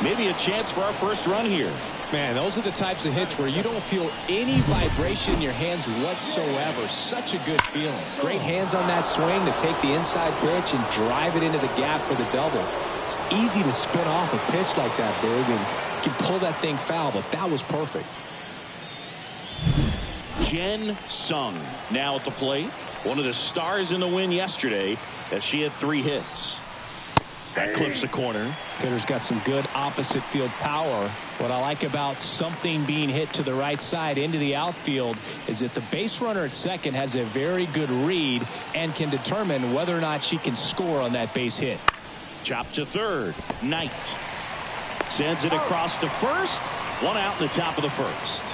Maybe a chance for our first run here. Man, those are the types of hits where you don't feel any vibration in your hands whatsoever. Such a good feeling. Great hands on that swing to take the inside pitch and drive it into the gap for the double. It's easy to spin off a pitch like that, Berg, and you can pull that thing foul, but that was perfect. Jen Sung now at the plate. One of the stars in the win yesterday as she had 3 hits. That clips the corner. Hitter's got some good opposite field power. What I like about something being hit to the right side into the outfield is that the base runner at second has a very good read and can determine whether or not she can score on that base hit. Chop to third. Knight sends it across to first. 1 out in the top of the first.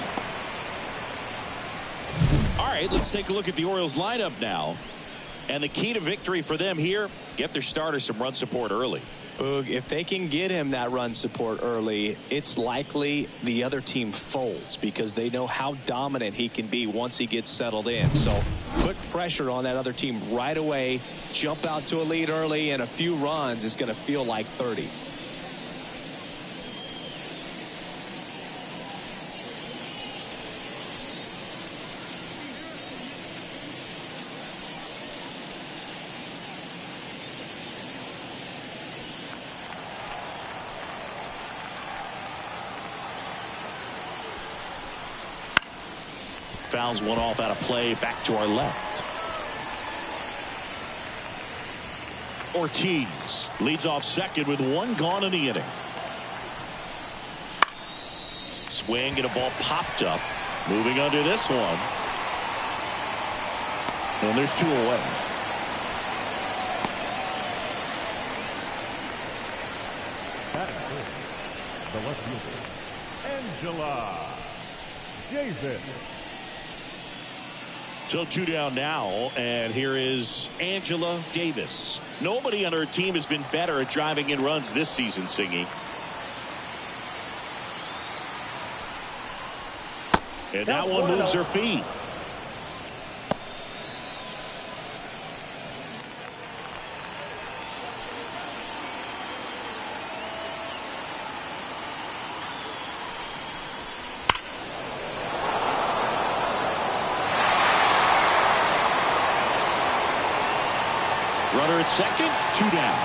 All right, let's take a look at the Orioles lineup now. And the key to victory for them here, get their starter some run support early. Boog, if they can get him that run support early, it's likely the other team folds because they know how dominant he can be once he gets settled in. So put pressure on that other team right away, jump out to a lead early, and a few runs is going to feel like 30. Fouls one off out of play, back to our left. Ortiz leads off second with 1 gone in the inning. Swing and a ball popped up. Moving under this one. And there's 2 away. Batting third, the left fielder, Angela Davis. So 2 down now, and here is Angela Davis. Nobody on her team has been better at driving in runs this season, Singy. And that one moves her feet. Runner at second, 2 down.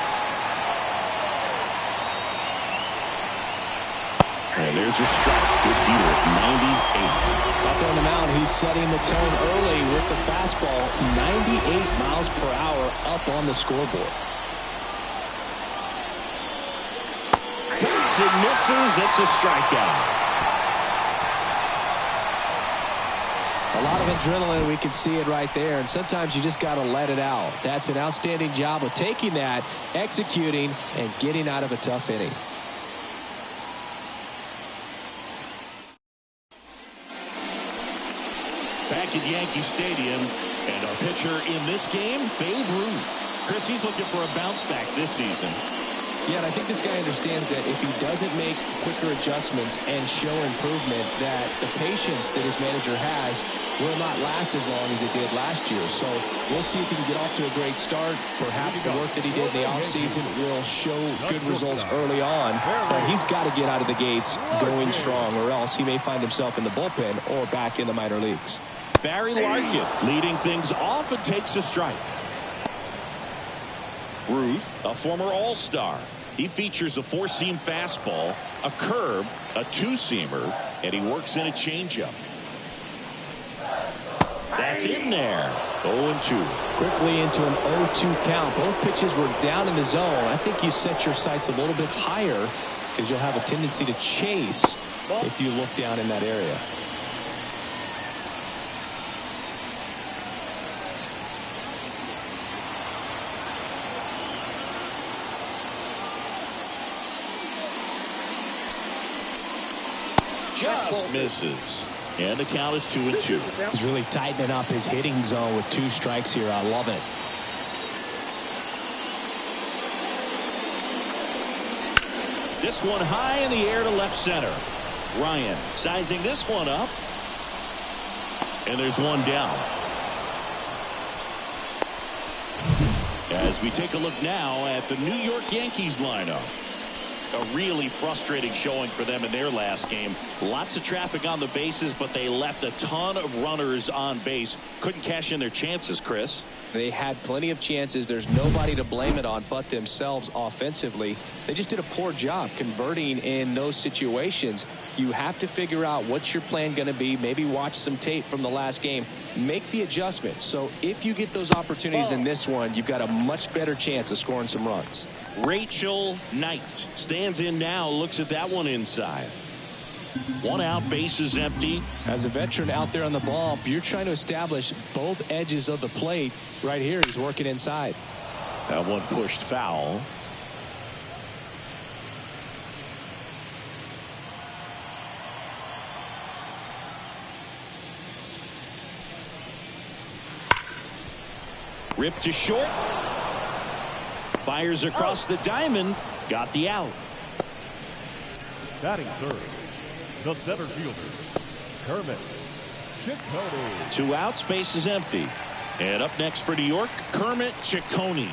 And there's a strike. Good beater at 98. Up on the mound, he's setting the tone early with the fastball. 98 miles per hour up on the scoreboard. Hits and misses. It's a strikeout. A lot of adrenaline, we can see it right there, and sometimes you just got to let it out. That's an outstanding job of taking that, executing, and getting out of a tough inning. Back at Yankee Stadium, and our pitcher in this game, Babe Ruth. Chris, he's looking for a bounce back this season. Yeah, and I think this guy understands that if he doesn't make quicker adjustments and show improvement, that the patience that his manager has will not last as long as it did last year. So we'll see if he can get off to a great start. Perhaps the work that he did in the offseason will show good results early on, but he's got to get out of the gates going strong, or else he may find himself in the bullpen or back in the minor leagues. Barry Larkin leading things off and takes a strike. Ruth, a former All-Star. He features a 4-seam fastball, a curve, a 2-seamer, and he works in a changeup. That's in there. 0-2. Quickly into an 0-2 count. Both pitches were down in the zone. I think you set your sights a little bit higher because you'll have a tendency to chase if you look down in that area. Just misses. And the count is 2-2. He's really tightening up his hitting zone with 2 strikes here. I love it. This one high in the air to left center. Ryan sizing this one up. And there's one down. As we take a look now at the New York Yankees lineup. A really frustrating showing for them in their last game. Lots of traffic on the bases, but they left a ton of runners on base. Couldn't cash in their chances, Chris. They had plenty of chances. There's nobody to blame it on but themselves offensively. They just did a poor job converting in those situations. You have to figure out what's your plan going to be. Maybe watch some tape from the last game. Make the adjustments. So if you get those opportunities in this one, you've got a much better chance of scoring some runs. Rachel Knight stands in now, looks at that one inside. 1 out, base is empty. As a veteran out there on the ball, you're trying to establish both edges of the plate. Right here, he's working inside. That one pushed foul. Ripped to short. Fires across the diamond. Got the out. Batting third, the center fielder, Kermit Ciccone. 2 outs, base is empty. And up next for New York, Kermit Ciccone.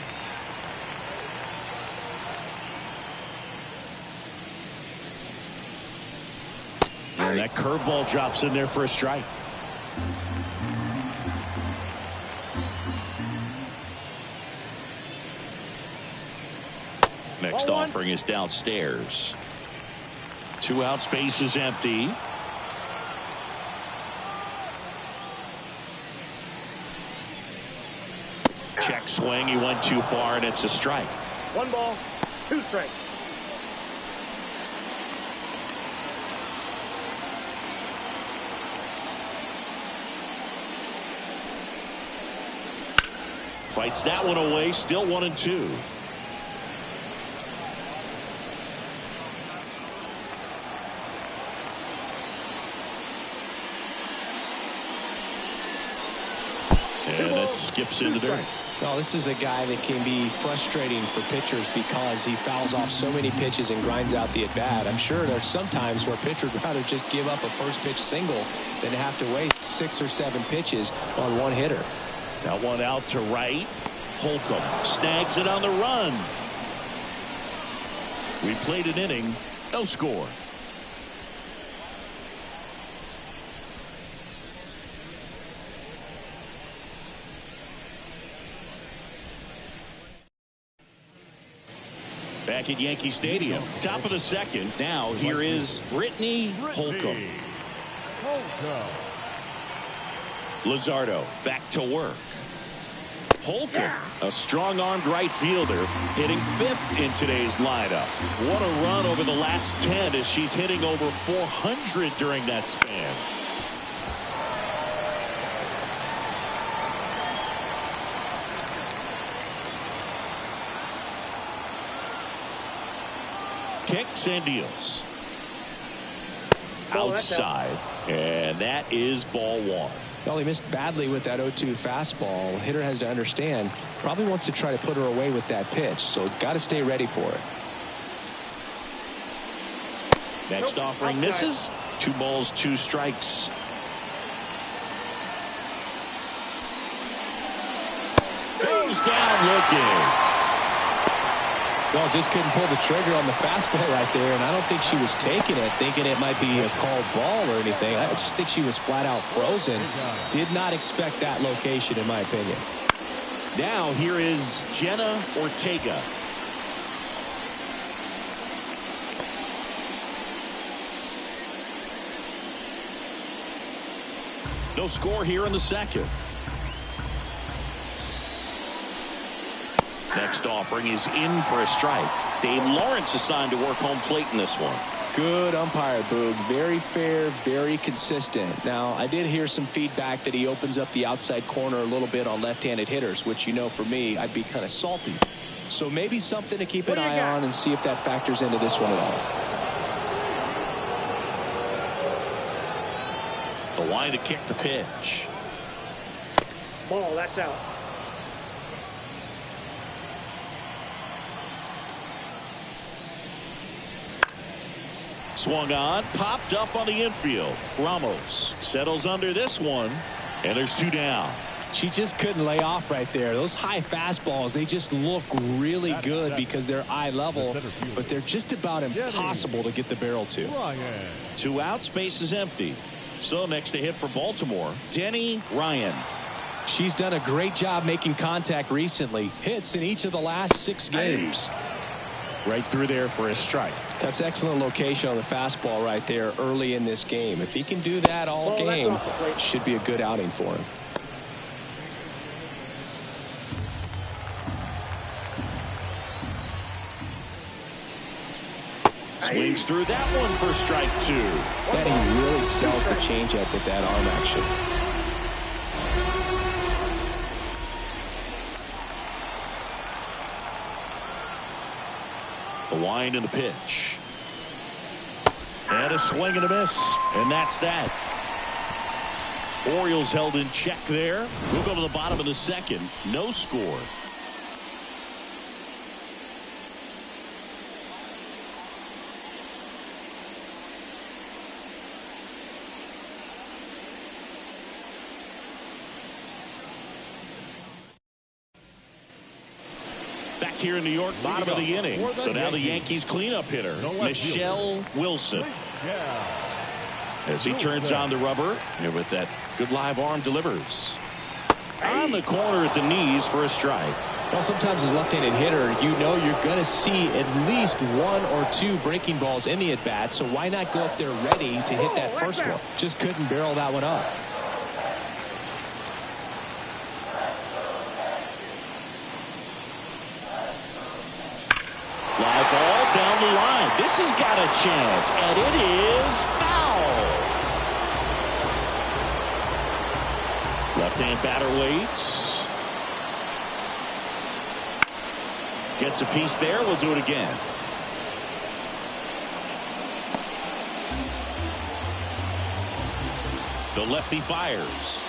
And that curveball drops in there for a strike. Next offering is downstairs. 2 outs, base is empty. Check swing. He went too far, and it's a strike. 1 ball, 2 strikes. Fights that one away. Still 1-2. And it skips into dirt. Well, this is a guy that can be frustrating for pitchers because he fouls off so many pitches and grinds out the at-bat. I'm sure there's some times where pitchers would rather just give up a first pitch single than have to waste 6 or 7 pitches on one hitter. That one out to right. Holcomb snags it on the run. We played an inning, no score. Back at Yankee Stadium, top of the second. Now here is Brittany Holcomb. Luzardo back to work. Holcomb, a strong-armed right fielder, hitting 5th in today's lineup. What a run over the last 10 as she's hitting over 400 during that span. Kicks and deals. Outside, and that is ball 1. Well, he missed badly with that 0-2 fastball. Hitter has to understand, probably wants to try to put her away with that pitch, so got to stay ready for it. Next offering misses. 2 balls, 2 strikes. Goes down looking. Well, just couldn't pull the trigger on the fastball right there, and I don't think she was taking it, thinking it might be a called ball or anything. I just think she was flat out frozen. Did not expect that location, in my opinion. Now here is Jenna Ortega. No score here in the second. Next offering is in for a strike. Dave Lawrence assigned to work home plate in this one. Good umpire, Boog. Very fair, very consistent. Now, I did hear some feedback that he opens up the outside corner a little bit on left-handed hitters, which, you know, for me, I'd be kind of salty. So maybe something to keep an eye on and see if that factors into this one at all. The line to kick the pitch. Ball, that's out. Swung on, popped up on the infield. Ramos settles under this one, and there's 2 down. She just couldn't lay off right there. Those high fastballs, they just look really good because they're eye level, but they're just about impossible to get the barrel to. 2 outs, base is empty. So next to hit for Baltimore, Denny Ryan. She's done a great job making contact recently. Hits in each of the last 6 games. Right through there for a strike. That's excellent location on the fastball right there early in this game. If he can do that all game, should be a good outing for him. Swings through that one for strike 2. That he really sells the changeup with that arm action. The wind and the pitch. And a swing and a miss. And that's that. Orioles held in check there. We'll go to the bottom of the second. No score. Back here in New York, bottom of the inning. So now the Yankees cleanup hitter, Michelle Wilson. As he turns on the rubber, and with that good live arm delivers. On the corner at the knees for a strike. Well, sometimes as left-handed hitter, you know you're going to see at least 1 or 2 breaking balls in the at-bat, so why not go up there ready to hit that first one? Just couldn't barrel that one up. Fly ball down the line. This has got a chance, and it is foul. Left-hand batter waits. Gets a piece there. We'll do it again. The lefty fires.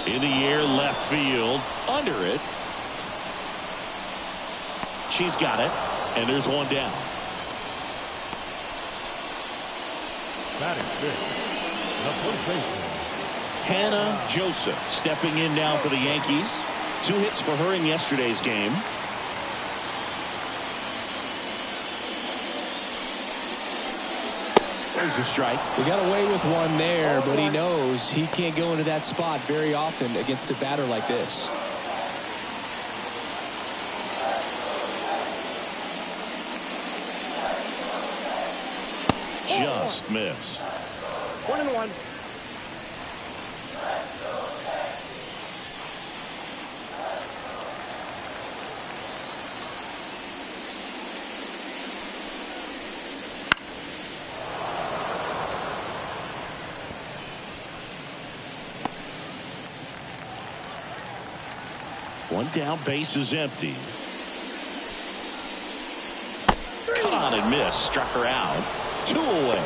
In the air, left field, under it. She's got it, and there's one down. Batting fifth, the first baseman, Hannah Joseph stepping in now for the Yankees. 2 hits for her in yesterday's game. There's a strike. He got away with one there, but he knows he can't go into that spot very often against a batter like this. Just missed. 1-1. One down, base is empty. Cut on and miss, struck her out. 2 away.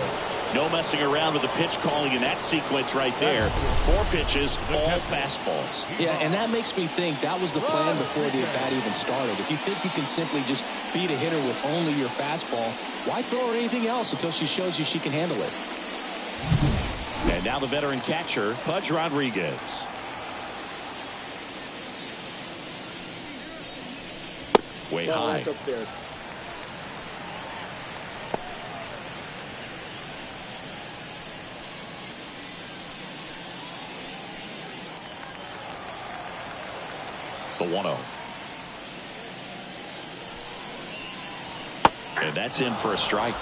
No messing around with the pitch calling in that sequence right there. 4 pitches, all fastballs. Yeah, and that makes me think that was the plan before the at-bat even started. If you think you can simply just beat a hitter with only your fastball, why throw her anything else until she shows you she can handle it? And now the veteran catcher, Pudge Rodriguez. Way high. Upstairs. The 1-0. And that's in for a strike.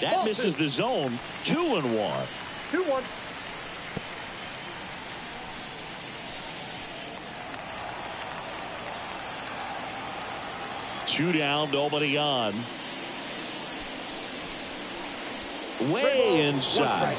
That misses the zone. 2-1. 2-1. Two down, nobody on. Way inside.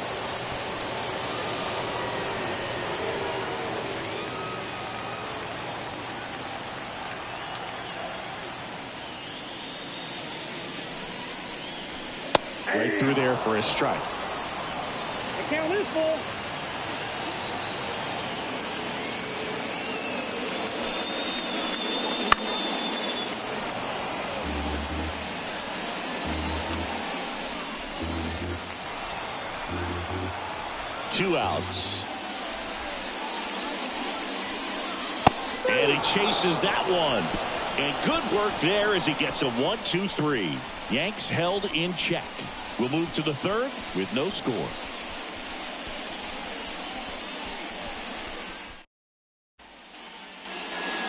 Right through there for a strike. I can't lose, ball. Two outs. And he chases that one. And good work there as he gets a 1-2-3. Yanks held in check. We'll move to the third with no score.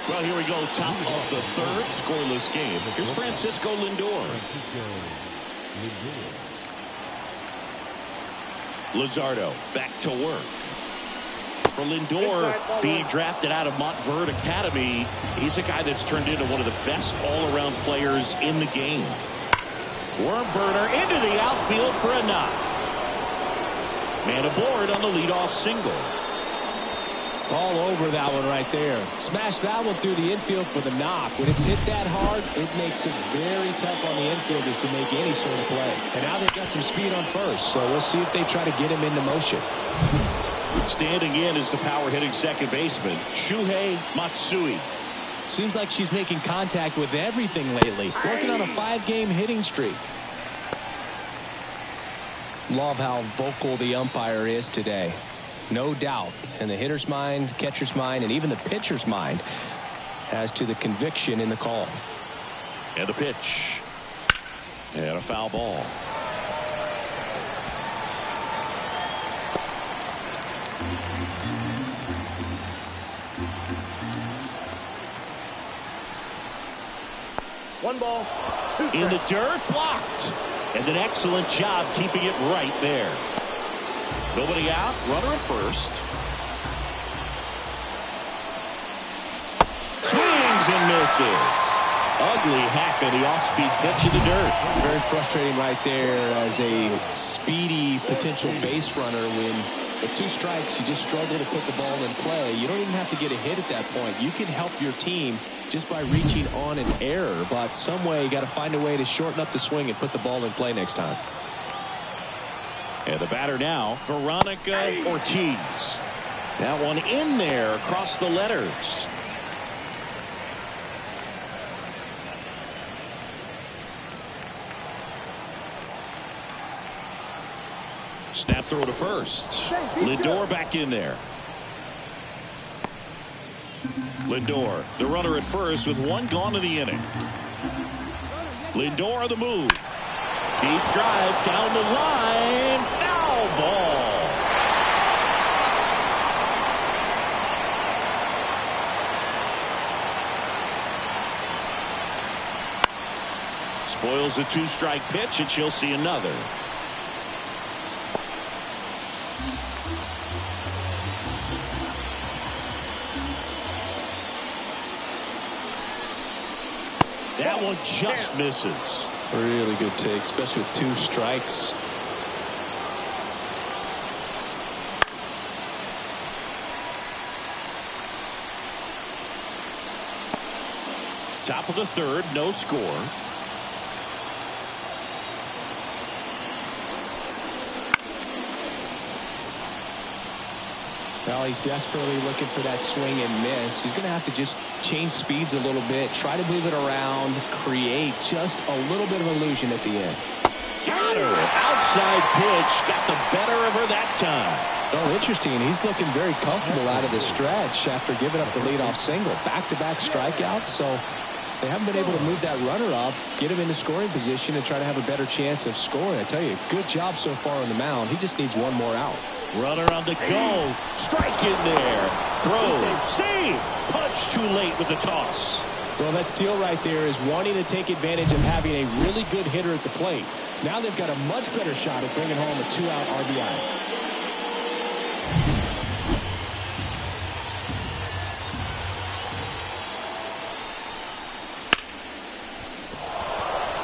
Well, here we go. Top of the third. Scoreless game. Here's Francisco Lindor. Luzardo back to work. For Lindor, being drafted out of Montverde Academy, he's a guy that's turned into one of the best all-around players in the game. Worm burner into the outfield for a knock. Man aboard on the leadoff single. All over that one right there. Smash that one through the infield for the knock. When it's hit that hard, it makes it very tough on the infielders to make any sort of play. And now they've got some speed on first, so we'll see if they try to get him into motion. Standing in is the power hitting second baseman, Shuhei Matsui. Seems like she's making contact with everything lately. Working on a 5-game hitting streak. Love how vocal the umpire is today. No doubt in the hitter's mind, catcher's mind, and even the pitcher's mind as to the conviction in the call. And a pitch. And a foul ball. One ball. In the dirt, blocked. And an excellent job keeping it right there. Nobody out, runner at first. Swings and misses. Ugly hack on the off-speed pitch in the dirt. Very frustrating right there as a speedy potential base runner when with 2 strikes you just struggle to put the ball in play. You don't even have to get a hit at that point. You can help your team just by reaching on an error. But some way, you got to find a way to shorten up the swing and put the ball in play next time. And the batter now, Veronica Ortiz. That one in there across the letters. Snap throw to first. Lindor back in there. Lindor, the runner at first with one gone in the inning. Lindor on the move. Deep drive down the line. Foul ball. Spoils the 2-strike pitch, and she'll see another. That one just misses. Really good take, especially with 2 strikes. Top of the third, no score. Well, he's desperately looking for that swing and miss. He's going to have to just change speeds a little bit, try to move it around, create just a little bit of illusion at the end. Got her. Outside pitch. Got the better of her that time. Oh, interesting. He's looking very comfortable out of the stretch after giving up the leadoff single. Back-to-back strikeouts, so they haven't been able to move that runner up, get him into scoring position, and try to have a better chance of scoring. I tell you, good job so far on the mound. He just needs one more out. Runner on the go. Strike in there. Throw. Save. Punch too late with the toss. Well, that steal right there is wanting to take advantage of having a really good hitter at the plate. Now they've got a much better shot at bringing home a 2-out RBI.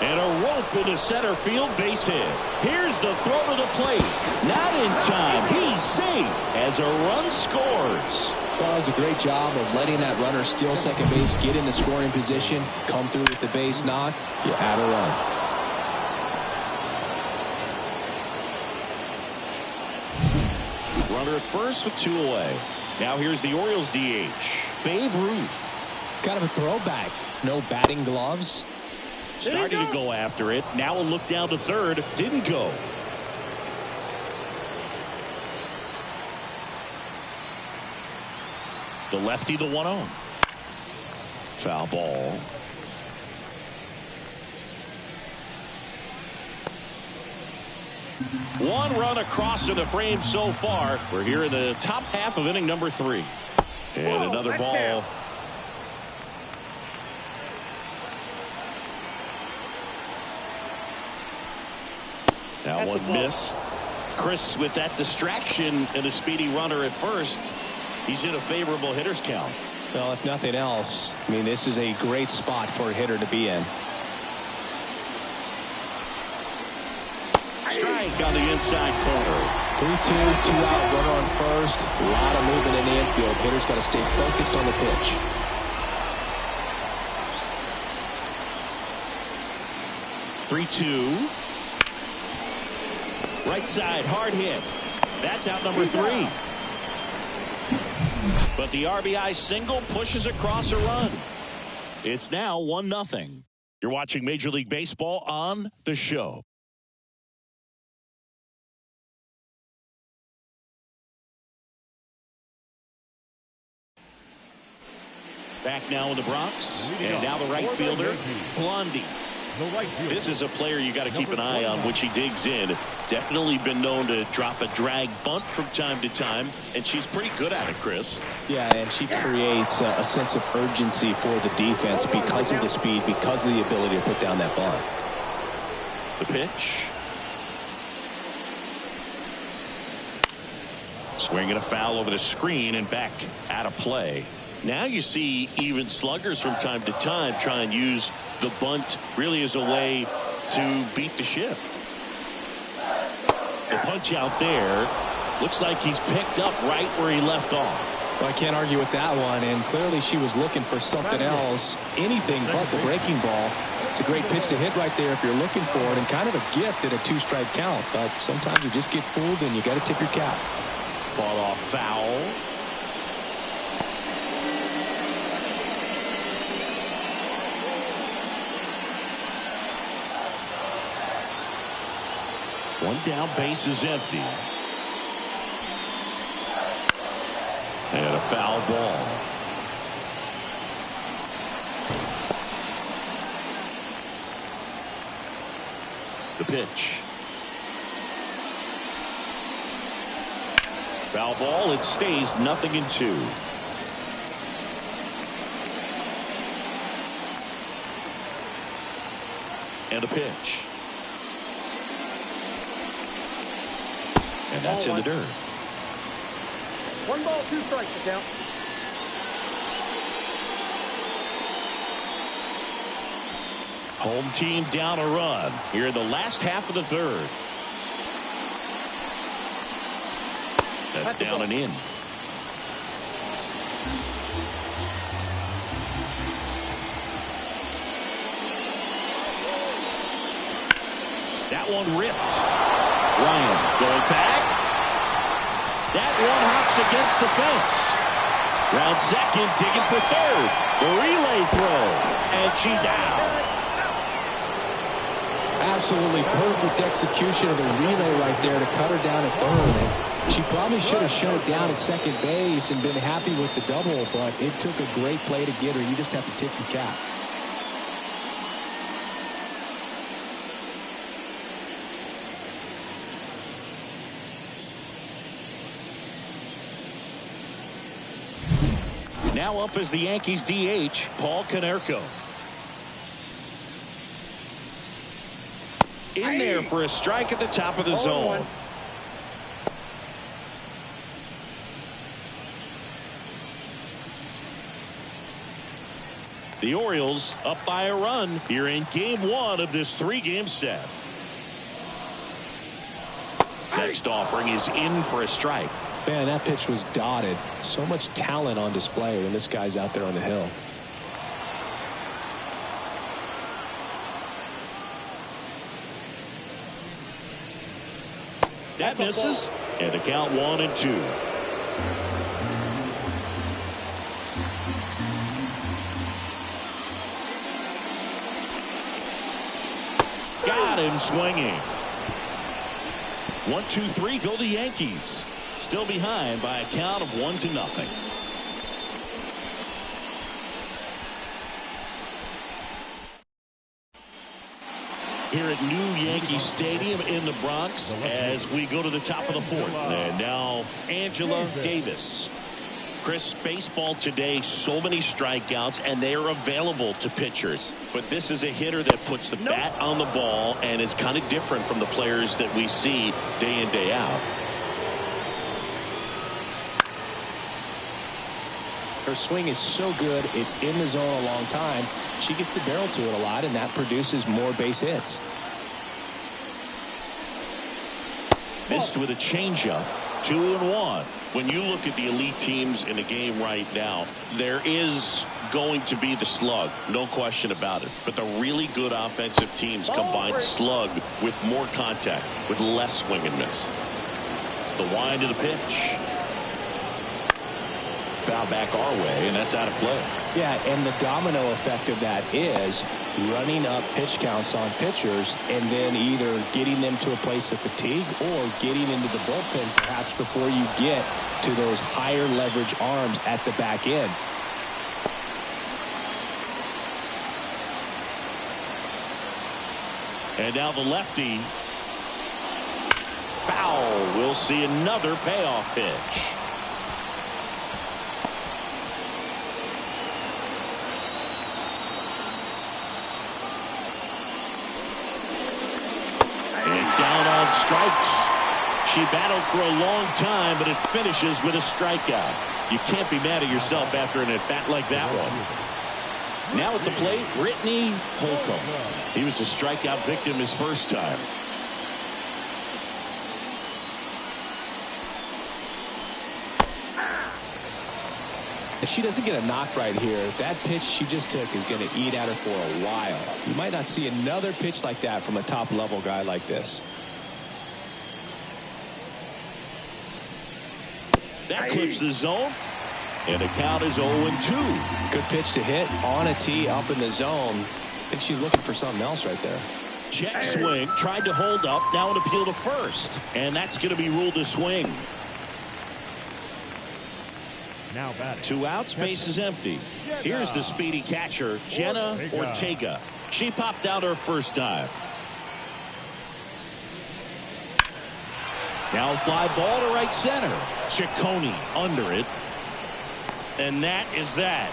And a rope into center field, base hit. Here's the throw to the plate. Not in time. He's safe as a run scores. Well, it was a great job of letting that runner steal second base, get in the scoring position, come through with the base knock. You add a run. Runner at first with 2 away. Now here's the Orioles DH, Babe Ruth. Kind of a throwback. No batting gloves. Starting to go after it. Now a look down to third. Didn't go. The lefty, the 1-0. Foul ball. One run across in the frame so far. We're here in the top half of inning number 3. And another ball. That one missed. Chris, with that distraction and a speedy runner at first, he's in a favorable hitter's count. Well, if nothing else, I mean, this is a great spot for a hitter to be in. Strike on the inside corner. 3-2, 2-out, runner on first. A lot of movement in the infield. Hitter's got to stay focused on the pitch. Three-two. Right side, hard hit. That's out number 3. But the RBI single pushes across a run. It's now 1-0. You're watching Major League Baseball on The Show. Back now in the Bronx. And now the right fielder, Blondie. This is a player you got to keep an eye on which he digs in. Definitely been known to drop a drag bunt from time to time, and she's pretty good at it, Chris. Yeah, and she creates a sense of urgency for the defense because of the speed, because of the ability to put down that bunt. The pitch. Swinging a foul over the screen and back out of play. Now you see even sluggers from time to time try and use the bunt really as a way to beat the shift. The punch out there looks like he's picked up right where he left off. Well, I can't argue with that one, and clearly she was looking for something else, anything but the breaking ball. It's a great pitch to hit right there if you're looking for it, and kind of a gift at a 2-strike count, but sometimes you just get fooled and you got to tip your cap. Fought off foul. One down, base is empty. And a foul ball. The pitch. Foul ball. It stays 0-2. And a pitch. And that's in the dirt. 1 ball, 2 strikes to count. Home team down a run here in the last half of the third. That's down and in. That one ripped. Ryan going back. That one hops against the fence. Round second, digging for third. The relay throw. And she's out. Absolutely perfect execution of the relay right there to cut her down at third. And she probably should have shut it down at second base and been happy with the double, but it took a great play to get her. You just have to tip your cap. Now up as the Yankees DH, Paul Konerko. In there for a strike at the top of the zone. The Orioles up by a run here in game 1 of this 3-game set. Next offering is in for a strike. Man, that pitch was dotted. So much talent on display when this guy's out there on the hill. That misses, and the count 1-2. Got him swinging. 1-2-3 go the Yankees. Still behind by a count of 1-0. Here at New Yankee Stadium in the Bronx as we go to the top of the 4th. And now Angela Davis. Chris, baseball today, so many strikeouts, and they are available to pitchers. But this is a hitter that puts the bat on the ball and is kind of different from the players that we see day in, day out. Her swing is so good, it's in the zone a long time. She gets the barrel to it a lot, and that produces more base hits. Missed with a changeup. 2-1. When you look at the elite teams in the game right now, there is going to be the slug, no question about it. But the really good offensive teams combine slug with more contact, with less swing and miss. The wind of the pitch. Foul back our way, and that's out of play. Yeah, and the domino effect of that is running up pitch counts on pitchers and then either getting them to a place of fatigue or getting into the bullpen perhaps before you get to those higher leverage arms at the back end. And now the lefty. Foul. We'll see another payoff pitch. Strikes. She battled for a long time, but it finishes with a strikeout. You can't be mad at yourself after an at-bat like that one. Now at the plate, Brittany Holcomb. He was a strikeout victim his first time. If she doesn't get a knock right here, that pitch she just took is going to eat at her for a while. You might not see another pitch like that from a top-level guy like this. That clips the zone, and the count is 0-2. Good pitch to hit on a tee up in the zone. I think she's looking for something else right there. Check swing, tried to hold up, now an appeal to first, and that's going to be ruled a swing. Now batting. 2 outs, base is empty. Here's the speedy catcher, Jenna Ortega. She popped out her first time. Now fly ball to right center. Ciccone under it. And that is that.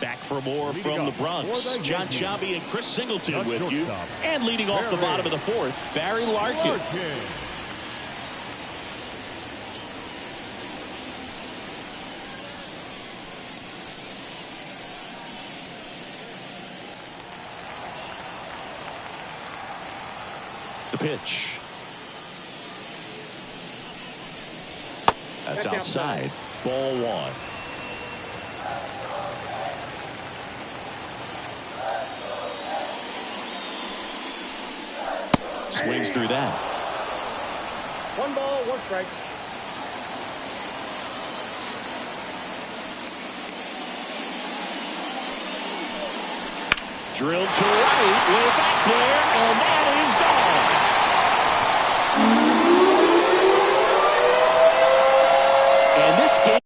Back for more from the Bronx. John Shabby and Chris Singleton with you. And leading off the bottom of the 4th, Barry Larkin. The pitch. That's outside. Ball 1. Swings through that. 1 ball, 1 strike. Drilled to right, way back there, and that is gone. And this game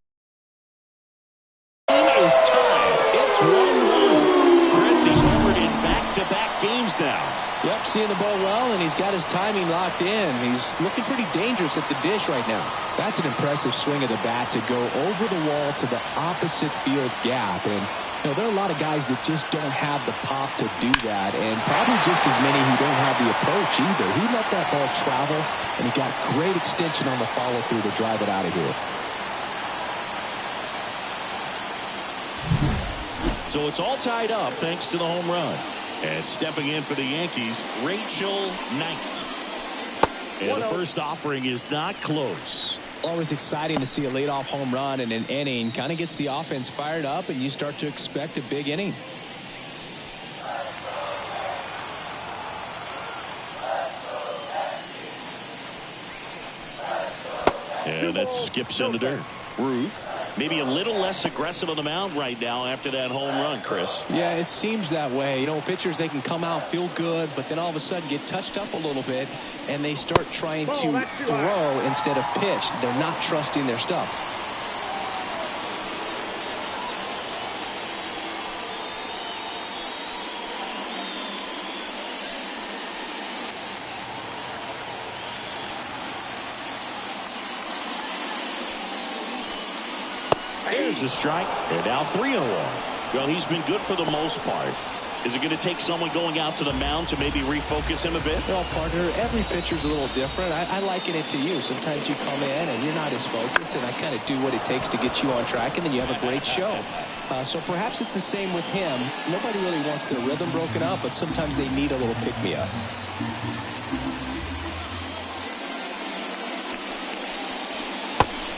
is tied. It's 1-1. Chris, he's homered in back-to-back games now. Yep, seeing the ball well, and he's got his timing locked in. He's looking pretty dangerous at the dish right now. That's an impressive swing of the bat to go over the wall to the opposite field gap. And you know, there are a lot of guys that just don't have the pop to do that, and probably just as many who don't have the approach either. He let that ball travel, and he got great extension on the follow-through to drive it out of here. So it's all tied up thanks to the home run. And stepping in for the Yankees, Rachel Knight. And the first offering is not close. Always exciting to see a leadoff home run in an inning. Kind of gets the offense fired up, and you start to expect a big inning. And that skips in the dirt. Ruth, maybe a little less aggressive on the mound right now after that home run, Chris. Yeah, it seems that way. You know, pitchers, they can come out, feel good, but then all of a sudden get touched up a little bit, and they start trying to throw instead of pitch. They're not trusting their stuff. There's the strike. They're now 3-1. Well, he's been good for the most part. Is it going to take someone going out to the mound to maybe refocus him a bit? Well, partner, every pitcher's a little different. I liken it to you. Sometimes you come in and you're not as focused, and I kind of do what it takes to get you on track, and then you have a great show. So perhaps it's the same with him. Nobody really wants their rhythm broken up, but sometimes they need a little pick-me-up.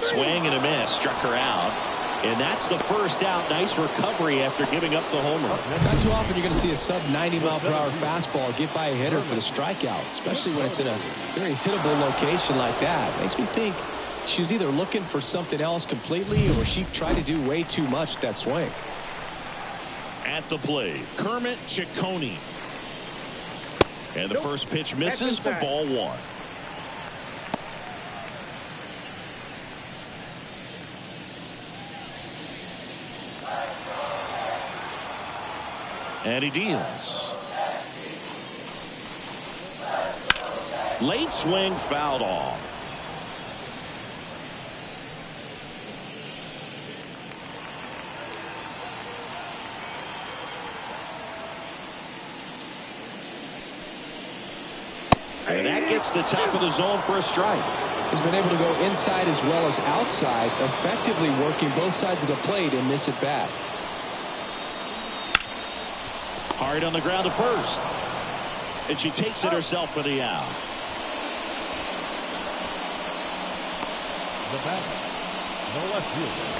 Swing and a miss. Struck her out. And that's the first out. Nice recovery after giving up the homer. Not too often you're going to see a sub-90-mile-per-hour fastball get by a hitter for the strikeout, especially when it's in a very hittable location like that. Makes me think she was either looking for something else completely, or she tried to do way too much with that swing. At the plate, Kermit Ciccone. And the first pitch misses for ball 1. And he deals. Late swing fouled off. And that gets the top of the zone for a strike. has been able to go inside as well as outside, effectively working both sides of the plate in this at-bat. Hard on the ground to first. And she takes it herself for the out. The batter, the left fielder,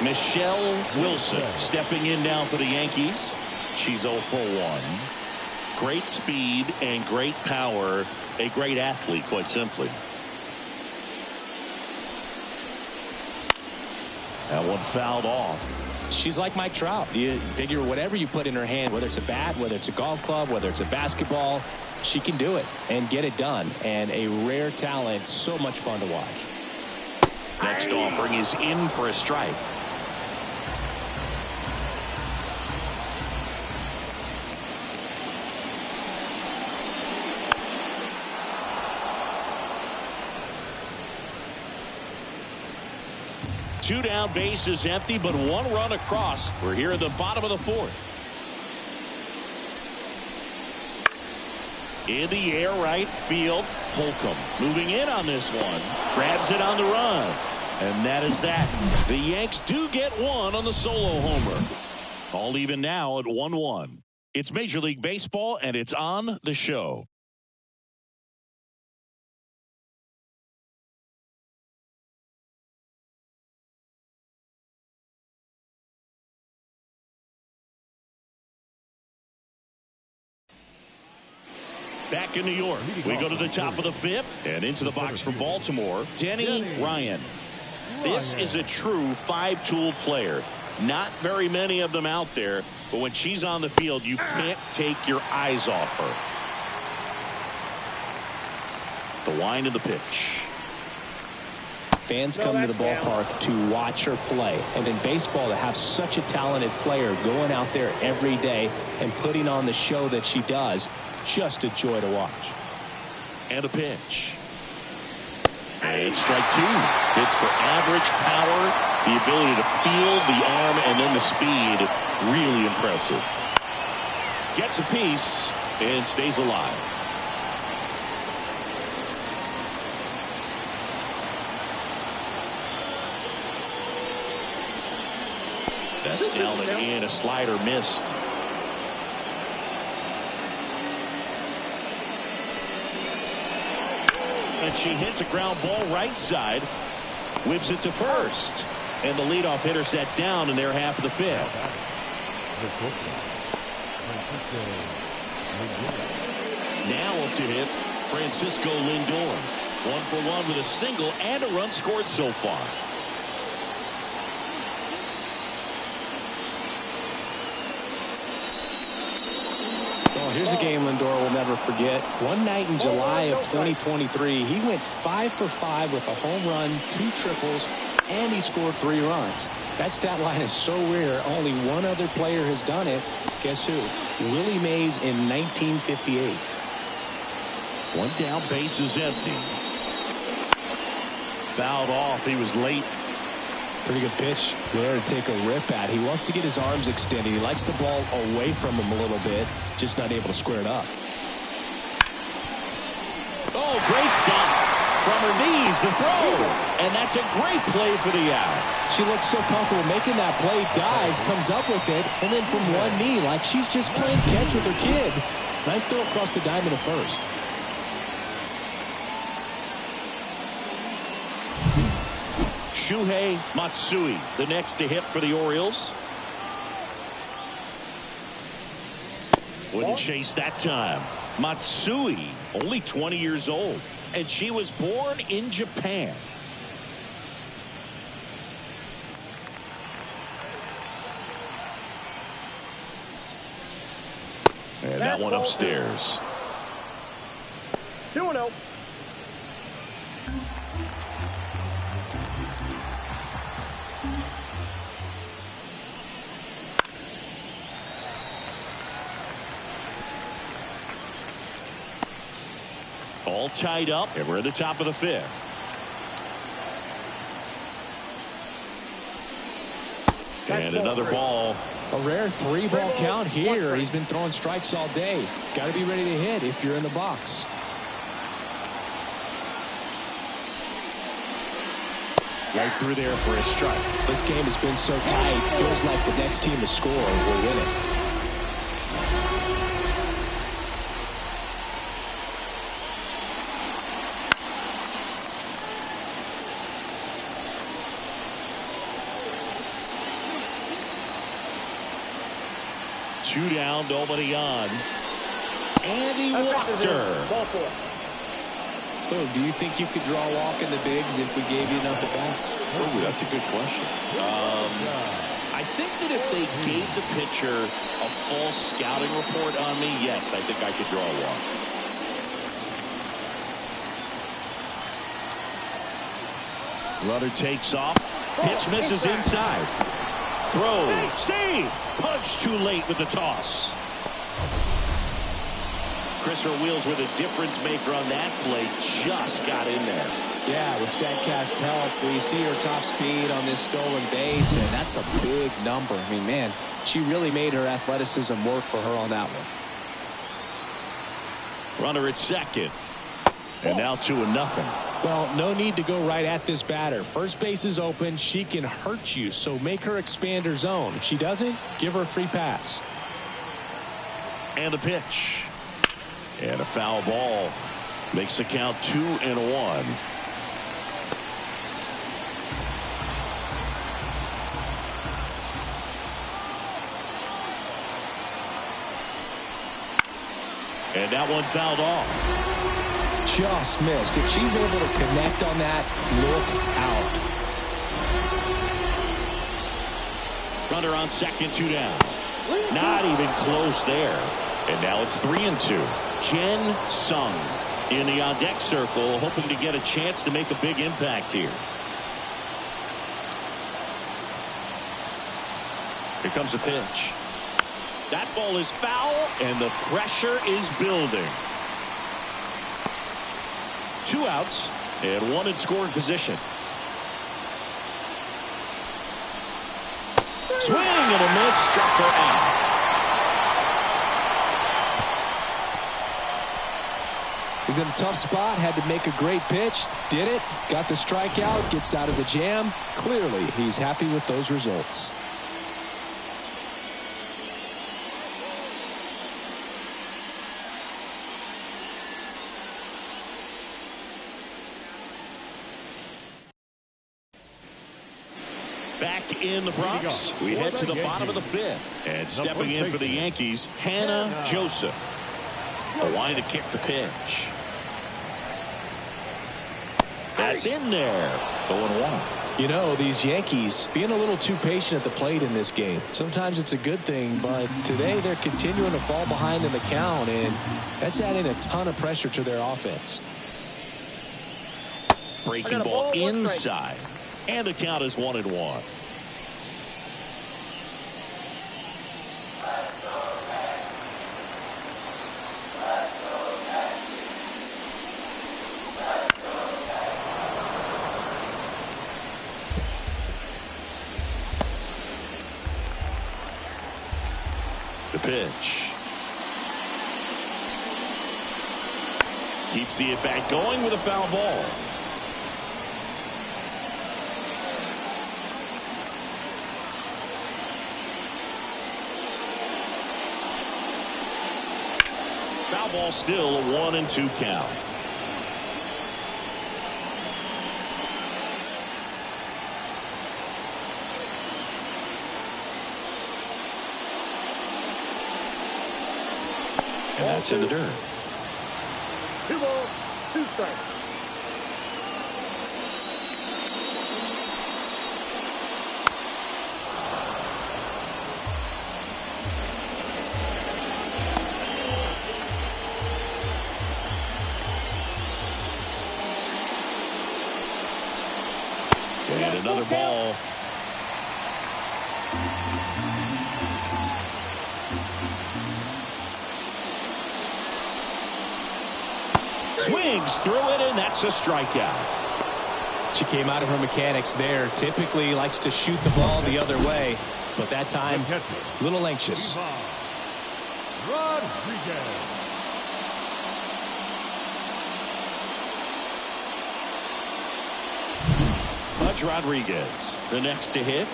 Michelle Wilson stepping in now for the Yankees. She's 0 for 1. Great speed and great power. A great athlete, quite simply. That one fouled off. She's like Mike Trout. You figure whatever you put in her hand, whether it's a bat, whether it's a golf club, whether it's a basketball, she can do it and get it done. And a rare talent, so much fun to watch. Next offering is in for a strike. Two down, bases empty, but one run across. We're here at the bottom of the fourth. In the air, right field. Holcomb moving in on this one. Grabs it on the run. And that is that. The Yanks do get one on the solo homer. All even now at 1-1. It's Major League Baseball, and it's on the show. Back in New York, we go to the top of the fifth and into the box from Baltimore, Denny Ryan. This is a true five-tool player. Not very many of them out there, but when she's on the field, you can't take your eyes off her. The wind of the pitch. Fans come to the ballpark to watch her play. And in baseball, to have such a talented player going out there every day and putting on the show that she does, just a joy to watch. And a pitch. And it's strike two. Hits for average power, the ability to field the arm, and then the speed. Really impressive. Gets a piece and stays alive. That's down and in. A slider missed. And she hits a ground ball right side. Whips it to first. And the leadoff hitter set down in their half of the fifth. Now up to hit Francisco Lindor. 1 for 1 with a single and a run scored so far. Here's a game Lindor will never forget. One night in July of 2023, he went 5 for 5 with a home run, 2 triples, and he scored 3 runs. That stat line is so rare. Only one other player has done it. Guess who? Willie Mays in 1958. One down, base is empty. Fouled off. He was late. Pretty good pitch there to take a rip at. He wants to get his arms extended. He likes the ball away from him a little bit, just not able to square it up. Oh, great stop. From her knees, the throw. And that's a great play for the out. She looks so comfortable making that play, dives, comes up with it, and then from one knee, like she's just playing catch with her kid. Nice throw across the diamond at first. Shuhei Matsui, the next to hit for the Orioles. Wouldn't chase that time. Matsui, only 20 years old, and she was born in Japan. And that one upstairs. 2-0. All tied up, and we're at the top of the fifth. And another ball. A rare 3-ball count here. He's been throwing strikes all day. Got to be ready to hit if you're in the box. Right through there for a strike. This game has been so tight. Feels like the next team to score will win it. Two down, nobody on. And he walked her. Ball four. Oh, do you think you could draw a walk in the bigs if we gave you enough at bats? Oh, that's a good question. I think that if they gave the pitcher a full scouting report on me, yes, I think I could draw a walk. Runner takes off. Pitch misses inside. Throw. Save. Punch too late with the toss. Christopher Wheels with a difference maker on that play. Just got in there. Yeah, with StatCast's help, we see her top speed on this stolen base, and that's a big number. I mean, man, she really made her athleticism work for her on that one. Runner at second. And now 2-0. Well, no need to go right at this batter. First base is open. She can hurt you, so make her expand her zone. If she doesn't, give her a free pass. And a pitch. And a foul ball. Makes the count 2-1. And that one fouled off. Just missed. If she's able to connect on that, look out. Runner on second, 2 down. Not even close there. And now it's 3-2. Jen Sung in the on-deck circle, hoping to get a chance to make a big impact here. Here comes a pitch. That ball is foul, and the pressure is building. 2 outs, and 1 in scoring position. Swing and a miss, struck her out. He's in a tough spot, had to make a great pitch, did it, got the strikeout, gets out of the jam. Clearly, he's happy with those results. Back in the Bronx, we head to the bottom of the 5th. And stepping in for the Yankees, Hannah Joseph. A line to kick the pitch. That's in there. 0-1. You know, these Yankees being a little too patient at the plate in this game. Sometimes it's a good thing, but today they're continuing to fall behind in the count, and that's adding a ton of pressure to their offense. Breaking ball inside. And the count is 1-1. The pitch. Keeps the at-bat going with a foul ball. Foul ball, still a 1-2 count. And that's in the dirt. 2 balls, 2 strikes. And another ball. Swings through it, and that's a strikeout. She came out of her mechanics there. Typically likes to shoot the ball the other way, but that time a little anxious. Rodriguez. Pudge Rodriguez, the next to hit.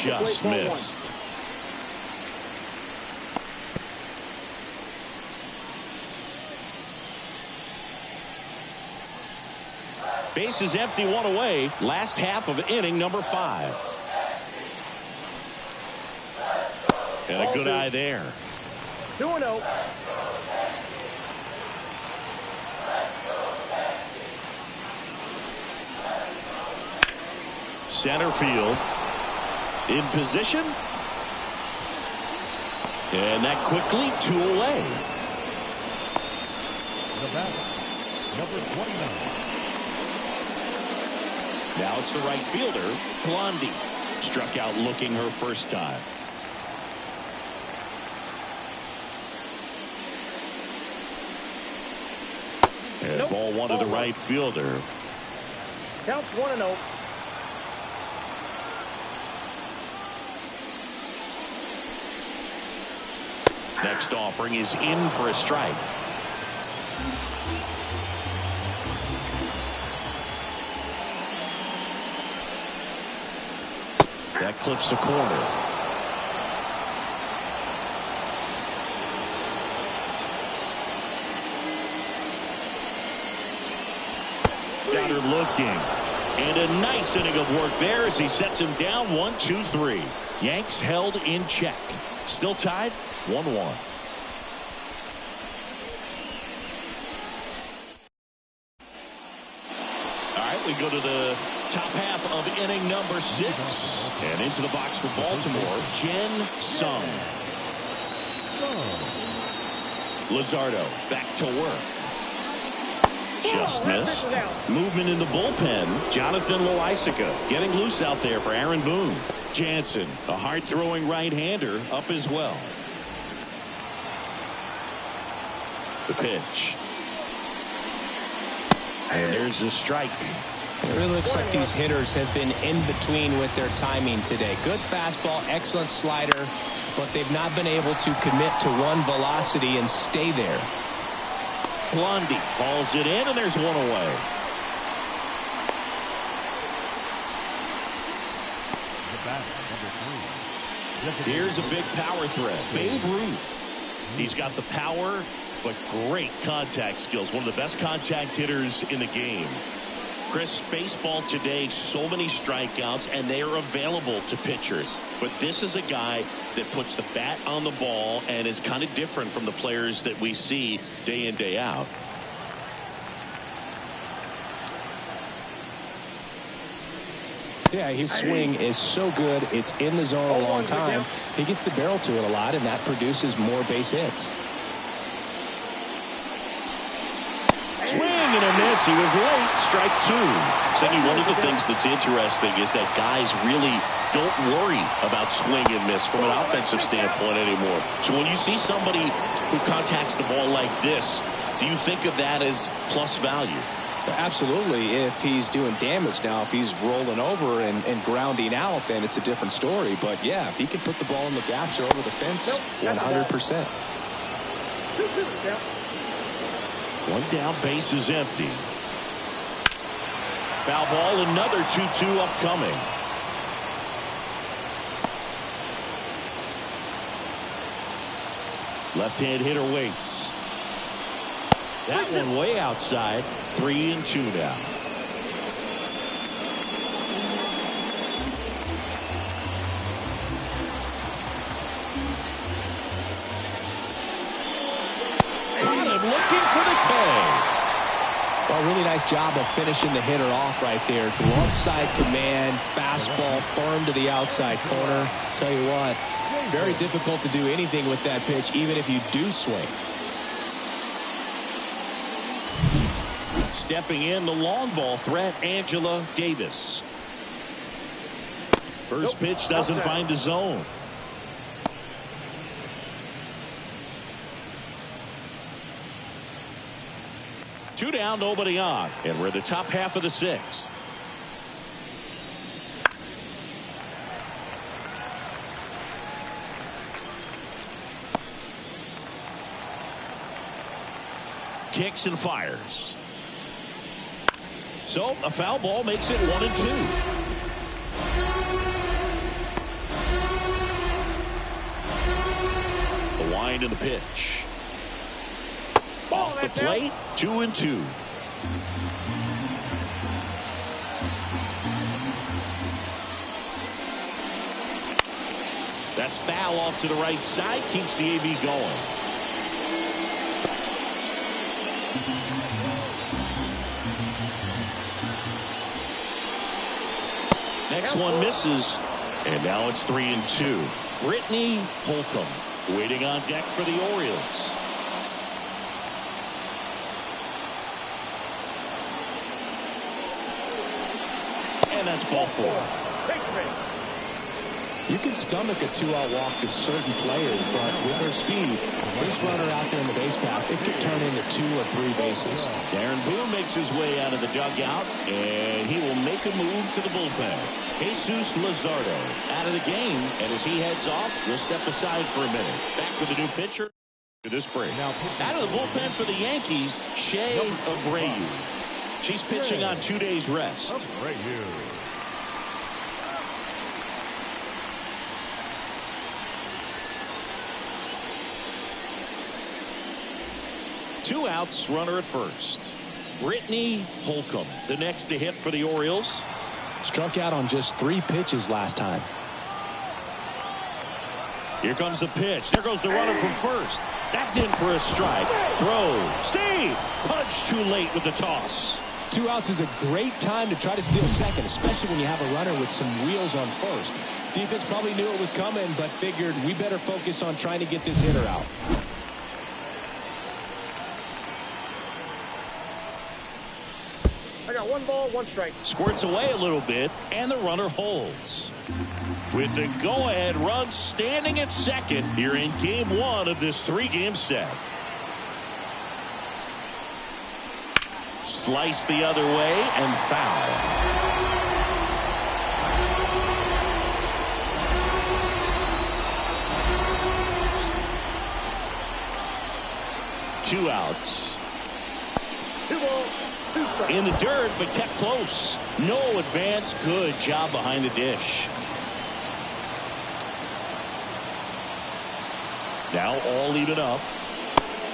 Just missed. Base is empty, one away. Last half of inning number 5. And a good eye there. 2-0. Center field. In position. And that quickly 2 away. The batter, number 29. Now it's the right fielder, Blondie. Struck out looking her first time. And ball 1 to the right fielder. Counts 1-0. Next offering is in for a strike. That clips the corner. Got her looking. And a nice inning of work there as he sets him down 1-2-3. Yanks held in check. Still tied 1-1. All right, we go to the top half of inning number 6. And into the box for Baltimore, Jen Sung. Luzardo back to work. Just missed. Movement in the bullpen. Jonathan Loaisiga getting loose out there for Aaron Boone. Jansen, a hard-throwing right-hander, up as well. The pitch. And there's the strike. It really looks like these hitters have been in between with their timing today. Good fastball, excellent slider, but they've not been able to commit to one velocity and stay there. Blondie hauls it in, and there's 1 away. Here's a big power threat. Babe Ruth. He's got the power, but great contact skills. One of the best contact hitters in the game. Chris, baseball today, so many strikeouts, and they are available to pitchers. But this is a guy that puts the bat on the ball and is kind of different from the players that we see day in, day out. Yeah, his swing is so good. It's in the zone a long time. He gets the barrel to it a lot, and that produces more base hits. Swing and a miss. He was late. Strike 2. Cindy, one of the things that's interesting is that guys really don't worry about swing and miss from an offensive standpoint anymore. So when you see somebody who contacts the ball like this, do you think of that as plus value? Absolutely. If he's doing damage now, if he's rolling over and grounding out, then it's a different story. But yeah, if he can put the ball in the gaps or over the fence, 100%. 2-2. 1 down, base is empty. Foul ball, another 2-2 upcoming. Left-hand hitter waits. That one way outside. 3-2 now. Got him looking for the K. Well, really nice job of finishing the hitter off right there. Glove side command, fastball firm to the outside corner. Tell you what, very difficult to do anything with that pitch, even if you do swing. Stepping in, the long ball threat, Angela Davis. First pitch doesn't find the zone. Two down, nobody on. And we're the top half of the 6th. Kicks and fires. So a foul ball makes it 1-2. The wind and the pitch. Off the plate, 2-2. That's foul off to the right side, keeps the AB going. Next one misses, and now it's 3-2. Brittany Holcomb waiting on deck for the Orioles. And that's ball 4. You can stomach a 2-out walk to certain players, but with her speed, this runner out there in the base pass, it could turn into 2 or 3 bases. Darren Boone makes his way out of the dugout, and he will make a move to the bullpen. Jesus Luzardo out of the game, and as he heads off, we'll step aside for a minute. Back with a new pitcher to this break. Out of the bullpen for the Yankees, Shea Abreu. She's pitching on 2 days rest. 2 outs, runner at first. Brittany Holcomb, the next to hit for the Orioles. Struck out on just 3 pitches last time. Here comes the pitch. There goes the runner from first. That's in for a strike. Throw. Save. Punch too late with the toss. 2 outs is a great time to try to steal second, especially when you have a runner with some wheels on first. Defense probably knew it was coming, but figured we better focus on trying to get this hitter out. I got 1 ball, 1 strike. Squirts away a little bit, and the runner holds. With the go-ahead run standing at second here in Game 1 of this 3-game set. Slice the other way and foul. Two outs. 2 balls. In the dirt, but kept close. No advance. Good job behind the dish. Now all even up.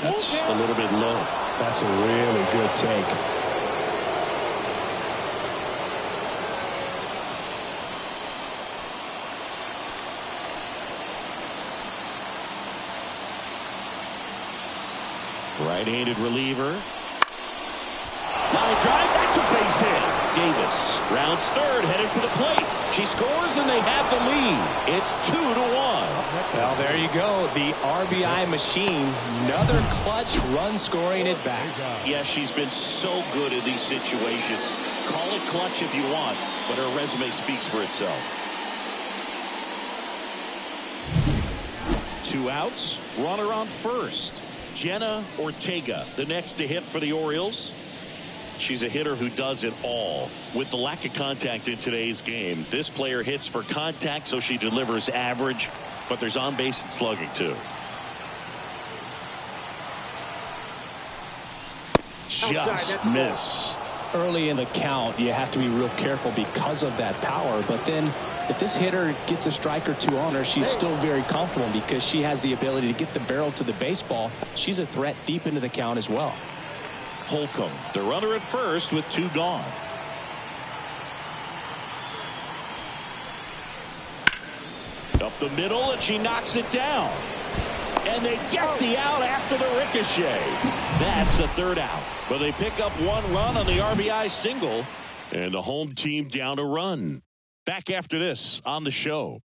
That's a little bit low. That's a really good take. Right-handed reliever. Line drive, that's a base hit. Davis rounds third, headed for the plate. She scores, and they have the lead. It's 2-1. Well, there you go. The RBI machine. Another clutch run scoring it back. Yeah, she's been so good in these situations. Call it clutch if you want, but her resume speaks for itself. 2 outs, runner on first. Jenna Ortega, the next to hit for the Orioles. She's a hitter who does it all. With the lack of contact in today's game, this player hits for contact, so she delivers average, but there's on base and slugging too. Just missed. Early in the count, you have to be real careful because of that power, but then if this hitter gets a strike or 2 on her, she's still very comfortable because she has the ability to get the barrel to the baseball. She's a threat deep into the count as well. Holcomb, the runner at first with 2 gone. Up the middle, and she knocks it down. And they get the out after the ricochet. That's the 3rd out. But they pick up 1 run on the RBI single, and the home team down a run. Back after this on the show.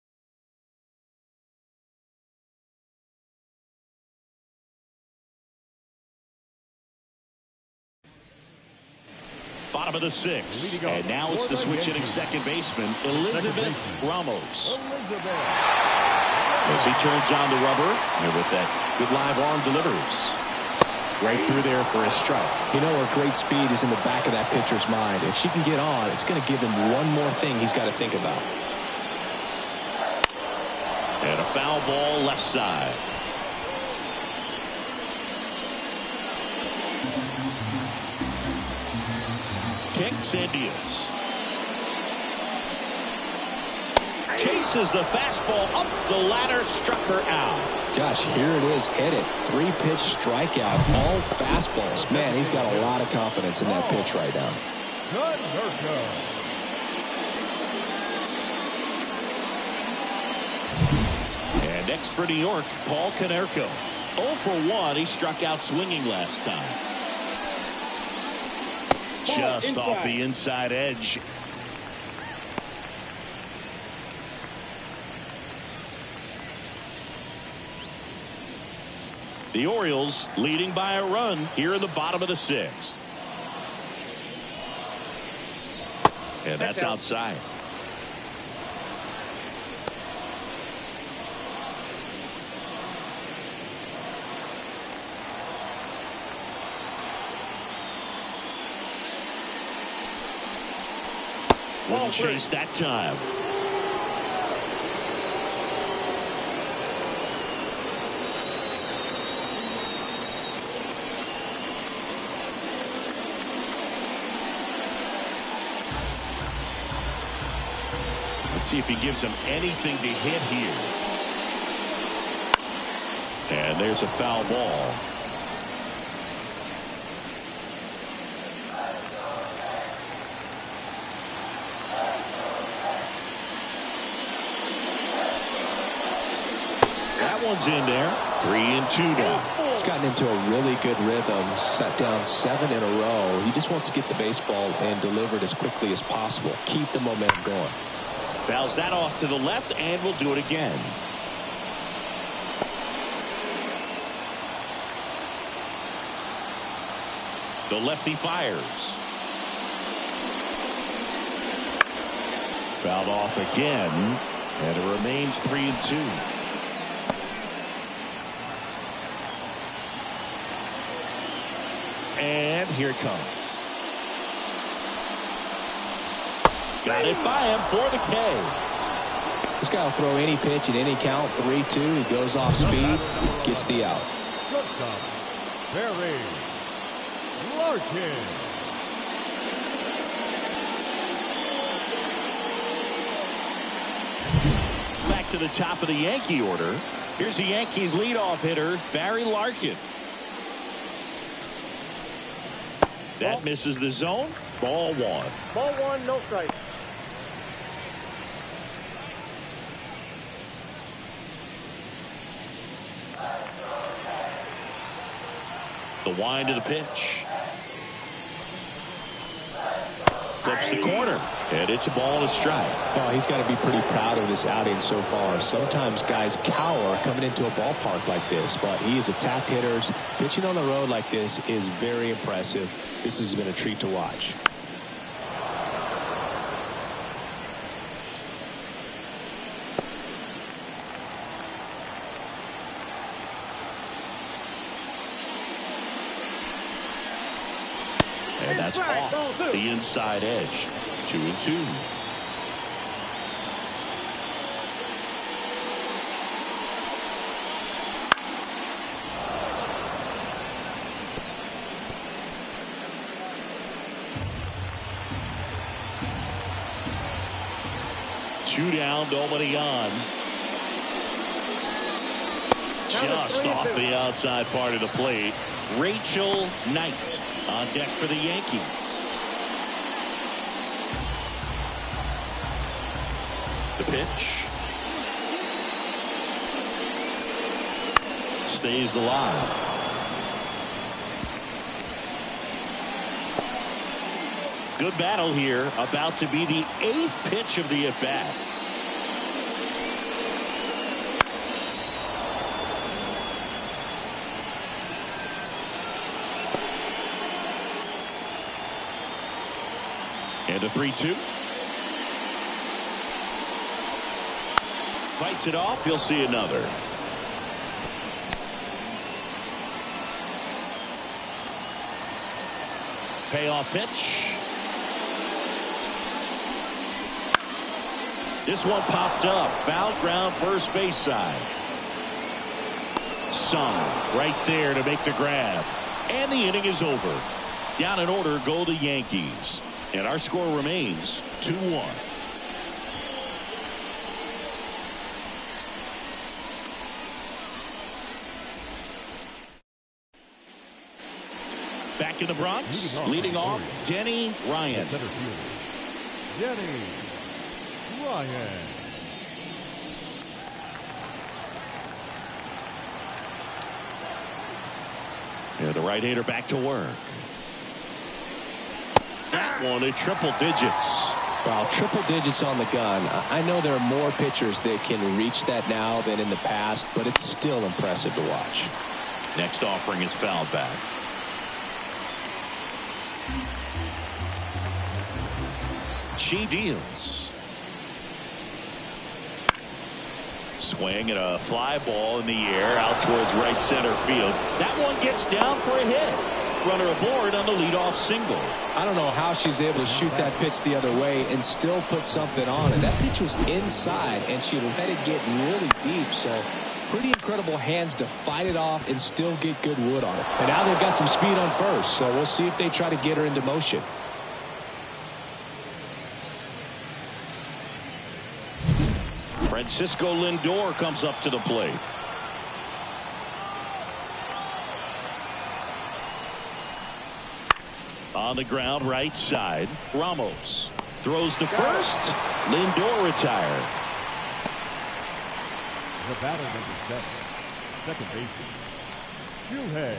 Bottom of the 6th, and now it's the switch hitting second baseman, Elizabeth Ramos. As he turns on the rubber, and with that good live arm delivers. Right through there for a strike. You know, her great speed is in the back of that pitcher's mind. If she can get on, it's going to give him one more thing he's got to think about. And a foul ball left side. kicks and deals. Chases the fastball up the ladder, struck her out. Gosh, here it is, hit it. 3-pitch strikeout, all fastballs. Man, he's got a lot of confidence in that pitch right now. And next for New York, Paul Konerko. 0 for 1. He struck out swinging last time. Just off the inside edge. The Orioles leading by a run here in the bottom of the 6th. And that's outside. Wouldn't chase that time. Let's see if he gives him anything to hit here. And there's a foul ball. That one's in there. 3-2 now. He's gotten into a really good rhythm. Set down 7 in a row. He just wants to get the baseball and deliver it as quickly as possible. Keep the momentum going. Fouls that off to the left, and we'll do it again. The lefty fires. Fouled off again, and it remains 3-2. And here it comes. Got it by him for the K. This guy will throw any pitch at any count. 3-2. He goes off speed, gets the out. Shortstop, Barry Larkin. Back to the top of the Yankee order. Here's the Yankees leadoff hitter, Barry Larkin. That misses the zone. Ball 1. Ball 1, no strike. The wind of the pitch. Flips the corner, and it's a ball and a strike. Oh, he's got to be pretty proud of this outing so far. Sometimes guys cower coming into a ballpark like this, but he has attacked hitters. Pitching on the road like this is very impressive. This has been a treat to watch. And that's off the inside edge. 2-2. Two down, nobody on. Just off the outside part of the plate. Rachel Knight on deck for the Yankees. The pitch. Stays alive. Good battle here. About to be the 8th pitch of the at-bat. And a 3-2. Fights it off. You'll see another. Payoff pitch. This one popped up. Foul ground, first base side. Sung right there to make the grab. And the inning is over. Down in order go the Yankees. And our score remains 2-1. Back in the Bronx, leading off, Denny Ryan. Center fielder, Denny Ryan. And the right-hander back to work. That one at triple digits. Wow, triple digits on the gun. I know there are more pitchers that can reach that now than in the past, but it's still impressive to watch. Next offering is fouled back. She deals. Swing and a fly ball in the air out towards right center field. That one gets down for a hit. Runner aboard on the leadoff single. I don't know how she's able to shoot that pitch the other way and still put something on it. That pitch was inside, and she let it get really deep. So pretty incredible hands to fight it off and still get good wood on it. And now they've got some speed on first, so we'll see if they try to get her into motion. Francisco Lindor comes up to the plate. On the ground, right side. Ramos throws to first. Lindor retired. The batter number 7, second baseman, Shuhei.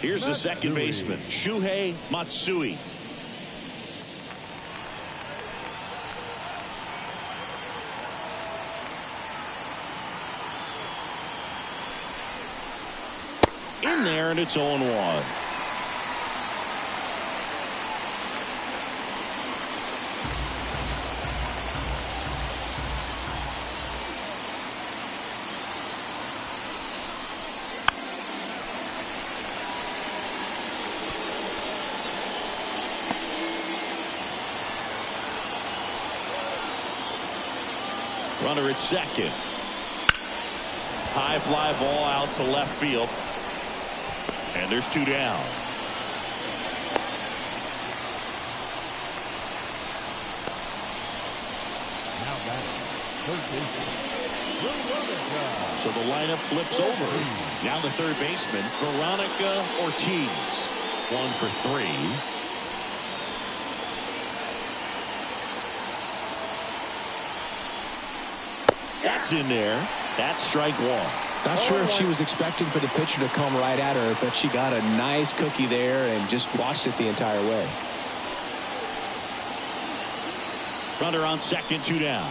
Here's the second baseman, Shuhei Matsui. In there, and it's 0-1. Runner at second. High fly ball out to left field. And there's 2 down. Now back, third baseman, Veronica. So the lineup flips over. Now the third baseman, Veronica Ortiz. 1 for 3. That's in there. That's strike 1. Not sure if she was expecting for the pitcher to come right at her, but she got a nice cookie there and just watched it the entire way. Runner on second, 2 down.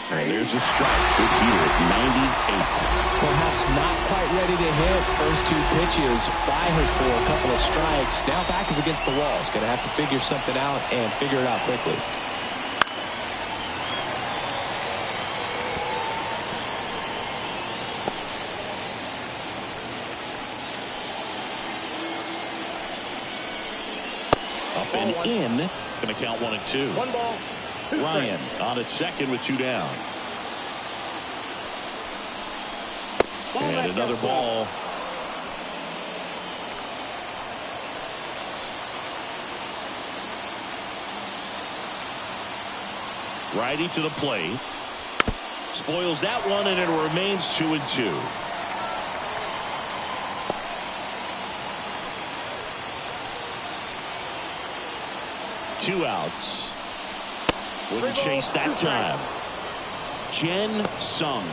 And there's a strike. Good heater at 98. Perhaps not quite ready to hit. First 2 pitches by her for a couple of strikes. Now back is against the wall. She's going to have to figure something out and figure it out quickly. Up and in. Going to count 1 and 2. 1 ball, 2 Ryan strikes. on at second with 2 down. Ball And back another outside. ball. Righty to the plate. Spoils that one, and it remains 2 and 2. Two outs. Wouldn't chase that time. Jen Sung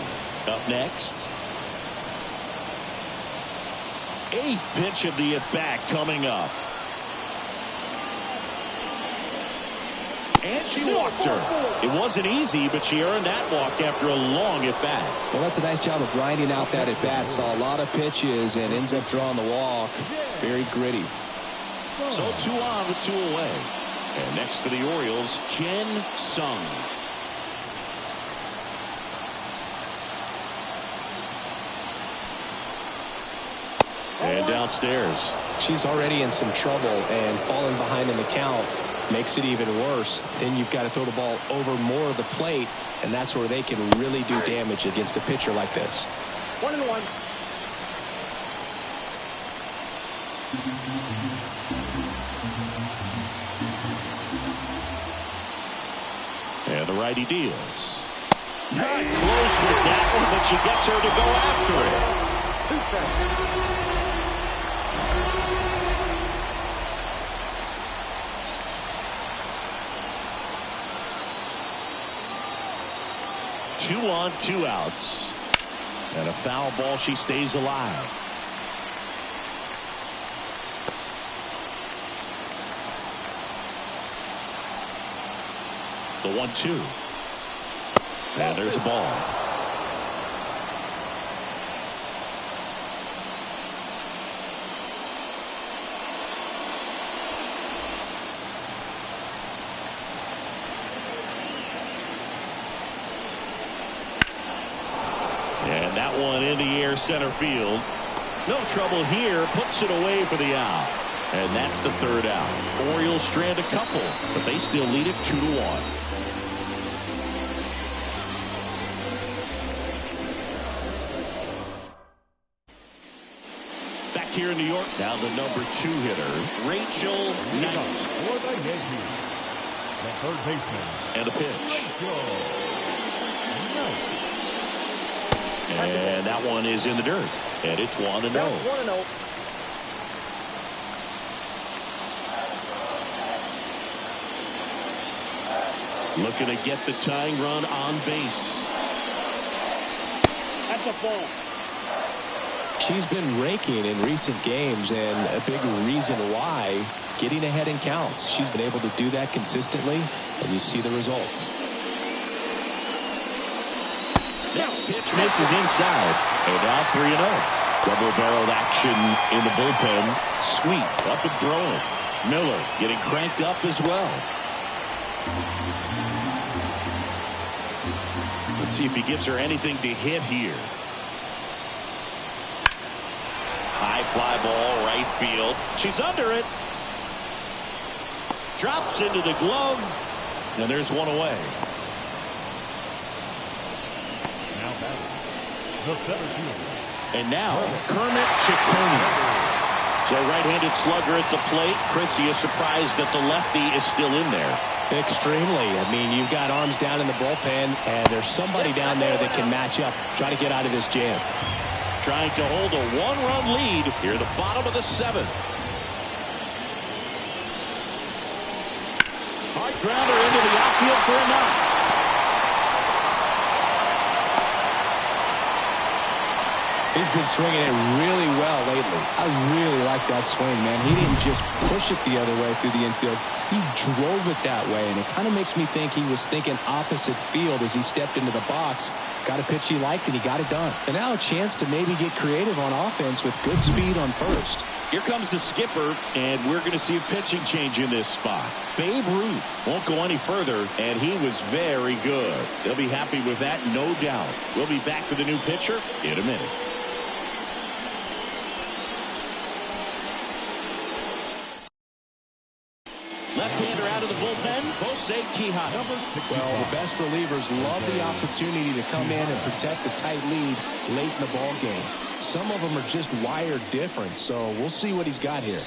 up next. 8th pitch of the at-bat coming up. And she walked her. It wasn't easy, but she earned that walk after a long at-bat. Well, that's a nice job of grinding out that at-bat. Saw a lot of pitches and ends up drawing the walk. Very gritty. So 2 on with 2 away. And next for the Orioles, Jen Sung. And downstairs. She's already in some trouble, and falling behind in the count makes it even worse. Then you've got to throw the ball over more of the plate, and that's where they can really do damage against a pitcher like this. 1-1. righty deals. Not close with that one, but she gets her to go after it. 2 strikes. 2 on, 2 outs. And a foul ball, she stays alive. The 1-2. And there's a ball. And that one in the air center field. No trouble here. Puts it away for the out. And that's the 3rd out. Orioles strand a couple, but they still lead it 2-1. Back here in New York, now the number 2 hitter, Rachel Knight. For the Yankees, the 3rd baseman. And a pitch. Rachel Knight. And that one is in the dirt. And it's 1-0. That's 1-0. Looking to get the tying run on base. That's a ball. She's been raking in recent games, and a big reason why, getting ahead in counts. She's been able to do that consistently, and you see the results. Next pitch misses inside. And now 3-0. Double-barreled action in the bullpen. Sweet, up and throwing. Miller getting cranked up as well. Let's see if he gives her anything to hit here. High fly ball, right field. She's under it. Drops into the glove. And there's one away. Now batting, the center fielder. And now Kermit Ciccone. So right-handed slugger at the plate. Chrissy is surprised that the lefty is still in there. Extremely. I mean, you've got arms down in the bullpen, and there's somebody down there that can match up, try to get out of this jam. Trying to hold a 1-run lead here at the bottom of the 7th. Hard grounder into the outfield for a knock. He's been swinging it really well lately. I really like that swing, man. He didn't just push it the other way through the infield. He drove it that way, and it kind of makes me think he was thinking opposite field as he stepped into the box. Got a pitch he liked, and he got it done. And now a chance to maybe get creative on offense with good speed on first. Here comes the skipper, and we're going to see a pitching change in this spot. Babe Ruth won't go any further, and he was very good. They'll be happy with that, no doubt. We'll be back with a new pitcher in a minute. Left-hander out of the bullpen, Jose Quijano. Well, the best relievers love the opportunity to come in and protect the tight lead late in the ball game. Some of them are just wired different, so we'll see what he's got here.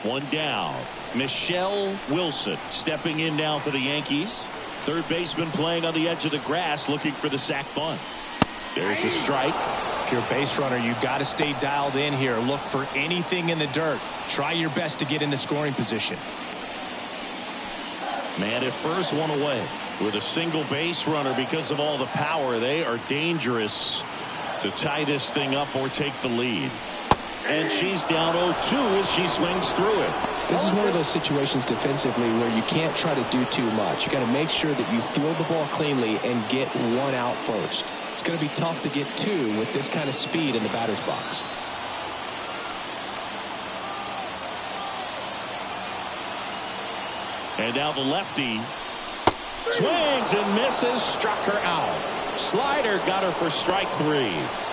One down. Michelle Wilson stepping in now for the Yankees. Third baseman playing on the edge of the grass, looking for the sac bunt. There's a strike. If you're a base runner, you've got to stay dialed in here. Look for anything in the dirt. Try your best to get into scoring position. Man at first, one away. With a single base runner because of all the power, they are dangerous to tie this thing up or take the lead. And she's down 0-2 as she swings through it. This is one of those situations defensively where you can't try to do too much. You got to make sure that you field the ball cleanly and get one out first. It's going to be tough to get two with this kind of speed in the batter's box. And now the lefty swings and misses, struck her out. Slider got her for strike 3.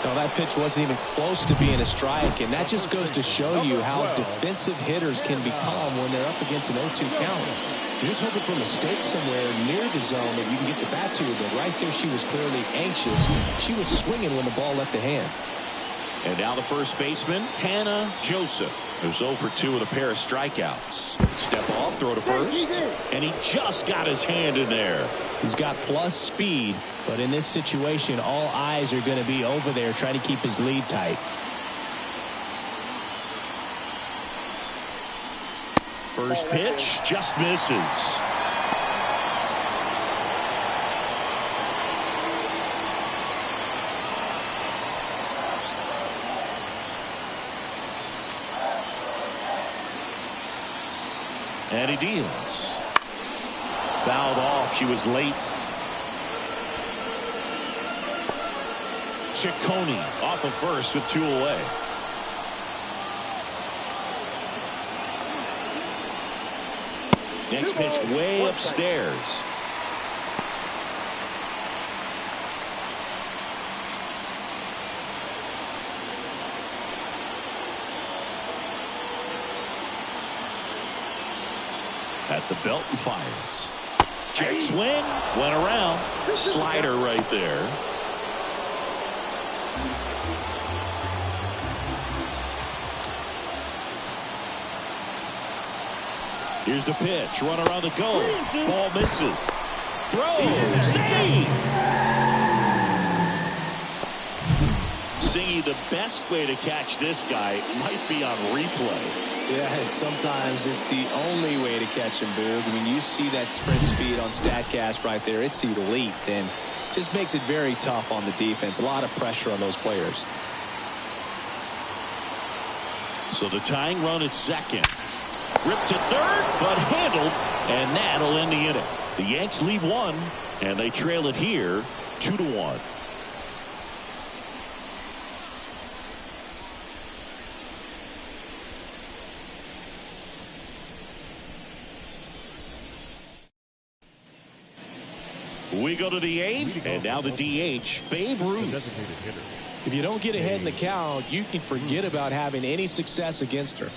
No, that pitch wasn't even close to being a strike, and that just goes to show you how defensive hitters can become when they're up against an 0-2 count. You're just hoping for mistakes somewhere near the zone that you can get the bat to, but right there she was clearly anxious. She was swinging when the ball left the hand. And now the first baseman, Hannah Joseph, who's 0 for 2 with a pair of strikeouts. Step off, throw to first, and he just got his hand in there. He's got plus speed, but in this situation, all eyes are going to be over there trying to keep his lead tight. First pitch just misses. And he deals. Fouled off. She was late. Ciccone off of first with 2 away. Next pitch way upstairs. At the belt and fires. Check swing. Went around. Slider right there. Here's the pitch. Run around the goal. Ball misses. Throw. Save. Singy, the best way to catch this guy might be on replay. Yeah, and sometimes it's the only way to catch him, Boog. I mean, you see that sprint speed on StatCast right there. It's elite, and just makes it very tough on the defense. A lot of pressure on those players. So the tying run at second. Ripped to third, but handled, and that'll end the inning. The Yanks lead 1, and they trail it here 2-1. We go to the 8th, and now the DH, Babe Ruth. If you don't get ahead in the count, you can forget about having any success against her.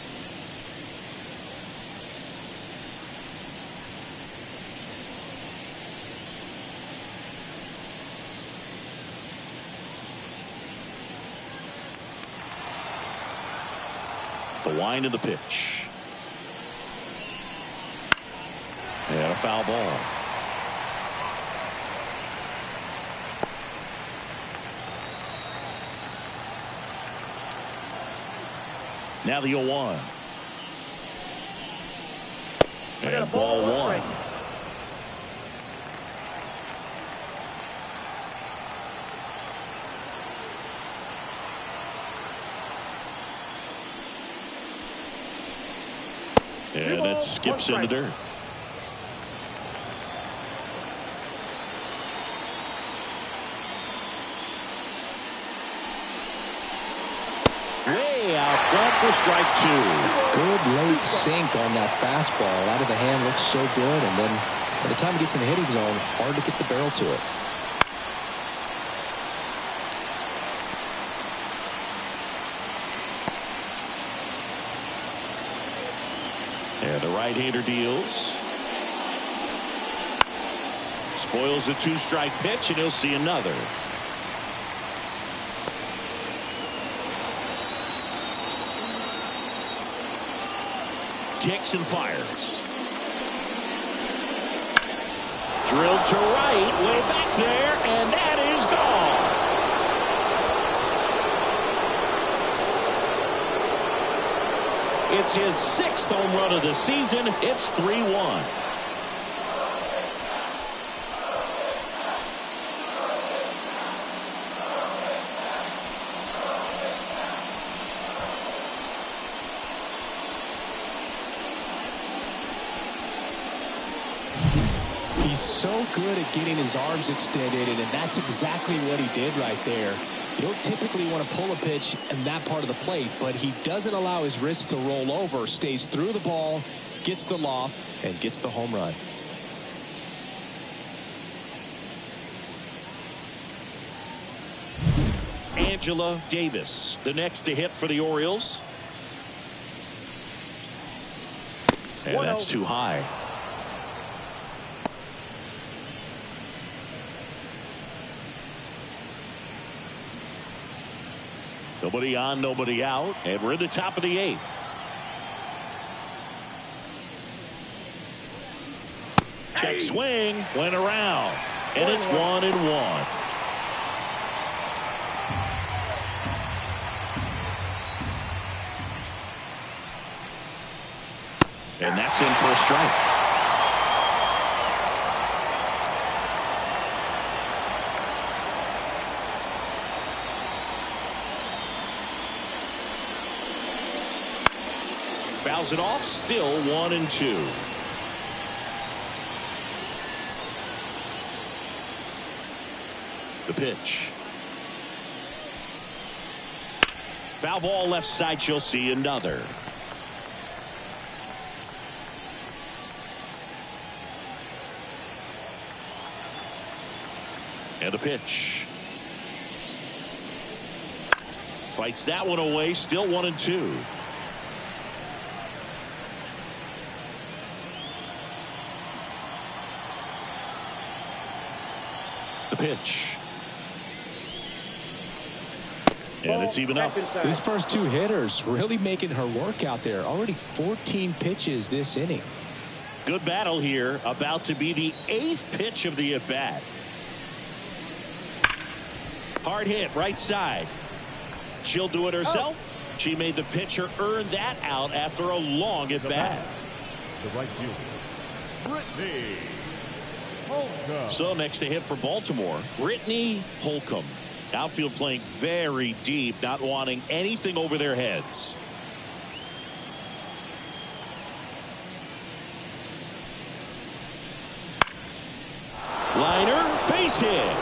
The wind of the pitch. And a foul ball. Now the 0-1. And ball 1. And it skips in the dirt. Way out front for strike 2. Good late sink on that fastball. Out of the hand, looks so good, and then by the time it gets in the hitting zone, hard to get the barrel to it. And the right-hander deals. Spoils the 2-strike pitch, and he'll see another. Kicks and fires. Drilled to right, way back there, and that is gone. It's his 6th home run of the season. It's 3-1. He's so good at getting his arms extended, and that's exactly what he did right there. You don't typically want to pull a pitch in that part of the plate, but he doesn't allow his wrist to roll over, stays through the ball, gets the loft, and gets the home run. Angela Davis, the next to hit for the Orioles. And that's too high. Nobody on, nobody out, and we're in the top of the 8th. Check swing, went around, and it's 1-1. And that's in for a strike. Fouls it off, still 1-2. The pitch. Foul ball left side, you'll see another. And a pitch. Fights that one away, still 1-2. The pitch. And it's even up. These first 2 hitters really making her work out there. Already 14 pitches this inning. Good battle here. About to be the 8th pitch of the at-bat. Hard hit, right side. She'll do it herself. She made the pitcher earn that out after a long at-bat. The right fielder, Brittany Holcomb. So next to hit for Baltimore, Brittany Holcomb. Outfield playing very deep, not wanting anything over their heads. Liner, base hit.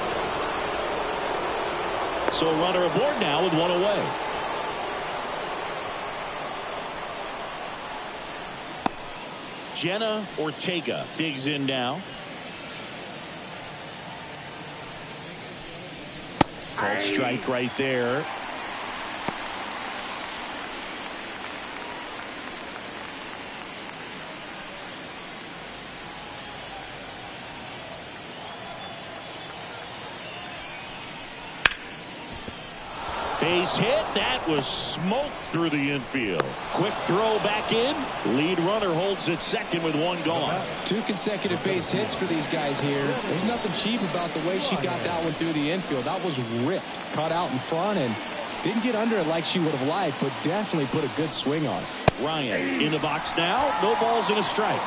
So a runner aboard now with 1 away. Jenna Ortega digs in now. Called strike right there. Base hit. That was smoked through the infield. Quick throw back in. Lead runner holds at second with 1 gone. 2 consecutive base hits for these guys here. There's nothing cheap about the way she got that one through the infield. That was ripped. Caught out in front and didn't get under it like she would have liked, but definitely put a good swing on it. Ryan in the box now. No balls and a strike.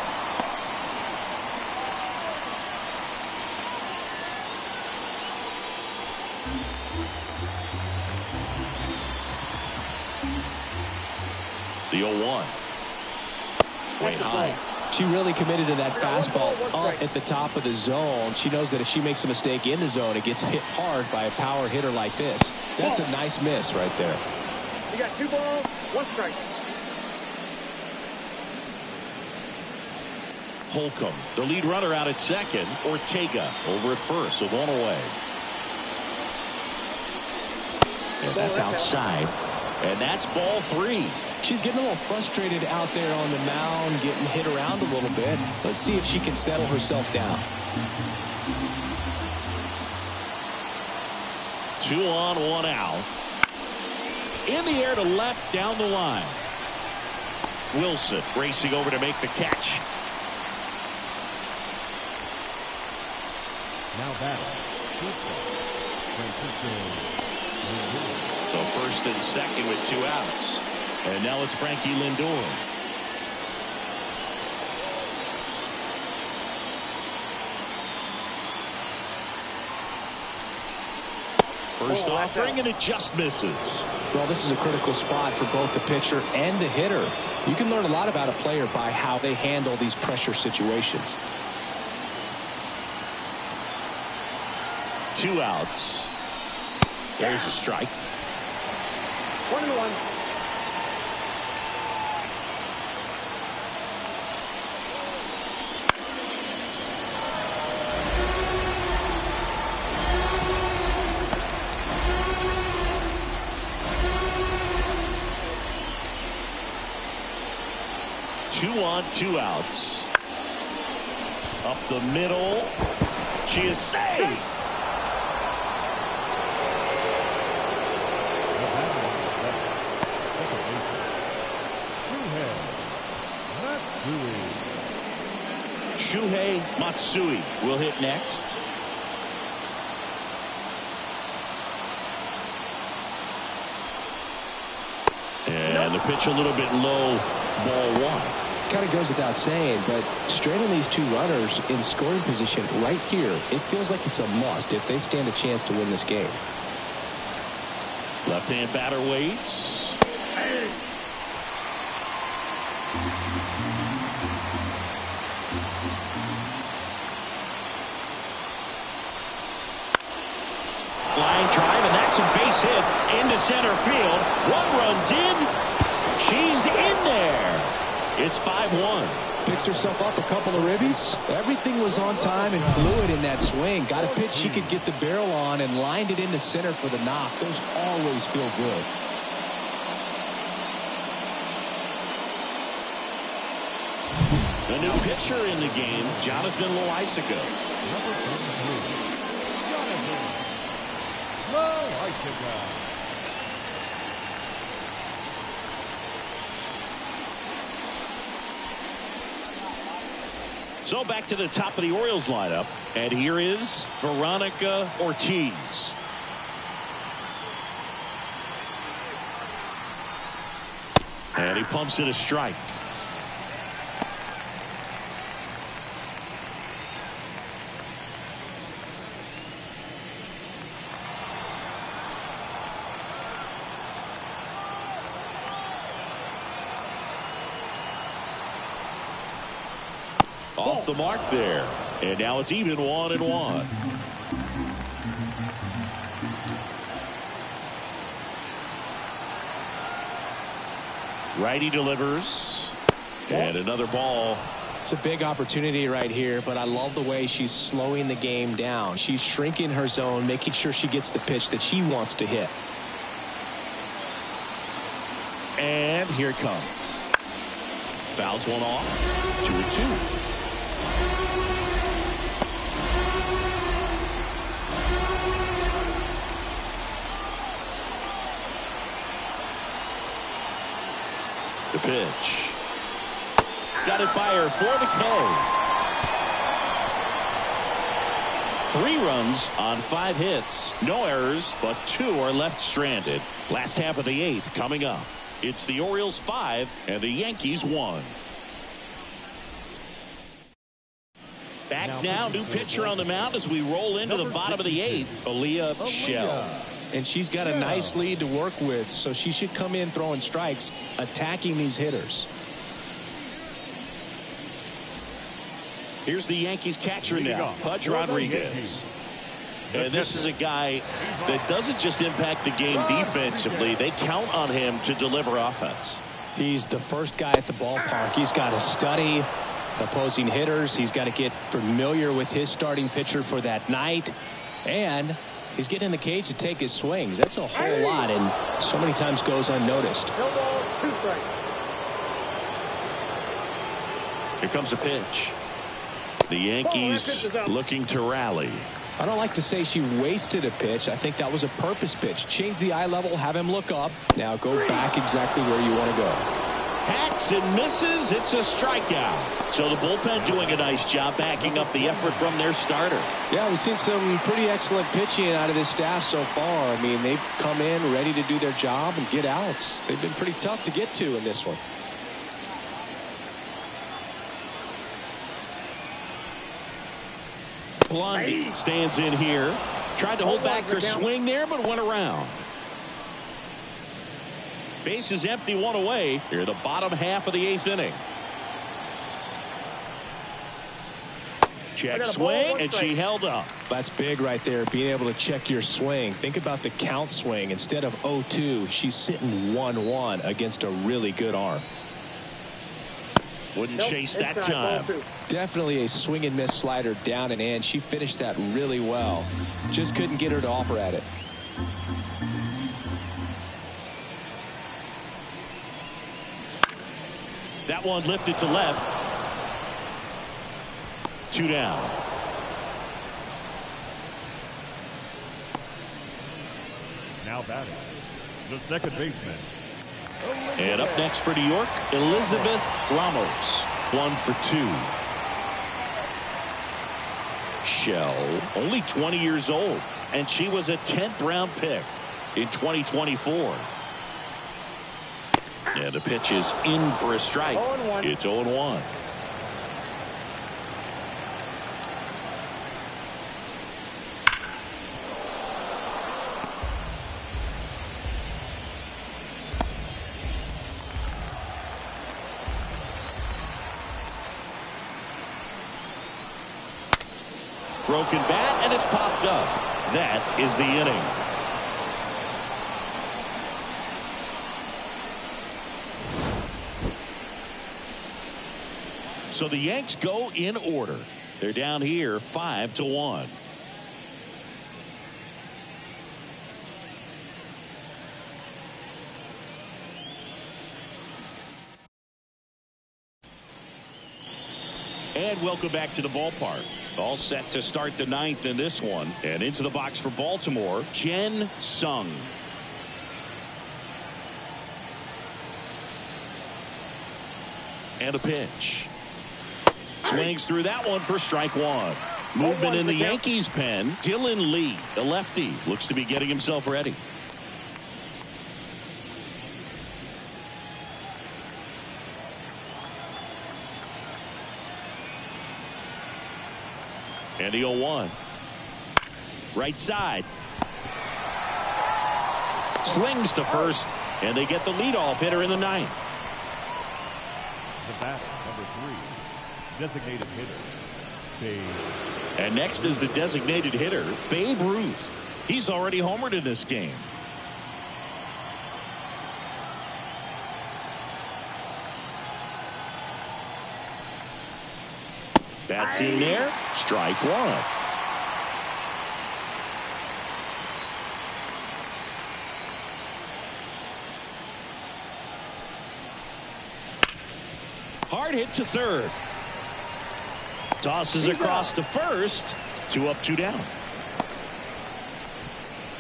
The 0-1. Way high. She really committed to that fastball up at the top of the zone. She knows that if she makes a mistake in the zone, it gets hit hard by a power hitter like this. That's a nice miss right there. You got 2 balls, 1 strike. Holcomb, the lead runner out at second. Ortega over at first with 1 away. And that's outside. And that's ball 3. She's getting a little frustrated out there on the mound, getting hit around a little bit. Let's see if she can settle herself down. 2 on, 1 out. In the air to left, down the line. Wilson racing over to make the catch. Now batting, So first and second with 2 outs. And now it's Frankie Lindor. First offering, and it just misses. Well, this is a critical spot for both the pitcher and the hitter. You can learn a lot about a player by how they handle these pressure situations. 2 outs. There's a strike. 1-1. Two on, 2 outs. Up the middle. She is safe. Matsui. Shuhei Matsui will hit next. And the pitch a little bit low, ball one. Kind of goes without saying, but straight on these two runners in scoring position right here, it feels like it's a must if they stand a chance to win this game. Left-hand batter waits. Line drive, and that's a base hit into center field. One runs in. She's in there. It's 5-1. Picks herself up a couple of ribbies. Everything was on time and fluid in that swing. Got a pitch she could get the barrel on and lined it into center for the knock. Those always feel good. The new pitcher in the game, Jonathan Loaisiga. Number 33, Jonathan Loaisiga. So back to the top of the Orioles lineup, and here is Veronica Ortiz. And he pumps it a strike. Off the mark there. And now it's even 1-1. Righty delivers. And another ball. It's a big opportunity right here, but I love the way she's slowing the game down. She's shrinking her zone, making sure she gets the pitch that she wants to hit. And here it comes. Fouls one off. 2-2. The pitch. Got it by her for the K. 3 runs on 5 hits. No errors, but 2 are left stranded. Last half of the 8th coming up. It's the Orioles 5 and the Yankees 1. Back now, new pitcher on the mound as we roll into the bottom of the 8th. Aaliyah Shell. And she's got a nice lead to work with, so she should come in throwing strikes, attacking these hitters. Here's the Yankees catcher now, Pudge Rodriguez. And this is a guy that doesn't just impact the game defensively. They count on him to deliver offense. He's the first guy at the ballpark. He's got to study opposing hitters. He's got to get familiar with his starting pitcher for that night. And he's getting in the cage to take his swings. That's a whole lot, and so many times goes unnoticed. Here comes the pitch. The Yankees looking to rally. I don't like to say she wasted a pitch. I think that was a purpose pitch. Change the eye level, have him look up. Now go back exactly where you want to go. Hacks and misses. It's a strikeout. So the bullpen doing a nice job backing up the effort from their starter. Yeah, we've seen some pretty excellent pitching out of this staff so far. I mean, they've come in ready to do their job and get outs. They've been pretty tough to get to in this one. Blondie stands in here. Tried to hold back her swing there, but went around. Base is empty, 1 away. Here, the bottom half of the 8th inning. Check swing, and she held up. That's big right there, being able to check your swing. Think about the count swing. Instead of 0-2, she's sitting 1-1 against a really good arm. Wouldn't chase that time. Definitely a swing and miss slider down and in. She finished that really well. Just couldn't get her to offer at it. That one lifted to left. 2 down. Now batting, the second baseman. And up next for New York, Elizabeth Ramos. 1 for 2. Shell, only 20 years old, and she was a 10th round pick in 2024. And the pitch is in for a strike. It's 0-1. Broken bat, and it's popped up. That is the inning. So the Yanks go in order. They're down here 5-1. And welcome back to the ballpark. All set to start the 9th in this one. And into the box for Baltimore, Jen Sung. And a pitch. Swings through that one for strike 1. Movement in the Yankees pen. Dylan Lee, the lefty, looks to be getting himself ready. And the 0-1. Right side. Slings to first, and they get the leadoff hitter in the 9th. The batter, number 3, designated hitter, Babe. And next is the designated hitter, Babe Ruth. He's already homered in this game. That's in there. Strike 1. Hard hit to third. Tosses across to first. 2 up, 2 down.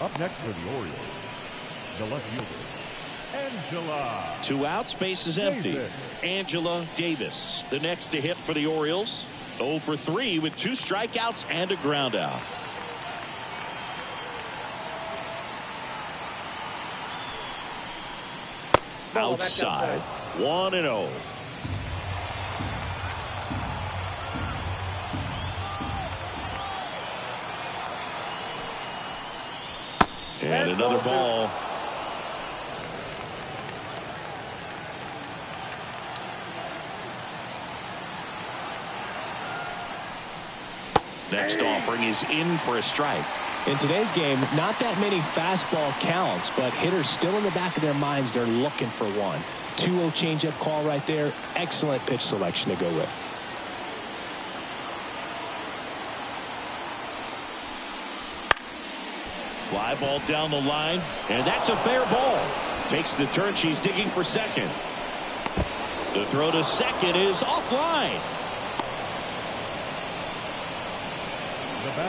Up next for the Orioles, the left fielder, Angela. 2 outs, base is empty. Davis. Angela Davis, the next to hit for the Orioles. 0 for 3 with 2 strikeouts and a ground out. Outside, 1-0. And another ball. Next offering is in for a strike. In today's game, not that many fastball counts, but hitters still in the back of their minds, they're looking for one. 2-0 changeup call right there. Excellent pitch selection to go with. Fly ball down the line, and that's a fair ball. Takes the turn. She's digging for second. The throw to second is offline.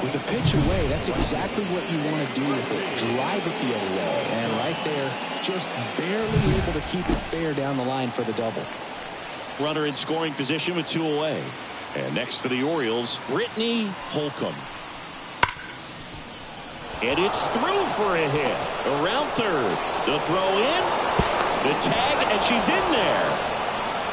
With the pitch away, that's exactly what you want to do with it. Drive it the other way. And right there, just barely able to keep it fair down the line for the double. Runner in scoring position with 2 away. And next for the Orioles, Brittany Holcomb. And it's through for a hit. Around third. The throw in. The tag, and she's in there.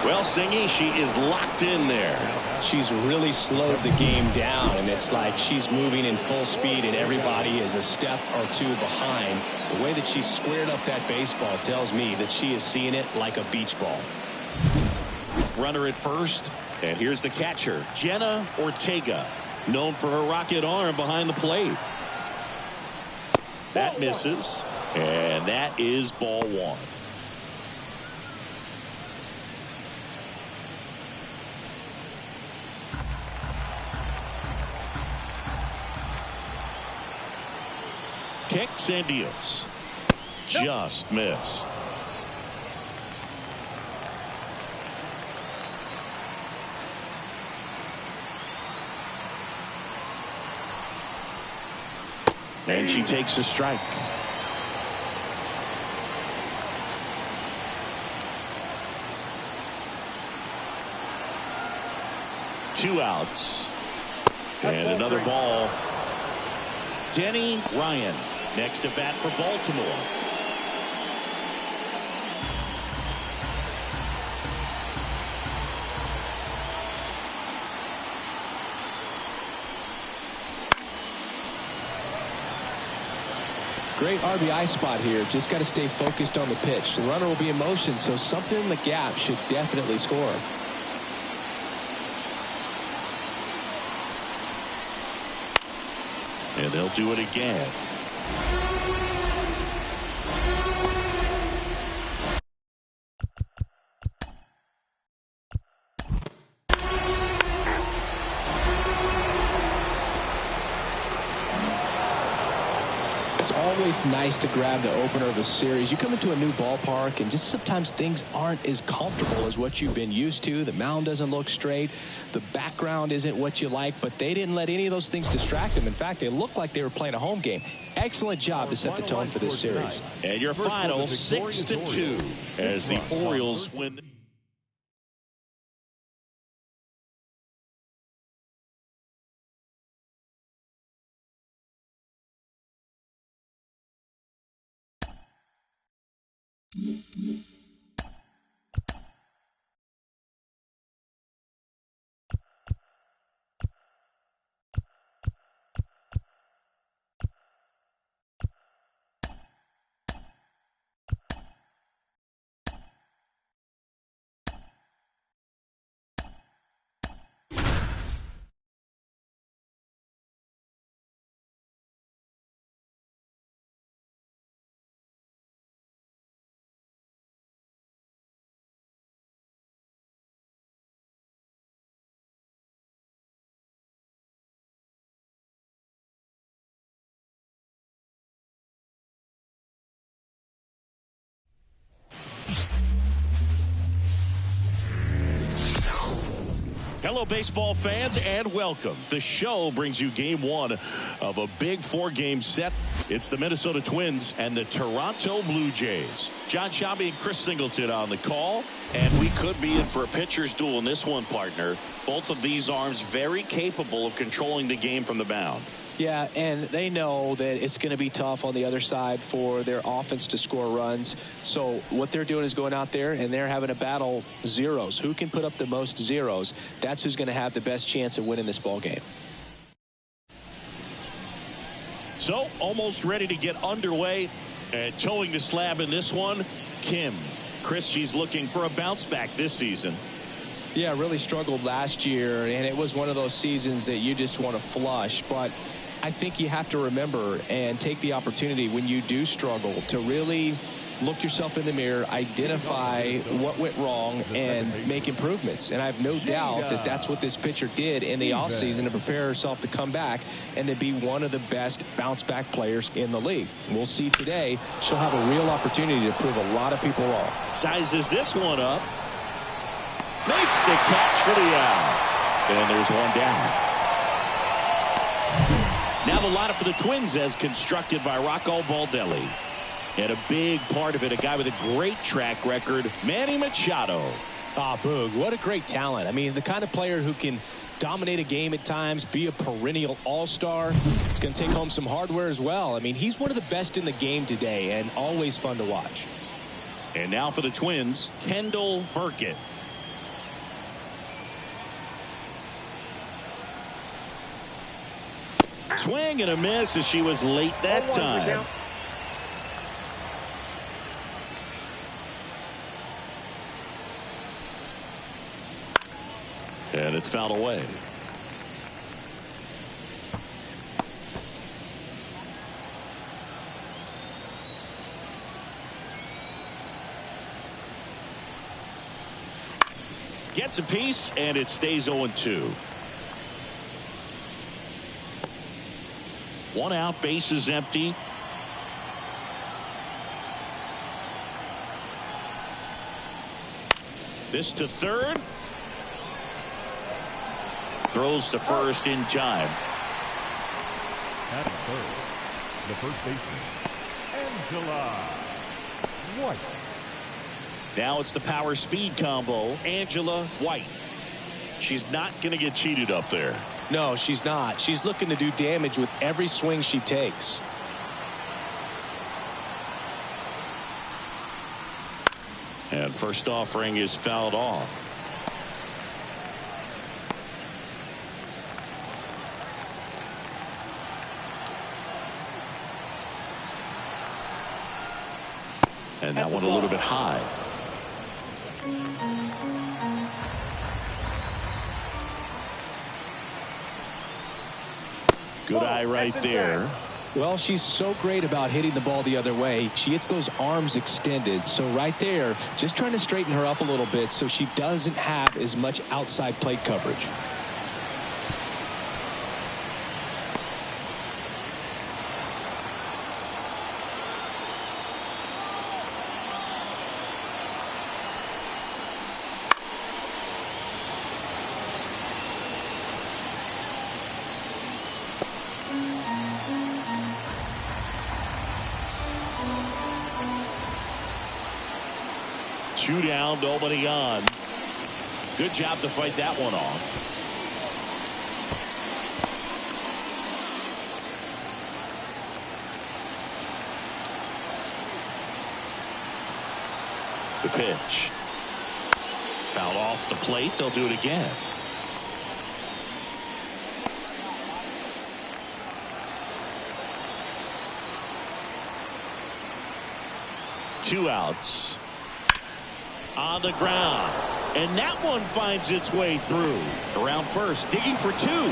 Well, Singy, she is locked in there. She's really slowed the game down, and it's like she's moving in full speed, and everybody is a step or 2 behind. The way that she squared up that baseball tells me that she is seeing it like a beach ball. Runner at first, and here's the catcher, Jenna Ortega, known for her rocket arm behind the plate. That misses, and that is ball 1. Kicks and deals. Just missed. And she takes a strike. 2 outs. And another ball. Denny Ryan next to bat for Baltimore. Great RBI spot here. Just got to stay focused on the pitch. The runner will be in motion, so something in the gap should definitely score. And they'll do it again. It's always nice to grab the opener of a series. You come into a new ballpark and just sometimes things aren't as comfortable as what you've been used to. The mound doesn't look straight. The background isn't what you like, but they didn't let any of those things distract them. In fact, they looked like they were playing a home game. Excellent job to set the tone for this series. And your final 6-2 as the Orioles win. Hello, baseball fans, and welcome. The show brings you game one of a big 4-game set. It's the Minnesota Twins and the Toronto Blue Jays. John Shabby and Chris Singleton on the call. And we could be in for a pitcher's duel in this one, partner. Both of these arms very capable of controlling the game from the mound. Yeah, and they know that it's going to be tough on the other side for their offense to score runs. So what they're doing is going out there and they're having to battle zeros. Who can put up the most zeros? That's who's going to have the best chance of winning this ball game. So almost ready to get underway and towing the slab in this one. Kim. Chris, she's looking for a bounce back this season. Yeah, really struggled last year, and it was one of those seasons that you just want to flush. But I think you have to remember and take the opportunity when you do struggle to really look yourself in the mirror, identify what went wrong, and make improvements. And I have no doubt that that's what this pitcher did in the offseason to prepare herself to come back and to be one of the best bounce-back players in the league. We'll see today. She'll have a real opportunity to prove a lot of people wrong. Sizes this one up. Makes the catch for the out. And there's one down. Now the lineup for the Twins as constructed by Rocco Baldelli. And a big part of it, a guy with a great track record, Manny Machado. Ah, Boog, what a great talent. I mean, the kind of player who can dominate a game at times, be a perennial all-star. He's going to take home some hardware as well. I mean, he's one of the best in the game today and always fun to watch. And now for the Twins, Kendall Burkett. Swing and a miss as she was late that time. And it's fouled away. Gets a piece, and it stays 0-2. One out, bases empty. This to third. Throws to first in time. At third, the first baseman, Angela White. Now it's the power speed combo, Angela White. She's not going to get cheated up there. No, she's not. She's looking to do damage with every swing she takes. And first offering is fouled off. And that one a little bit high. Good eye right there. Well, she's so great about hitting the ball the other way. She hits those arms extended. So right there, just trying to straighten her up a little bit so she doesn't have as much outside plate coverage. Two down, nobody on. Good job to fight that one off. The pitch. Foul off the plate. They'll do it again. Two outs. On the ground. And that one finds its way through. Around first, digging for two.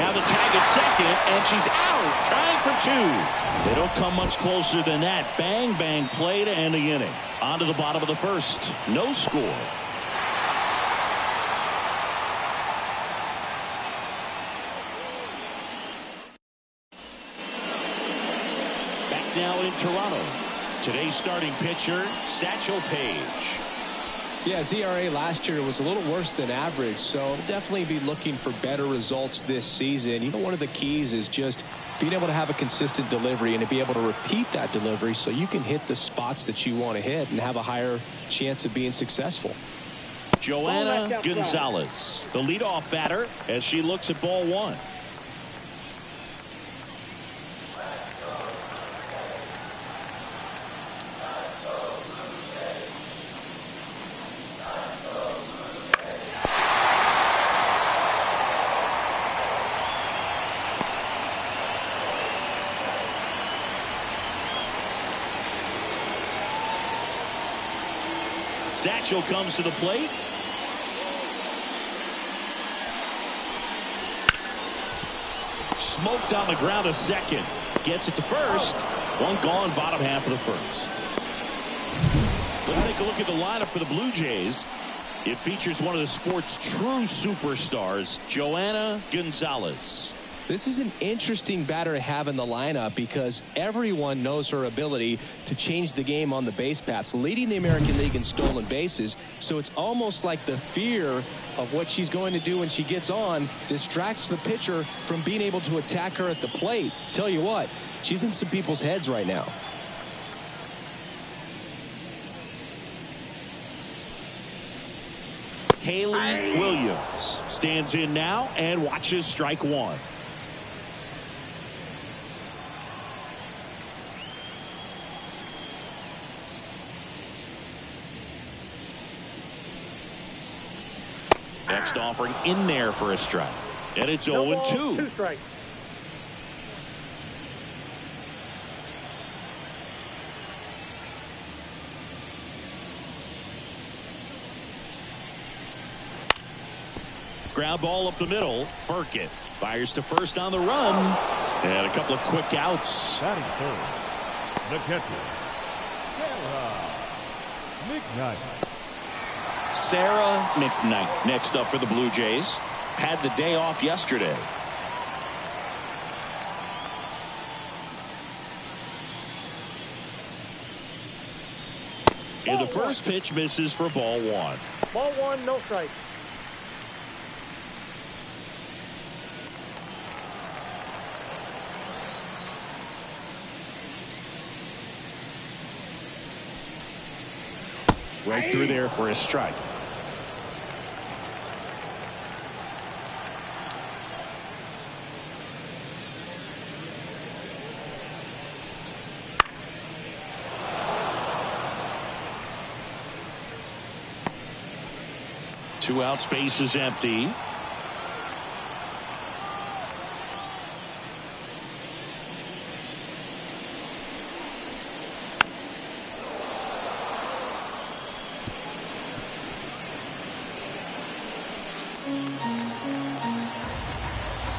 Now the tag at second, and she's out. Trying for two. They don't come much closer than that. Bang, bang play to end the inning. On to the bottom of the first. No score. Back now in Toronto. Today's starting pitcher, Satchel Paige. Yeah, ZRA last year was a little worse than average, so definitely be looking for better results this season. You know, one of the keys is just being able to have a consistent delivery and to be able to repeat that delivery so you can hit the spots that you want to hit and have a higher chance of being successful. Joanna Gonzalez, the leadoff batter, as she looks at ball one. Satchel comes to the plate. Smoked on the ground to second. Gets it to first. One gone, bottom half of the first. Let's take a look at the lineup for the Blue Jays. It features one of the sport's true superstars, Joanna Gonzalez. This is an interesting batter to have in the lineup because everyone knows her ability to change the game on the base paths, leading the American League in stolen bases. So it's almost like the fear of what she's going to do when she gets on distracts the pitcher from being able to attack her at the plate. Tell you what, she's in some people's heads right now. Haley Williams stands in now and watches strike one. Next offering in there for a strike. And it's 0-2. 2 strikes. Ground ball up the middle. Burkett fires to first on the run. And a couple of quick outs. Batting third, the catcher, Sarah McKnight. Sarah McKnight next up for the Blue Jays. Had the day off yesterday. And the first pitch misses for ball one. Ball one, no strike. Right through there for a strike. 2 outs, base is empty.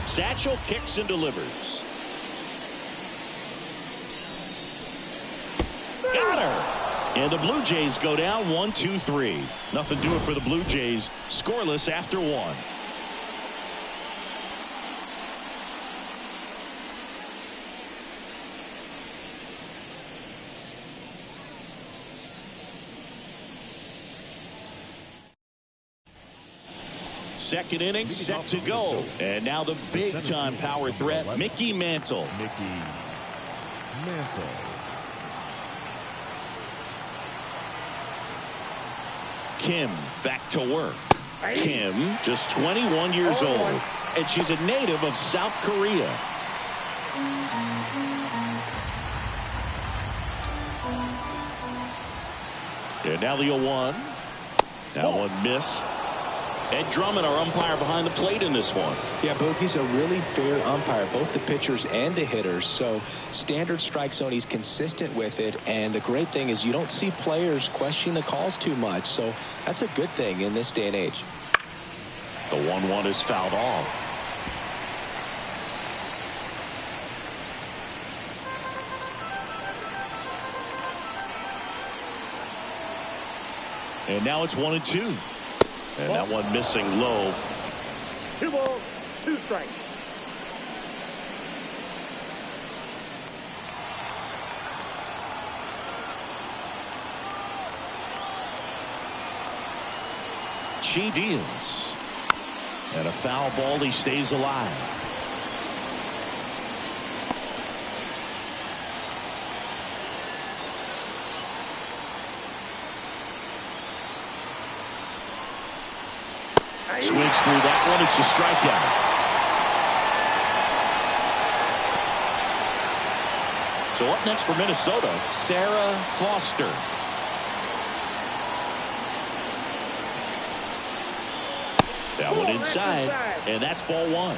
Satchel kicks and delivers. Got her. And the Blue Jays go down 1-2-3. Nothing doing for the Blue Jays. Scoreless after 1. Second inning set to go. And now the big-time power threat, Mickey Mantle. Mickey Mantle. Kim back to work. Kim, just 21 years old, and she's a native of South Korea. And now the 0-1. That one missed. Ed Drummond, our umpire behind the plate in this one. Yeah, Boog, he's a really fair umpire, both the pitchers and the hitters. So standard strike zone, he's consistent with it. And the great thing is you don't see players question the calls too much. So that's a good thing in this day and age. The 1-1 is fouled off. And now it's 1-2. And that one missing low. 2 balls, 2 strikes. She deals. And a foul ball, he stays alive. Swings through that one. It's a strikeout. So up next for Minnesota, Sarah Foster. That one inside, and that's ball 1.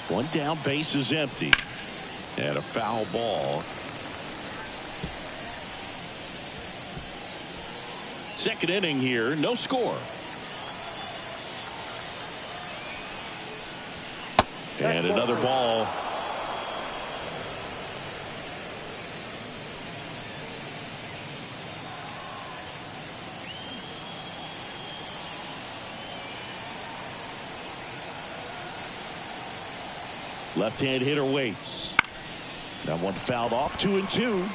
One down, base is empty. And a foul ball. Second inning here, no score. And another ball. Left-hand hitter waits. That one fouled off. 2-2.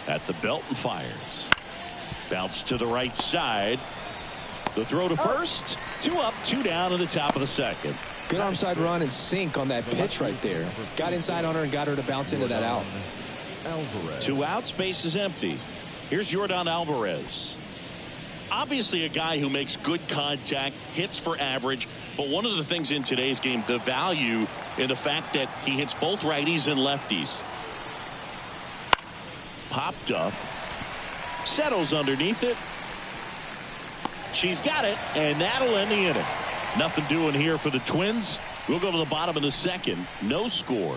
At the belt and fires. Bounce to the right side. The throw to first. 2 up, 2 down in the top of the second. Good onside run and sink on that pitch right there. Got inside on her and got her to bounce into that out. Alvarez. 2 outs, base is empty. Here's Yordan Alvarez. Obviously a guy who makes good contact, hits for average, but one of the things in today's game, the value in the fact that he hits both righties and lefties. Popped up. Settles underneath it. She's got it, and that'll end the inning. Nothing doing here for the Twins. We'll go to the bottom of the second. No score.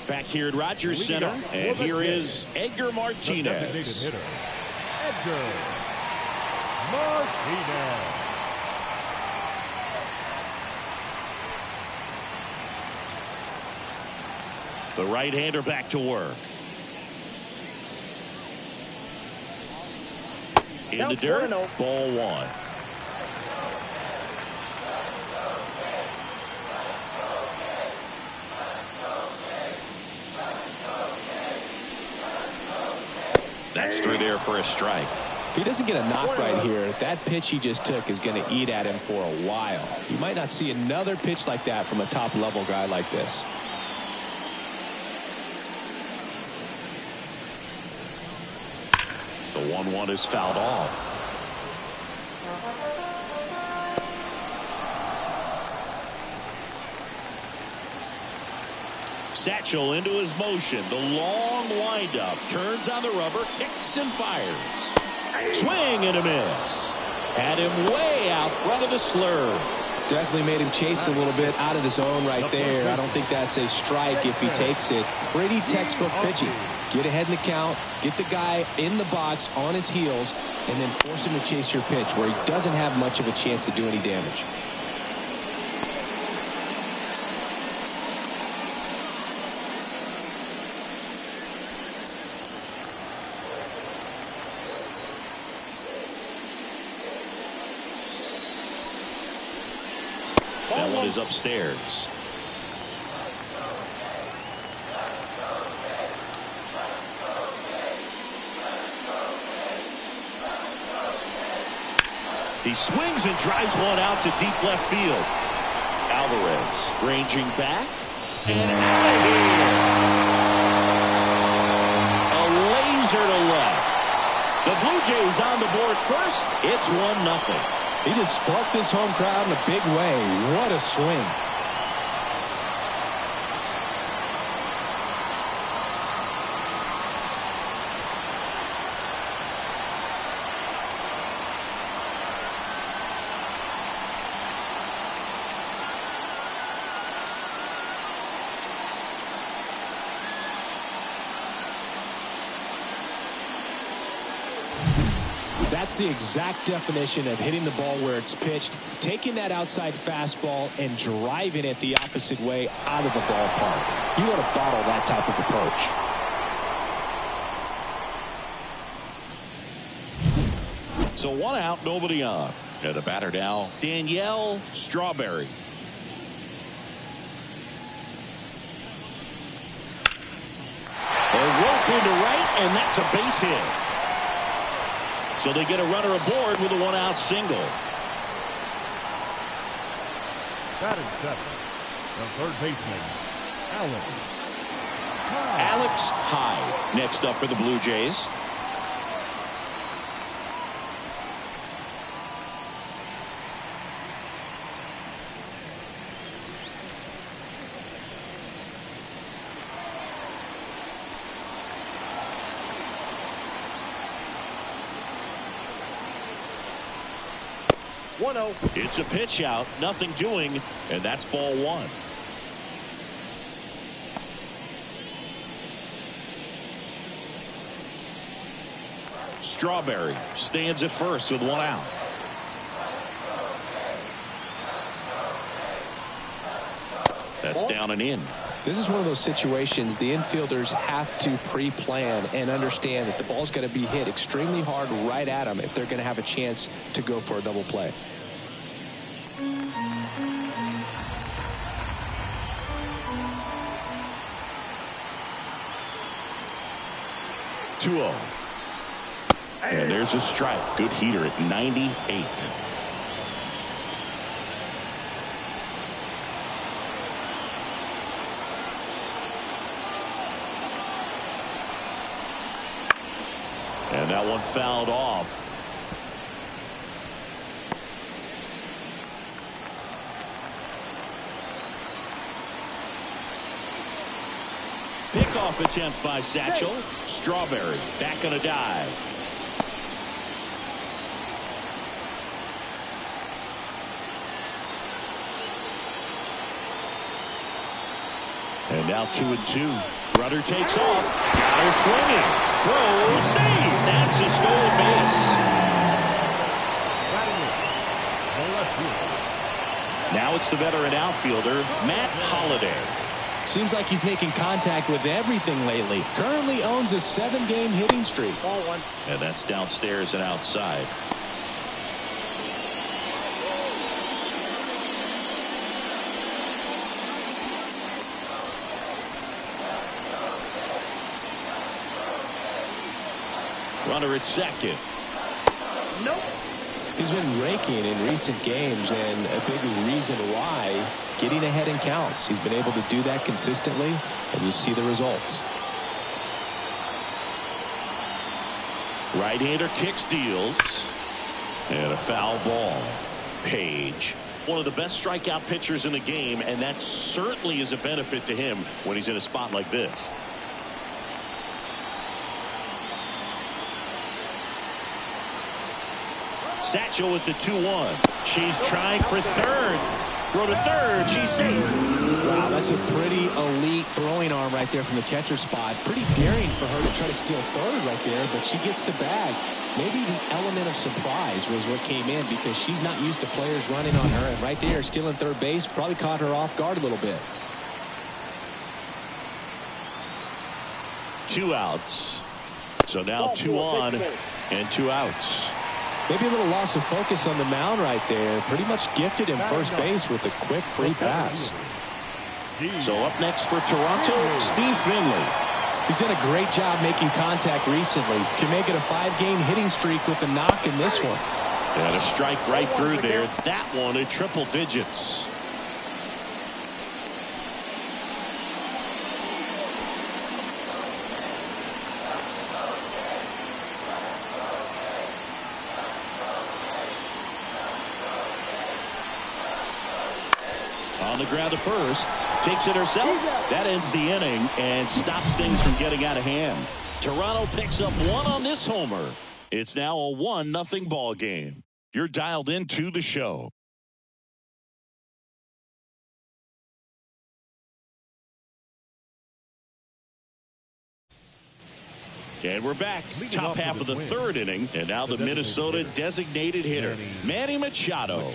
Back here at Rogers Center, and here is Edgar Martinez. Hitter, Edgar Martinez. The right-hander back to work. In the dirt, ball 1. That's through there for a strike. If he doesn't get a knock right here, that pitch he just took is going to eat at him for a while. You might not see another pitch like that from a top-level guy like this. The 1-1 is fouled off. Satchel into his motion. The long windup. Turns on the rubber. Kicks and fires. Swing and a miss. Had him way out front of the slurve. Definitely made him chase a little bit out of his zone right there. I don't think that's a strike if he takes it. Pretty textbook pitching. Get ahead in the count, get the guy in the box on his heels, and then force him to chase your pitch where he doesn't have much of a chance to do any damage. That one is upstairs. He swings and drives one out to deep left field. Alvarez ranging back and out of here. A laser to left. The Blue Jays on the board first. It's 1-0. He just sparked this home crowd in a big way. What a swing. That's the exact definition of hitting the ball where it's pitched, taking that outside fastball and driving it the opposite way out of the ballpark. You want to bottle that type of approach. So 1 out, nobody on. And the batter now, Danielle Strawberry. A rope into right, and that's a base hit. So they get a runner aboard with a 1-out single. Batting seven, the third baseman, Alex Hyde next up for the Blue Jays. It's a pitch out, nothing doing, and that's ball one. Strawberry stands at first with 1 out. That's down and in. This is one of those situations the infielders have to pre-plan and understand that the ball's got to be hit extremely hard right at them if they're going to have a chance to go for a double play. And there's a strike. Good heater at 98. And that one fouled off. Pickoff attempt by Satchel. Strawberry back on a dive. And now 2-2. Rudder takes off. Got her swinging. Throw, save. That's a stolen base. Now it's the veteran outfielder, Matt Holliday. Seems like he's making contact with everything lately. Currently owns a 7-game hitting streak. Ball one. And that's downstairs and outside. Runner at second. Nope. He's been raking in recent games, and a big reason why, getting ahead in counts. He's been able to do that consistently, and you see the results. Right-hander kicks, deals, and a foul ball. Page, one of the best strikeout pitchers in the game, and that certainly is a benefit to him when he's in a spot like this. Satchel with the 2-1. She's trying for third. Throw to third. She's safe. Wow, that's a pretty elite throwing arm right there from the catcher spot. Pretty daring for her to try to steal third right there, but she gets the bag. Maybe the element of surprise was what came in because she's not used to players running on her. And right there, stealing third base probably caught her off guard a little bit. 2 outs. So now 2 on and 2 outs. Maybe a little loss of focus on the mound right there. Pretty much gifted him first base with a quick free pass. So up next for Toronto, Steve Finley. He's done a great job making contact recently. Can make it a 5-game hitting streak with a knock in this one. And a strike right through there. That one in triple digits. On the ground to first, takes it herself. That ends the inning and stops things from getting out of hand. Toronto picks up 1 on this homer. It's now a 1-0 ball game. You're dialed into the show. And we're back. Top half of the third inning, and now the Minnesota designated hitter, Manny Machado.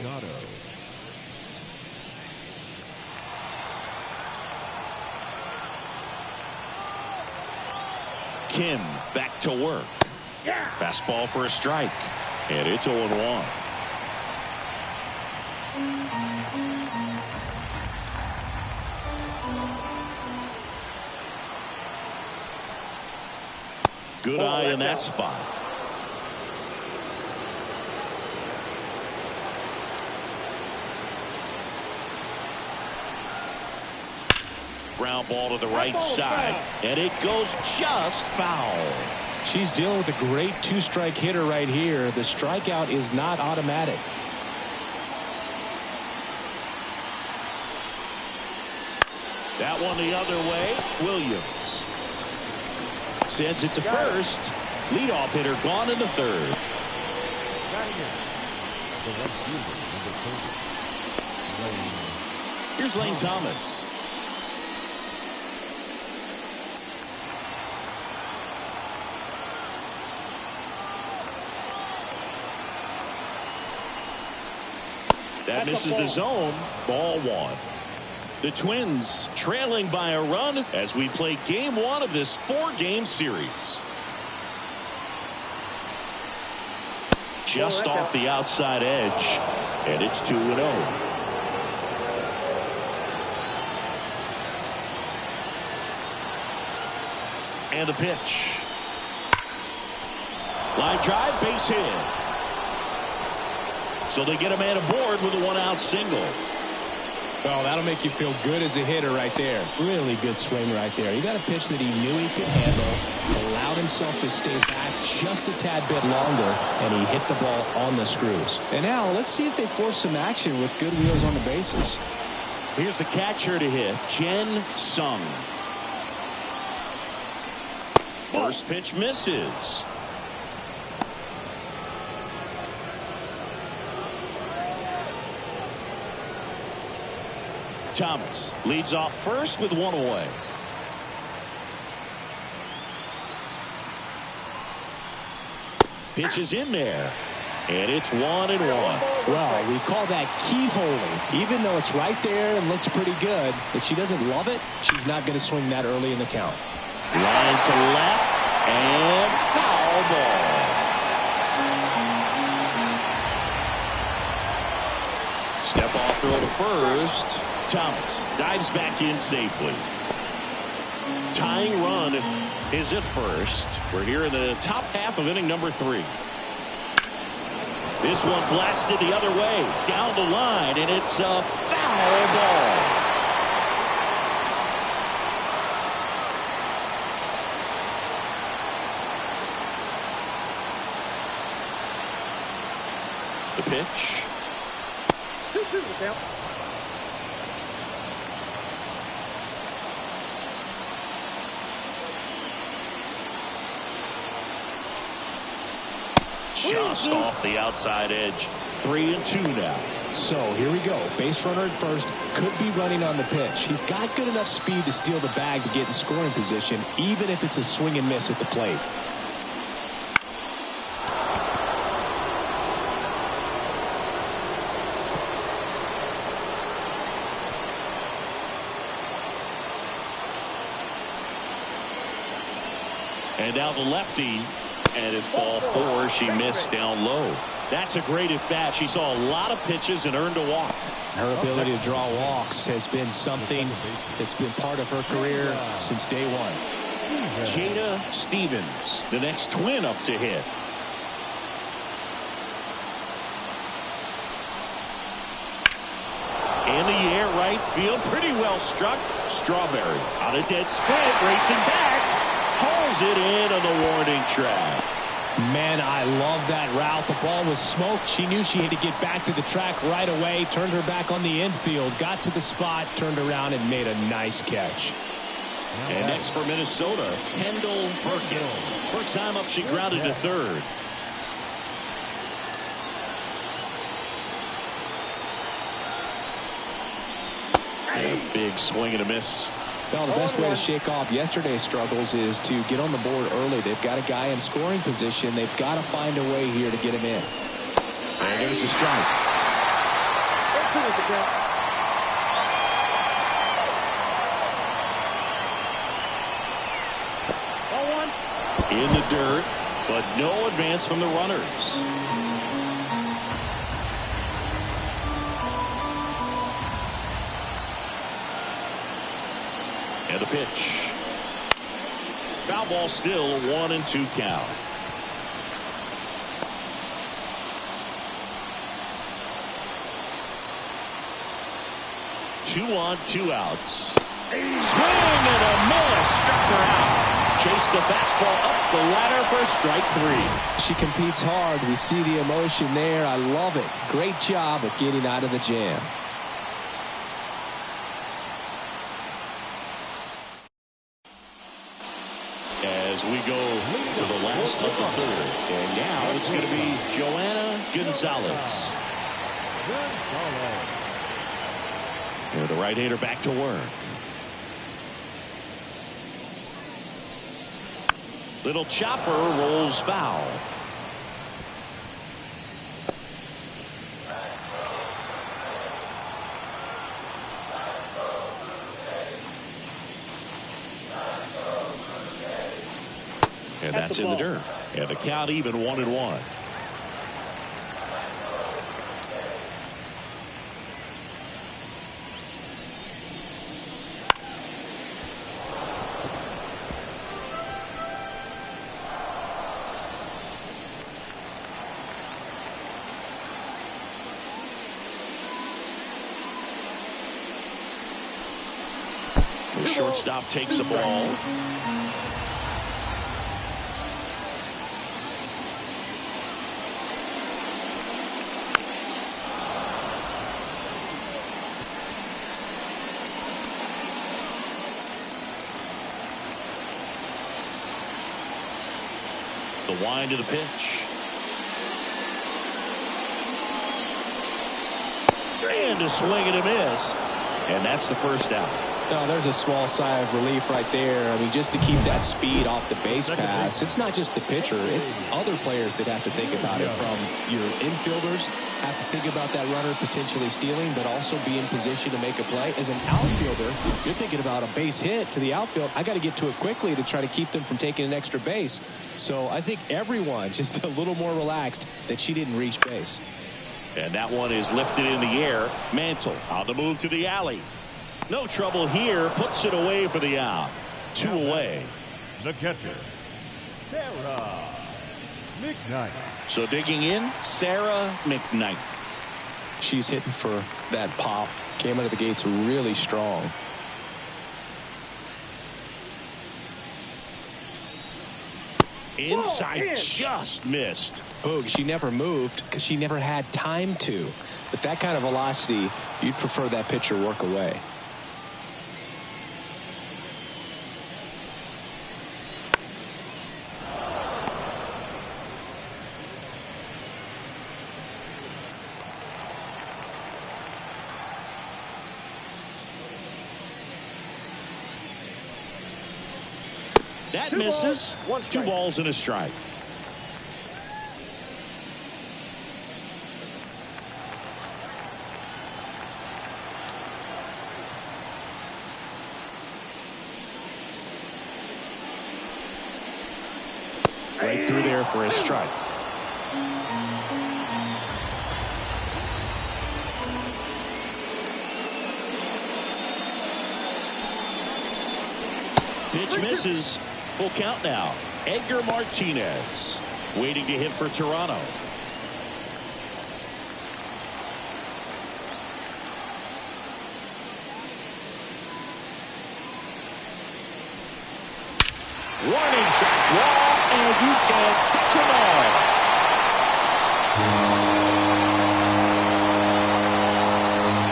Kim back to work. Fastball for a strike. And it's 0-1. Good eye in that spot. Ground ball to the right side, and it goes just foul. She's dealing with a great 2-strike hitter right here. The strikeout is not automatic. That one the other way. Williams sends it to first. Leadoff hitter gone in the third. Here's Lane Thomas. That misses the zone. Ball 1. The Twins trailing by a run as we play game 1 of this 4-game series. Just off the outside edge, and it's 2-0. And the pitch. Line drive, base hit. So they get a man aboard with a 1-out single. Oh, that'll make you feel good as a hitter right there. Really good swing right there. He got a pitch that he knew he could handle, allowed himself to stay back just a tad bit longer, and he hit the ball on the screws. And now let's see if they force some action with good wheels on the bases. Here's the catcher to hit, Jen Sung. First pitch misses. Thomas leads off first with 1 away. Pitch is in there, and it's 1-1. Well, we call that keyholing. Even though it's right there and looks pretty good, if she doesn't love it, she's not going to swing that early in the count. Line to left, and foul ball. Step off throw to first. Thomas dives back in safely. Tying run is at first. We're here in the top half of inning number 3. This one blasted the other way, down the line, and it's a foul ball. The pitch. 2-2 the count. Just off the outside edge. 3-2 now. So here we go. Base runner at first. Could be running on the pitch. He's got good enough speed to steal the bag to get in scoring position, even if it's a swing and miss at the plate. And now the lefty. And it's ball 4. She missed down low. That's a great at bat. She saw a lot of pitches and earned a walk. Her ability to draw walks has been something that's been part of her career since day one. Jada Stevens, the next twin up to hit. In the air, right field, pretty well struck. Strawberry on a dead sprint, racing back. Hauls it in on the warning track. Man, I love that route. The ball was smoked. She knew she had to get back to the track right away. Turned her back on the infield. Got to the spot. Turned around and made a nice catch. And next for Minnesota, Kendall Perkin. First time up, she grounded to third. And a big swing and a miss. Well, the best way to shake off yesterday's struggles is to get on the board early. They've got a guy in scoring position. They've got to find a way here to get him in. And there's the strike. In the dirt, but no advance from the runners. And the pitch. Foul ball still, 1-2 count. Two on, 2 outs. Swing and a miss. Struck her out. Chased the fastball up the ladder for strike 3. She competes hard. We see the emotion there. I love it. Great job of getting out of the jam. As we go to the last of the third. And now it's going to be Joanna Gonzalez. And the right-hander back to work. Little chopper rolls foul. And that's in the dirt. And the count even 1-1. The shortstop takes the ball. The wind to the pitch. And a swing and a miss. And that's the first out. No, there's a small sigh of relief right there. I mean, just to keep that speed off the base pass. It's not just the pitcher. It's other players that have to think about it. From your infielders have to think about that runner potentially stealing, but also be in position to make a play. As an outfielder, you're thinking about a base hit to the outfield. I got to get to it quickly to try to keep them from taking an extra base. So I think everyone just a little more relaxed that she didn't reach base. And that one is lifted in the air. Mantle on the move to the alley. No trouble here. Puts it away for the out. 2 away. the catcher, Sarah McKnight. So digging in, Sarah McKnight. She's hitting for that pop. Came out of the gates really strong. Inside, just missed. Boog, she never moved because she never had time to. But that kind of velocity, you'd prefer that pitcher work away. That misses. 2 balls and a strike. Right through there for a strike. Pitch misses. Full count now. Edgar Martinez waiting to hit for Toronto. Warning track wall, and you can catch them all.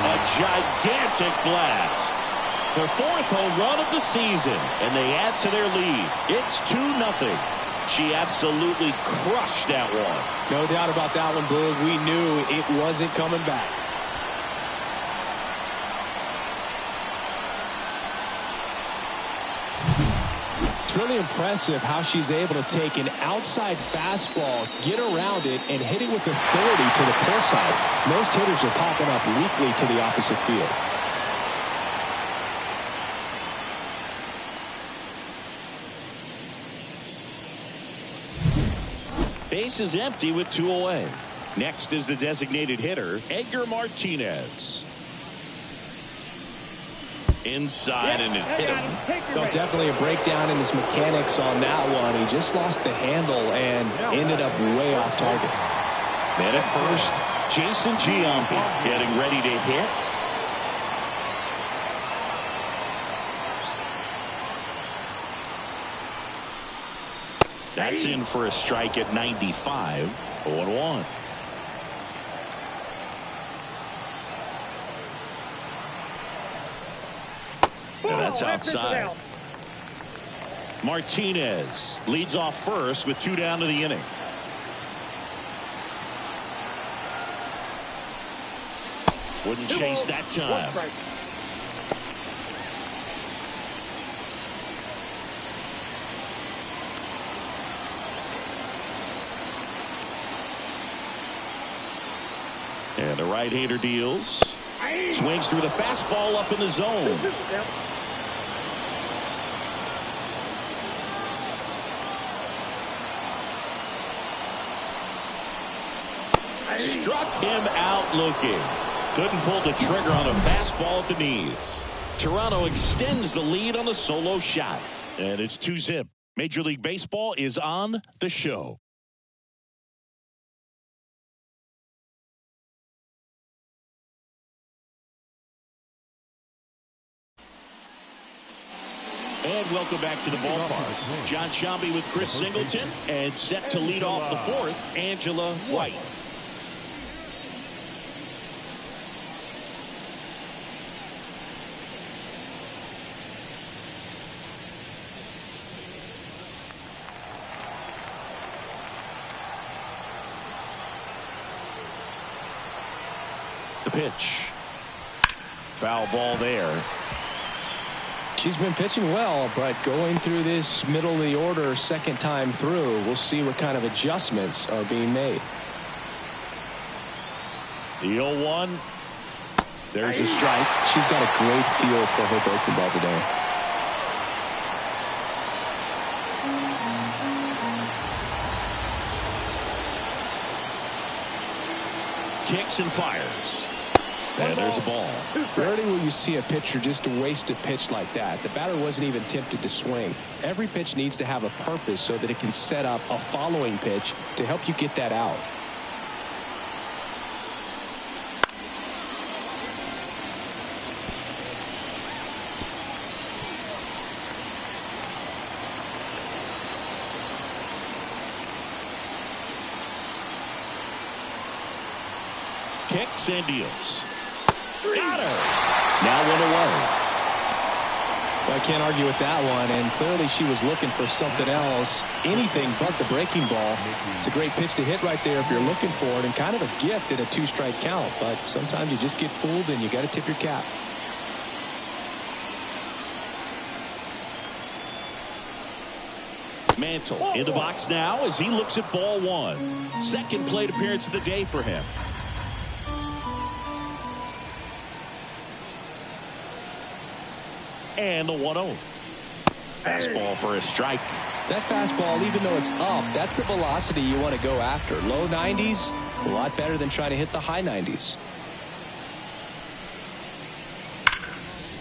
A gigantic blast. Their 4th home run of the season, and they add to their lead. It's 2-0. She absolutely crushed that one. No doubt about that one, Boog. We knew it wasn't coming back. It's really impressive how she's able to take an outside fastball, get around it, and hit it with authority to the pull side. Most hitters are popping up weakly to the opposite field. Base is empty with 2 away. Next is the designated hitter, Edgar Martinez. Inside, and it hit him. Well, definitely a breakdown in his mechanics on that one. He just lost the handle and ended up way off target. Then at first, Jason Giambi getting ready to hit. That's in for a strike at 95. 0-1. And that's outside. Martinez leads off first with 2 down to the inning. Wouldn't chase that time. And the right-hander deals. Swings through the fastball up in the zone. Struck him out looking. Couldn't pull the trigger on a fastball at the knees. Toronto extends the lead on the solo shot. And it's 2-0. Major League Baseball is on the show. And welcome back to the ballpark. John Sciambi with Chris Singleton, and set to lead off the 4th, Angela White. The pitch. Foul ball there. She's been pitching well, but going through this middle of the order second time through, we'll see what kind of adjustments are being made. The 0-1. There's a strike. She's got a great feel for her breaking ball today. Kicks and fires. And there's a ball. Rarely will you see a pitcher just waste a pitch like that. The batter wasn't even tempted to swing. Every pitch needs to have a purpose so that it can set up a following pitch to help you get that out. Kicks and deals. Got her. Now one away. Well, I can't argue with that one, and clearly she was looking for something else, anything but the breaking ball. It's a great pitch to hit right there if you're looking for it, and kind of a gift in a two-strike count, but sometimes you just get fooled and you got to tip your cap. Mantle in the box now as he looks at ball one. Second plate appearance of the day for him. And the 1-0. Fastball for a strike. That fastball, even though it's up, that's the velocity you want to go after. Low 90s, a lot better than trying to hit the high 90s.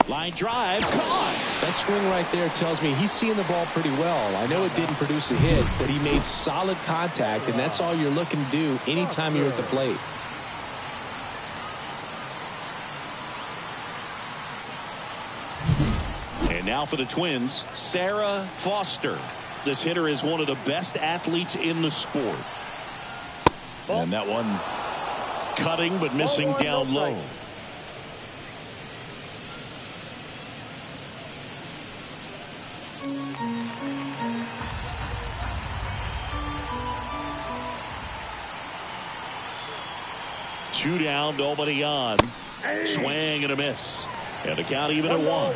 Line drive, caught. That swing right there tells me he's seeing the ball pretty well. I know it didn't produce a hit, but he made solid contact, and that's all you're looking to do anytime you're at the plate. And now for the Twins, Sarah Foster. This hitter is one of the best athletes in the sport. And that one cutting but missing down low. Two down, nobody on. Swing and a miss. And the count even at one.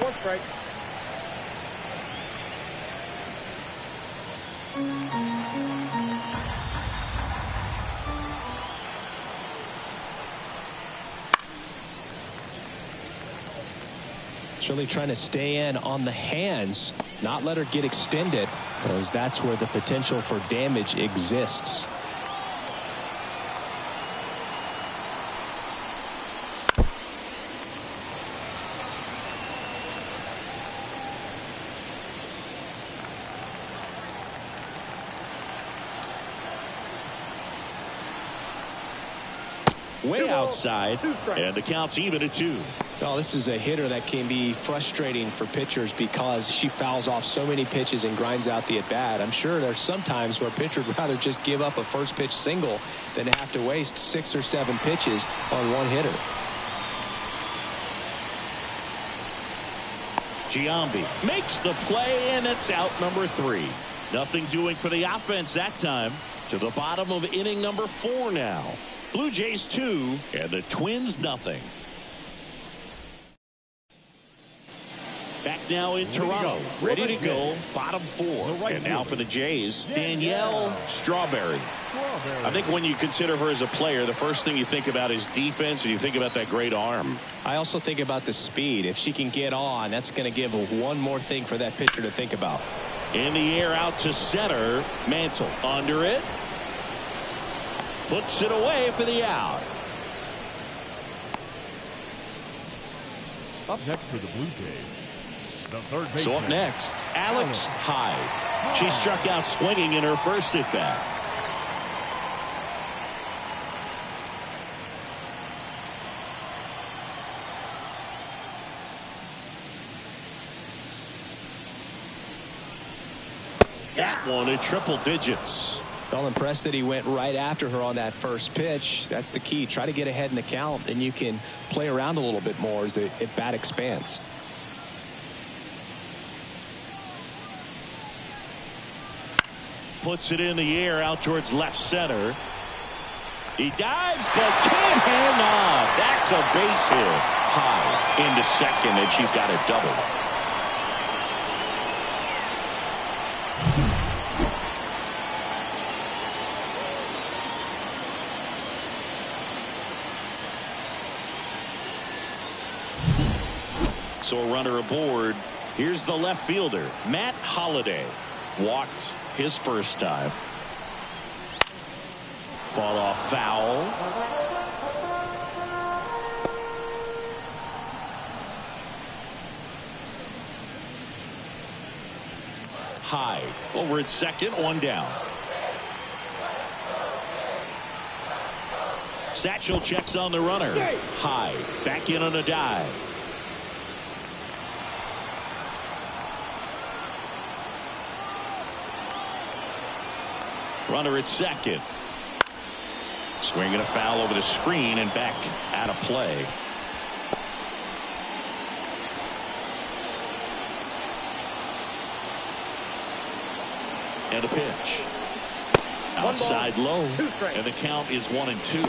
It's really trying to stay in on the hands, not let her get extended, because that's where the potential for damage exists. Way outside, and the count's even at two. Oh, this is a hitter that can be frustrating for pitchers because she fouls off so many pitches and grinds out the at-bat. I'm sure there's some times where a pitcher would rather just give up a first pitch single than have to waste 6 or 7 pitches on one hitter. Giambi makes the play, and it's out number 3. Nothing doing for the offense that time. To the bottom of inning number 4 now. Blue Jays 2 and the Twins nothing. Back now in Toronto, ready to go, bottom 4. And now for the Jays, Danielle Strawberry. I think when you consider her as a player, the first thing you think about is defense, and you think about that great arm. I also think about the speed. If she can get on, that's going to give one more thing for that pitcher to think about. In the air out to center, Mantle under it. Puts it away for the out. Up next for the Blue Jays, the third baseman. So up next, Alex Hyde. She struck out swinging in her first at bat. That one in triple digits. Well, impressed that he went right after her on that first pitch. That's the key. Try to get ahead in the count, then you can play around a little bit more as the at-bat expands. Puts it in the air out towards left center. He dives, but can't hang on. That's a base hit. High into second, and she's got a double. So a runner aboard. Here's the left fielder, Matt Holliday. Walked his first time. Fall off foul. Hyde over at second, one down. Satchel checks on the runner. Hyde back in on a dive. Runner at second. Swinging a foul over the screen and back out of play. And a pitch. Outside low. And the count is 1-2.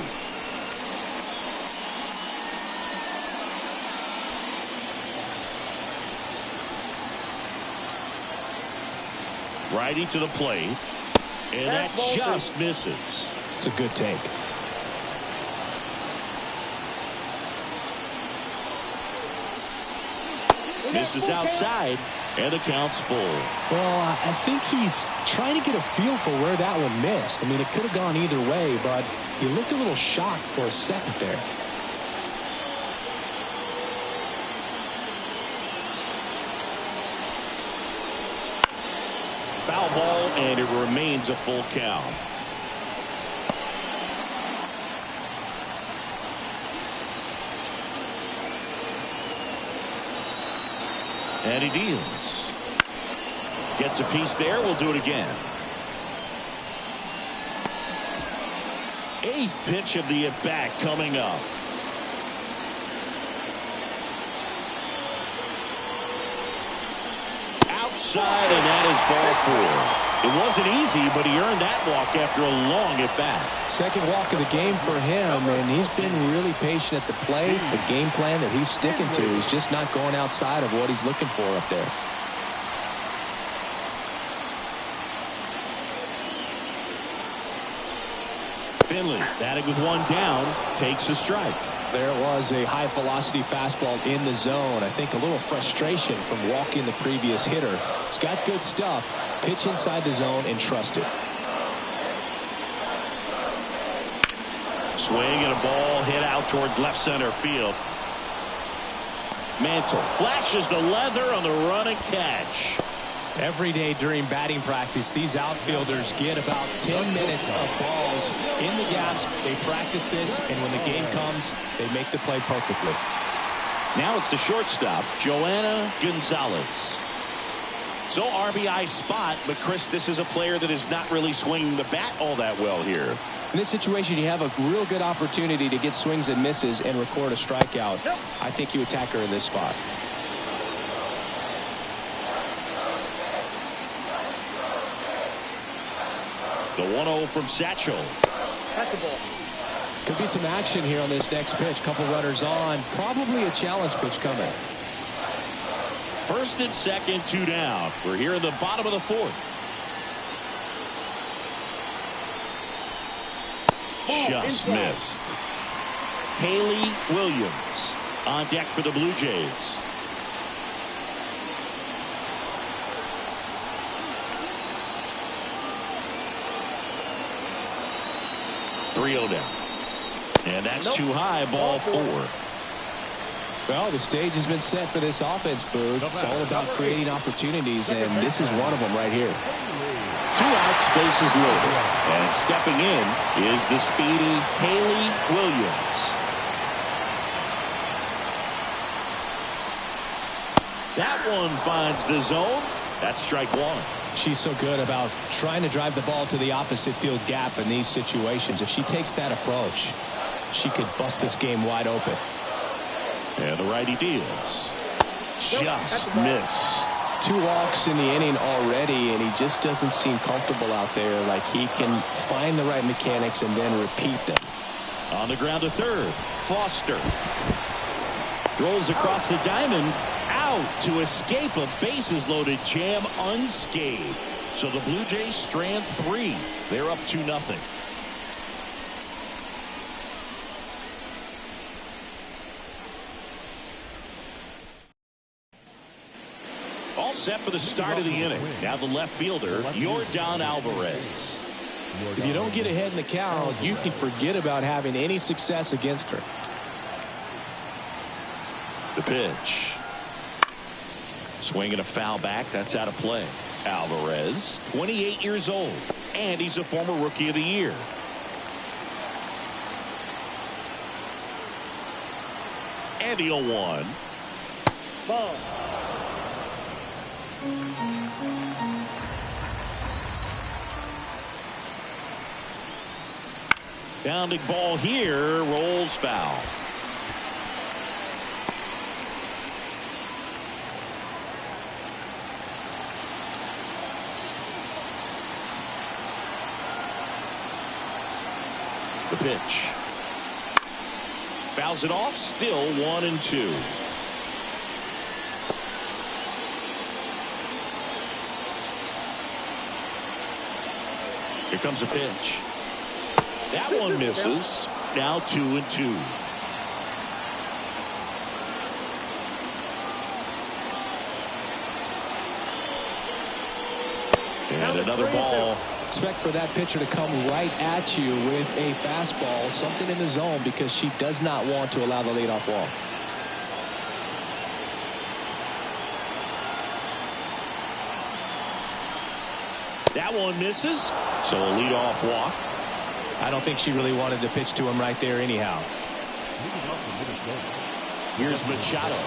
Righty to the plate. And that just misses. It's a good take. Misses outside, and the count's full. Well, I think he's trying to get a feel for where that one missed. I mean, it could have gone either way, but he looked a little shocked for a second there. Foul ball, and it remains a full count. And he deals. Gets a piece there. We'll do it again. Eighth pitch of the at-bat coming up. Outside, and that is ball four. It wasn't easy, but he earned that walk after a long at-bat. Second walk of the game for him, and he's been really patient at the plate. The game plan that he's sticking to is just not going outside of what he's looking for up there. Finley batting with one down, takes a strike. There was a high velocity fastball in the zone. I think a little frustration from walking the previous hitter. He's got good stuff. Pitch inside the zone and trust it. Swing and a ball hit out towards left center field. Mantle flashes the leather on the running catch. Every day during batting practice, these outfielders get about 10 minutes of balls in the gaps. They practice this, and when the game comes, they make the play perfectly. Now it's the shortstop, Joanna Gonzalez. So RBI spot, but Chris, this is a player that is not really swinging the bat all that well here. In this situation, you have a real good opportunity to get swings and misses and record a strikeout. I think you attack her in this spot. The 1-0 from Satchel. That's a ball. Could be some action here on this next pitch. Couple runners on. Probably a challenge pitch coming. First and second, two down. We're here in the bottom of the fourth. Just missed. Haley Williams on deck for the Blue Jays. .3-0 down. And that's too high, ball four. Well, the stage has been set for this offense, Boog. It's all about creating opportunities, and this is one of them right here. 2 outs, bases loaded. And stepping in is the speedy Haley Williams. That one finds the zone. That's strike one. She's so good about trying to drive the ball to the opposite field gap in these situations. If she takes that approach, she could bust this game wide open. And the righty deals. Just missed. 2 walks in the inning already, and he just doesn't seem comfortable out there. Like he can find the right mechanics and then repeat them. On the ground to third. Foster rolls across the diamond. Out to escape a bases loaded jam unscathed. So the Blue Jays strand 3. They're up 2-0. All set for the start of the inning. Now the left fielder, Yordan Alvarez. If you don't get ahead in the count, you can forget about having any success against her. The pitch. Swinging a foul back. That's out of play. Alvarez, 28 years old, and he's a former Rookie of the Year. And the 0-1. Ball. Bounding ball here, rolls foul. The pitch. Fouls it off, still 1-2. Here comes a pitch. That one misses. Now 2-2. And another ball. Expect for that pitcher to come right at you with a fastball, something in the zone, because she does not want to allow the leadoff walk. That one misses. So a leadoff walk. I don't think she really wanted to pitch to him right there anyhow. Here's Machado.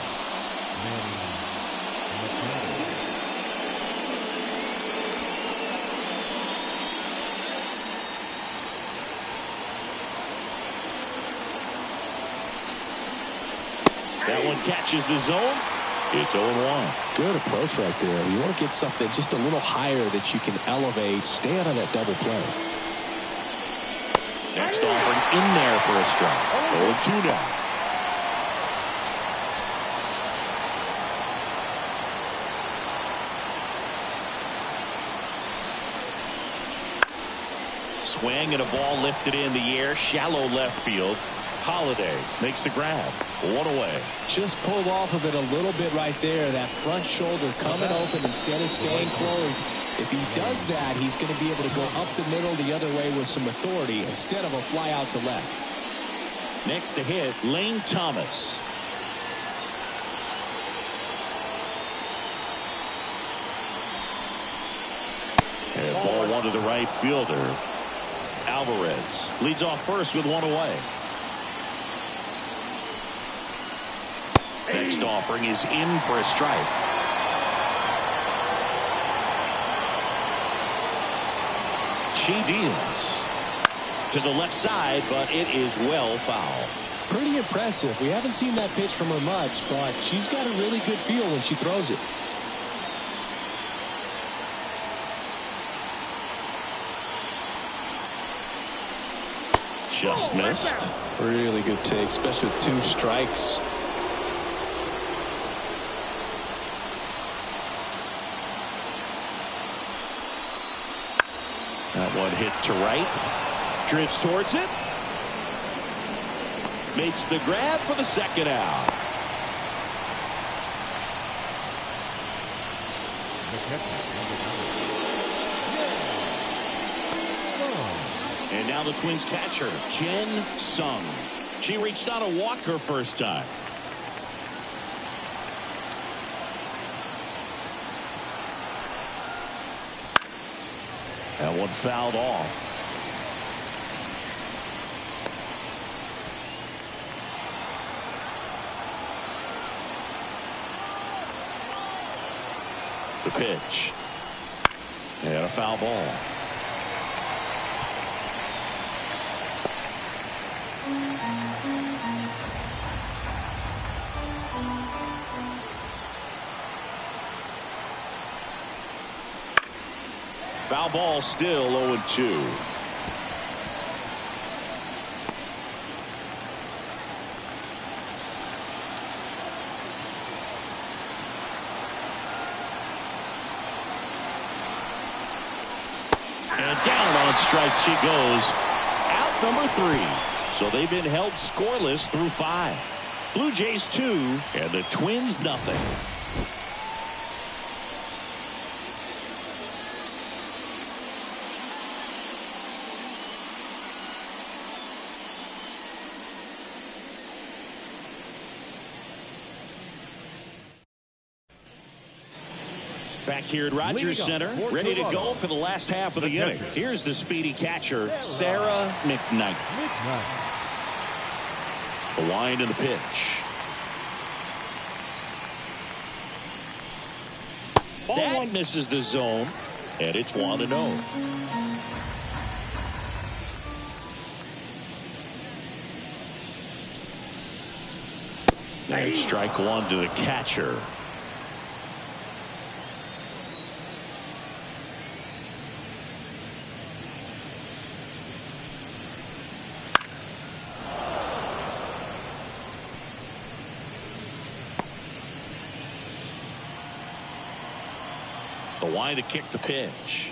That one catches the zone. It's 0-1. Good approach right there. You want to get something just a little higher that you can elevate. Stay out of that double play. Next offering in there for a strike. 0-2 now. Swing and a ball lifted in the air. Shallow left field. Holiday makes the grab. 1 away. Just pulled off of it a little bit right there. That front shoulder coming open instead of staying closed. If he does that, he's going to be able to go up the middle the other way with some authority instead of a fly out to left. Next to hit, Lane Thomas. And ball one to the right fielder. Alvarez leads off first with 1 away. Next offering is in for a strike. She deals to the left side, but it is well foul. Pretty impressive. We haven't seen that pitch from her much, but she's got a really good feel when she throws it. Just missed. Really good take, especially with 2 strikes. That one hit to right. Drifts towards it. Makes the grab for the second out. And now the Twins catcher, Jen Sung. She reached out a walk her first time. That one fouled off. The pitch. And a foul ball. Foul ball, still 0-2. And down on strikes she goes. Out number 3. So they've been held scoreless through 5. Blue Jays 2 and the Twins nothing. Back here at Rogers Center, ready to go for the last half of the inning. Here's the speedy catcher, Sarah McKnight. The wind and the pitch. That misses the zone, and it's 1-0. And strike one to the catcher. The line to kick the pitch.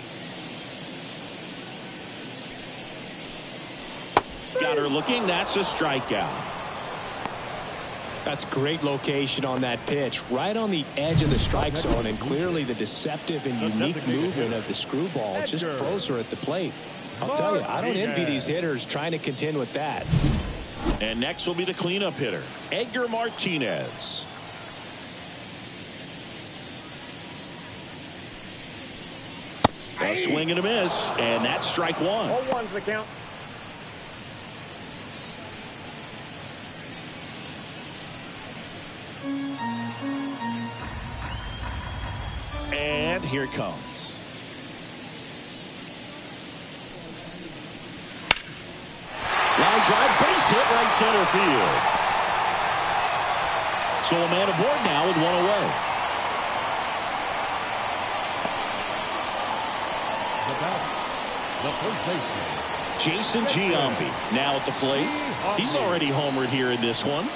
Got her looking. That's a strikeout. That's great location on that pitch, right on the edge of the strike zone, and clearly the deceptive and unique movement of the screwball just froze her at the plate. I'll tell you, I don't envy these hitters trying to contend with that. And next will be the cleanup hitter, Edgar Martinez. A swing and a miss, and that's strike one. 0-1's the count. And here it comes. Line drive, base hit, right center field. So a man aboard now with one away. The first baseman, Jason Giambi now at the plate. He's already homered here in this one.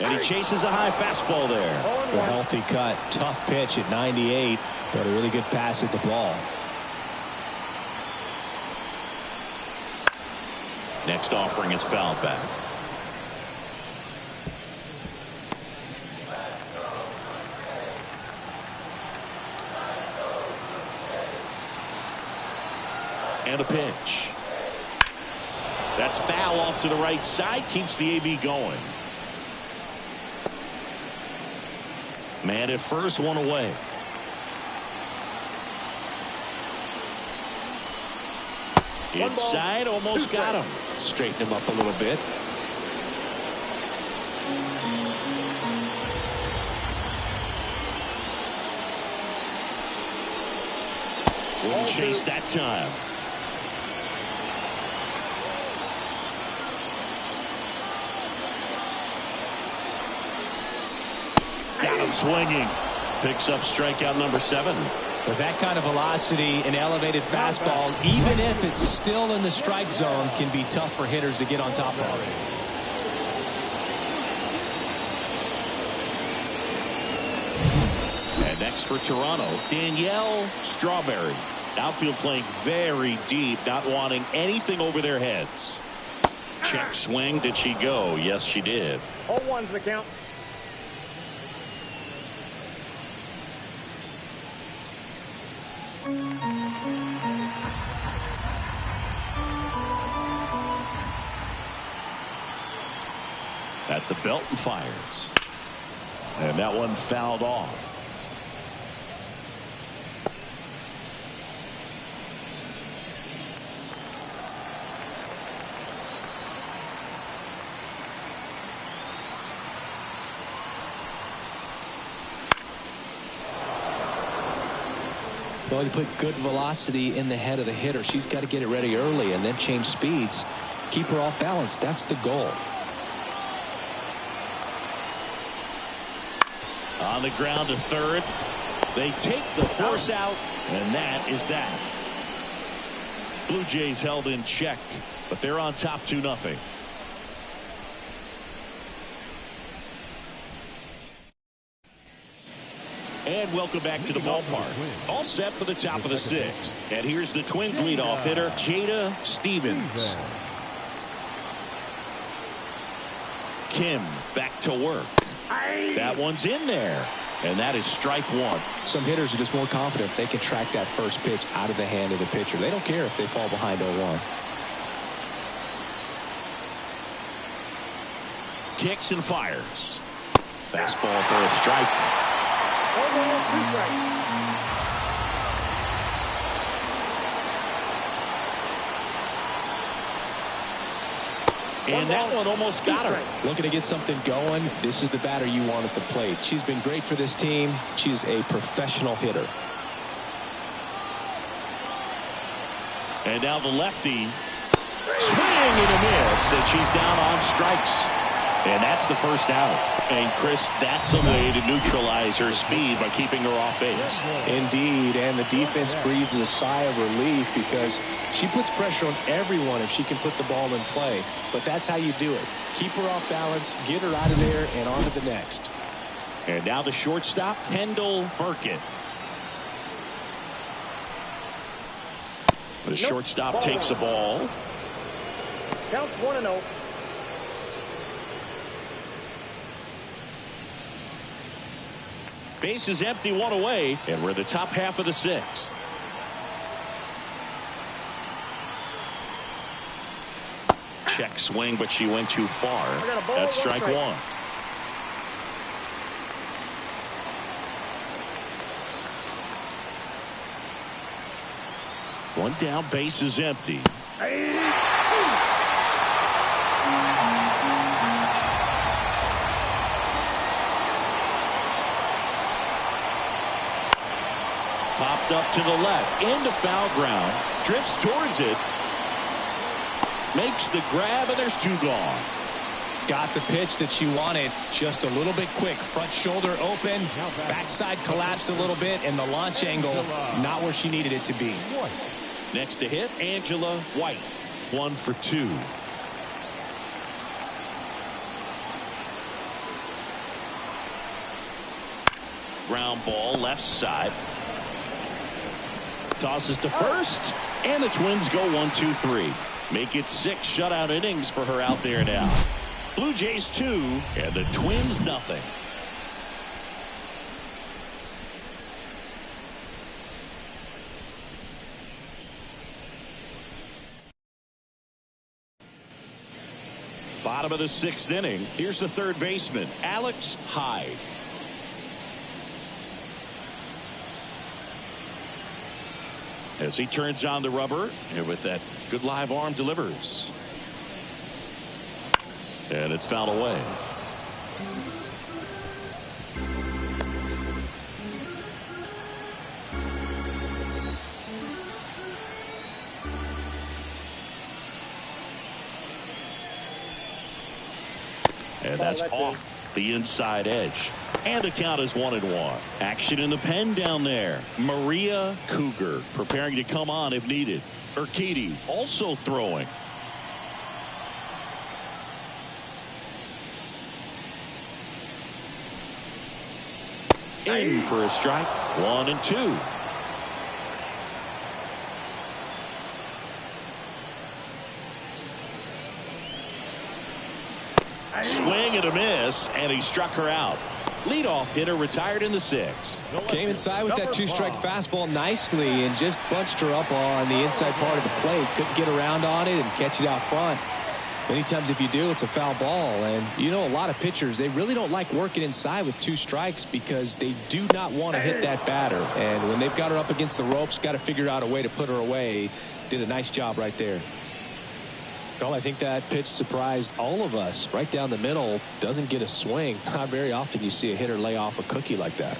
And he chases a high fastball there. The healthy cut, tough pitch at 98, but a really good pass at the ball. Next offering is fouled back. And a pitch. That's foul off to the right side, keeps the AB going. Man at first, one away. Inside, almost got him. Straighten him up a little bit. Wouldn't chase that time. Got him swinging. Picks up strikeout number 7. With that kind of velocity, an elevated fastball, even if it's still in the strike zone, can be tough for hitters to get on top of. And next for Toronto, Danielle Strawberry. Outfield playing very deep, not wanting anything over their heads. Check swing. Did she go? Yes, she did. 0-1's the count. At the belt and fires. And that one fouled off. Well, you put good velocity in the head of the hitter. She's got to get it ready early and then change speeds. Keep her off balance. That's the goal. On the ground to third. They take the force out, and that is that. Blue Jays held in check, but they're on top 2-0. And welcome back to the ballpark. All set for the top of the 6th. And here's the Twins leadoff hitter, Jada Stevens. Kim back to work. That one's in there. And that is strike one. Some hitters are just more confident they can track that first pitch out of the hand of the pitcher. They don't care if they fall behind 0-1. Kicks and fires. Fastball for a strike. 1-2 strikes. And that one almost got her. Looking to get something going. This is the batter you want at the plate. She's been great for this team. She's a professional hitter. And now the lefty. Swing and a miss. And she's down on strikes. And that's the first out. And Chris, that's a way to neutralize her speed by keeping her off base. Indeed, and the defense breathes a sigh of relief because she puts pressure on everyone if she can put the ball in play. But that's how you do it. Keep her off balance, get her out of there, and on to the next. And now the shortstop, Kendall Burkett. The shortstop takes the ball. Counts 1-0. Base is empty, one away, and we're the top half of the sixth. Check swing, but she went too far. That's strike one. One down, base is empty. Popped up to the left, into foul ground, drifts towards it, makes the grab, and there's two gone. Got the pitch that she wanted, just a little bit quick. Front shoulder open, backside collapsed a little bit, and the launch angle not where she needed it to be. Next to hit, Angela White, 1 for 2. Ground ball, left side. Tosses to first, and the Twins go 1-2-3. Make it 6 shutout innings for her out there now. Blue Jays 2, and the Twins nothing. Bottom of the 6th inning. Here's the third baseman, Alex Hyde. As he turns on the rubber, and with that good live arm delivers. And it's fouled away. And that's off the inside edge. And the count is 1-1. Action in the pen down there. Maria Cougar preparing to come on if needed. Urquidy also throwing. In for a strike. 1-2. Swing and a miss, and he struck her out. Leadoff hitter retired in the 6th. Came inside with that 2-strike fastball nicely and just bunched her up on the inside part of the plate. Couldn't get around on it and catch it out front. Many times if you do, it's a foul ball. And you know, a lot of pitchers, they really don't like working inside with 2 strikes because they do not want to hit that batter. And when they've got her up against the ropes, got to figure out a way to put her away. Did a nice job right there. Well, I think that pitch surprised all of us. Right down the middle, doesn't get a swing. Not very often you see a hitter lay off a cookie like that.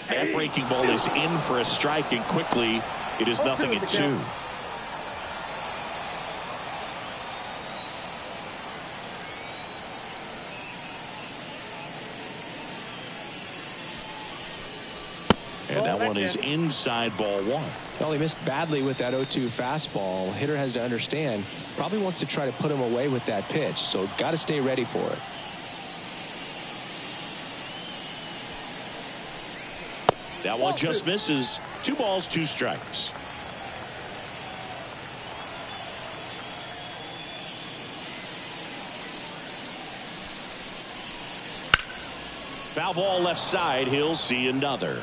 That breaking ball is in for a strike, and quickly it is 0-2. And that one is inside ball 1. Well, he missed badly with that 0-2 fastball. Hitter has to understand, probably wants to try to put him away with that pitch, so got to stay ready for it. That one just misses. 2 balls, 2 strikes. Foul ball left side. He'll see another.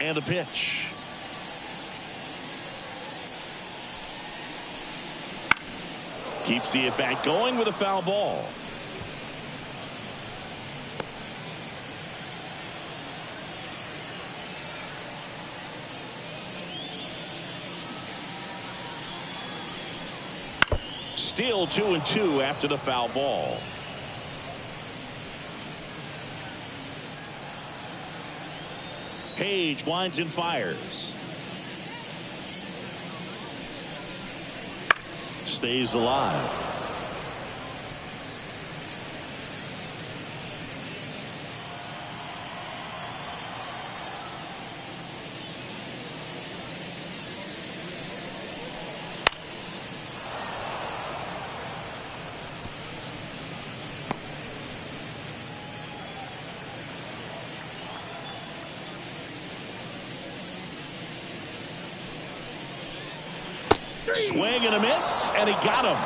And the pitch. Keeps the at-bat going with a foul ball. Still 2-2 after the foul ball. Page winds and fires. Stays alive. Swing and a miss, and he got him.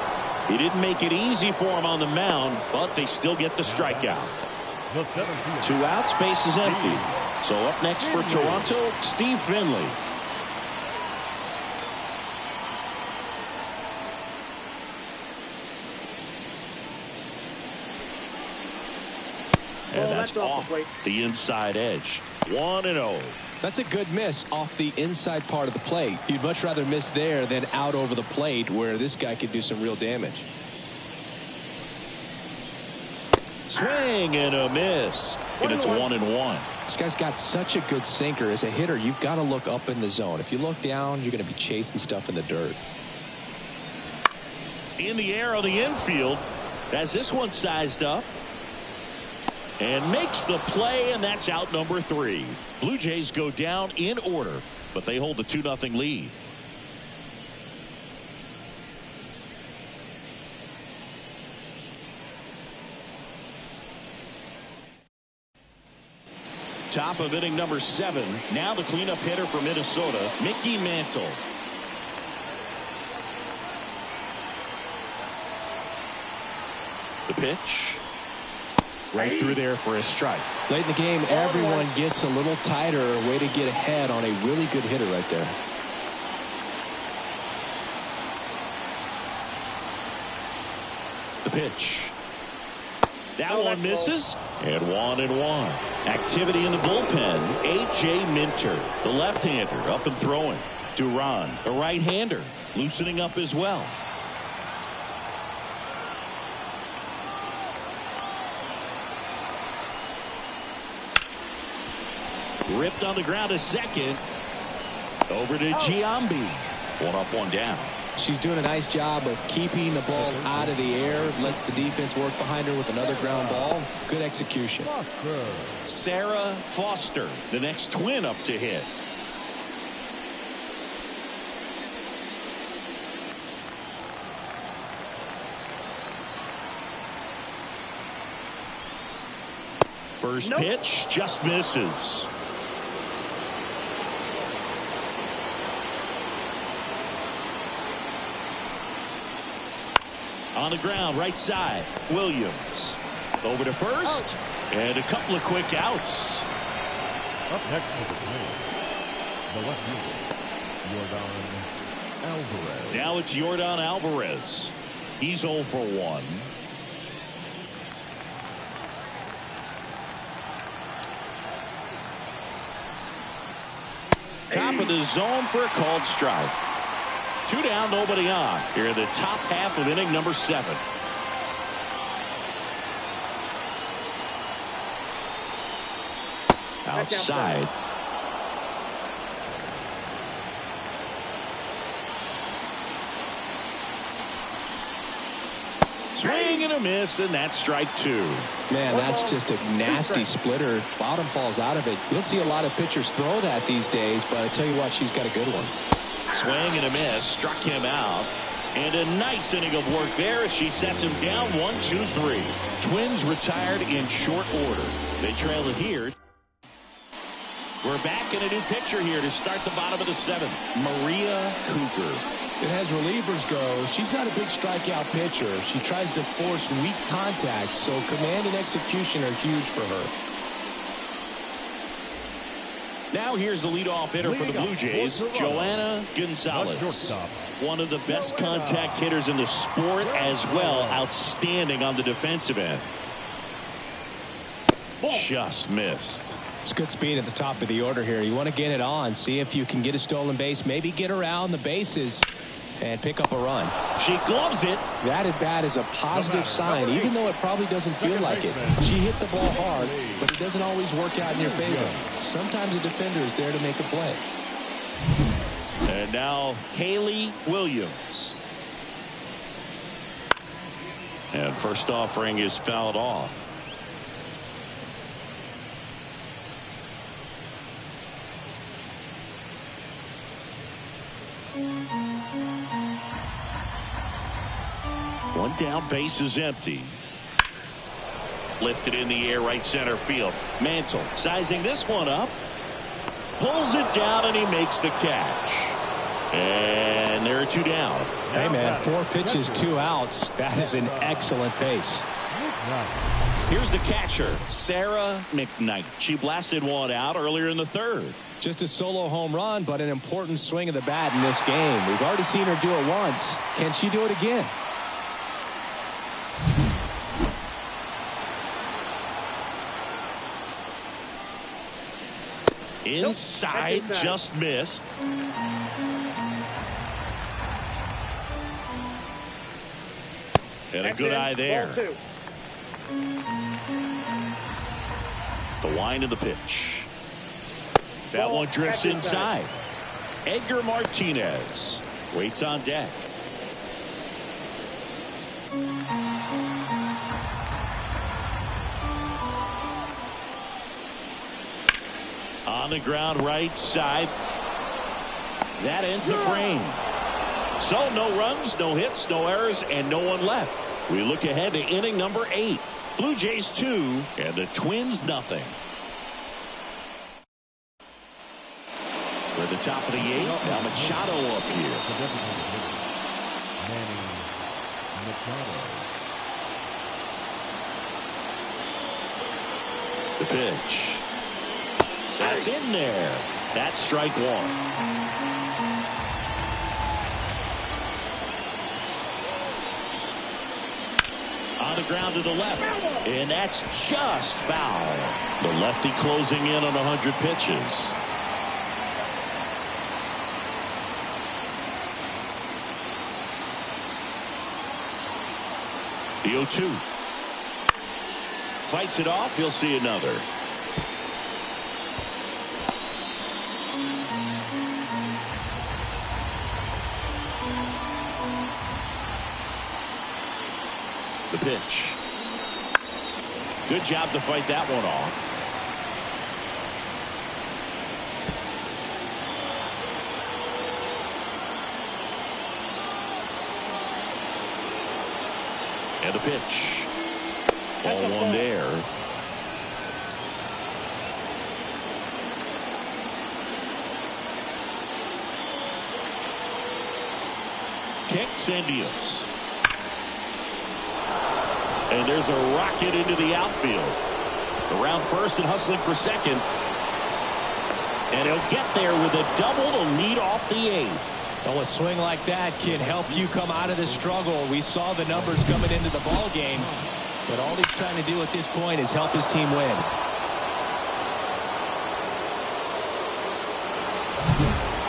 He didn't make it easy for him on the mound, but they still get the strikeout. 2 outs, base is empty. So up next for Toronto, Steve Finley. And that's off the inside edge. 1-0. That's a good miss off the inside part of the plate. You'd much rather miss there than out over the plate where this guy could do some real damage. Swing and a miss. And it's 1-1. This guy's got such a good sinker. As a hitter, you've got to look up in the zone. If you look down, you're going to be chasing stuff in the dirt. In the air on the infield. As this one sized up. And makes the play, and that's out number 3. Blue Jays go down in order, but they hold a 2-0 lead. Top of inning number 7. Now the cleanup hitter for Minnesota, Mickey Mantle. The pitch. Right through there for a strike. Late in the game, everyone gets a little tighter. A way to get ahead on a really good hitter right there. The pitch. That one misses. And 1-1. Activity in the bullpen. A.J. Minter, the left-hander, up and throwing. Duran, the right-hander, loosening up as well. Ripped on the ground to second. Over to Giambi. 1 up, 1 down. She's doing a nice job of keeping the ball out of the air. Lets the defense work behind her with another ground ball. Good execution. Sarah Foster, the next twin up to hit. First pitch just misses. On the ground, right side, Williams. Over to first, and a couple of quick outs. Up next for the plate, the left fielder, Yordan Alvarez. Now it's Yordan Alvarez. He's 0 for 1. Top of the zone for a called strike. 2 down, nobody on. Here in the top half of inning number 7. Outside. Swing and a miss, and that's strike 2. Man, that's just a nasty splitter. Bottom falls out of it. You don't see a lot of pitchers throw that these days, but I tell you what, she's got a good one. Swing and a miss, struck him out. And a nice inning of work there as she sets him down 1-2-3. Twins retired in short order. They trail it here. We're back in a new pitcher here to start the bottom of the 7th. Maria Cougar. And as relievers go, she's not a big strikeout pitcher. She tries to force weak contact, so command and execution are huge for her. Now here's the leadoff hitter for the Blue Jays, Joanna Gonzalez. One of the best contact hitters in the sport as well. Outstanding on the defensive end. Just missed. It's good speed at the top of the order here. You want to get it on, see if you can get a stolen base, maybe get around the bases and pick up a run. She gloves it. That at bat is a positive sign, even though it probably doesn't feel like it. She hit the ball hard, but it doesn't always work out in your favor. Sometimes a defender is there to make a play. And now Haley Williams. And first offering is fouled off. One down, base is empty. Lifted in the air, right center field. Mantle sizing this one up. Pulls it down and he makes the catch. And there are two down. Hey man, 4 pitches, 2 outs. That is an excellent pace. Here's the catcher, Sarah McKnight. She blasted one out earlier in the third. Just a solo home run, but an important swing of the bat in this game. We've already seen her do it once. Can she do it again? Inside, just missed. And a good eye there. The wind of the pitch. That one drifts inside. Edgar Martinez waits on deck. On the ground, right side. That ends the frame. So no runs, no hits, no errors, and no one left. We look ahead to inning number 8. Blue Jays 2 and the Twins nothing. We're at the top of the 8th. Now Machado up here. The pitch. That's in there. That's strike one. On the ground to the left. And that's just foul. The lefty closing in on 100 pitches. The 0-2. Fights it off. He'll see another. The pitch. Good job to fight that one off. And the pitch. Ball one there. Kicks and deals. And there's a rocket into the outfield. Around first and hustling for second. And he'll get there with a double to lead off the 8th. Well, a swing like that can help you come out of the struggle. We saw the numbers coming into the ball game, but all he's trying to do at this point is help his team win.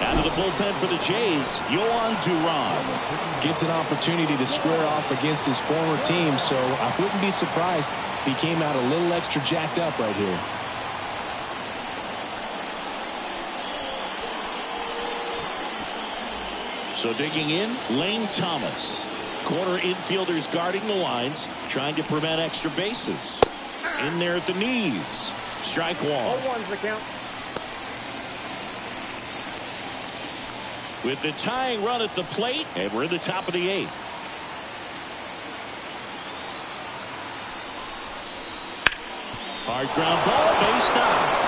Out of the bullpen for the Jays, Yohan Duran. Gets an opportunity to square off against his former team, so I wouldn't be surprised if he came out a little extra jacked up right here. So digging in, Lane Thomas. Corner infielders guarding the lines, trying to prevent extra bases. In there at the knees. Strike one. 0-1's the count. With the tying run at the plate, and we're in the top of the 8th. Hard ground ball, base knock.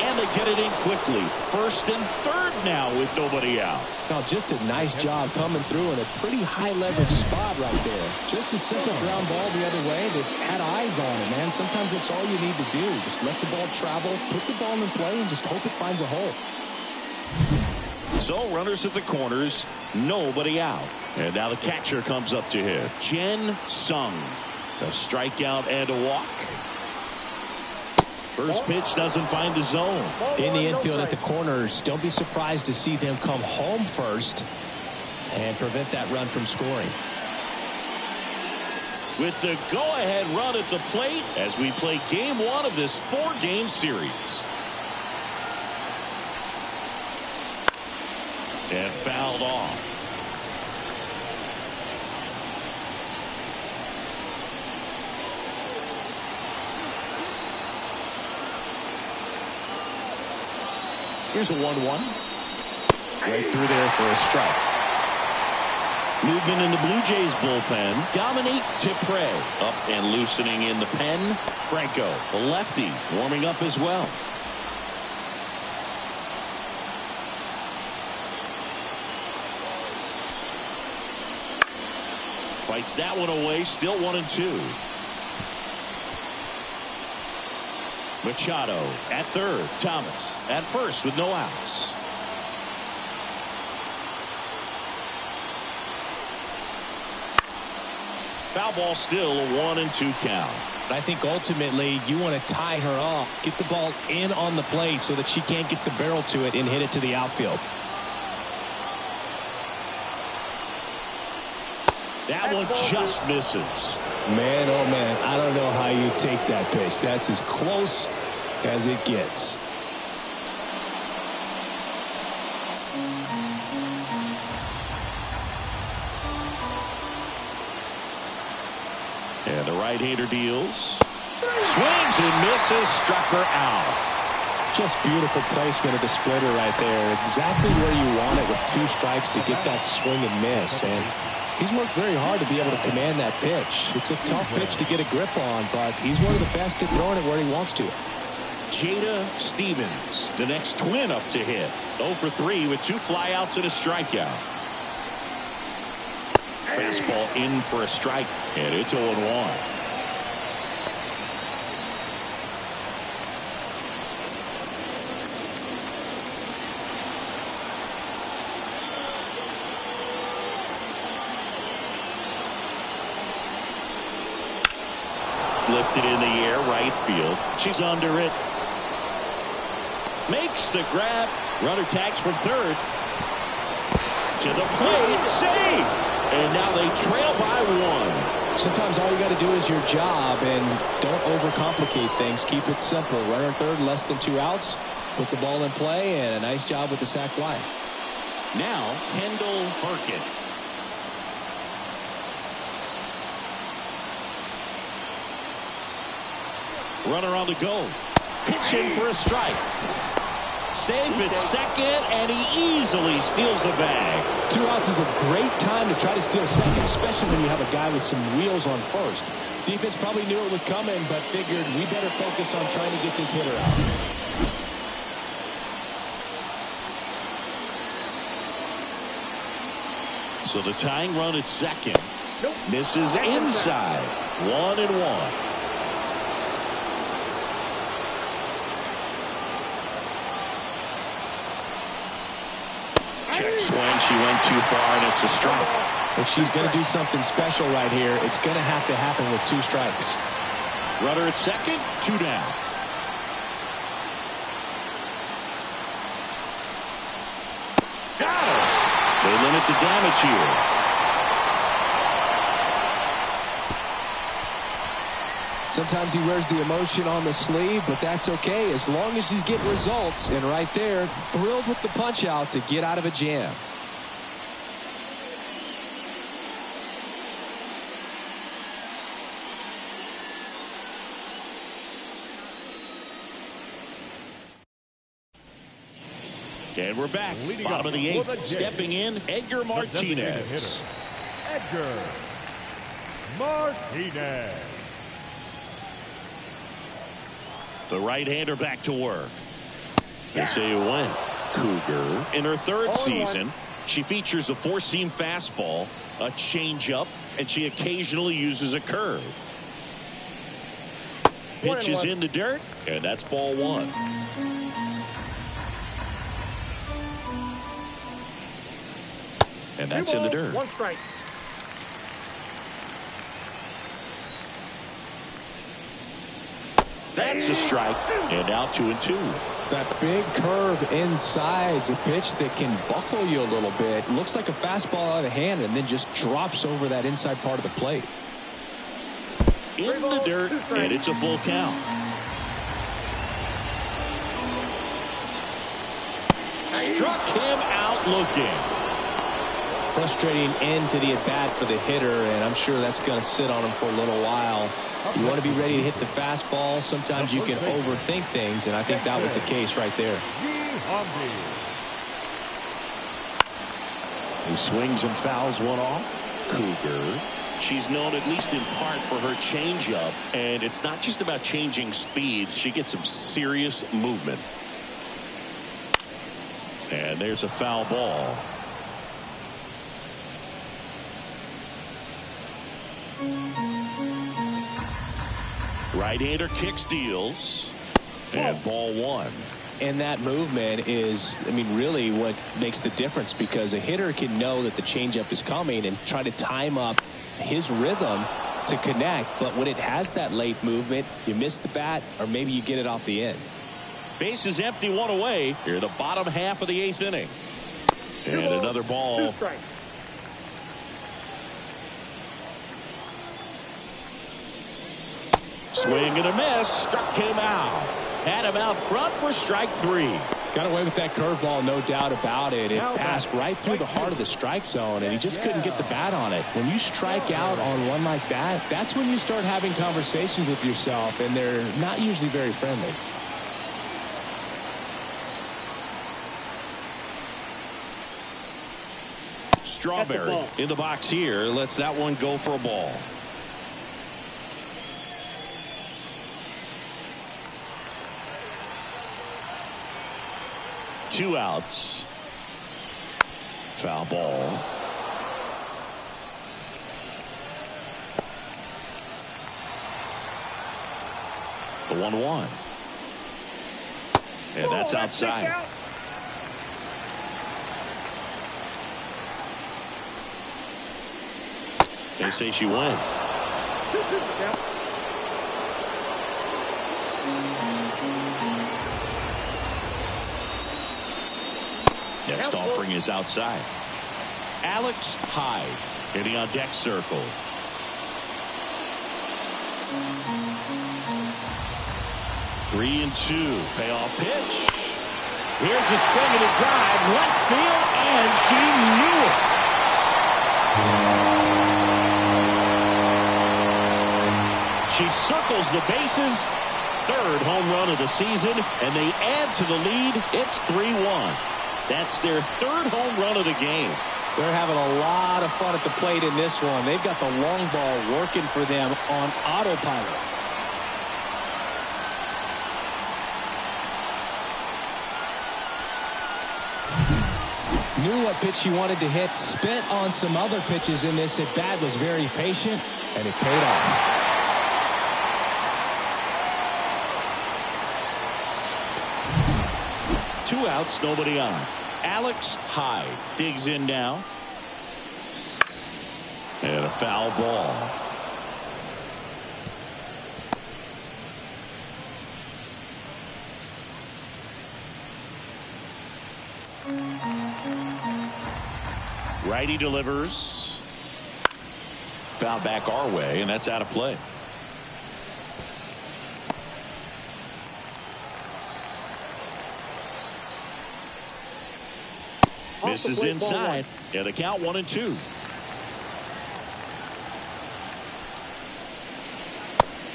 And they get it in quickly. First and third now with nobody out. Now, just a nice job coming through in a pretty high-leverage spot right there. Just a simple ground ball the other way that had eyes on it, man. Sometimes that's all you need to do. Just let the ball travel, put the ball in play, and just hope it finds a hole. So runners at the corners, nobody out. And now the catcher comes up to hit. Jen Sung. A strikeout and a walk. First pitch doesn't find the zone. In the infield at the corners, don't be surprised to see them come home first and prevent that run from scoring. With the go-ahead run at the plate as we play game one of this 4-game series. And fouled off. Here's a 1-1. Right through there for a strike. Movement in the Blue Jays bullpen. Dominique Tipre up and loosening in the pen. Franco, the lefty, warming up as well. Fights that one away. Still 1-2. Machado at third. Thomas at first with no outs. Foul ball, still a 1-2 count. I think ultimately you want to tie her off, get the ball in on the plate so that she can't get the barrel to it and hit it to the outfield. That one just misses. Man, oh man, I don't know how you take that pitch. That's as close as it gets. And the right-hander deals. Swings and misses. Struck her out. Just beautiful placement of the splitter right there. Exactly where you want it with 2 strikes to get that swing and miss. And he's worked very hard to be able to command that pitch. It's a tough pitch to get a grip on, but he's one of the best at throwing it where he wants to. Jada Stevens, the next twin up to hit. 0 for 3 with 2 flyouts and a strikeout. Fastball in for a strike, and it's 0-1. Lifted in the air, right field. She's under it. Makes the grab. Runner tags from third. To the plate. Save! And now they trail by 1. Sometimes all you got to do is your job and don't overcomplicate things. Keep it simple. Runner third, less than 2 outs. Put the ball in play, and a nice job with the sac fly. Now, Kendall Burkett. Runner on the go. Pitching for a strike. Safe at second, and he easily steals the bag. 2 outs is a great time to try to steal second, especially when you have a guy with some wheels on first. Defense probably knew it was coming, but figured we better focus on trying to get this hitter out. So the tying run at second. Misses inside. 1-1. Check swing. She went too far, and it's a strike. If she's going to do something special right here, it's going to have to happen with 2 strikes. Runner at second, 2 down. Got it. They limit the damage here. Sometimes he wears the emotion on the sleeve, but that's okay as long as he's getting results. And right there, thrilled with the punch out to get out of a jam. And we're back. Bottom of the 8th. Stepping in, Edgar Martinez. Edgar Martinez. The right-hander back to work. They say it went. Cougar in her third season. She features a four-seam fastball, a changeup, and she occasionally uses a curve. Pitch is in the dirt, and that's ball one. And that's in the dirt. 1 strike. That's a strike, and now 2-2. That big curve inside is a pitch that can buckle you a little bit. Looks like a fastball out of hand and then just drops over that inside part of the plate. In the dirt, and it's a full count. Struck him out looking. Frustrating end to the at-bat for the hitter, and I'm sure that's going to sit on him for a little while. You want to be ready to hit the fastball. Sometimes you can overthink things, and I think that was the case right there. He swings and fouls one off. Cougar. She's known at least in part for her changeup, and it's not just about changing speeds. She gets some serious movement. And there's a foul ball. Right-hander kick steals, and ball one. And that movement is, I mean, really what makes the difference, because a hitter can know that the changeup is coming and try to time up his rhythm to connect. But when it has that late movement, you miss the bat, or maybe you get it off the end. Base is empty, one away. Here in the bottom half of the 8th inning. And another ball. 2 strikes. Swing and a miss. Struck him out. Had him out front for strike 3. Got away with that curveball, no doubt about it. It passed right through the heart of the strike zone, and he just couldn't get the bat on it. When you strike out on one like that, that's when you start having conversations with yourself, and they're not usually very friendly. Strawberry in the box here. Lets that one go for a ball. Two outs. Foul ball. The 1-1. And that's outside. They say she went. Next offering is outside. Alex Hyde hitting on deck circle. Three and two. Payoff pitch. Here's a swing and a drive. Left field, and she knew it. She circles the bases. Third home run of the season, and they add to the lead. It's 3-1. That's their third home run of the game. They're having a lot of fun at the plate in this one. They've got the long ball working for them on autopilot. Knew what pitch she wanted to hit. Spent on some other pitches in this at bat. Was very patient, and it paid off. Two outs, nobody on. Alex Hyde digs in now. And a foul ball. Righty delivers. Foul back our way, and that's out of play. Misses inside. Yeah, the count 1-2.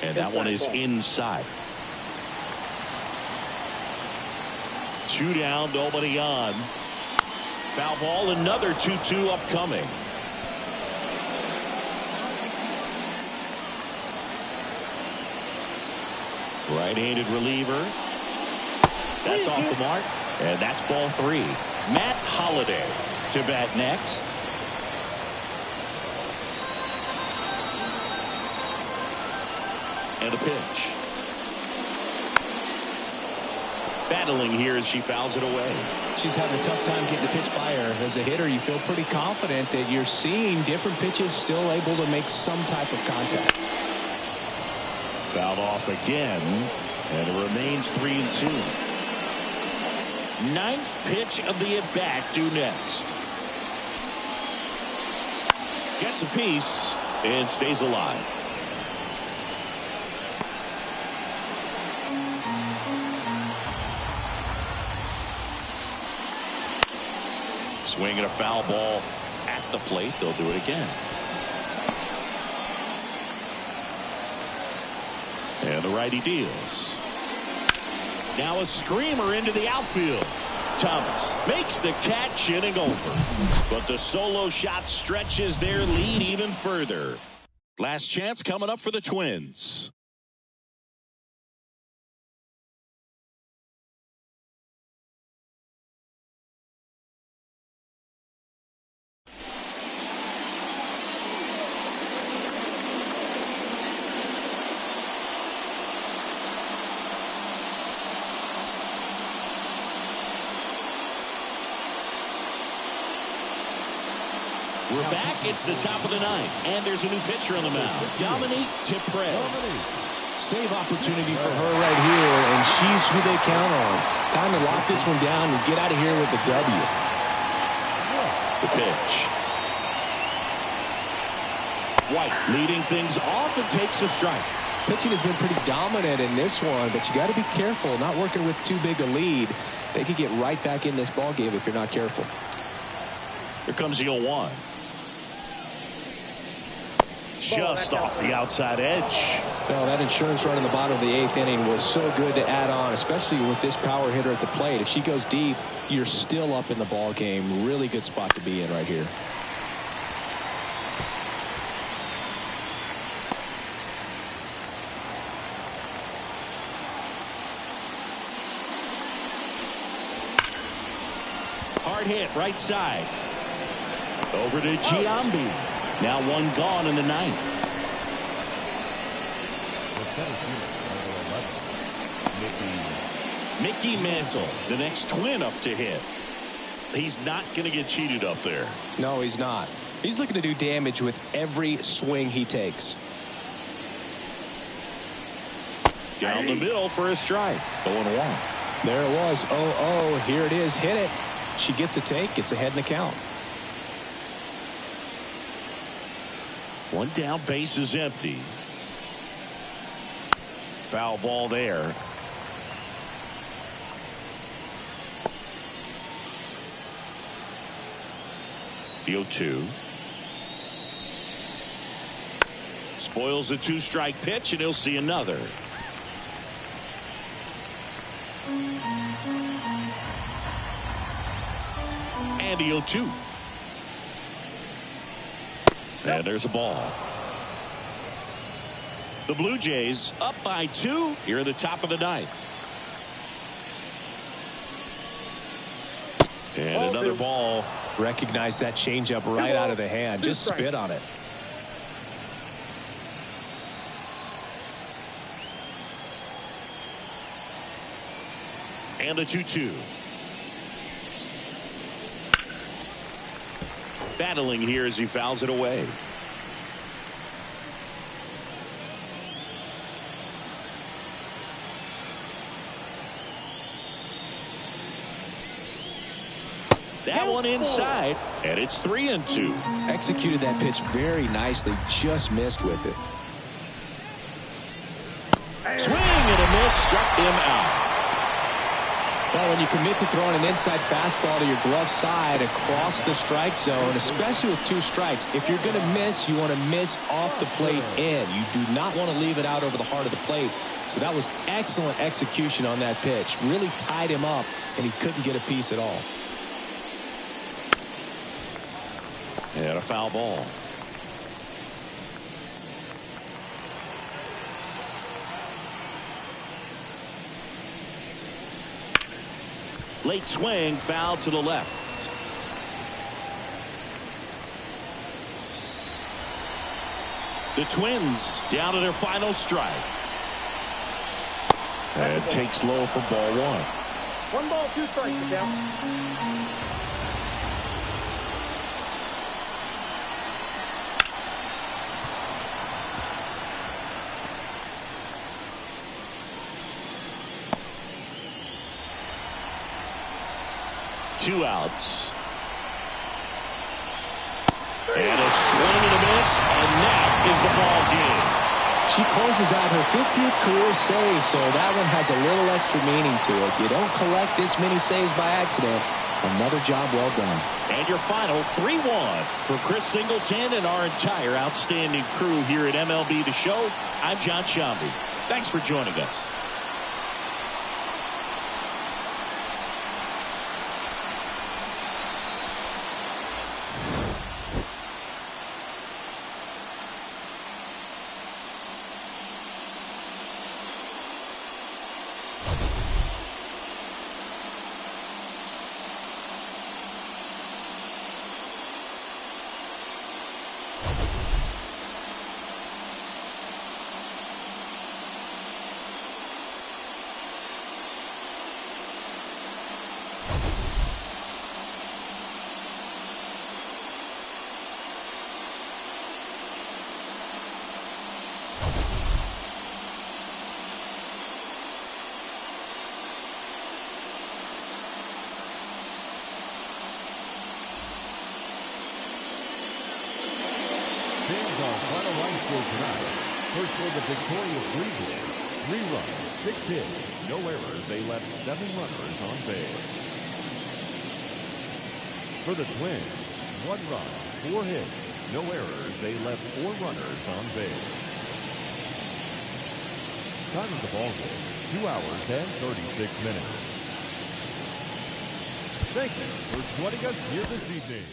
And that one is inside. Two down, nobody on. Foul ball, another 2-2 upcoming. Right-handed reliever. That's off the mark, and that's ball 3. Matt Holliday to bat next. And a pitch. Battling here as she fouls it away. She's having a tough time getting a pitch by her. As a hitter, you feel pretty confident that you're seeing different pitches still able to make some type of contact. Fouled off again, and it remains 3-2. 9th pitch of the at-bat due next. Gets a piece and stays alive. Swinging a foul ball at the plate. They'll do it again. And the righty deals. Now a screamer into the outfield. Thomas makes the catch, inning over. But the solo shot stretches their lead even further. Last chance coming up for the Twins. We're back. It's the top of the 9th. And there's a new pitcher on the mound. Dominique Tipre. Save opportunity for her right here, and she's who they count on. Time to lock this one down and get out of here with a W. The pitch. White leading things off and takes a strike. Pitching has been pretty dominant in this one, but you got to be careful. Not working with too big a lead. They could get right back in this ball game if you're not careful. Here comes the 0-1. Just off the outside edge. Well, that insurance run in the bottom of the 8th inning was so good to add on, especially with this power hitter at the plate. If she goes deep, you're still up in the ball game. Really good spot to be in right here. Hard hit right side. Over to Giambi. Now one gone in the 9th. Mickey Mantle, the next Twin up to hit. He's not going to get cheated up there. No, he's not. He's looking to do damage with every swing he takes. Down the middle for a strike. 0-1. There it was. 0-0. Here it is. Hit it. She gets a take. Gets ahead in the count. One down, base is empty. Foul ball there. The 0-2. Spoils the 2-strike pitch, and he'll see another. And the 0-2. And there's a ball. The Blue Jays up by 2 here at the top of the 9th. And another ball. Recognize that changeup right out of the hand. Just spit on it. And a 2-2. Battling here as he fouls it away. That one inside, and it's 3-2. Executed that pitch very nicely, just missed with it. Swing and a miss, struck him out. Well, when you commit to throwing an inside fastball to your glove side across the strike zone, especially with 2 strikes, if you're going to miss, you want to miss off the plate in. You do not want to leave it out over the heart of the plate. So that was excellent execution on that pitch. Really tied him up, and he couldn't get a piece at all. And a foul ball. Late swing, foul to the left. The Twins down to their final strike. And takes low for ball one. 1 ball, 2 strikes, sit down. Two outs. And a swing and a miss, and that is the ball game. She closes out her 50th career save, so that one has a little extra meaning to it. You don't collect this many saves by accident. Another job well done. And your final 3-1 for Chris Singleton and our entire outstanding crew here at MLB The Show. I'm John Shambi. Thanks for joining us. Here's our final line score tonight. First for the victorious Blue Jays, 3 runs, 6 hits, no errors. They left 7 runners on base. For the Twins, 1 run, 4 hits, no errors. They left 4 runners on base. Time of the ball game, 2 hours and 36 minutes. Thank you for joining us here this evening.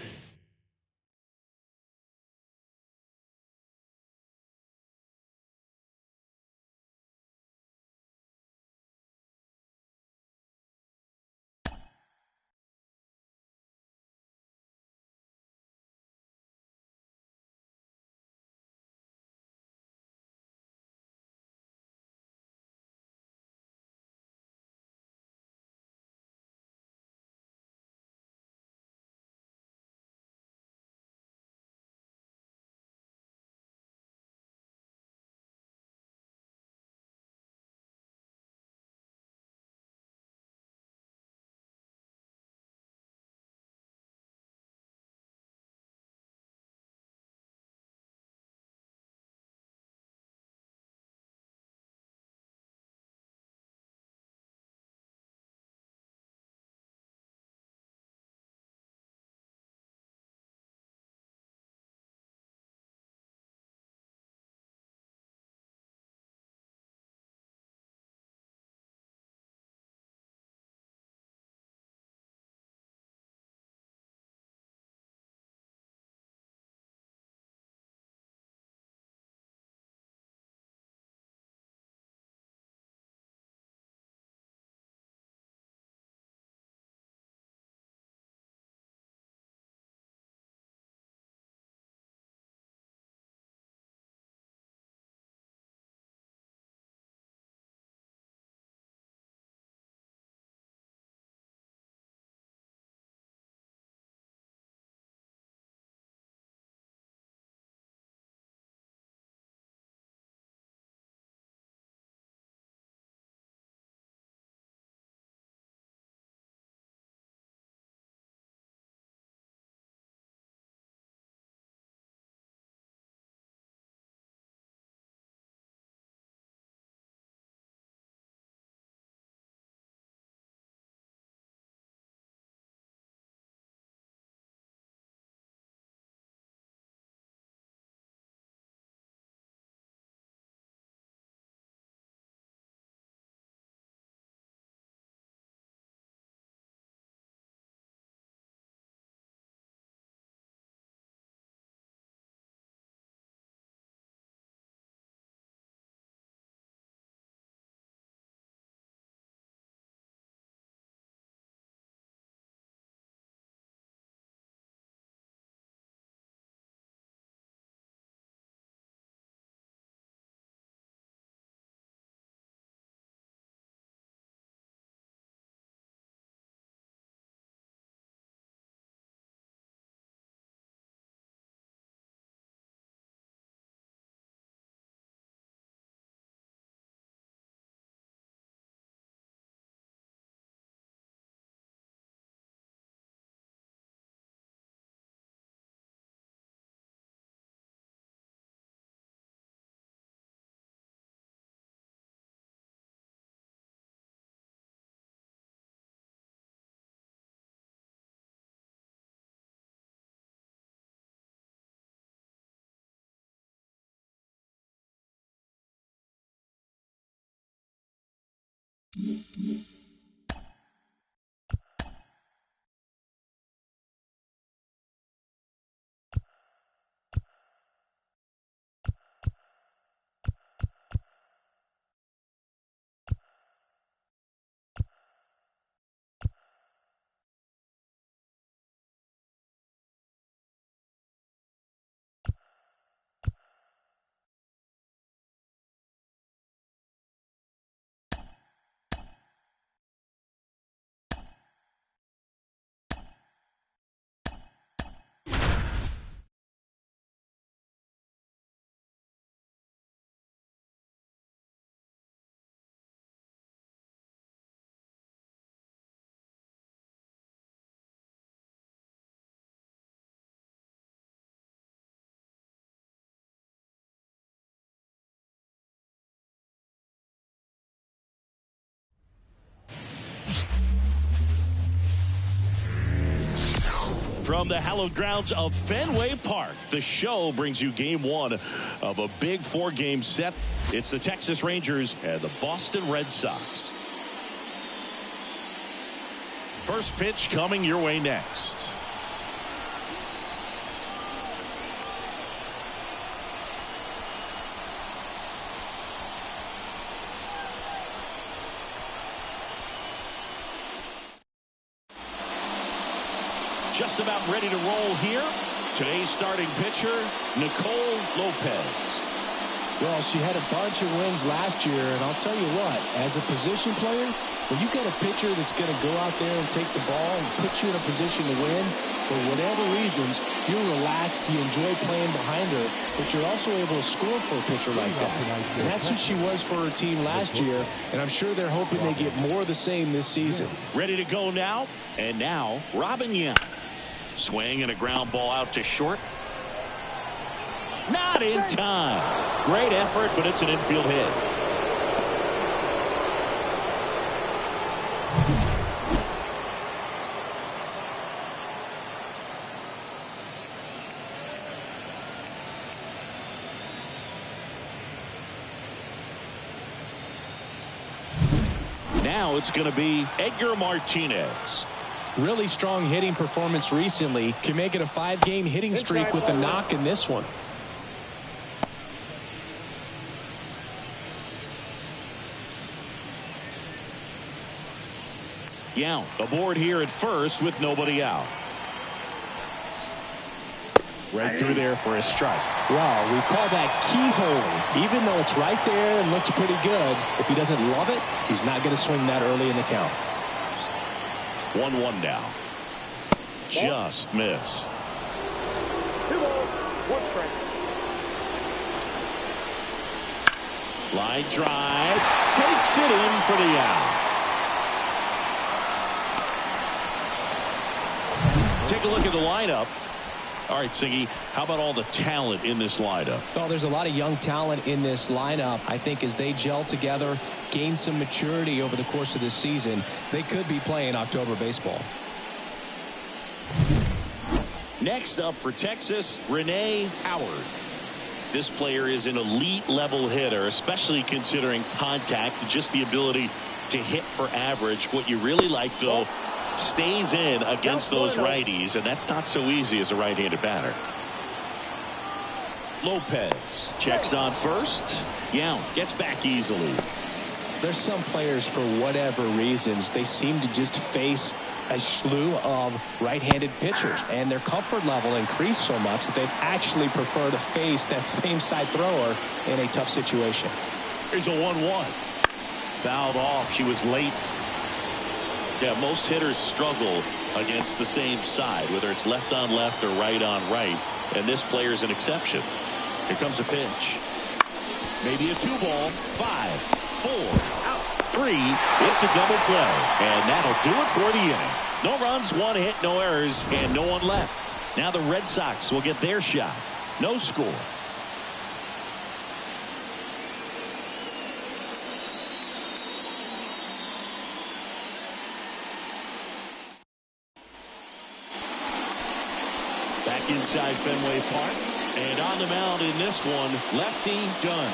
From the hallowed grounds of Fenway Park, the show brings you game one of a big four-game set. It's the Texas Rangers and the Boston Red Sox. First pitch coming your way next. Just about ready to roll here. Today's starting pitcher, Nicole Lopez. Well, she had a bunch of wins last year, and I'll tell you what, as a position player, when you get a pitcher that's going to go out there and take the ball and put you in a position to win, for whatever reasons, you're relaxed, you enjoy playing behind her, but you're also able to score for a pitcher like that. And that's who she was for her team last year, and I'm sure they're hoping they get more of the same this season. Ready to go now, and now, Robin Young. Swing and a ground ball out to short. Not in time. Great effort, but it's an infield hit. Now it's going to be Edgar Martinez. Really strong hitting performance recently. Can make it a 5-game hitting streak with a knock in this one. Yount aboard here at first with nobody out. Right through there for a strike. Well, we call that keyhole. Even though it's right there and looks pretty good, if he doesn't love it, he's not going to swing that early in the count. 1-1 now. Just missed. 2 balls, 1 strike. Line drive. Takes it in for the out. Take a look at the lineup. All right, Siggy, how about all the talent in this lineup? Well, there's a lot of young talent in this lineup. I think as they gel together, gain some maturity over the course of this season, they could be playing October baseball. Next up for Texas, Renee Howard. This player is an elite level hitter, especially considering contact, just the ability to hit for average. What you really like, though, stays in against those righties, and that's not so easy as a right-handed batter. Lopez checks on first. Yount gets back easily. There's some players, for whatever reasons, they seem to just face a slew of right-handed pitchers, and their comfort level increased so much that they'd actually prefer to face that same side thrower in a tough situation. Here's a 1-1. Fouled off. She was late. Yeah, most hitters struggle against the same side, whether it's left on left or right on right, and this player's an exception. Here comes a pitch. Maybe a 2-ball. 5, 4, 3. It's a double play, and that'll do it for the inning. No runs, 1 hit, no errors, and no one left. Now the Red Sox will get their shot. No score. Back inside Fenway Park, and on the mound in this one, Lefty Dunn.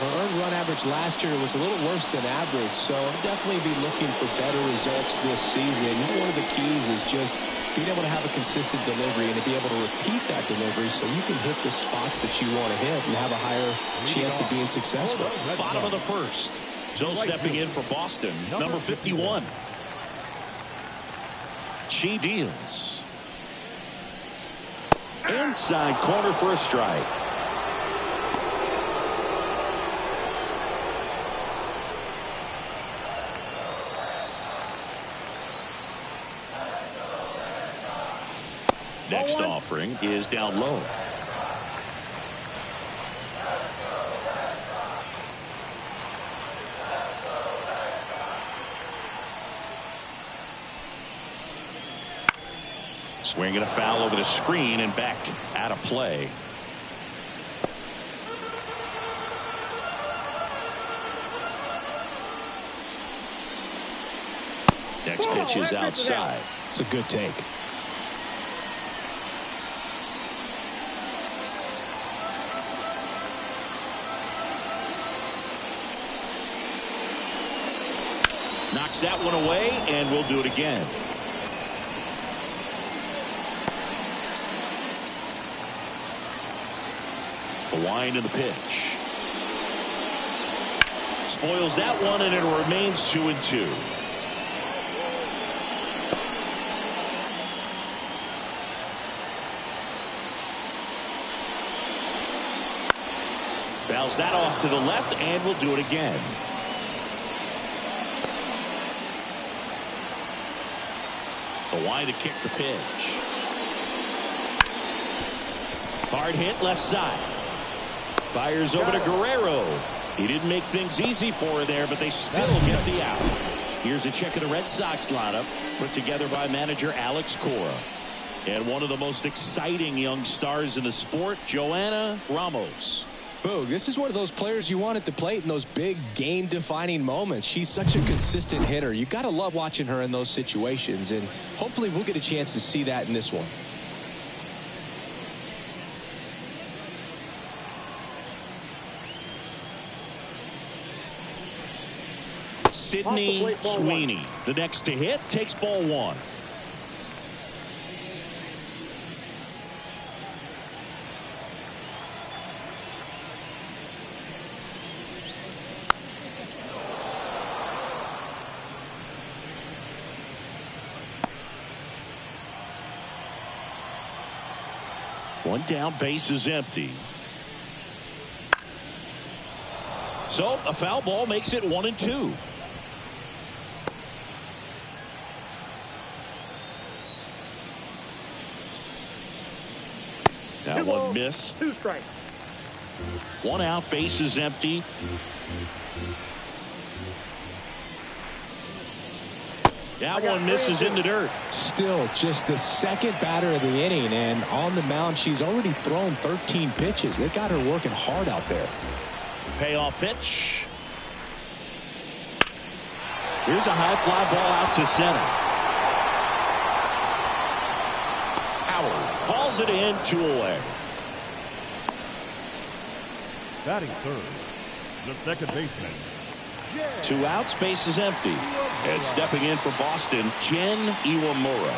Her earned run average last year was a little worse than average, so definitely be looking for better results this season. One of the keys is just being able to have a consistent delivery and to be able to repeat that delivery so you can hit the spots that you want to hit and have a higher chance of being successful. Bottom of the first. So stepping in for Boston, number 51. She deals. Inside corner for a strike. Next offering is down low. Swinging a foul over the screen and back out of play. Next pitch is outside. It's a good take. Knocks that one away, and we'll do it again. The wind of the pitch. Spoils that one, and it remains 2-2. Fouls that off to the left, and we'll do it again. The wind to kick the pitch. Hard hit left side. Fires over to Guerrero. He didn't make things easy for her there, but they still get the out. Here's a check of the Red Sox lineup put together by manager Alex Cora. And one of the most exciting young stars in the sport, Joanna Ramos. Boog, this is one of those players you want at the plate in those big game-defining moments. She's such a consistent hitter. You got to love watching her in those situations, and hopefully we'll get a chance to see that in this one. Sydney Sweeney, the next to hit, takes ball one. One down, base is empty. So a foul ball makes it 1-2. That one missed. 2 strikes. One out, base is empty. That one misses in the dirt. Still just the second batter of the inning, and on the mound she's already thrown 13 pitches. They got her working hard out there. Payoff pitch. Here's a high fly ball out to center. Howard hauls it in, 2 away. Batting third, the second baseman. 2 outs, base is empty. And stepping in for Boston, Jen Iwamura.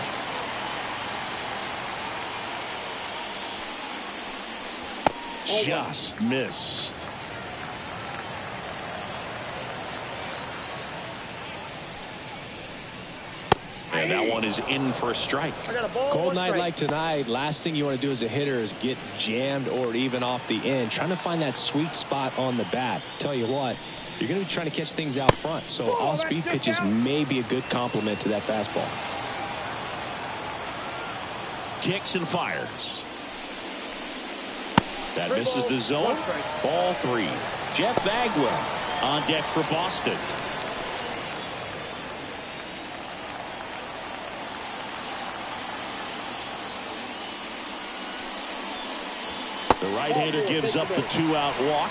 Just missed. And that one is in for a strike. Cold night like tonight, last thing you want to do as a hitter is get jammed or even off the end. Trying to find that sweet spot on the bat. Tell you what, you're going to be trying to catch things out front. So off-speed pitches may be a good complement to that fastball. Kicks and fires. That misses the zone. Ball 3. Jeff Bagwell on deck for Boston. The right-hander gives up the 2-out walk.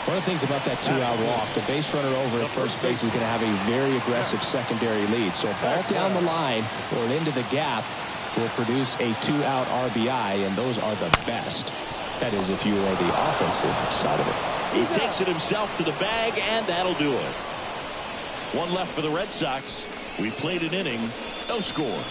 One of the things about that 2-out walk, the base runner over at first base is going to have a very aggressive secondary lead. So a ball down the line or into the gap will produce a 2-out RBI, and those are the best. That is if you are the offensive side of it. He takes it himself to the bag, and that'll do it. One left for the Red Sox. We played an inning, no score.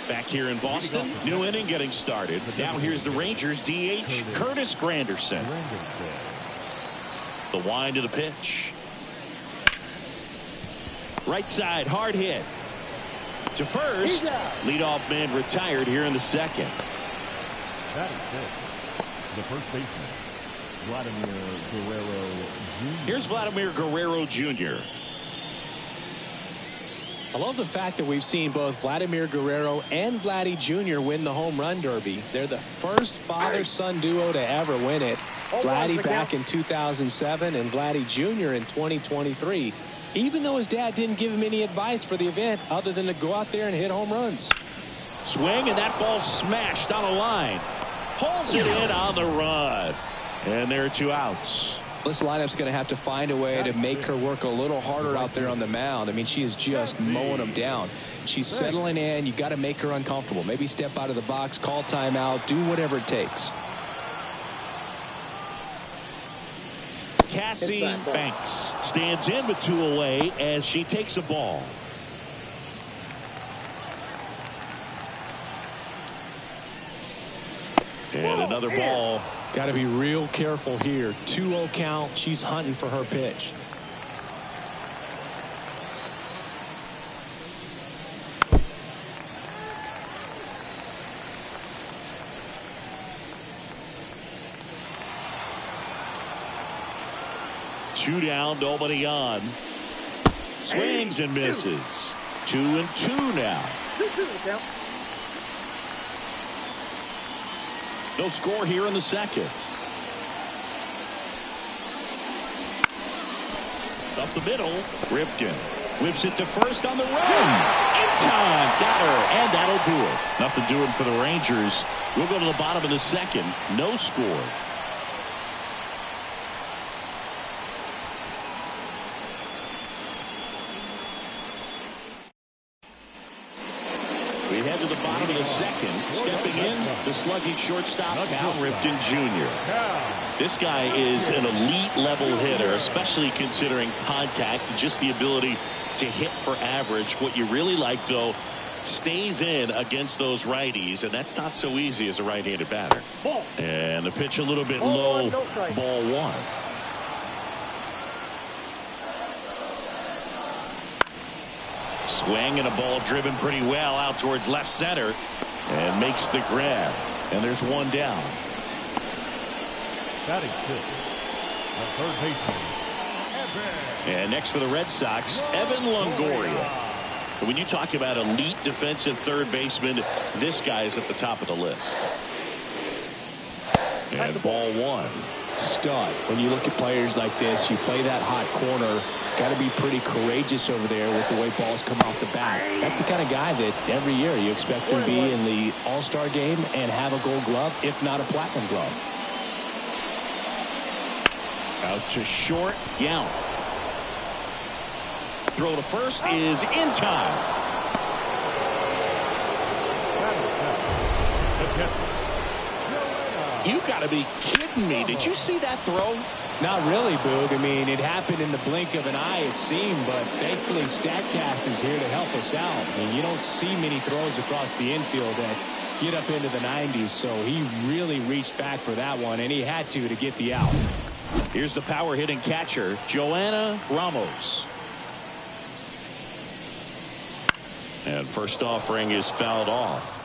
Back here in Boston, new inning getting started. Now here's the Rangers DH, Curtis Granderson. The wind of the pitch. Right side, hard hit. To first. Leadoff man retired here in the second. That is it. The first baseman, Vladimir Guerrero Jr. Here's Vladimir Guerrero Jr. I love the fact that we've seen both Vladimir Guerrero and Vladdy Jr. win the home run derby. They're the first father-son duo to ever win it. Vladdy back in 2007 and Vladdy Jr. in 2023. Even though his dad didn't give him any advice for the event other than to go out there and hit home runs. Swing, and that ball smashed on a line. Pulls it in on the run. And there are 2 outs. This lineup's going to have to find a way to make her work a little harder out there on the mound. I mean, she is just mowing them down. She's settling in. You got to make her uncomfortable. Maybe step out of the box, call timeout, do whatever it takes. Cassie Banks stands in with 2 away as she takes a ball. And another ball. Got to be real careful here. 2-0 count. She's hunting for her pitch. Two down, nobody on. Swings and misses. 2-2 now. No score here in the second. Up the middle, Ripken whips it to first on the run. In time, got her, and that'll do it. Nothing doing for the Rangers. We'll go to the bottom of the second. No score. We head to the bottom of the second. Stepping in, the slugging shortstop, Cal Ripken Jr. This guy is an elite level hitter, especially considering contact, just the ability to hit for average. What you really like, though, stays in against those righties, and that's not so easy as a right-handed batter. And the pitch a little bit low, ball 1. Swing and a ball driven pretty well out towards left center and makes the grab. And there's 1 down. Batting 6, the third baseman, And next for the Red Sox, Evan Longoria. When you talk about elite defensive third baseman, this guy is at the top of the list. And ball 1. Stud. When you look at players like this, you play that hot corner. Got to be pretty courageous over there with the way balls come off the bat. That's the kind of guy that every year you expect to be in the All-Star game and have a Gold Glove, if not a Platinum Glove. Out to short, Yount. Throw to first is in time. You got to be kidding me. Did you see that throw? Not really, Boog. I mean, it happened in the blink of an eye, it seemed, but thankfully StatCast is here to help us out. I mean, you don't see many throws across the infield that get up into the 90s, so he really reached back for that one, and he had to get the out. Here's the power hitting catcher, Joanna Ramos. And first offering is fouled off.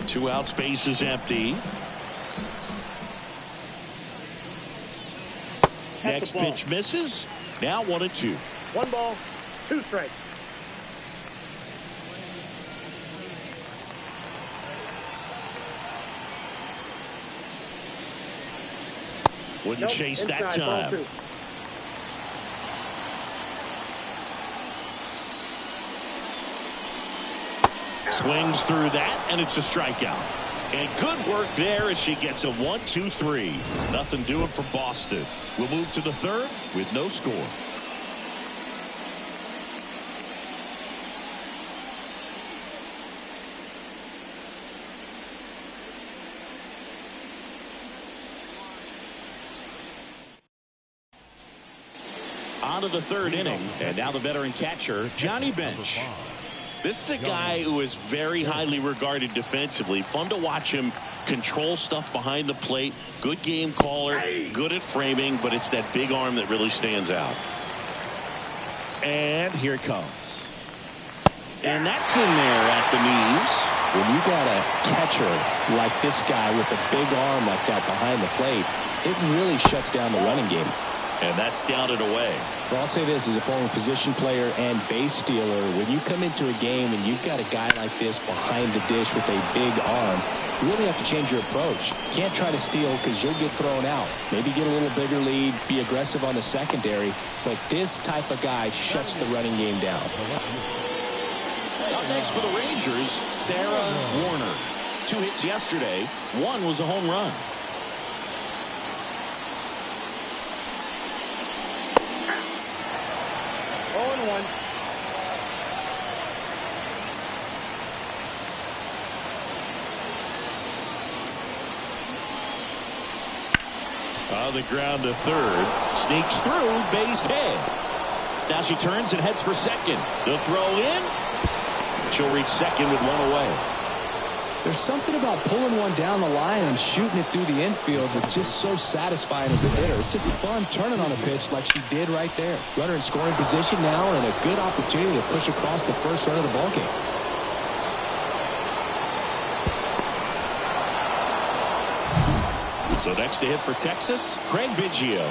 Two out, space is empty. Next pitch misses. Now 1-2. 1 ball, 2 strikes. Wouldn't chase that inside, ball time. 2. Swings through that, and it's a strikeout. And good work there as she gets a 1-2-3. Nothing doing for Boston. We'll move to the third with no score. On to the third inning, and now the veteran catcher, Johnny Bench. This is a guy who is very highly regarded defensively. Fun to watch him control stuff behind the plate. Good game caller, good at framing, but it's that big arm that really stands out. And here it comes. And that's in there at the knees. When you got a catcher like this guy with a big arm like that behind the plate, it really shuts down the running game. And that's down and away. Well, I'll say this as a former position player and base stealer. When you come into a game and you've got a guy like this behind the dish with a big arm, you really have to change your approach. Can't try to steal because you'll get thrown out. Maybe get a little bigger lead, be aggressive on the secondary. But this type of guy shuts the running game down. Up next for the Rangers, Sarah Warner. 2 hits yesterday. 1 was a home run. On the ground to third. Sneaks through, base hit. Now she turns and heads for second. The throw in. She'll reach second with 1 away. There's something about pulling one down the line and shooting it through the infield that's just so satisfying as a hitter. It's just fun turning on a pitch like she did right there. Runner in scoring position now and a good opportunity to push across the first run of the ballgame. So next to hit for Texas, Craig Biggio.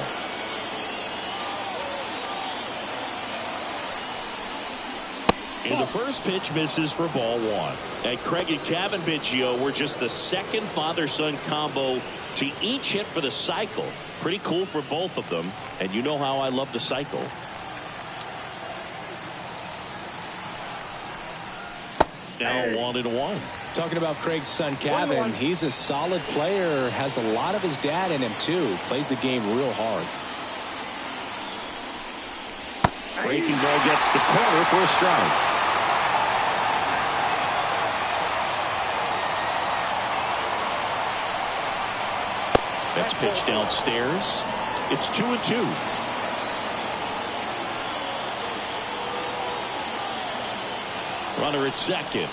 And the first pitch misses for ball 1. And Craig and Kevin Biggio were just the second father-son combo to each hit for the cycle. Pretty cool for both of them. And you know how I love the cycle. Now 1-1. Talking about Craig's son, Kevin, he's a solid player, has a lot of his dad in him, too. Plays the game real hard. Breaking ball gets the corner for a strike. That's pitched downstairs. It's 2-2. Runner at second.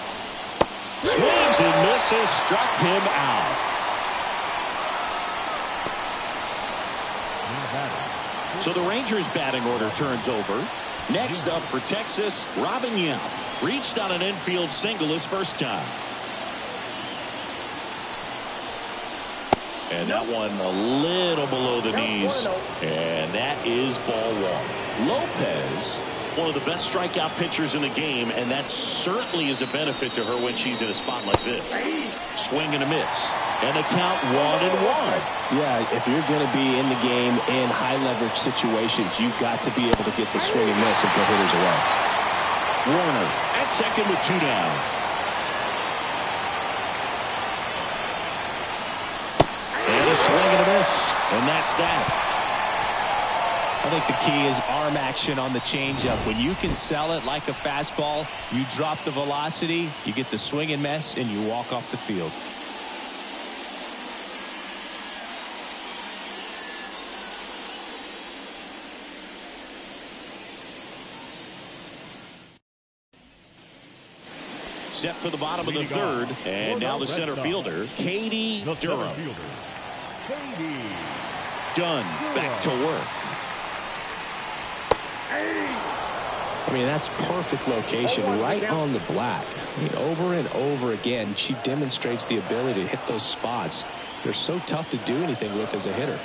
Swings and misses. Struck him out. So the Rangers batting order turns over. Next up for Texas, Robin Yount. Reached on an infield single his first time. And that one a little below the knees. And that is ball 1. Lopez, one of the best strikeout pitchers in the game, and that certainly is a benefit to her when she's in a spot like this. Swing and a miss. And a count 1-1. Yeah, if you're going to be in the game in high leverage situations, you've got to be able to get the swing and miss and put hitters away. Warner at second with 2 down. And a swing and a miss. And that's that. I think the key is arm action on the changeup. When you can sell it like a fastball, you drop the velocity, you get the swing and miss, and you walk off the field. Set for the bottom of the third, and now the center fielder, Katie Durham. Dunn back to work. I mean, that's perfect location, right on the black. I mean, over and over again, she demonstrates the ability to hit those spots. They're so tough to do anything with as a hitter.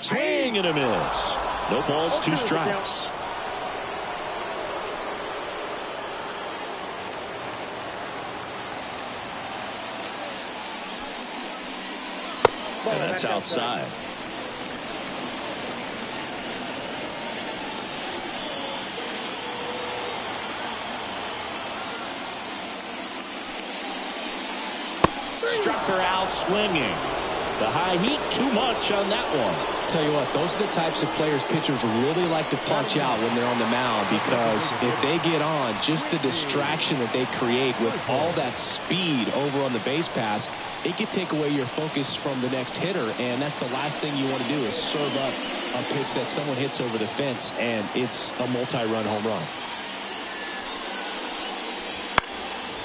Swing and a miss. No balls, 2 strikes. And that's outside. struck her out swinging. The high heat, too much on that one. Tell you what, those are the types of players pitchers really like to punch out when they're on the mound, because if they get on, just the distraction that they create with all that speed over on the base pass, it could take away your focus from the next hitter, and that's the last thing you want to do is serve up a pitch that someone hits over the fence, and it's a multi-run home run.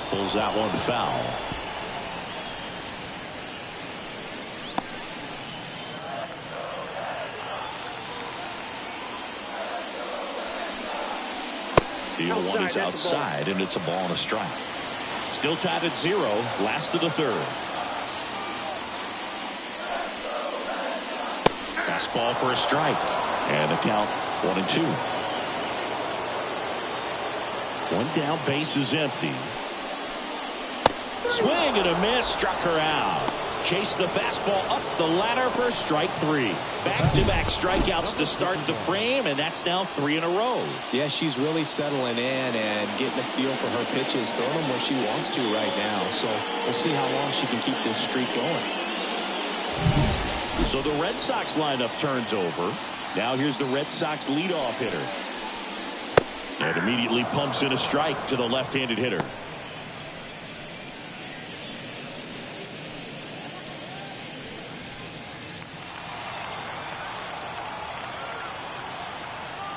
Pulls that one foul. The 0-1 is outside, and it's a ball and a strike. Still tied at 0, last of the third. Fastball for a strike, and a count 1-2. One down, base is empty. Swing and a miss, struck her out. Chased the fastball up the ladder for strike 3. Back-to-back strikeouts to start the frame, and that's now 3 in a row. Yeah, she's really settling in and getting a feel for her pitches, throwing them where she wants to right now. So we'll see how long she can keep this streak going. So the Red Sox lineup turns over. Now here's the Red Sox leadoff hitter. And immediately pumps in a strike to the left-handed hitter.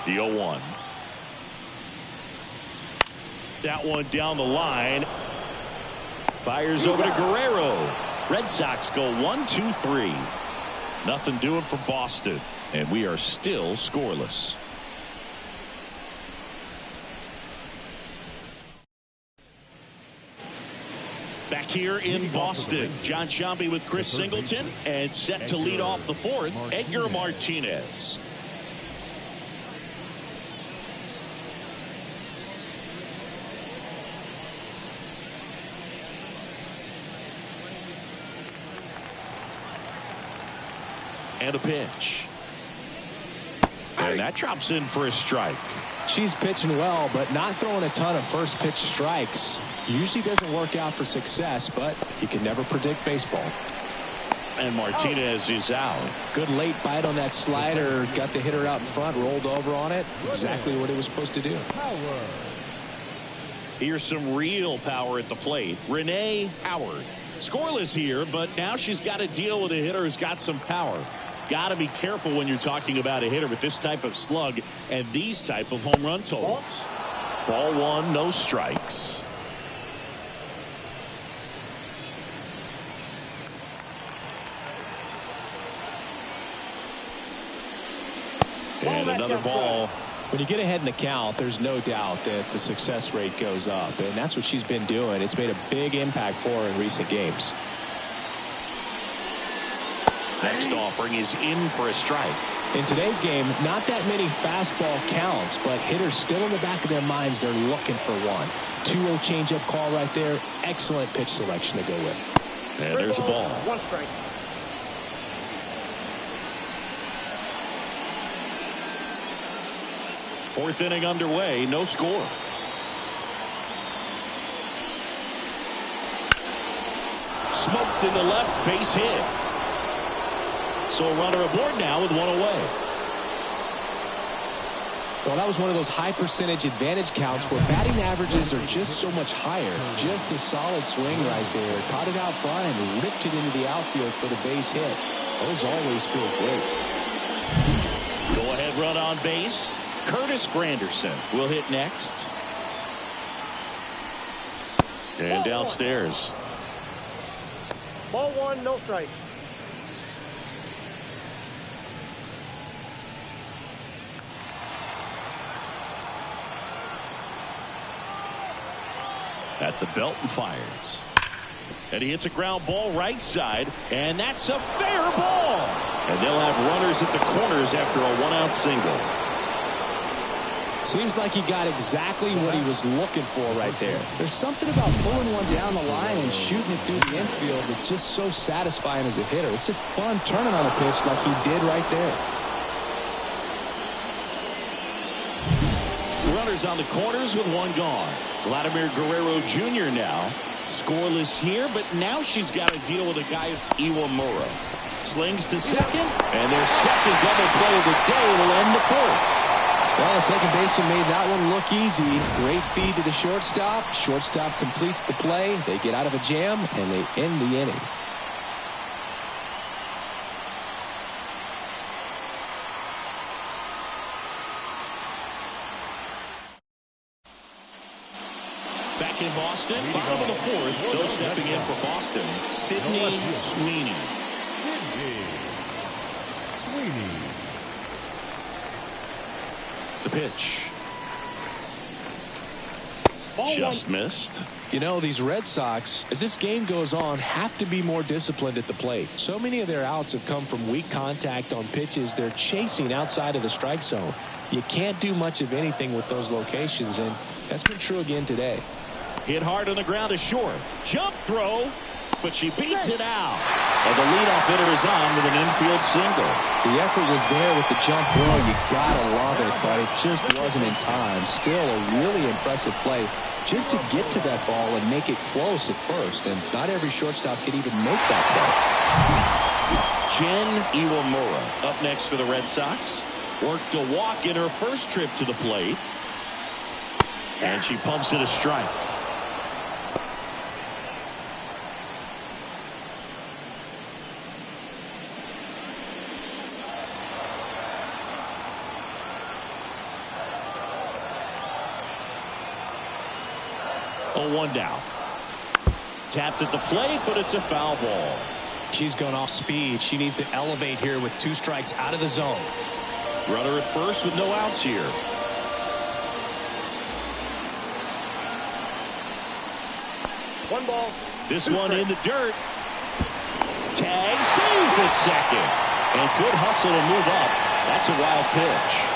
The 0-1. That one down the line. Fires over to Guerrero. Red Sox go 1-2-3. Nothing doing for Boston. And we are still scoreless. Back here in Boston, John Sciambi with Chris Singleton, and set to lead off the fourth, Edgar Martinez. And a pitch. And that drops in for a strike. She's pitching well, but not throwing a ton of first pitch strikes. Usually doesn't work out for success, but you can never predict baseball. And Martinez is out. Good late bite on that slider. Got the hitter out in front, rolled over on it. Exactly what it was supposed to do. Here's some real power at the plate. Renee Howard. Scoreless here, but now she's got to deal with a hitter who's got some power. Got to be careful when you're talking about a hitter with this type of slug and these type of home run totals. Ball 1, no strikes. And another ball. When you get ahead in the count, there's no doubt that the success rate goes up, and that's what she's been doing. It's made a big impact for her in recent games. Next offering is in for a strike. In today's game, not that many fastball counts, but hitters still in the back of their minds, they're looking for one. 2-0 changeup call right there. Excellent pitch selection to go with. And there's a ball. 1 strike. Fourth inning underway, no score. Smoked in the left, base hit. So a runner aboard now with 1 away. Well, that was one of those high percentage advantage counts where batting averages are just so much higher. Just a solid swing right there. Caught it out front and ripped it into the outfield for the base hit. Those always feel great. Go ahead run on base. Curtis Granderson will hit next. And downstairs. Ball 1, no strikes. At the belt and fires. And he hits a ground ball right side, and that's a fair ball. And they'll have runners at the corners after a 1-out single. Seems like he got exactly what he was looking for right there. There's something about pulling one down the line and shooting it through the infield that's just so satisfying as a hitter. It's just fun turning on a pitch like he did right there. Runners on the corners with 1 gone. Vladimir Guerrero Jr. now Scoreless here, but now she's got to deal with a guy, Iwamura. Slings to second, and their second double play of the day will end the fourth. Well, the second baseman made that one look easy. Great feed to the shortstop. Shortstop completes the play. They get out of a jam, and they end the inning. Back in Boston, bottom of the fourth. So stepping in for Boston, Sydney Sweeney. The pitch. Just missed. You know, these Red Sox, as this game goes on, have to be more disciplined at the plate. So many of their outs have come from weak contact on pitches they're chasing outside of the strike zone. You can't do much of anything with those locations, and that's been true again today. Hit hard on the ground is short. Jump throw, but she beats it out. And the leadoff hitter is on with an infield single. The effort was there with the jump throw. You gotta love it, but it just wasn't in time. Still a really impressive play just to get to that ball and make it close at first. And not every shortstop could even make that play. Jen Iwamura up next for the Red Sox. Worked a walk in her first trip to the plate. And she pumps it a strike. Oh, 1 down. Tapped at the plate, but it's a foul ball. She's gone off speed. She needs to elevate here with 2 strikes out of the zone. Runner at first with no outs here. One ball. This one in the dirt. Tag, save at second. And good hustle to move up. That's a wild pitch.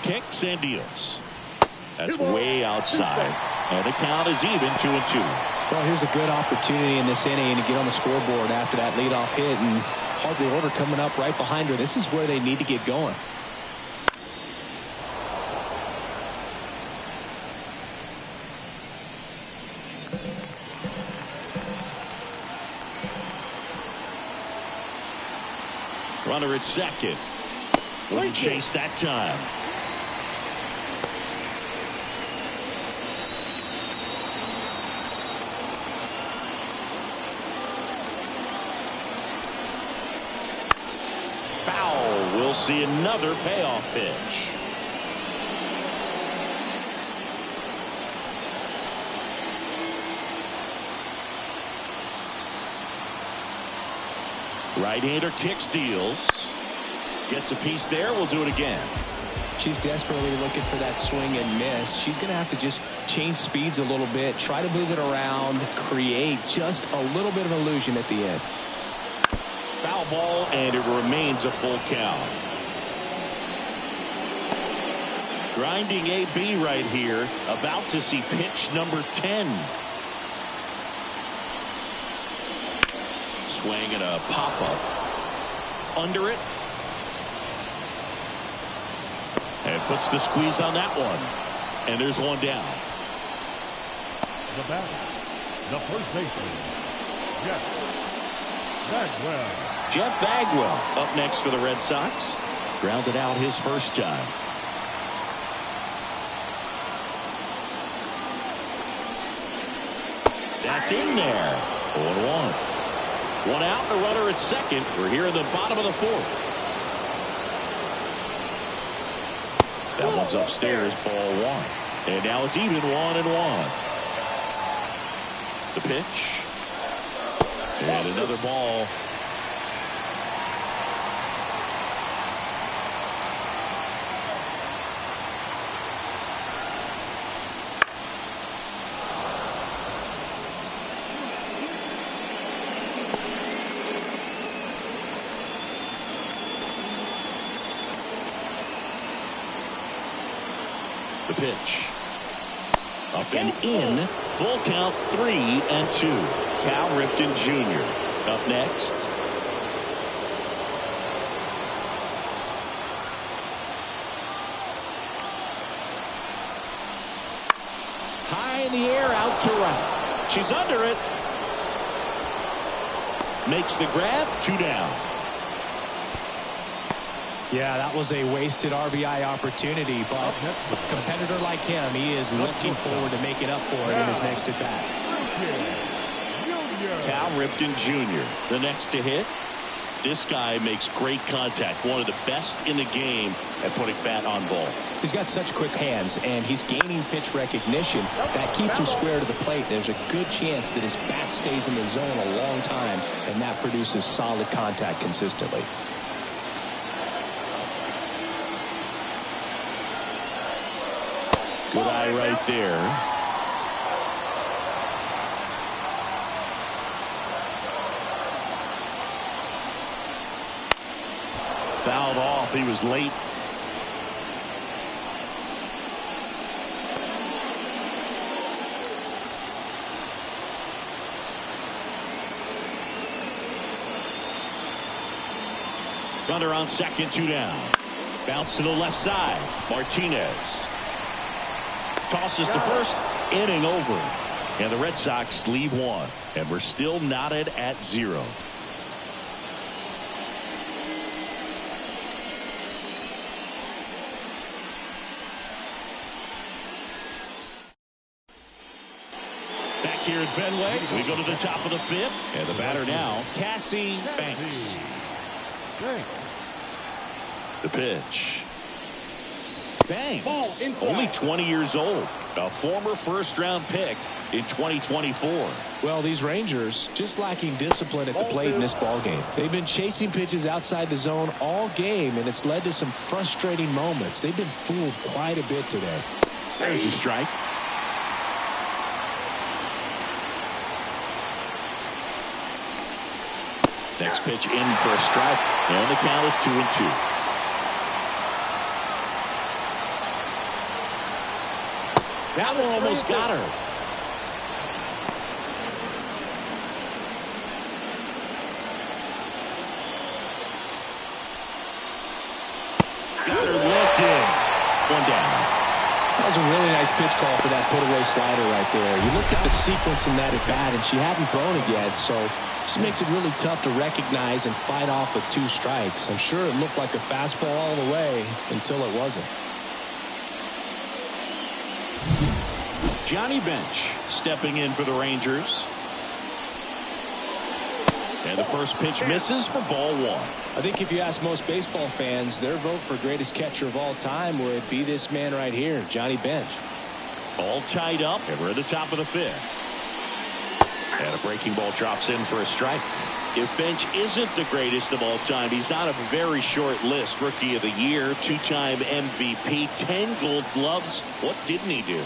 Kicks and deals. That's way outside. And the count is even 2-2. Well, here's a good opportunity in this inning to get on the scoreboard after that leadoff hit, and hardly order coming up right behind her. This is where they need to get going. Runner at second. Wouldn't chase that time. Foul. We'll see another payoff pitch. Right-hander kicks, deals. Gets a piece there. We'll do it again. She's desperately looking for that swing and miss. She's going to have to just change speeds a little bit, try to move it around, create just a little bit of illusion at the end. Foul ball, and it remains a full count. Grinding AB right here. About to see pitch number 10. Swing and a pop-up. Under it. And puts the squeeze on that one. And there's one down. The batter, the first baseman, Jeff Bagwell. Jeff Bagwell up next for the Red Sox. Grounded out his first time. That's in there. 0-1. One out and a runner at second. We're here in the bottom of the fourth. That one's upstairs, ball 1. And now it's even 1-1. The pitch. And another ball. The pitch. Up and in. Full count 3-2. Cal Ripken Jr. up next. High in the air, out to right. She's under it. Makes the grab, 2 down. Yeah, that was a wasted RBI opportunity, but a competitor like him, he is looking forward to making up for it in his next at-bat. Cal Ripken Jr., the next to hit. This guy makes great contact. One of the best in the game at putting bat on ball. He's got such quick hands, and he's gaining pitch recognition. That keeps him square to the plate. There's a good chance that his bat stays in the zone a long time, and that produces solid contact consistently. Good eye right there. Fouled off. He was late. Runner on second, 2 down. Bounce to the left side. Martinez tosses to first. Inning over. And the Red Sox leave 1. And we're still knotted at 0. Here at Fenway, we go to the top of the 5th, and the batter now, Cassie Banks. The pitch. Banks, only 20 years old, a former first-round pick in 2024. Well, these Rangers just lacking discipline at the plate in this ballgame. They've been chasing pitches outside the zone all game, and it's led to some frustrating moments. They've been fooled quite a bit today. There's a strike. Next pitch in for a strike, and the count is 2-2. That one almost got her. Got her lifted. 1 down. That was a really nice pitch call for that put-away slider right there. You look at the sequence in that at-bat, and she hadn't thrown it yet, so this makes it really tough to recognize and fight off with 2 strikes. I'm sure it looked like a fastball all the way until it wasn't. Johnny Bench stepping in for the Rangers. And the first pitch misses for ball 1. I think if you ask most baseball fans, their vote for greatest catcher of all time would be this man right here, Johnny Bench. All tied up, and we're at the top of the 5th. And a breaking ball drops in for a strike. If Bench isn't the greatest of all time, he's on a very short list. Rookie of the Year, 2-time MVP, 10 Gold Gloves. What didn't he do?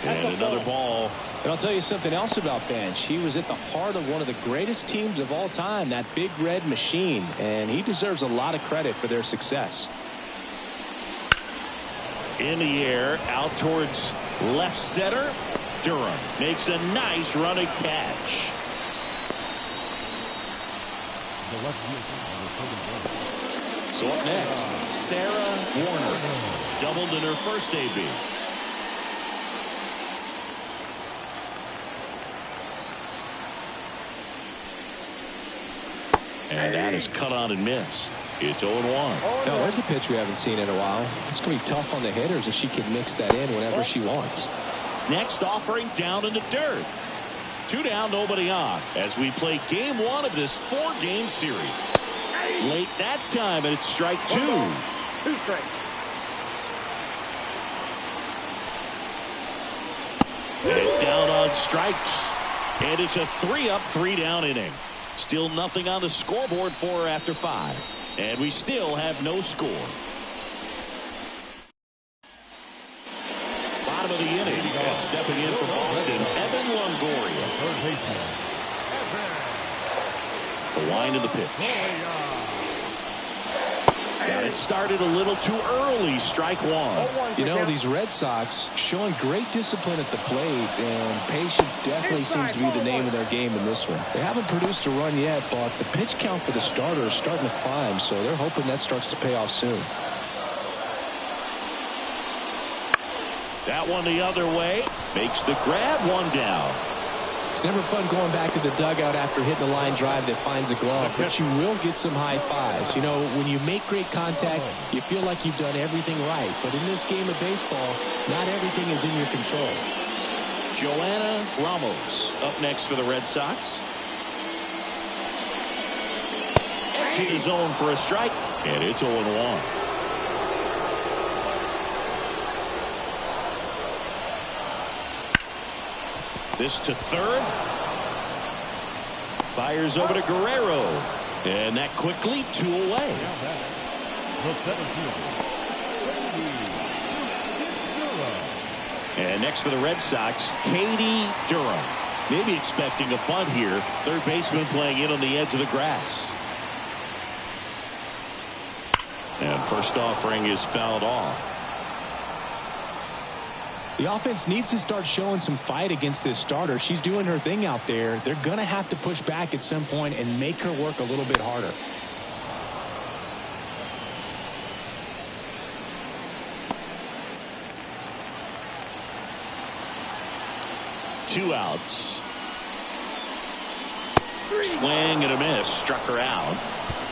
And another ball. And I'll tell you something else about Bench. He was at the heart of one of the greatest teams of all time, that Big Red Machine, and he deserves a lot of credit for their success. In the air, out towards left center. Durham makes a nice running catch. So up next, Sarah Warner. Doubled in her first debut. And that is cut on and missed. It's 0-1. Now, there's a pitch we haven't seen in a while. It's going to be tough on the hitters if she can mix that in whenever she wants. Next offering down in the dirt. 2 down, nobody on, as we play game 1 of this 4-game series. Late that time, and it's strike 2. 2 strikes. And down on strikes. And it's a 3-up, 3-down inning. Still nothing on the scoreboard for her after 5. And we still have no score. Bottom of the inning. And stepping in for Boston, Evan Longoria. The wind of the pitch. Got it started a little too early. Strike one. You know, these Red Sox showing great discipline at the plate, and patience definitely seems to be the name of their game in this one. They haven't produced a run yet, but the pitch count for the starter is starting to climb, so they're hoping that starts to pay off soon. That one the other way. Makes the grab, one down. It's never fun going back to the dugout after hitting a line drive that finds a glove, but you will get some high fives. You know, when you make great contact, you feel like you've done everything right. But in this game of baseball, not everything is in your control. Joanna Ramos up next for the Red Sox. Exit the zone for a strike, and it's 0-1. This to third. Fires over to Guerrero. And that quickly, 2 away. And next for the Red Sox, Katie Durham. Maybe expecting a bunt here. Third baseman playing in on the edge of the grass. And first offering is fouled off. The offense needs to start showing some fight against this starter. She's doing her thing out there. They're going to have to push back at some point and make her work a little bit harder. Two outs. Swing and a miss. Struck her out.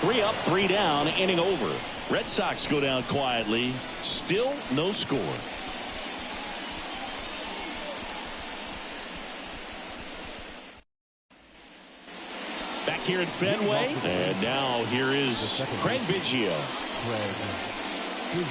3 up, 3 down, inning over. Red Sox go down quietly. Still no score. Back here at Fenway. And now here is Craig Biggio.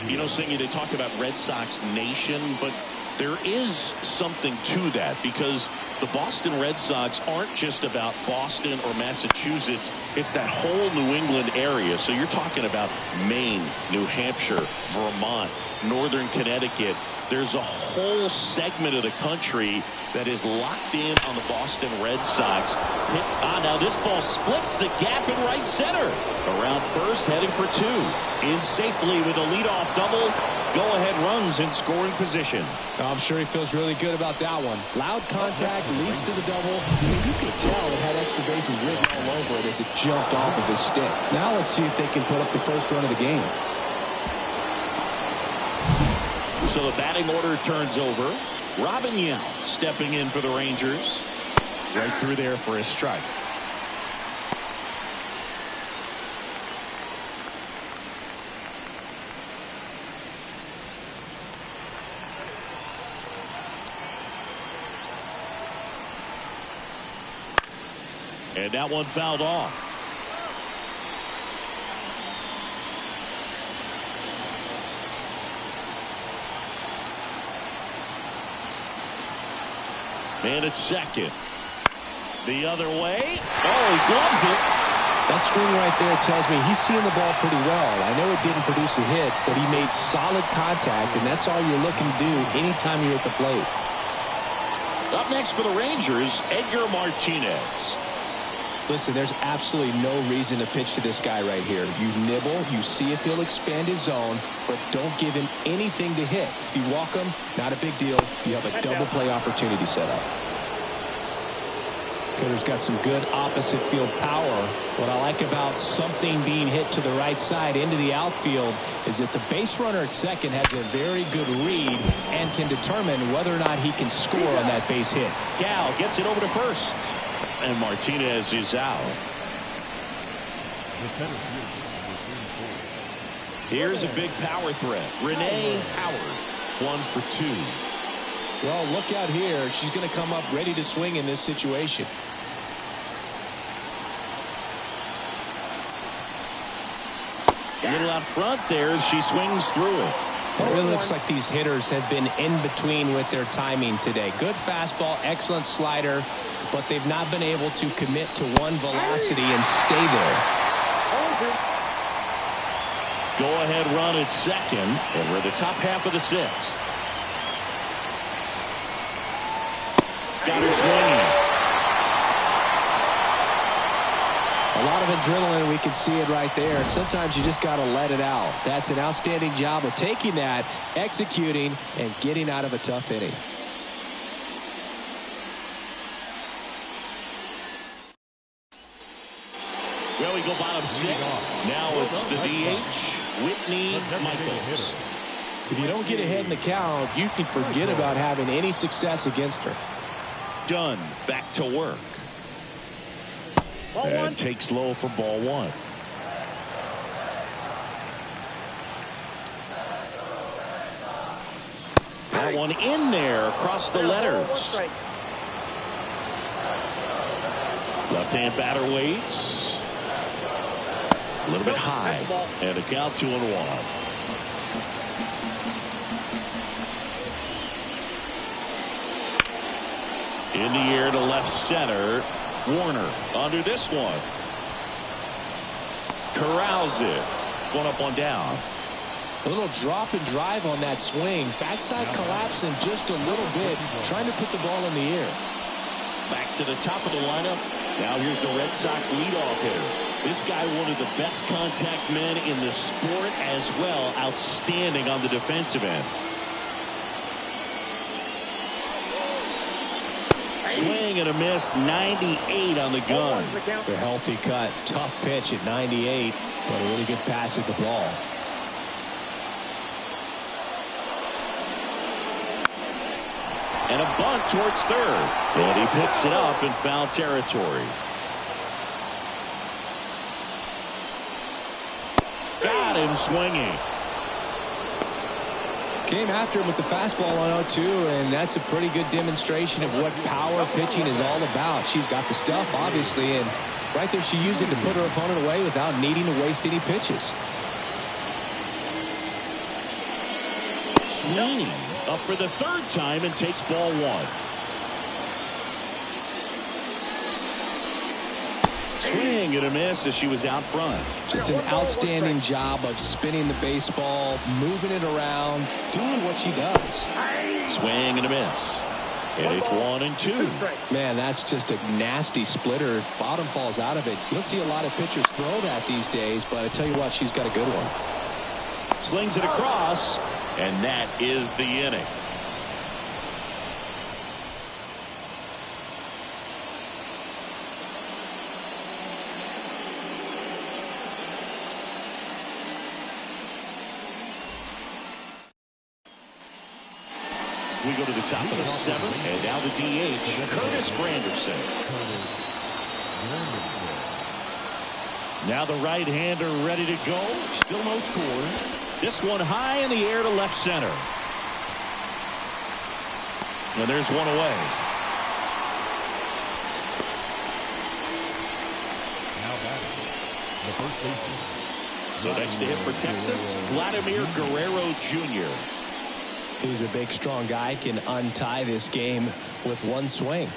You know, Singy, they talk about Red Sox Nation, but there is something to that because the Boston Red Sox aren't just about Boston or Massachusetts. It's that whole New England area. So you're talking about Maine, New Hampshire, Vermont, Northern Connecticut. There's a whole segment of the country that is locked in on the Boston Red Sox. Now this ball splits the gap in right center. Around first, heading for 2. In safely with a leadoff double. Go-ahead runs in scoring position. I'm sure he feels really good about that one. Loud contact leads to the double. You could tell it had extra bases written all over it as it jumped off of his stick. Now let's see if they can put up the first run of the game. So the batting order turns over. Robin Yount stepping in for the Rangers. Right through there for a strike. And that one fouled off. And it's second. The other way. Oh, he gloves it. That swing right there tells me he's seeing the ball pretty well. I know it didn't produce a hit, but he made solid contact, and that's all you're looking to do anytime you're at the plate. Up next for the Rangers, Edgar Martinez. Listen, there's absolutely no reason to pitch to this guy right here. You nibble, you see if he'll expand his zone, but don't give him anything to hit. If you walk him, not a big deal. You have a double play opportunity set up. Hitter's got some good opposite field power. What I like about something being hit to the right side into the outfield is that the base runner at second has a very good read and can determine whether or not he can score on that base hit. Gal gets it over to first. And Martinez is out. Here's a big power threat. Renee Howard, 1 for 2. Well, look out here. She's going to come up ready to swing in this situation. A little out front there as she swings through it. It really looks like these hitters have been in between with their timing today. Good fastball, excellent slider, but they've not been able to commit to one velocity and stay there. Go-ahead run at second, and we're the top half of the 6th. Got her swinging. A lot of of adrenaline. We can see it right there. And sometimes you just got to let it out. That's an outstanding job of taking that, executing, and getting out of a tough inning. Well, we go bottom 6. Now it's the DH, Whitney Michaels. If you don't get ahead in the count, you can forget about having any success against her. Dunn back to work. And takes low for ball 1. That one in there across the letters. Left-hand batter waits. A little bit high. And a count 2-1. In the air to left center. Warner under this one. Corrals it. One up, one down. A little drop and drive on that swing. Backside collapsing just a little bit. Trying to put the ball in the air. Back to the top of the lineup. Now here's the Red Sox leadoff hitter. This guy, one of the best contact men in the sport as well. Outstanding on the defensive end. Swing and a miss, 98 on the gun. A healthy cut, tough pitch at 98, but a really good pass at the ball. And a bunt towards third. And he picks it up in foul territory. Got him swinging. Came after him with the fastball on 0-2, and that's a pretty good demonstration of what power pitching is all about. She's got the stuff, obviously, and right there she used it to put her opponent away without needing to waste any pitches. Sweeney up for the third time and takes ball 1. Swing and a miss as she was out front. Just an outstanding job of spinning the baseball, moving it around, doing what she does. Swing and a miss. And it's 1-2. Man, that's just a nasty splitter. Bottom falls out of it. You don't see a lot of pitchers throw that these days, but I tell you what, she's got a good one. Slings it across, and that is the inning. We go to the top of the 7th, and now the DH, Curtis Granderson. Now the right-hander ready to go. Still no score. This one high in the air to left center. And there's one away. Now batting, the first baseman. So next to hit for Texas, Vladimir Guerrero Jr. He's a big, strong guy, can untie this game with one swing.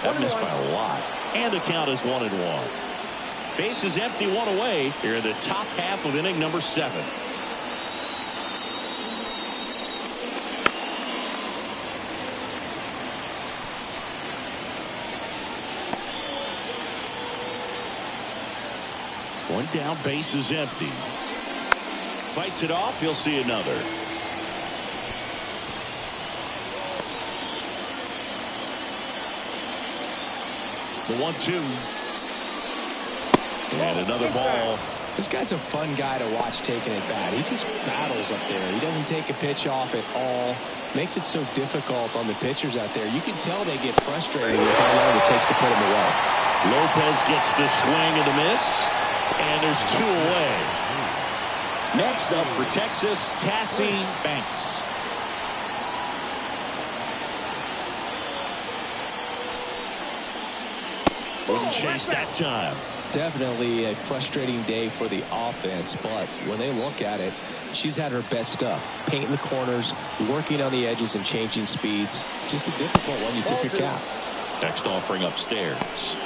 That missed by a lot. And the count is 1-1. Base is empty, one away here in the top half of inning number 7. One down, base is empty. Fights it off, he'll see another. The 1-2. And another ball. This guy's a fun guy to watch taking it bat. He just battles up there. He doesn't take a pitch off at all. Makes it so difficult on the pitchers out there. You can tell they get frustrated with how long it takes to put him away. Lopez gets the swing and the miss. And there's 2 away. Next up for Texas, Cassie Banks. Wouldn't chase that time. Definitely a frustrating day for the offense, but when they look at it, she's had her best stuff. Painting the corners, working on the edges, and changing speeds. Just a difficult one. You tip your cap. Next offering upstairs.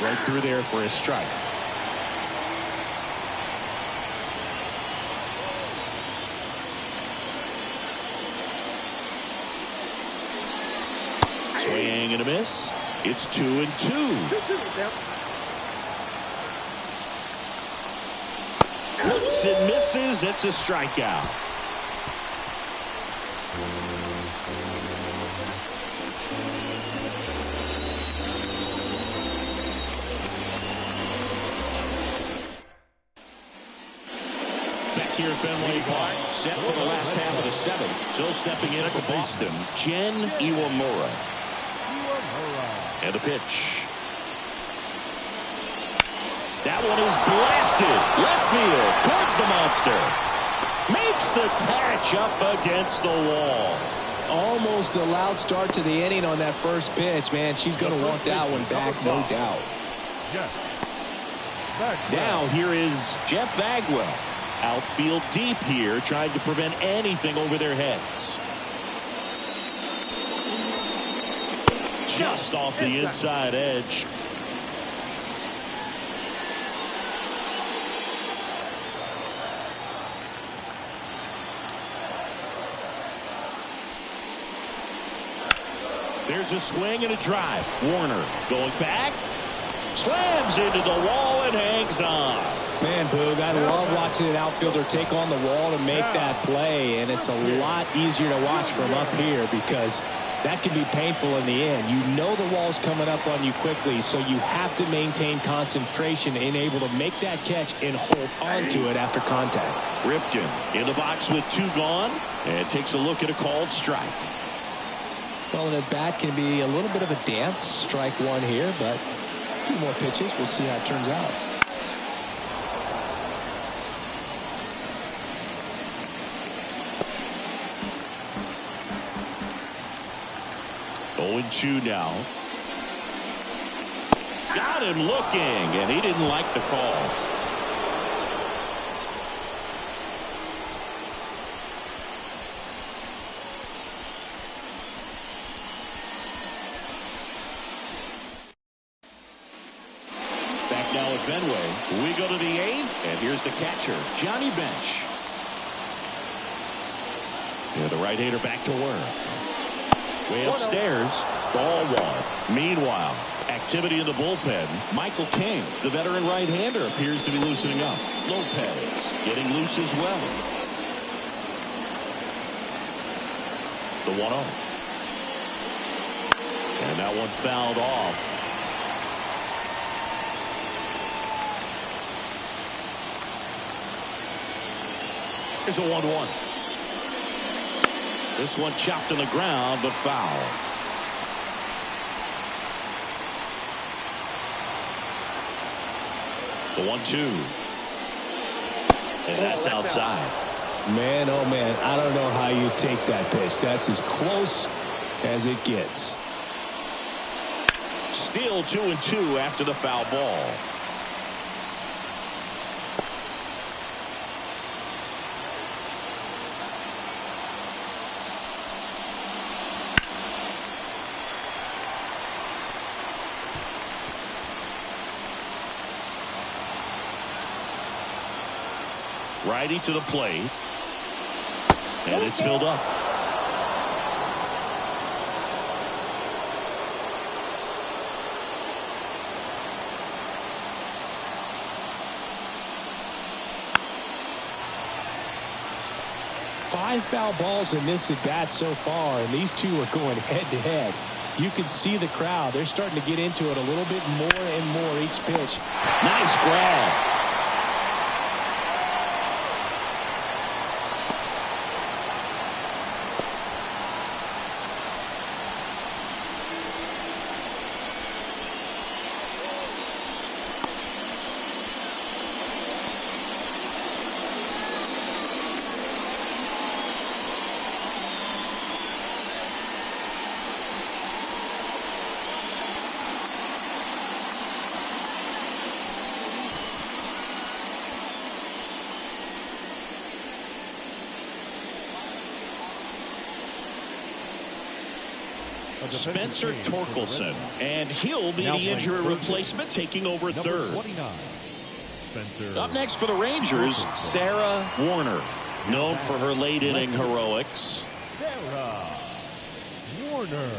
Right through there for a strike. Swing and a miss. It's 2-2. Hits and misses. It's a strikeout. Back here at Fenway Park, set for the last half of the seventh. Still stepping in for Boston, Jen Iwamura. And a pitch. That one is blasted. Left field towards the monster. Makes the catch up against the wall. Almost a loud start to the inning on that first pitch. Man, she's going to want that one back, no doubt. Now here is Jeff Bagwell. Outfield deep here, trying to prevent anything over their heads. Just off the inside edge. There's a swing and a drive. Warner going back. Slams into the wall and hangs on. Man, Boog, I love watching an outfielder take on the wall to make that play, and it's a lot easier to watch from up here because that can be painful in the end. You know the wall's coming up on you quickly, so you have to maintain concentration and able to make that catch and hold on to it after contact. Ripken in the box with 2 gone and takes a look at a called strike. Well, an at-bat can be a little bit of a dance. Strike 1 here, but a few more pitches. We'll see how it turns out. Oh, 2 now. Got him looking, and he didn't like the call. Back now at Fenway. We go to the 8th, and here's the catcher, Johnny Bench. And the right-hander back to work. Way upstairs, ball 1. Meanwhile, activity in the bullpen. Michael King, the veteran right-hander, appears to be loosening up. Lopez getting loose as well. The 1-0. And that one fouled off. Here's a 1-1. This one chopped on the ground, but foul. The 1-2. And that's outside. Man, oh man, I don't know how you take that pitch. That's as close as it gets. Still 2-2 after the foul ball. Righty to the plate. And it's filled up. Five foul balls in this at bat so far, and these two are going head to head. You can see the crowd. They're starting to get into it a little bit more and more each pitch. Nice grab. Spencer Torkelson, and he'll be the injury replacement, taking over third. Up next for the Rangers, Sarah Warner, known for her late inning heroics. Sarah Warner.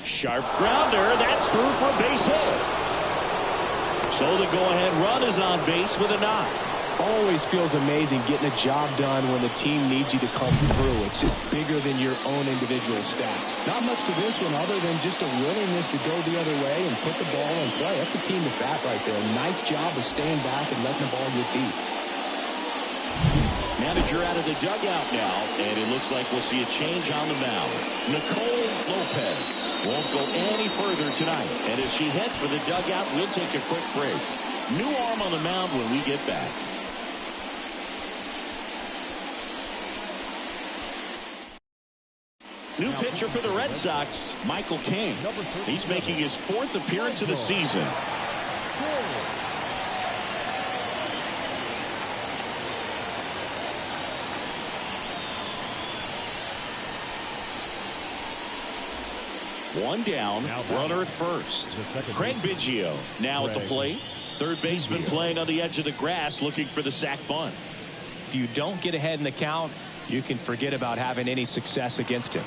Sharp grounder, that's through for a base hit. So the go-ahead run is on base with a knock. Always feels amazing getting a job done when the team needs you to come through. It's just bigger than your own individual stats. Not much to this one other than just a willingness to go the other way and put the ball in play. That's a team at bat right there. Nice job of staying back and letting the ball get deep. Manager out of the dugout now, and it looks like we'll see a change on the mound. Nicole Lopez won't go any further tonight, and as she heads for the dugout, we'll take a quick break. New arm on the mound when we get back. New pitcher for the Red Sox, Michael King. He's making his 4th appearance of the season. One down, runner at first. Craig Biggio now at the plate. Third baseman playing on the edge of the grass, looking for the sac bunt. If you don't get ahead in the count, you can forget about having any success against him.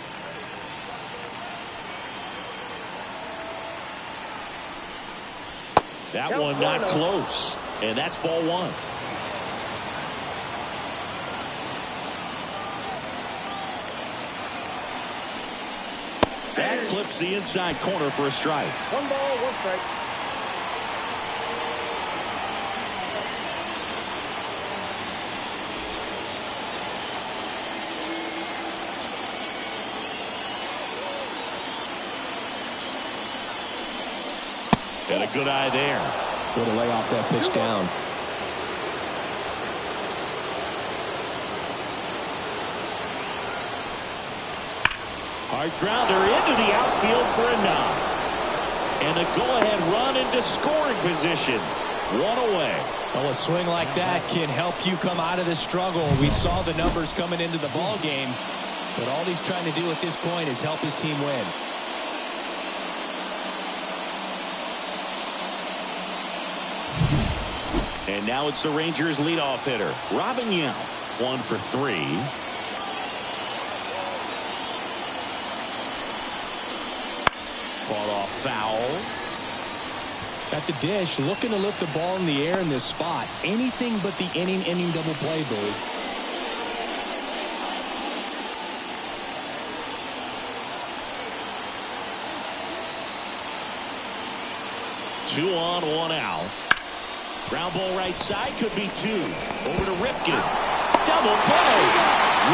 That one not close, and that's ball one. That clips the inside corner for a strike. 1 ball, 1 strike. Got a good eye there. Way to lay off that pitch down. Hard grounder into the outfield for a knock. And a go-ahead run into scoring position. 1 away. Well, a swing like that can help you come out of the struggle. We saw the numbers coming into the ball game, but all he's trying to do at this point is help his team win. And now it's the Rangers leadoff hitter, Robin Yount, 1 for 3. Fought off foul. At the dish, looking to lift the ball in the air in this spot. Anything but the inning double play, Billy. Two on, 1 out. Ground ball right side, could be 2. Over to Ripken. Double play.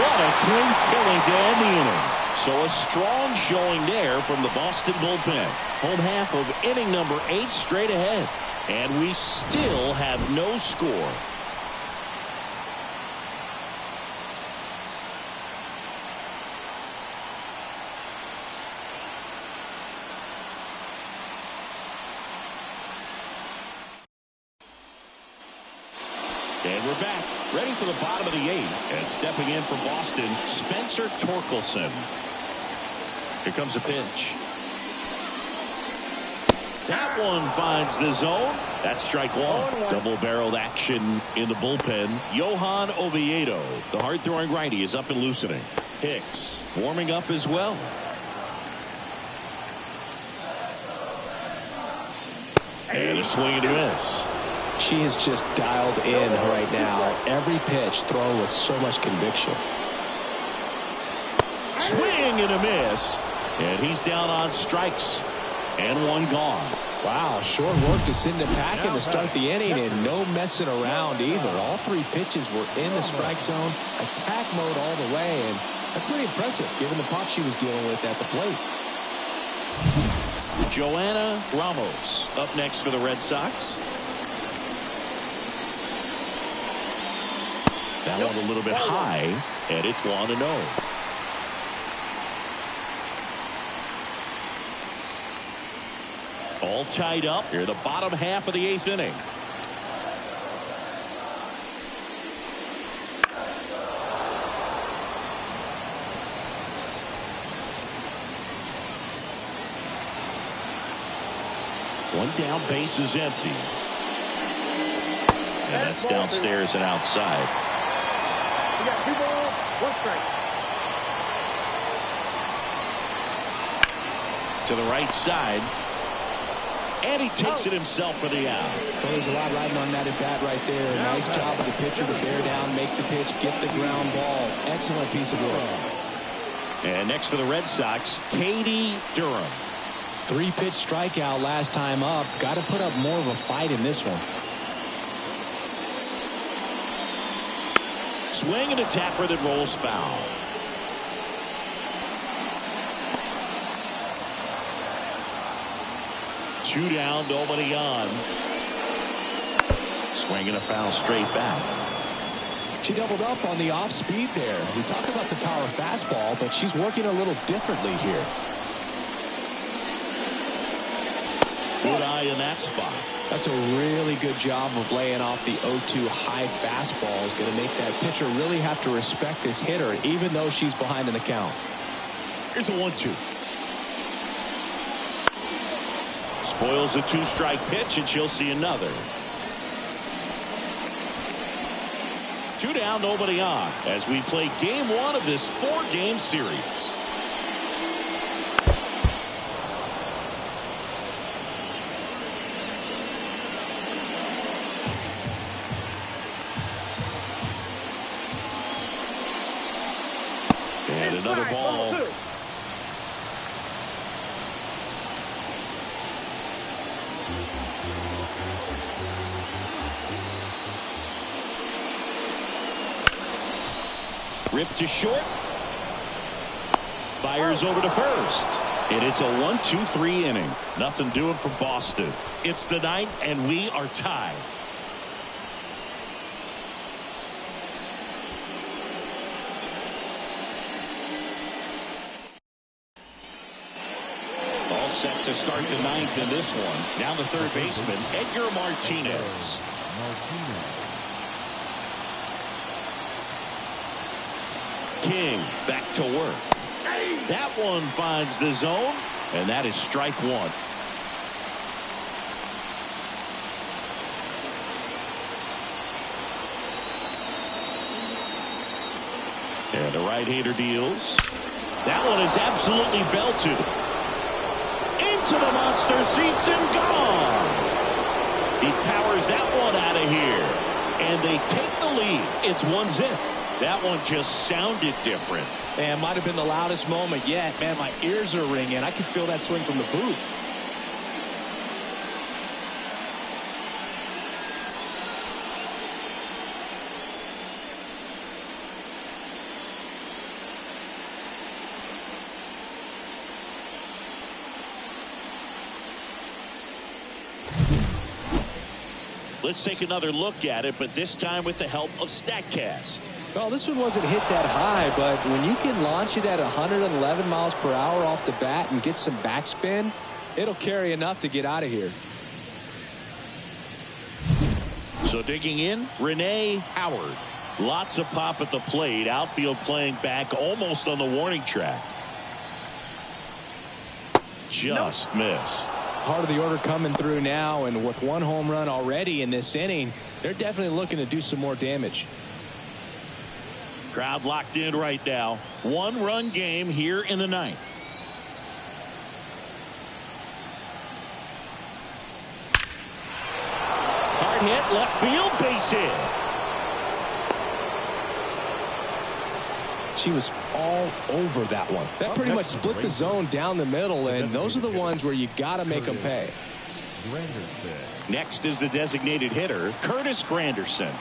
What a clean killing to end the inning. So a strong showing there from the Boston bullpen. Home half of inning number 8 straight ahead. And we still have no score. And we're back, ready for the bottom of the 8th. And stepping in for Boston, Spencer Torkelson. Here comes a pitch. That one finds the zone. That's strike 1. Double-barreled action in the bullpen. Johan Oviedo, the hard-throwing righty, is up and loosening. Hicks warming up as well. And a swing and a miss. She is just dialed in right now. Every pitch thrown with so much conviction. Swing and a miss. And he's down on strikes. And 1 gone. Wow, short work to send him packing to start the inning, and no messing around either. All 3 pitches were in the strike zone, attack mode all the way, and that's pretty impressive given the pop she was dealing with at the plate. Joanna Ramos up next for the Red Sox. That one a little bit high, and it's 1-0. All tied up here, the bottom half of the 8th inning. One down, base is empty. And that's downstairs and outside. You got 2 balls, 1 strike. To the right side. And he takes it himself for the out. Well, there's a lot riding on that at bat right there. Nice job of the pitcher to bear down, make the pitch, get the ground ball. Excellent piece of work. And next for the Red Sox, Katie Durham. 3-pitch strikeout last time up. Got to put up more of a fight in this one. Swing and a tapper that rolls foul. Two down, nobody on. Swing and a foul straight back. She doubled up on the off speed there. We talk about the power fastball, but she's working a little differently here. Good eye in that spot. That's a really good job of laying off the 0-2 high fastball. Is going to make that pitcher really have to respect this hitter, even though she's behind in the count. Here's a 1-2. Spoils the 2-strike pitch, and she'll see another. 2 down, nobody on, as we play game 1 of this 4-game series. And another ball. Ripped to short. Fires over to first. And it's a 1-2-3 inning. Nothing doing for Boston. It's the 9th, and we are tied. All set to start the 9th in this one. Now the third baseman, Edgar Martinez. King back to work. That one finds the zone, and that is strike 1. And the right-hander deals. That one is absolutely belted. Into the monster seats and gone. He powers that one out of here. And they take the lead. It's 1-0. That one just sounded different. Man, might have been the loudest moment yet. Man, my ears are ringing. I can feel that swing from the booth. Let's take another look at it, but this time with the help of StatCast. Well, this one wasn't hit that high, but when you can launch it at 111 miles per hour off the bat and get some backspin, it'll carry enough to get out of here. So digging in, Renee Howard. Lots of pop at the plate. Outfield playing back almost on the warning track. Just missed. Part of the order coming through now, and with 1 home run already in this inning, they're definitely looking to do some more damage. Crowd locked in right now. 1-run game here in the 9th. Hard hit, left field, base hit. She was all over that one. That pretty much split the zone down the middle, and those are the ones where you got to make them pay. Next is the designated hitter, Curtis Granderson.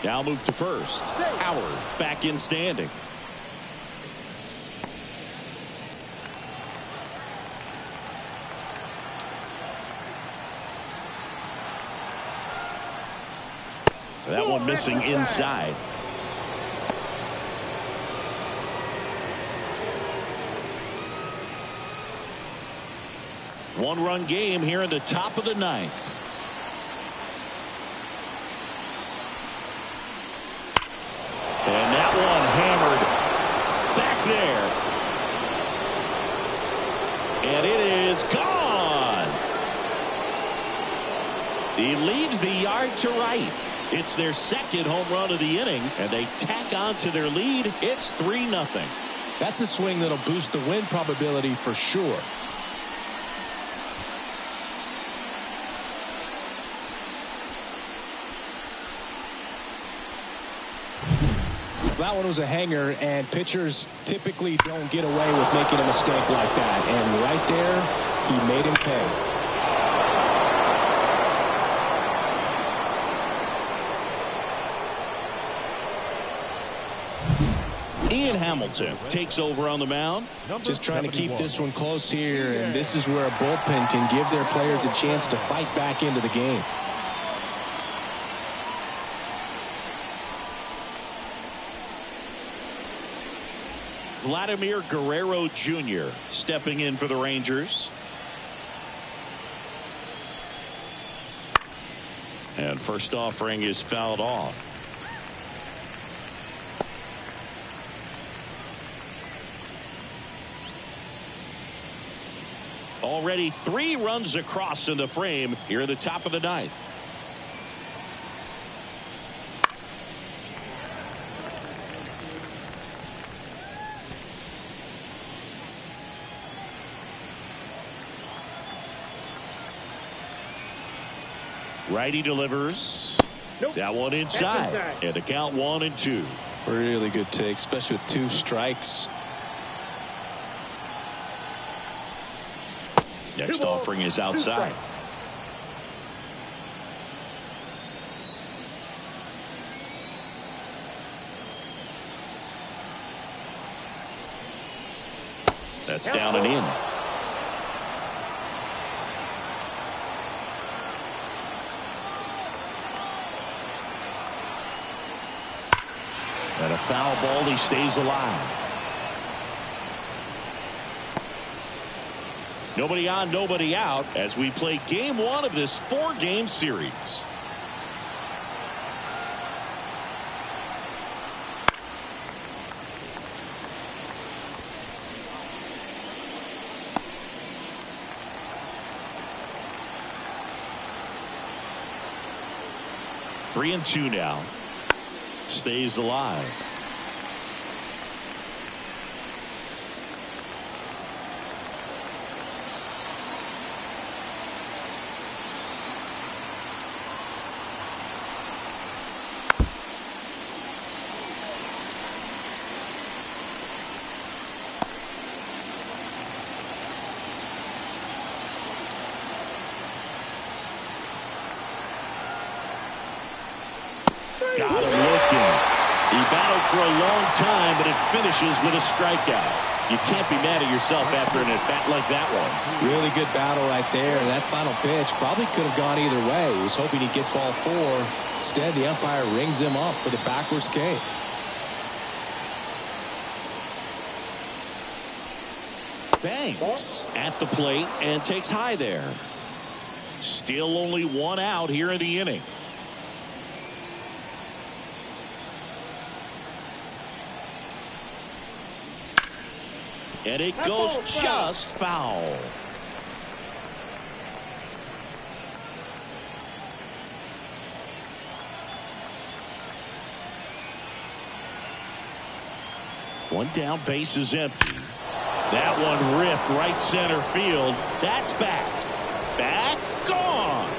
Now move to first. Howard back in standing. That one missing inside. One-run game here in the top of the 9th. And that one hammered back there. And it is He leaves the yard to right. It's their second home run of the inning, and they tack on to their lead. It's 3-0. That's a swing that'll boost the win probability for sure. That one was a hanger, and pitchers typically don't get away with making a mistake like that. And right there, he made him pay. Ian Hamilton takes over on the mound. Just trying to keep this one close here, and this is where a bullpen can give their players a chance to fight back into the game. Vladimir Guerrero Jr. stepping in for the Rangers. And first offering is fouled off. Already 3 runs across in the frame here at the top of the ninth. Righty delivers. Nope. That one inside. That's inside. And the count 1-2. Really good take, especially with 2 strikes. Next offering is outside. That's down and in. And a foul ball, he stays alive. Nobody on, nobody out as we play game 1 of this 4-game series. Three and 2 now. Stays alive. Got him looking. He battled for a long time, but it finishes with a strikeout. You can't be mad at yourself after an at-bat like that one. Really good battle right there. And that final pitch probably could have gone either way. He was hoping he'd get ball 4. Instead, the umpire rings him up for the backwards K. Banks at the plate and takes high there. Still only 1 out here in the inning. And it goes just foul. One down, base is empty. That one ripped right center field. That's back. Back, gone.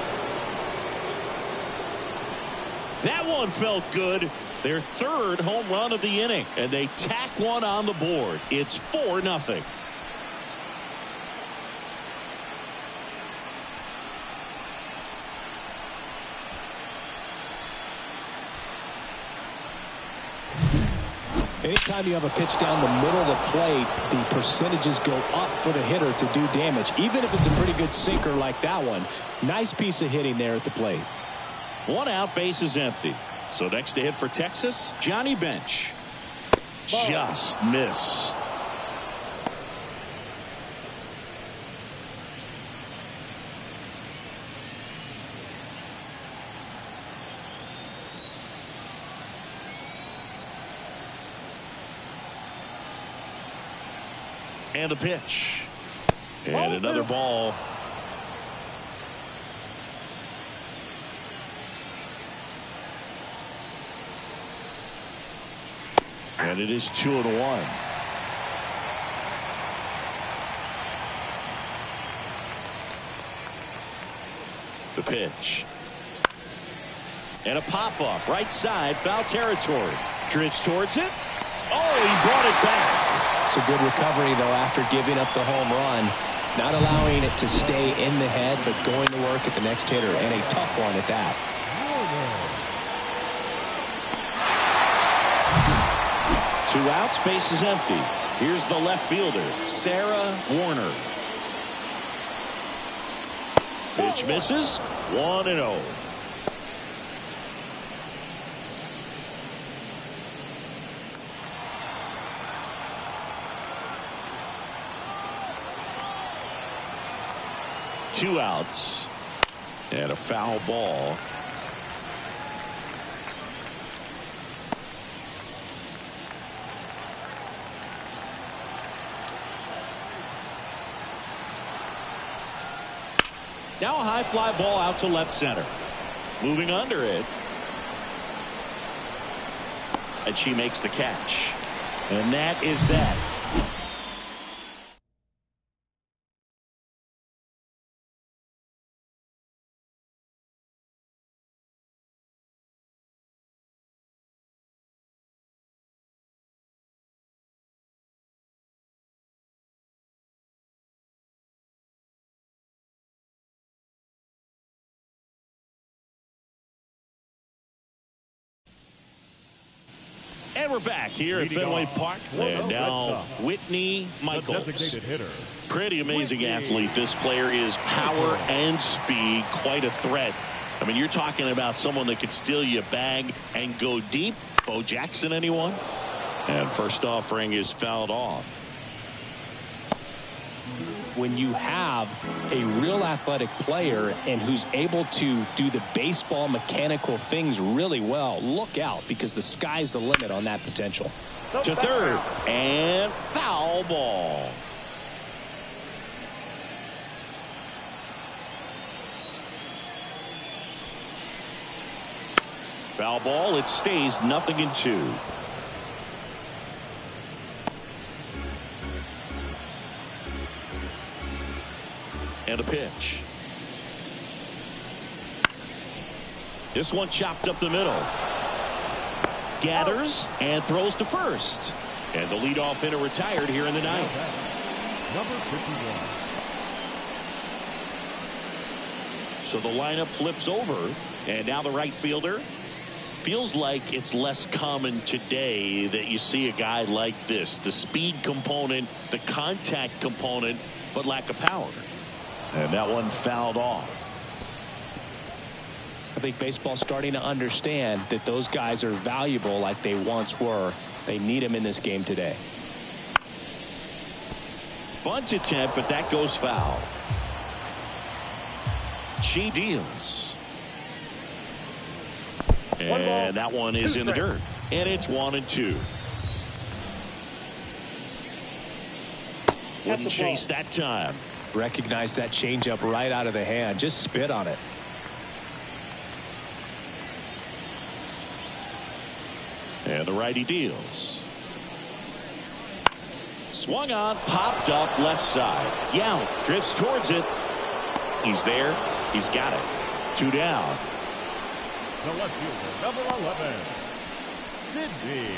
That one felt good. Their 3rd home run of the inning, and they tack one on the board. It's 4-0. Anytime you have a pitch down the middle of the plate, the percentages go up for the hitter to do damage, even if it's a pretty good sinker like that one. Nice piece of hitting there at the plate. 1 out, base is empty. So next to hit for Texas, Johnny Bench. Just missed. And the pitch. And another ball. And it is 2-1. The pitch. And a pop-up. Right side. Foul territory. Drifts towards it. Oh, he brought it back. It's a good recovery, though, after giving up the home run. Not allowing it to stay in the head, but going to work at the next hitter. And a tough one at that. 2 outs, base is empty. Here's the left fielder, Sarah Warner. Pitch misses, 1-0. Two outs and a foul ball. Now a high fly ball out to left center. Moving under it. And she makes the catch. And that is that. And we're back here at Fenway Park. And now Whitney Michaels. Pretty amazing athlete. This player is power and speed. Quite a threat. I mean, you're talking about someone that could steal you a bag and go deep. Bo Jackson, anyone? And first offering is fouled off. When you have a real athletic player and who's able to do the baseball mechanical things really well, look out, because the sky's the limit on that potential. To third, and foul ball. Foul ball, it stays 0-2. And a pitch. This one chopped up the middle. Gathers and throws to first. And the leadoff hitter retired here in the ninth. Number 51. So the lineup flips over. And now the right fielder. Feels like it's less common today that you see a guy like this. The speed component, the contact component, but lack of power. And that one fouled off. I think baseball's starting to understand that those guys are valuable like they once were. They need them in this game today. Bunt attempt, but that goes foul. She deals. And that one is in the dirt. And it's 1-2. Wouldn't chase that time. Recognize that changeup right out of the hand. Just spit on it. And the righty deals. Swung on, popped up left side. Young drifts towards it. He's there. He's got it. 2 down. The left fielder, number 11, Sydney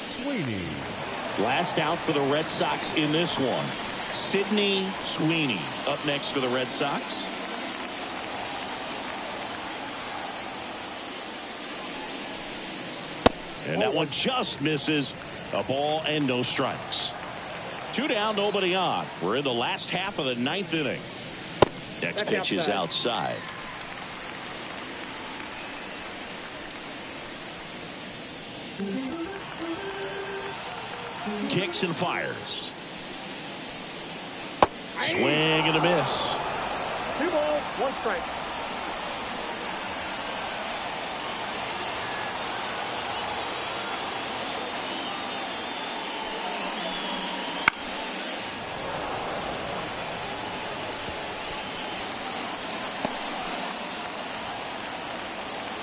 Sweeney. Last out for the Red Sox in this one. Sydney Sweeney up next for the Red Sox. And that one just misses. A ball and no strikes. 2 down, nobody on. We're in the last half of the ninth inning. Next pitch is outside. Kicks and fires. Swing and a miss. 2 balls, 1 strike.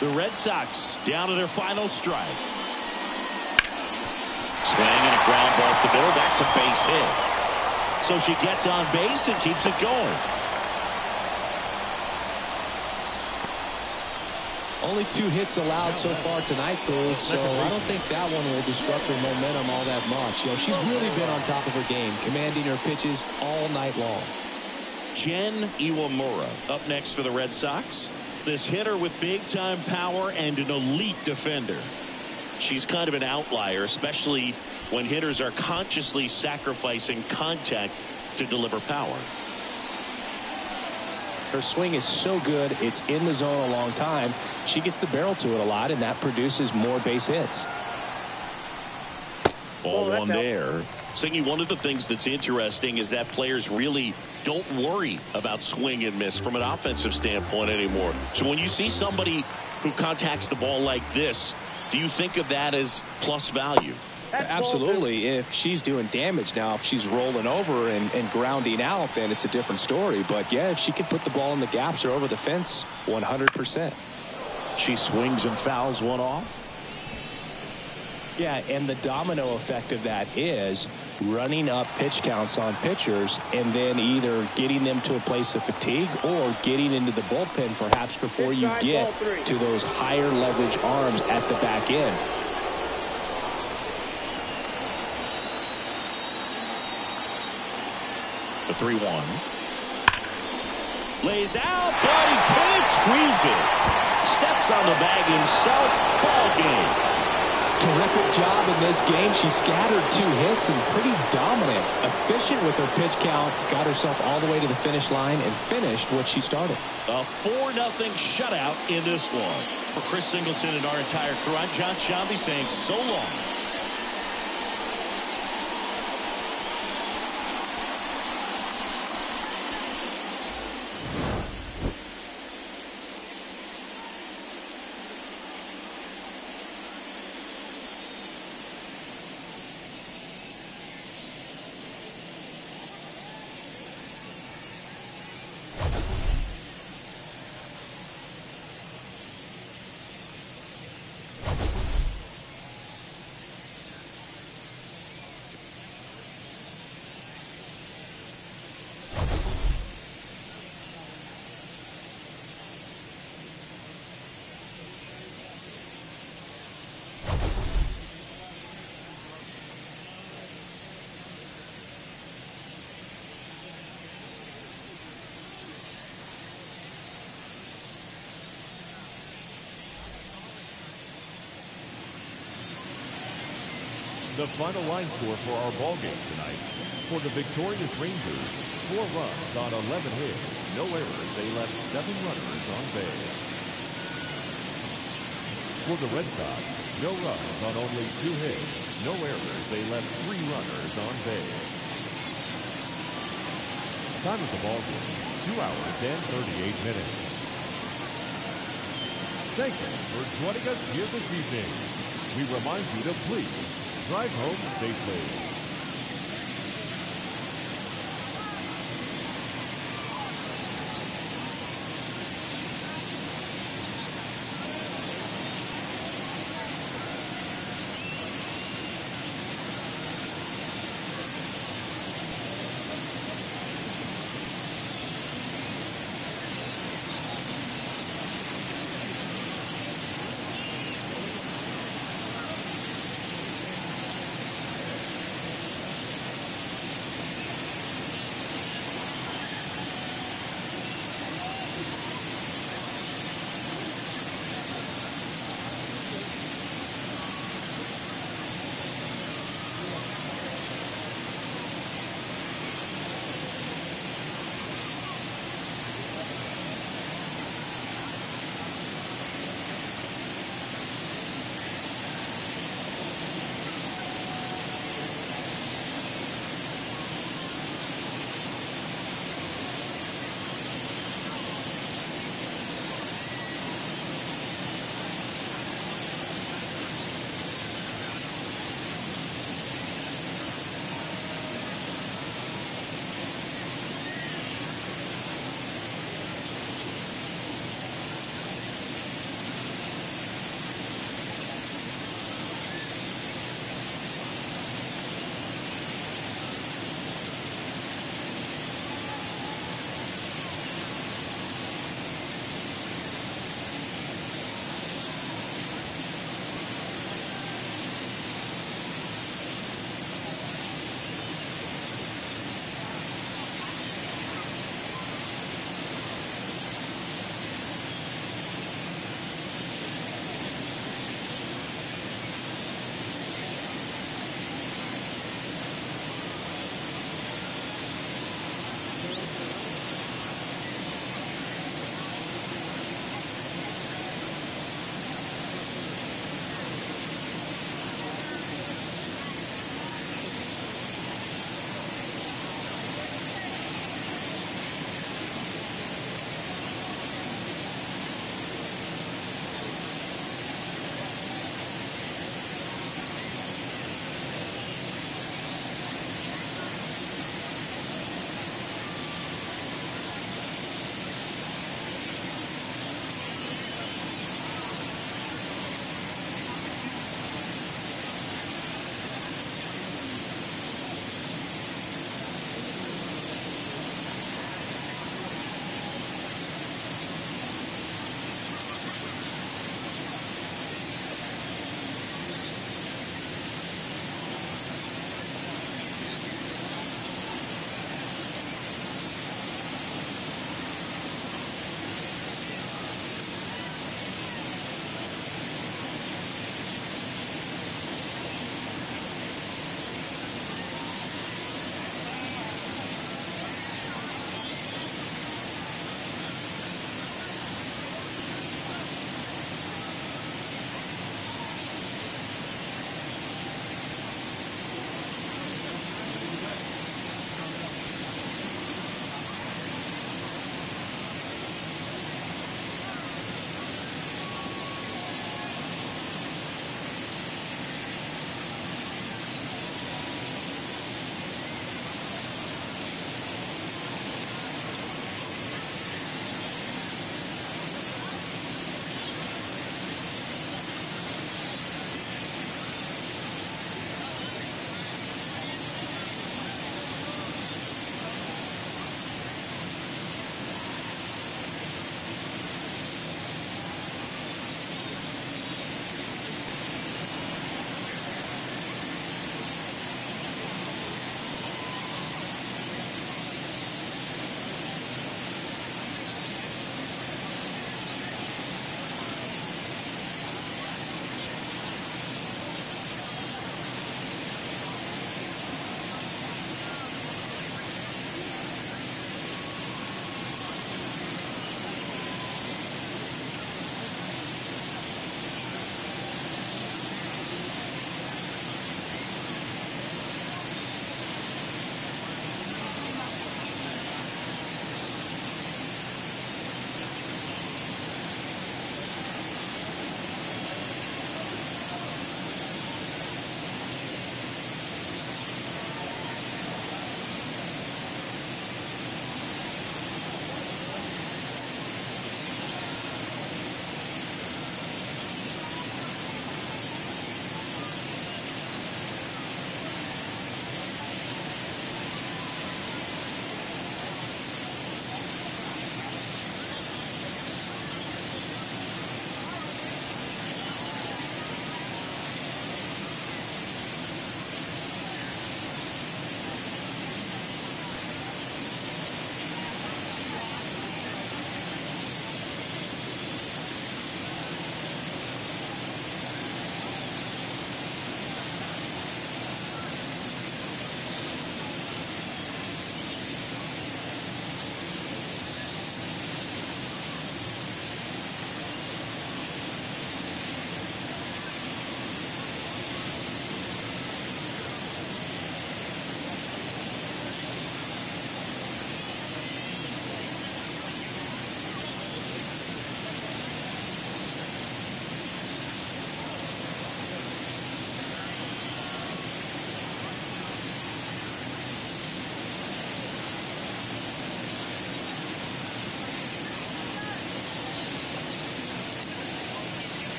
The Red Sox down to their final strike. the middle. That's a base hit. So she gets on base and keeps it going. Only 2 hits allowed so far tonight, Boo, so I don't think that one will disrupt her momentum all that much. You know, she's really been on top of her game, commanding her pitches all night long. Jen Iwamura up next for the Red Sox. This hitter with big-time power and an elite defender. She's kind of an outlier, especially when hitters are consciously sacrificing contact to deliver power. Her swing is so good, it's in the zone a long time. She gets the barrel to it a lot, and that produces more base hits. Ball one there. Singy, one of the things that's interesting is that players really don't worry about swing and miss from an offensive standpoint anymore. So when you see somebody who contacts the ball like this, do you think of that as plus value? Absolutely. If she's doing damage now, if she's rolling over and grounding out, then it's a different story. But yeah, if she can put the ball in the gaps or over the fence, 100%. She swings and fouls one off. Yeah, and the domino effect of that is running up pitch counts on pitchers and then either getting them to a place of fatigue or getting into the bullpen perhaps before you get to those higher leverage arms at the back end. The 3-1. Lays out, but he can't squeeze it. Steps on the bag himself. Ball game. Terrific job in this game. She scattered 2 hits and pretty dominant. Efficient with her pitch count. Got herself all the way to the finish line and finished what she started. A 4-0 shutout in this one. For Chris Singleton and our entire crew, I'm John Shambi saying so long. The final line score for our ball game tonight. For the victorious Rangers, 4 runs on 11 hits, no errors. They left 7 runners on base. For the Red Sox, no runs on only 2 hits, no errors. They left 3 runners on base. Time of the ball game, 2 hours and 38 minutes. Thank you for joining us here this evening. We remind you to please drive home safely.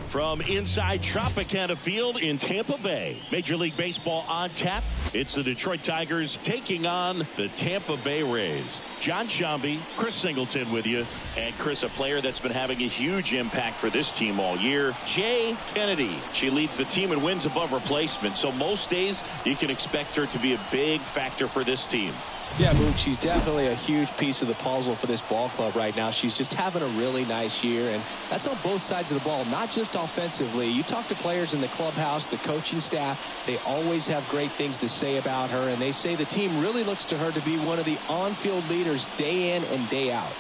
From inside Tropicana Field in Tampa Bay, Major League Baseball on tap. It's the Detroit Tigers taking on the Tampa Bay Rays. John Shambi, Chris Singleton with you. And Chris, a player that's been having a huge impact for this team all year, Jay Kennedy. She leads the team in wins above replacement, so most days you can expect her to be a big factor for this team. Yeah, Mook, she's definitely a huge piece of the puzzle for this ball club right now. She's just having a really nice year, and that's on both sides of the ball, not just offensively. You talk to players in the clubhouse, the coaching staff, they always have great things to say about her, and they say the team really looks to her to be one of the on-field leaders day in and day out.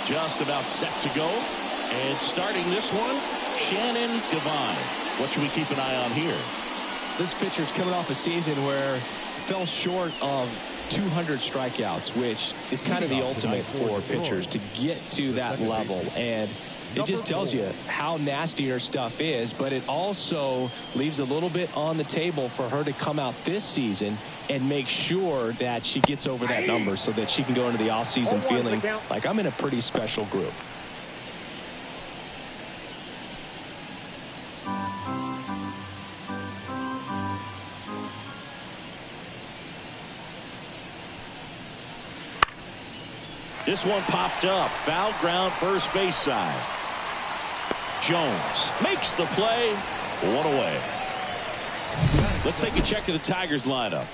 Just about set to go, and starting this one, Shannon Devine. What should we keep an eye on here? This pitcher's coming off a season where fell short of 200 strikeouts, which is kind of the ultimate for pitchers to get to that level. And it just tells you how nasty her stuff is, but it also leaves a little bit on the table for her to come out this season and make sure that she gets over that number so that she can go into the offseason feeling like I'm in a pretty special group. This one popped up. Foul ground, first base side. Jones makes the play. One away. Let's take a check of the Tigers lineup.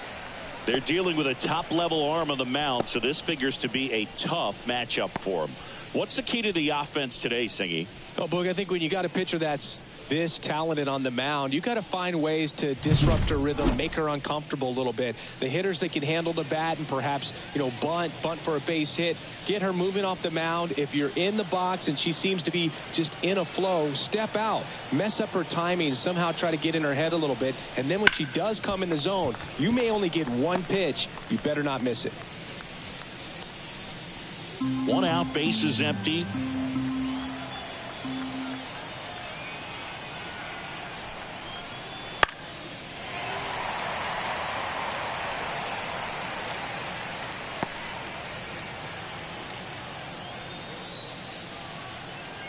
They're dealing with a top-level arm on the mound, so this figures to be a tough matchup for them. What's the key to the offense today, Singy? Oh, Boog, I think when you got a pitcher that's this talented on the mound, you got to find ways to disrupt her rhythm, make her uncomfortable a little bit. The hitters that can handle the bat and perhaps, bunt for a base hit, get her moving off the mound. If you're in the box and she seems to be just in a flow, step out, mess up her timing, somehow try to get in her head a little bit. And then when she does come in the zone, you may only get one pitch. You better not miss it. One out, base is empty.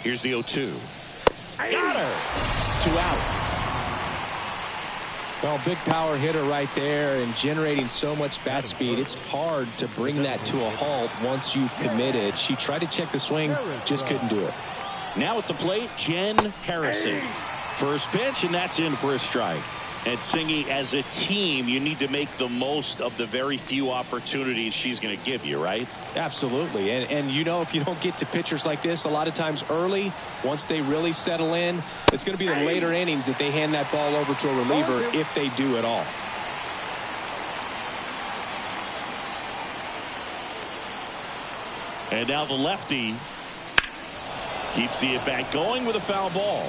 Here's the 0-2. Got her. 2 out. Well, big power hitter right there and generating so much bat speed. It's hard to bring that to a halt once you've committed. She tried to check the swing, just couldn't do it. Now at the plate, Jen Harrison. First pitch, and that's in for a strike. And Singy, as a team, you need to make the most of the very few opportunities she's going to give you, right? Absolutely. And if you don't get to pitchers like this a lot of times early, once they really settle in, it's going to be the later innings that they hand that ball over to a reliever if they do at all. And now the lefty keeps the at-bat going with a foul ball.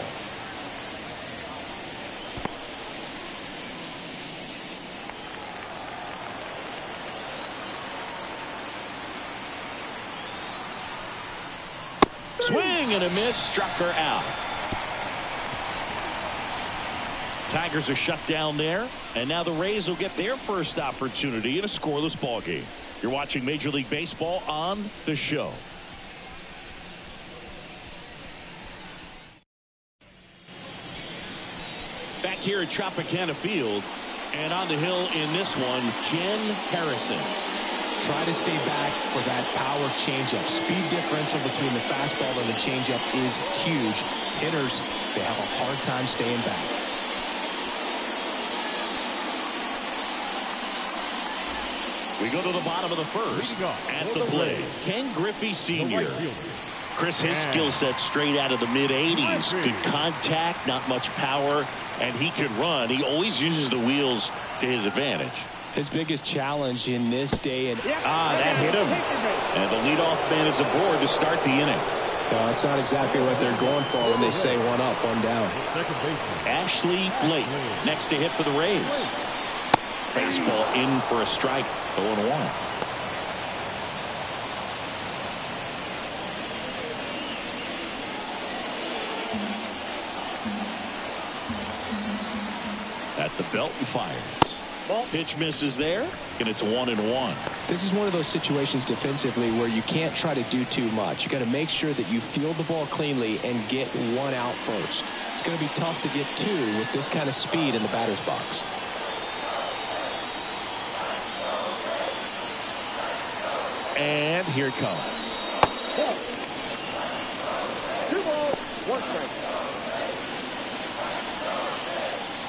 Swing and a miss, struck her out. Tigers are shut down there, and now the Rays will get their first opportunity in a scoreless ball game. You're watching Major League Baseball on the show. Back here at Tropicana Field, and on the hill in this one, Jen Harrison. Try to stay back for that power changeup. Speed differential between the fastball and the changeup is huge. Hitters, they have a hard time staying back. We go to the bottom of the first. At the plate, Ken Griffey Sr. Chris, his skill set straight out of the mid-'80s. Good contact, not much power, and he can run. He always uses the wheels to his advantage. His biggest challenge in this day and that hit him. And the leadoff man is aboard to start the inning. No, it's not exactly what they're going for when they say one up, one down. Ashley Blake next to hit for the Rays. Fastball in for a strike. 0-1. At the belt and fires. Pitch misses there, and it's 1-1. This is one of those situations defensively where you can't try to do too much. You got to make sure that you field the ball cleanly and get one out first. It's going to be tough to get two with this kind of speed in the batter's box. And here it comes. 2 balls, 1 strike.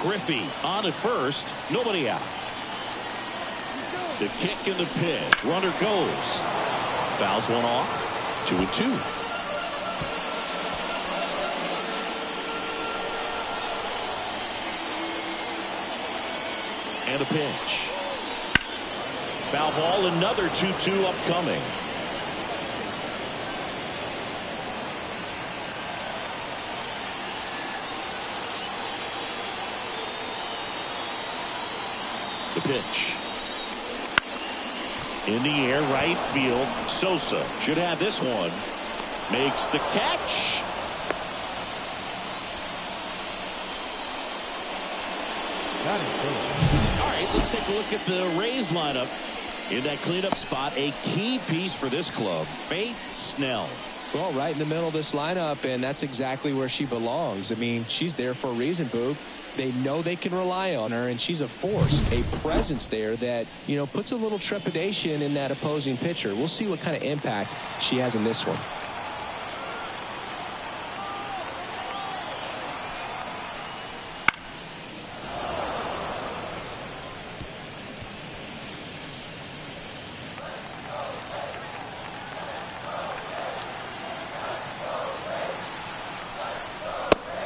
Griffey on at first, nobody out. The kick and the pitch. Runner goes. Fouls one off. 2-2. And a pitch. Foul ball, another 2-2 upcoming. The pitch. In the air, right field. Sosa should have this one. Makes the catch. All right, let's take a look at the Rays lineup. In that cleanup spot, a key piece for this club, Faith Snell. Well, right in the middle of this lineup, and that's exactly where she belongs. I mean, she's there for a reason, Boog. They know they can rely on her, and she's a force, a presence there that, you know, puts a little trepidation in that opposing pitcher. We'll see what kind of impact she has in this one.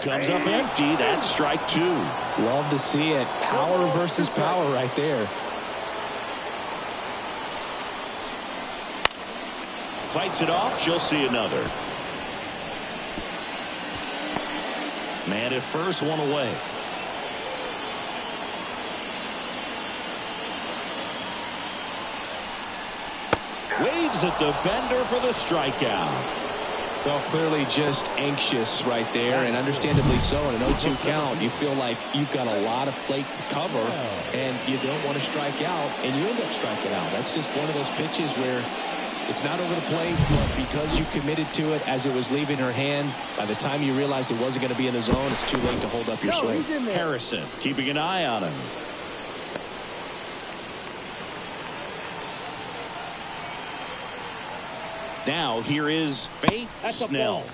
Comes up empty. That's strike 2. Love to see it. Power versus power right there. Fights it off. She'll see another. Man at first, one away. Waves at the bender for the strikeout. Well, clearly just anxious right there, and understandably so. In an 0-2 count, you feel like you've got a lot of plate to cover, and you don't want to strike out, and you end up striking out. That's just one of those pitches where it's not over the plate, but because you committed to it as it was leaving her hand, by the time you realized it wasn't going to be in the zone, it's too late to hold up your swing. Harrison keeping an eye on him. Now here is Faith Snell.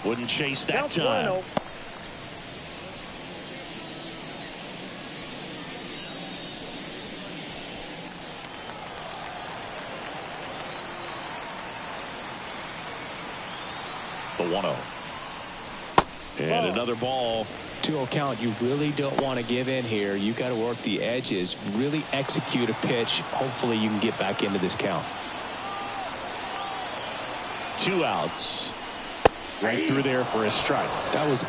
Wouldn't chase that time. The 1-0. And another ball. 2-0 count. You really don't want to give in here. You got to work the edges, really execute a pitch. Hopefully you can get back into this count. 2 outs. Right through there for a strike. That was